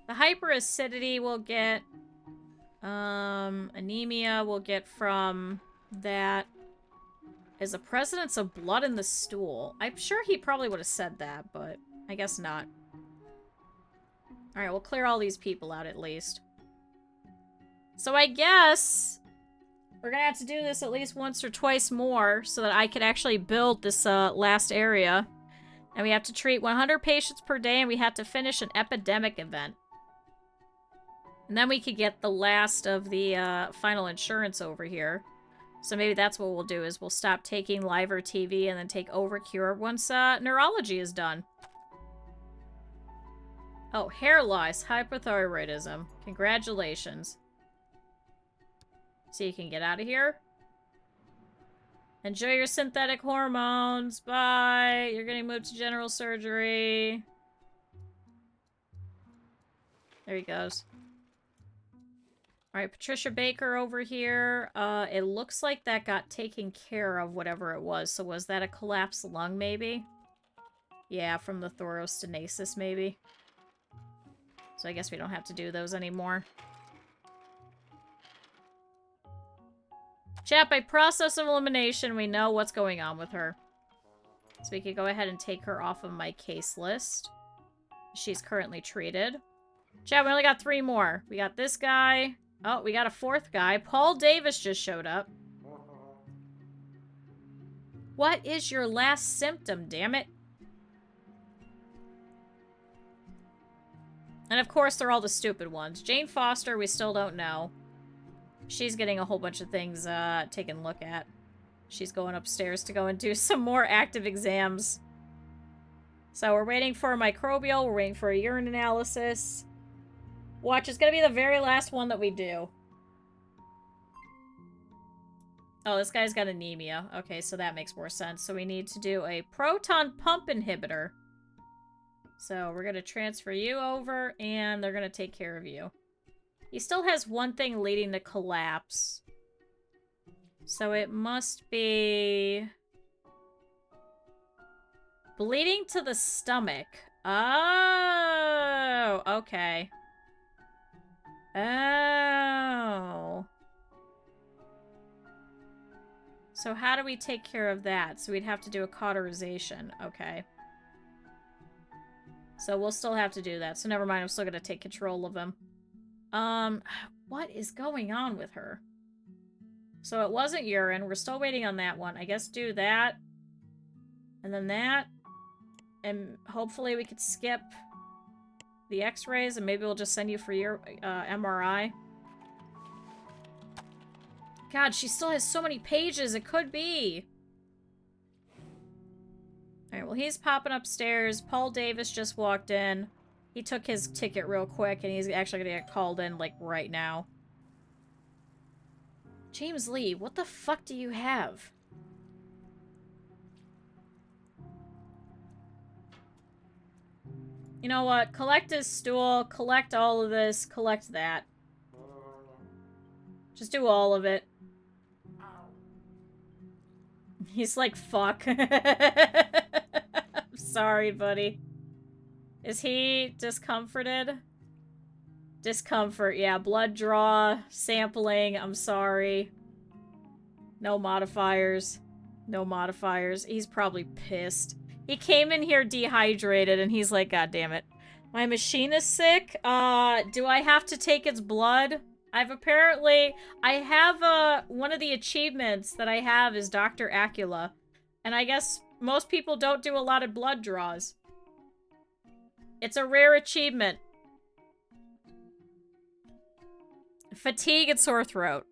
The hyperacidity we'll get. Anemia we'll get from that. Is the presence of blood in the stool? I'm sure he probably would have said that, but I guess not. Alright, we'll clear all these people out at least. So I guess We're gonna have to do this at least once or twice more so that I could actually build this last area. And we have to treat 100 patients per day, and we have to finish an epidemic event. And then we could get the last of the final insurance over here. So maybe that's what we'll do, is we'll stop taking live or TV and then take over cure once neurology is done. Oh, hair loss, hypothyroidism. Congratulations. So you can get out of here. Enjoy your synthetic hormones. Bye. You're getting moved to general surgery. There he goes. Alright, Patricia Baker over here. It looks like that got taken care of, whatever it was. So was that a collapsed lung, maybe? Yeah, from the thorostenosis, maybe. So I guess we don't have to do those anymore. Chat, by process of elimination, we know what's going on with her. So we could go ahead and take her off of my case list. She's currently treated. Chat, we only got 3 more. We got this guy. Oh, we got a 4th guy. Paul Davis just showed up. What is your last symptom, damn it? And of course, they're all the stupid ones. Jane Foster, we still don't know. She's getting a whole bunch of things taken a look at. She's going upstairs to go and do some more active exams. So we're waiting for a microbial. We're waiting for a urine analysis. Watch, it's going to be the very last one that we do. Oh, this guy's got anemia. Okay, so that makes more sense. So we need to do a proton pump inhibitor. So we're going to transfer you over, and they're going to take care of you. He still has one thing leading to collapse. So it must be... bleeding to the stomach. Oh, okay. Oh. So how do we take care of that? So we'd have to do a cauterization. Okay. So we'll still have to do that. So never mind, I'm still going to take control of him. What is going on with her? So it wasn't urine. We're still waiting on that one. I guess do that. And then that. And hopefully we could skip the x-rays and maybe we'll just send you for your MRI. God, she still has so many pages. It could be. Alright, well, he's popping upstairs. Paul Davis just walked in. He took his ticket real quick, and he's actually gonna get called in, like, right now. James Lee, what the fuck do you have? You know what? Collect his stool, collect all of this, collect that. Just do all of it. He's like, fuck. I'm sorry, buddy. Is he discomforted? Discomfort, yeah. Blood draw, sampling, I'm sorry. No modifiers. No modifiers. He's probably pissed. He came in here dehydrated and he's like, God damn it. My machine is sick. Do I have to take its blood? I have one of the achievements that I have is Dr. Acula. And I guess most people don't do a lot of blood draws. It's a rare achievement. Fatigue and sore throat.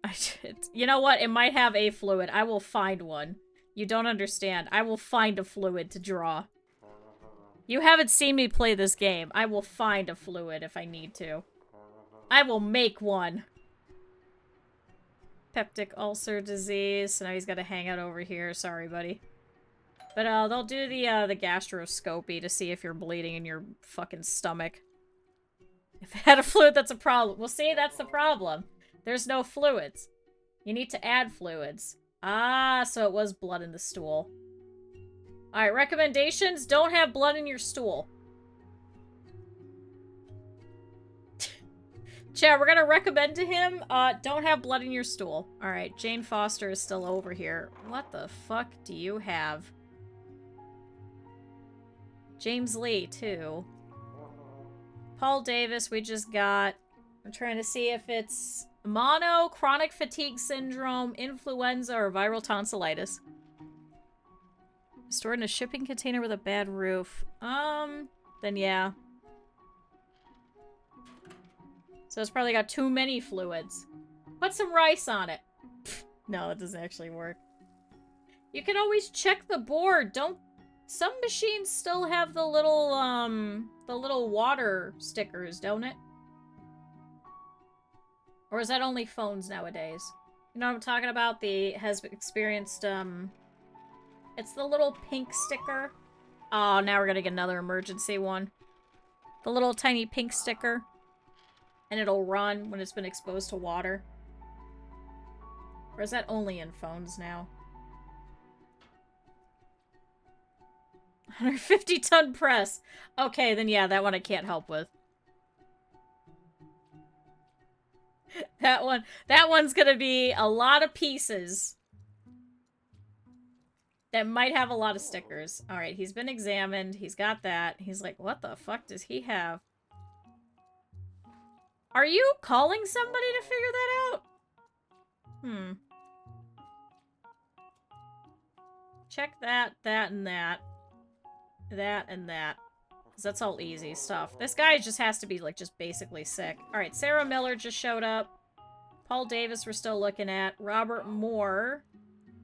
You know what? It might have a fluid. I will find one. You don't understand. I will find a fluid to draw. You haven't seen me play this game. I will find a fluid if I need to. I will make one. Peptic ulcer disease. So now he's got to hang out over here. Sorry, buddy. But they'll do the gastroscopy to see if you're bleeding in your fucking stomach. If it had a fluid, that's a problem. Well, see, that's the problem. There's no fluids. You need to add fluids. Ah, so it was blood in the stool. Alright, recommendations. Don't have blood in your stool. Chat, we're gonna recommend to him, don't have blood in your stool. Alright, Jane Foster is still over here. What the fuck do you have? James Lee, too. Paul Davis, we just got. I'm trying to see if it's Mono, chronic fatigue syndrome, influenza, or viral tonsillitis. Stored in a shipping container with a bad roof. Then yeah. So it's probably got too many fluids. Put some rice on it. No, it doesn't actually work. You can always check the board. Don't... Some machines still have the little water stickers, don't it? Or is that only phones nowadays? You know what I'm talking about? Has experienced, it's the little pink sticker. Oh, now we're gonna get another emergency one. The little tiny pink sticker. And it'll run when it's been exposed to water. Or is that only in phones now? 150-ton press. Okay, then yeah, that one I can't help with. That one's gonna be a lot of pieces. That might have a lot of stickers. Alright, he's been examined. He's got that. He's like, what the fuck does he have? Are you calling somebody to figure that out? Check that, that, and that. That, and that. Because that's all easy stuff. This guy just has to be, like, just basically sick. Alright, Sarah Miller just showed up. Paul Davis we're still looking at. Robert Moore.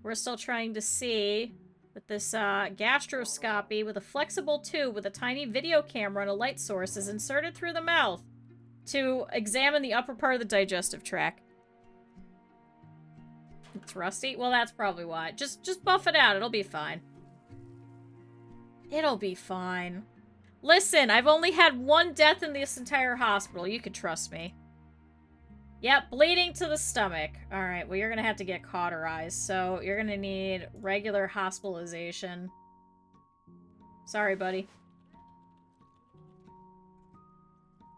We're still trying to see. With this, gastroscopy with a flexible tube with a tiny video camera and a light source is inserted through the mouth to examine the upper part of the digestive tract. It's rusty? Well, that's probably why. Just buff it out. It'll be fine. It'll be fine. Listen, I've only had one death in this entire hospital. You can trust me. Yep, bleeding to the stomach. Alright, well, you're gonna have to get cauterized, so you're gonna need regular hospitalization. Sorry, buddy.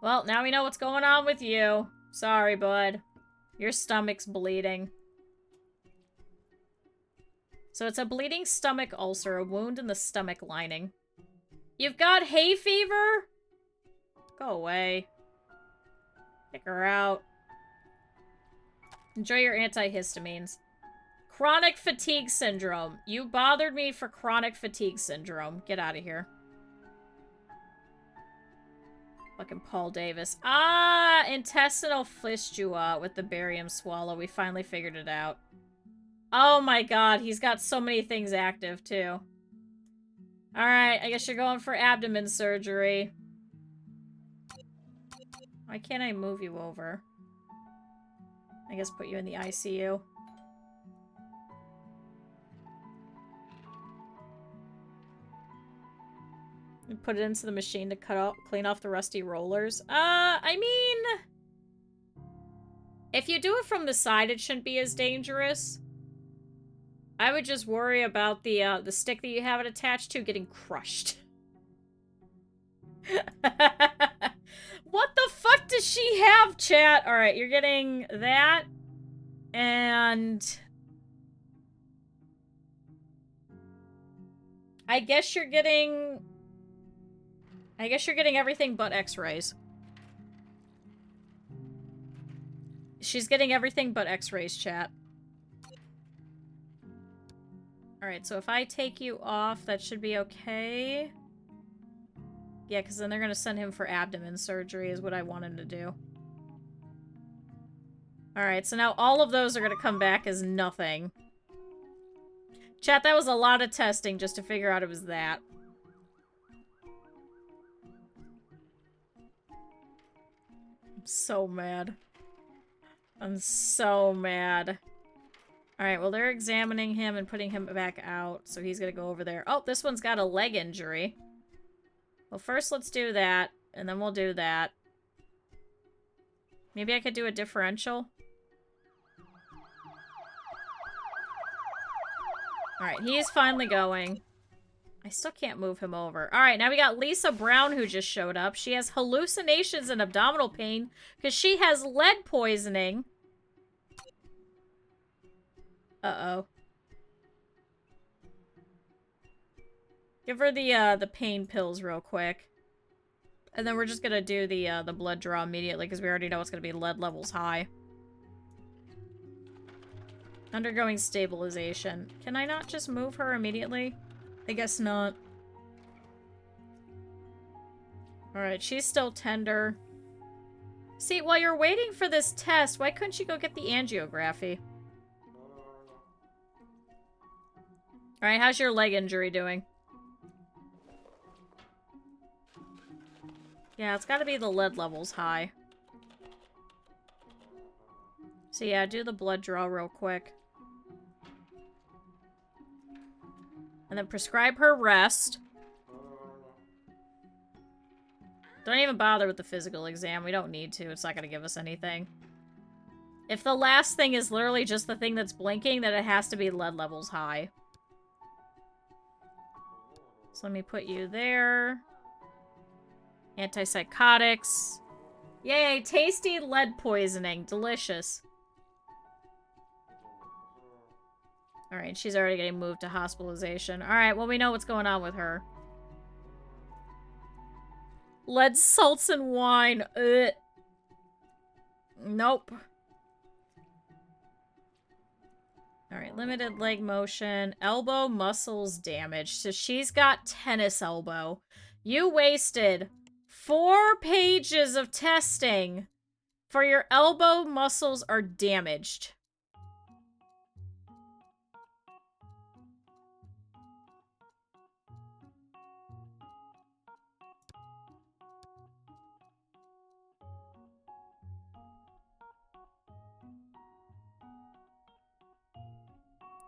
Well, now we know what's going on with you. Sorry, bud. Your stomach's bleeding. So it's a bleeding stomach ulcer, a wound in the stomach lining. You've got hay fever? Go away. Kick her out. Enjoy your antihistamines. Chronic fatigue syndrome. You bothered me for chronic fatigue syndrome. Get out of here. Fucking Paul Davis. Ah, intestinal fistula with the barium swallow. We finally figured it out. Oh my god, he's got so many things active, too. Alright, I guess you're going for abdomen surgery. Why can't I move you over? I guess put you in the ICU. And put it into the machine to clean off the rusty rollers. I mean... If you do it from the side, it shouldn't be as dangerous. I would just worry about the stick that you have it attached to getting crushed. What the fuck does she have, chat? Alright, you're getting that. And... I guess you're getting everything but x-rays. She's getting everything but x-rays, chat. Alright, so if I take you off, that should be okay. Yeah, because then they're going to send him for abdomen surgery is what I want him to do. Alright, so now all of those are going to come back as nothing. Chat, that was a lot of testing just to figure out it was that. I'm so mad. I'm so mad. Alright, well, they're examining him and putting him back out, so he's gonna go over there. Oh, this one's got a leg injury. Well, first let's do that, and then we'll do that. Maybe I could do a differential? Alright, he's finally going. I still can't move him over. Alright, now we got Lisa Brown who just showed up. She has hallucinations and abdominal pain because she has lead poisoning. Uh-oh. Give her the pain pills real quick. And then we're just gonna do the blood draw immediately because we already know it's gonna be lead levels high. Undergoing stabilization. Can I not just move her immediately? I guess not. Alright, she's still tender. See, while you're waiting for this test, why couldn't you go get the angiography? Alright, how's your leg injury doing? Yeah, it's gotta be the lead levels high. So yeah, do the blood draw real quick. And then prescribe her rest. Don't even bother with the physical exam. We don't need to. It's not going to give us anything. If the last thing is literally just the thing that's blinking, then it has to be lead levels high. So let me put you there. Antipsychotics. Yay, tasty lead poisoning. Delicious. Alright, she's already getting moved to hospitalization. Alright, well, we know what's going on with her. Lead salts and wine. Ugh. Nope. Alright, limited leg motion. Elbow muscles damaged. So she's got tennis elbow. You wasted 4 pages of testing for your elbow muscles are damaged.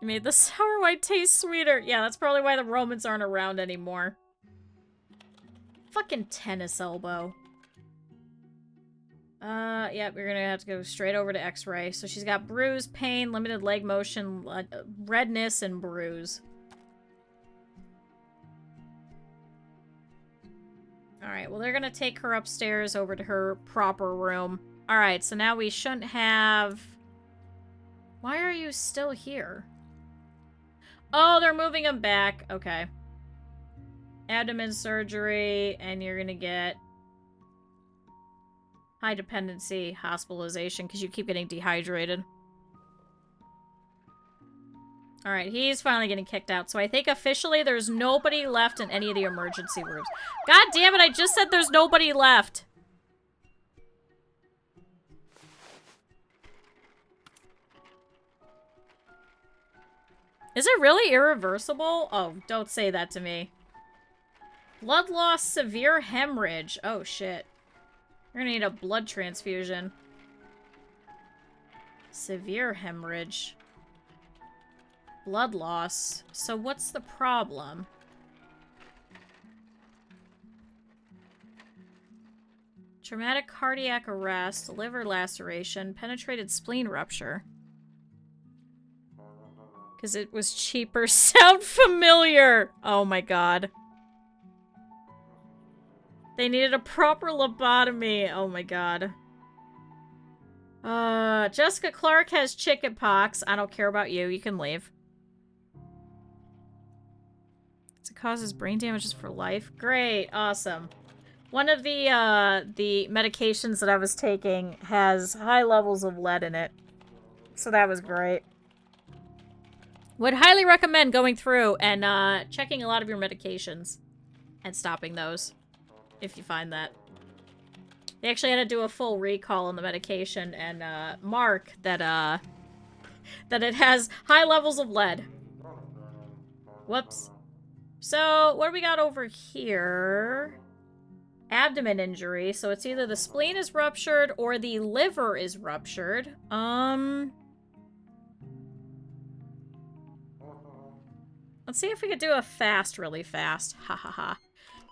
You made the sour white taste sweeter. Yeah, that's probably why the Romans aren't around anymore. Fucking tennis elbow. Yeah, we're gonna have to go straight over to X-ray. So she's got bruise, pain, limited leg motion, redness, and bruise. Alright, well, they're gonna take her upstairs over to her proper room. Alright, so now we shouldn't have... Why are you still here? Oh, they're moving him back. Okay. Abdomen surgery, and you're gonna get high dependency hospitalization because you keep getting dehydrated. Alright, he's finally getting kicked out. So I think officially there's nobody left in any of the emergency rooms. God damn it, I just said there's nobody left. Is it really irreversible? Oh, don't say that to me. Blood loss, severe hemorrhage. Oh, shit. You're gonna need a blood transfusion. Severe hemorrhage. Blood loss. So what's the problem? Traumatic cardiac arrest, liver laceration, penetrated spleen rupture. Because it was cheaper. Sound familiar! Oh my god. They needed a proper lobotomy. Oh my god. Jessica Clark has chickenpox. I don't care about you. You can leave. It causes brain damages for life. Great. Awesome. One of the medications that I was taking has high levels of lead in it. So that was great. Would highly recommend going through and checking a lot of your medications and stopping those if you find that. They actually had to do a full recall on the medication and mark that that it has high levels of lead. Whoops. So what do we got over here? Abdomen injury. So it's either the spleen is ruptured or the liver is ruptured. Let's see if we could do a fast really fast. Ha ha ha.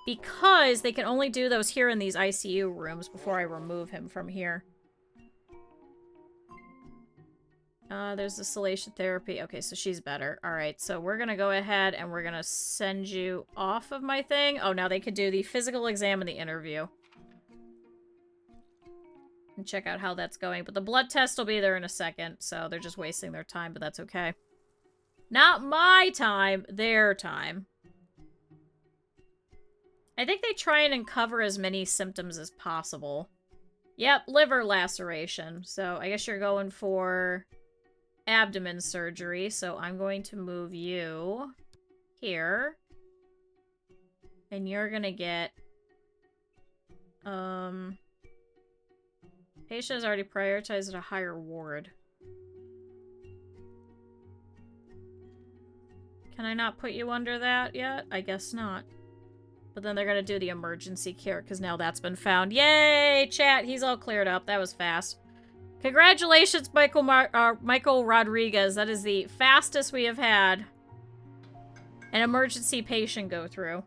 Because they can only do those here in these ICU rooms before I remove him from here. There's the sedation therapy. Okay, so she's better. Alright, so we're gonna go ahead and we're gonna send you off of my thing. Oh, now they could do the physical exam and the interview. And check out how that's going. But the blood test will be there in a second, so they're just wasting their time, but that's okay. Not my time, their time. I think they try and uncover as many symptoms as possible. Yep, liver laceration. So I guess you're going for abdomen surgery, so I'm going to move you here. And you're gonna get... Patient is already prioritized at a higher ward. Can I not put you under that yet? I guess not. But then they're gonna do the emergency care, because now that's been found. Yay, chat! He's all cleared up. That was fast. Congratulations, Michael Rodriguez. That is the fastest we have had an emergency patient go through.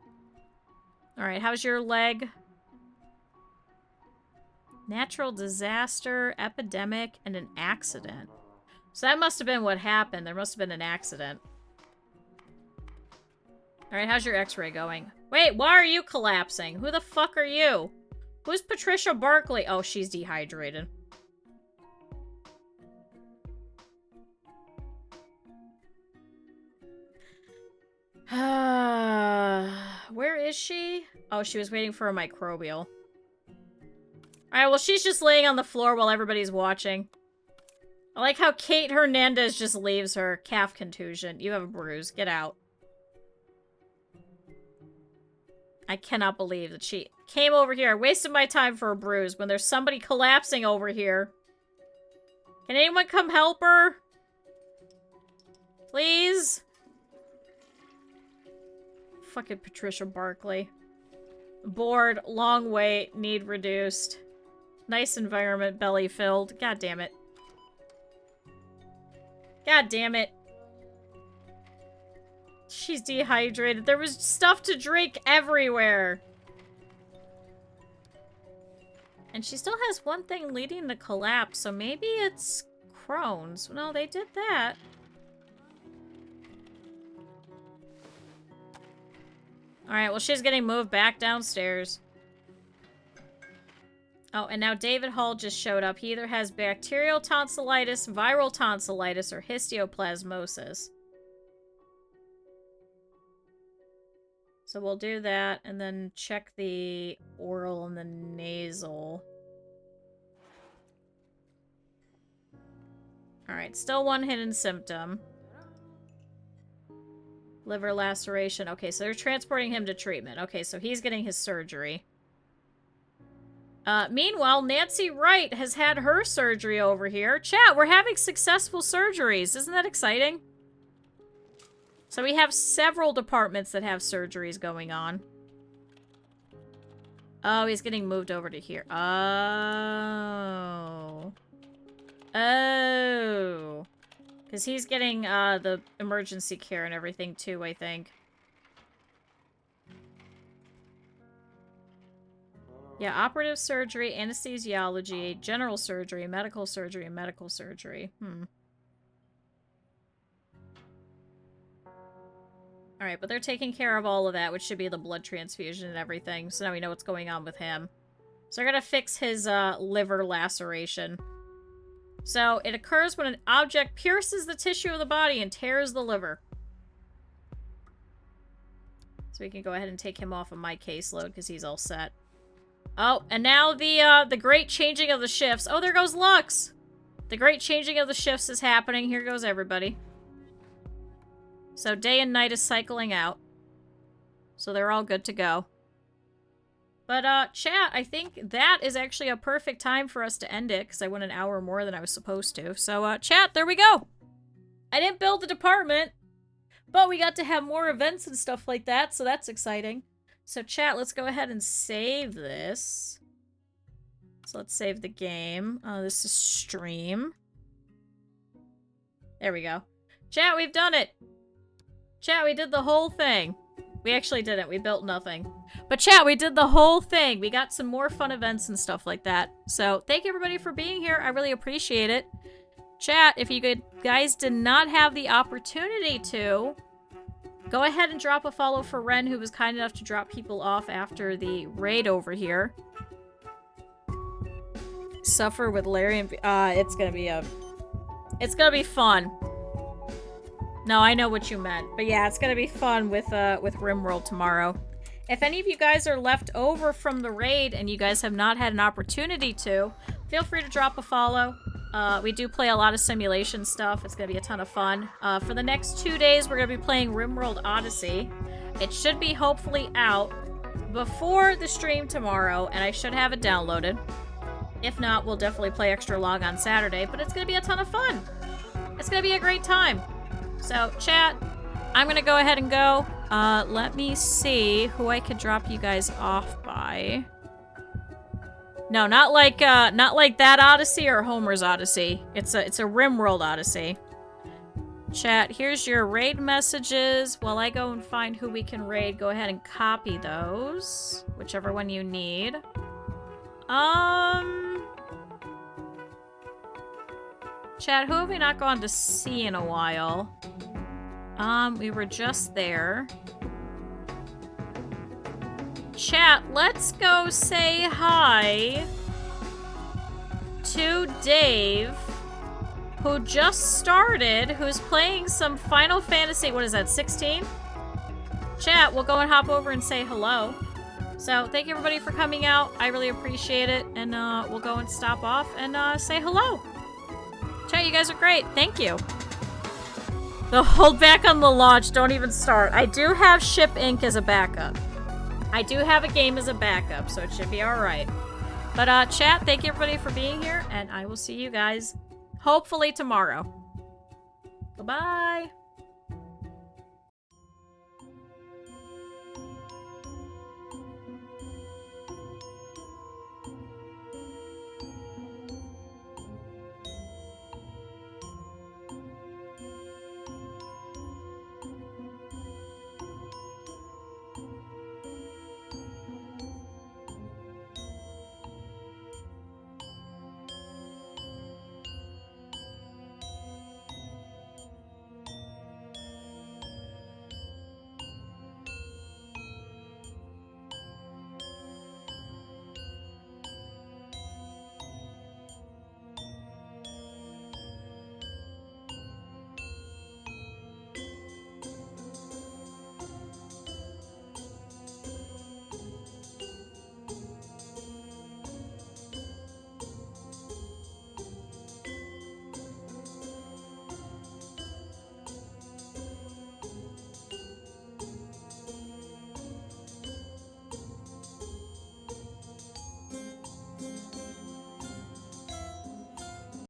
Alright, how's your leg? Natural disaster, epidemic, and an accident. So that must have been what happened. There must have been an accident. Alright, how's your x-ray going? Wait, why are you collapsing? Who the fuck are you? Who's Patricia Barkley? Oh, she's dehydrated. Where is she? Oh, she was waiting for a microbial. Alright, well, she's just laying on the floor while everybody's watching. I like how Kate Hernandez just leaves her. Calf contusion. You have a bruise. Get out. I cannot believe that she came over here. I wasted my time for a bruise when there's somebody collapsing over here. Can anyone come help her? Please? Fucking Patricia Barkley. Bored, long wait, need reduced. Nice environment, belly filled. God damn it. God damn it. She's dehydrated. There was stuff to drink everywhere. And she still has one thing leading to collapse, so maybe it's Crohn's. No, they did that. Alright, well, she's getting moved back downstairs. Oh, and now David Hall just showed up. He either has bacterial tonsillitis, viral tonsillitis, or histoplasmosis. So we'll do that, and then check the oral and the nasal. Alright, still one hidden symptom. Liver laceration. Okay, so they're transporting him to treatment. Okay, so he's getting his surgery. Meanwhile, Nancy Wright has had her surgery over here. Chat, we're having successful surgeries. Isn't that exciting? So we have several departments that have surgeries going on. Oh, he's getting moved over to here. Oh. Oh. Because he's getting the emergency care and everything too, I think. Yeah, operative surgery, anesthesiology, general surgery, medical surgery, and medical surgery. Alright, but they're taking care of all of that, which should be the blood transfusion and everything. So now we know what's going on with him. So they're gonna fix his liver laceration. So it occurs when an object pierces the tissue of the body and tears the liver. So we can go ahead and take him off of my caseload because he's all set. Oh, and now the great changing of the shifts. Oh, there goes Lux! The great changing of the shifts is happening. Here goes everybody. So day and night is cycling out. So they're all good to go. But, chat, I think that is actually a perfect time for us to end it, because I went an hour more than I was supposed to. So, chat, there we go! I didn't build the department, but we got to have more events and stuff like that, so that's exciting. So, chat, let's go ahead and save this. So let's save the game. This is stream. There we go. Chat, we've done it! Chat, we did the whole thing. We actually didn't. We built nothing. But chat, we did the whole thing. We got some more fun events and stuff like that. So thank you everybody for being here. I really appreciate it. Chat, if you guys did not have the opportunity to, go ahead and drop a follow for Ren, who was kind enough to drop people off after the raid over here. Suffer with Larry and... it's gonna be fun. No, I know what you meant. But yeah, it's gonna be fun with RimWorld tomorrow. If any of you guys are left over from the raid and you guys have not had an opportunity to, feel free to drop a follow. We do play a lot of simulation stuff. It's gonna be a ton of fun. For the next 2 days, we're gonna be playing RimWorld Odyssey. It should be hopefully out before the stream tomorrow, and I should have it downloaded. If not, we'll definitely play extra long on Saturday, but it's gonna be a ton of fun. It's gonna be a great time. So, chat, I'm gonna go ahead and go. Let me see who I could drop you guys off by. No, not like that Odyssey or Homer's Odyssey. It's a RimWorld Odyssey. Chat, here's your raid messages. While I go and find who we can raid, go ahead and copy those. Whichever one you need. Chat, who have we not gone to see in a while? We were just there. Chat, let's go say hi to Dave, who just started, who's playing some Final Fantasy, what is that, 16? Chat, we'll go and hop over and say hello. So, thank you everybody for coming out. I really appreciate it. And we'll go and stop off and say hello. Chat, you guys are great. Thank you. The hold back on the launch, don't even start. I do have Ship Inc. as a backup. I do have a game as a backup, so it should be alright. But, chat, thank you everybody for being here, and I will see you guys hopefully tomorrow. Goodbye!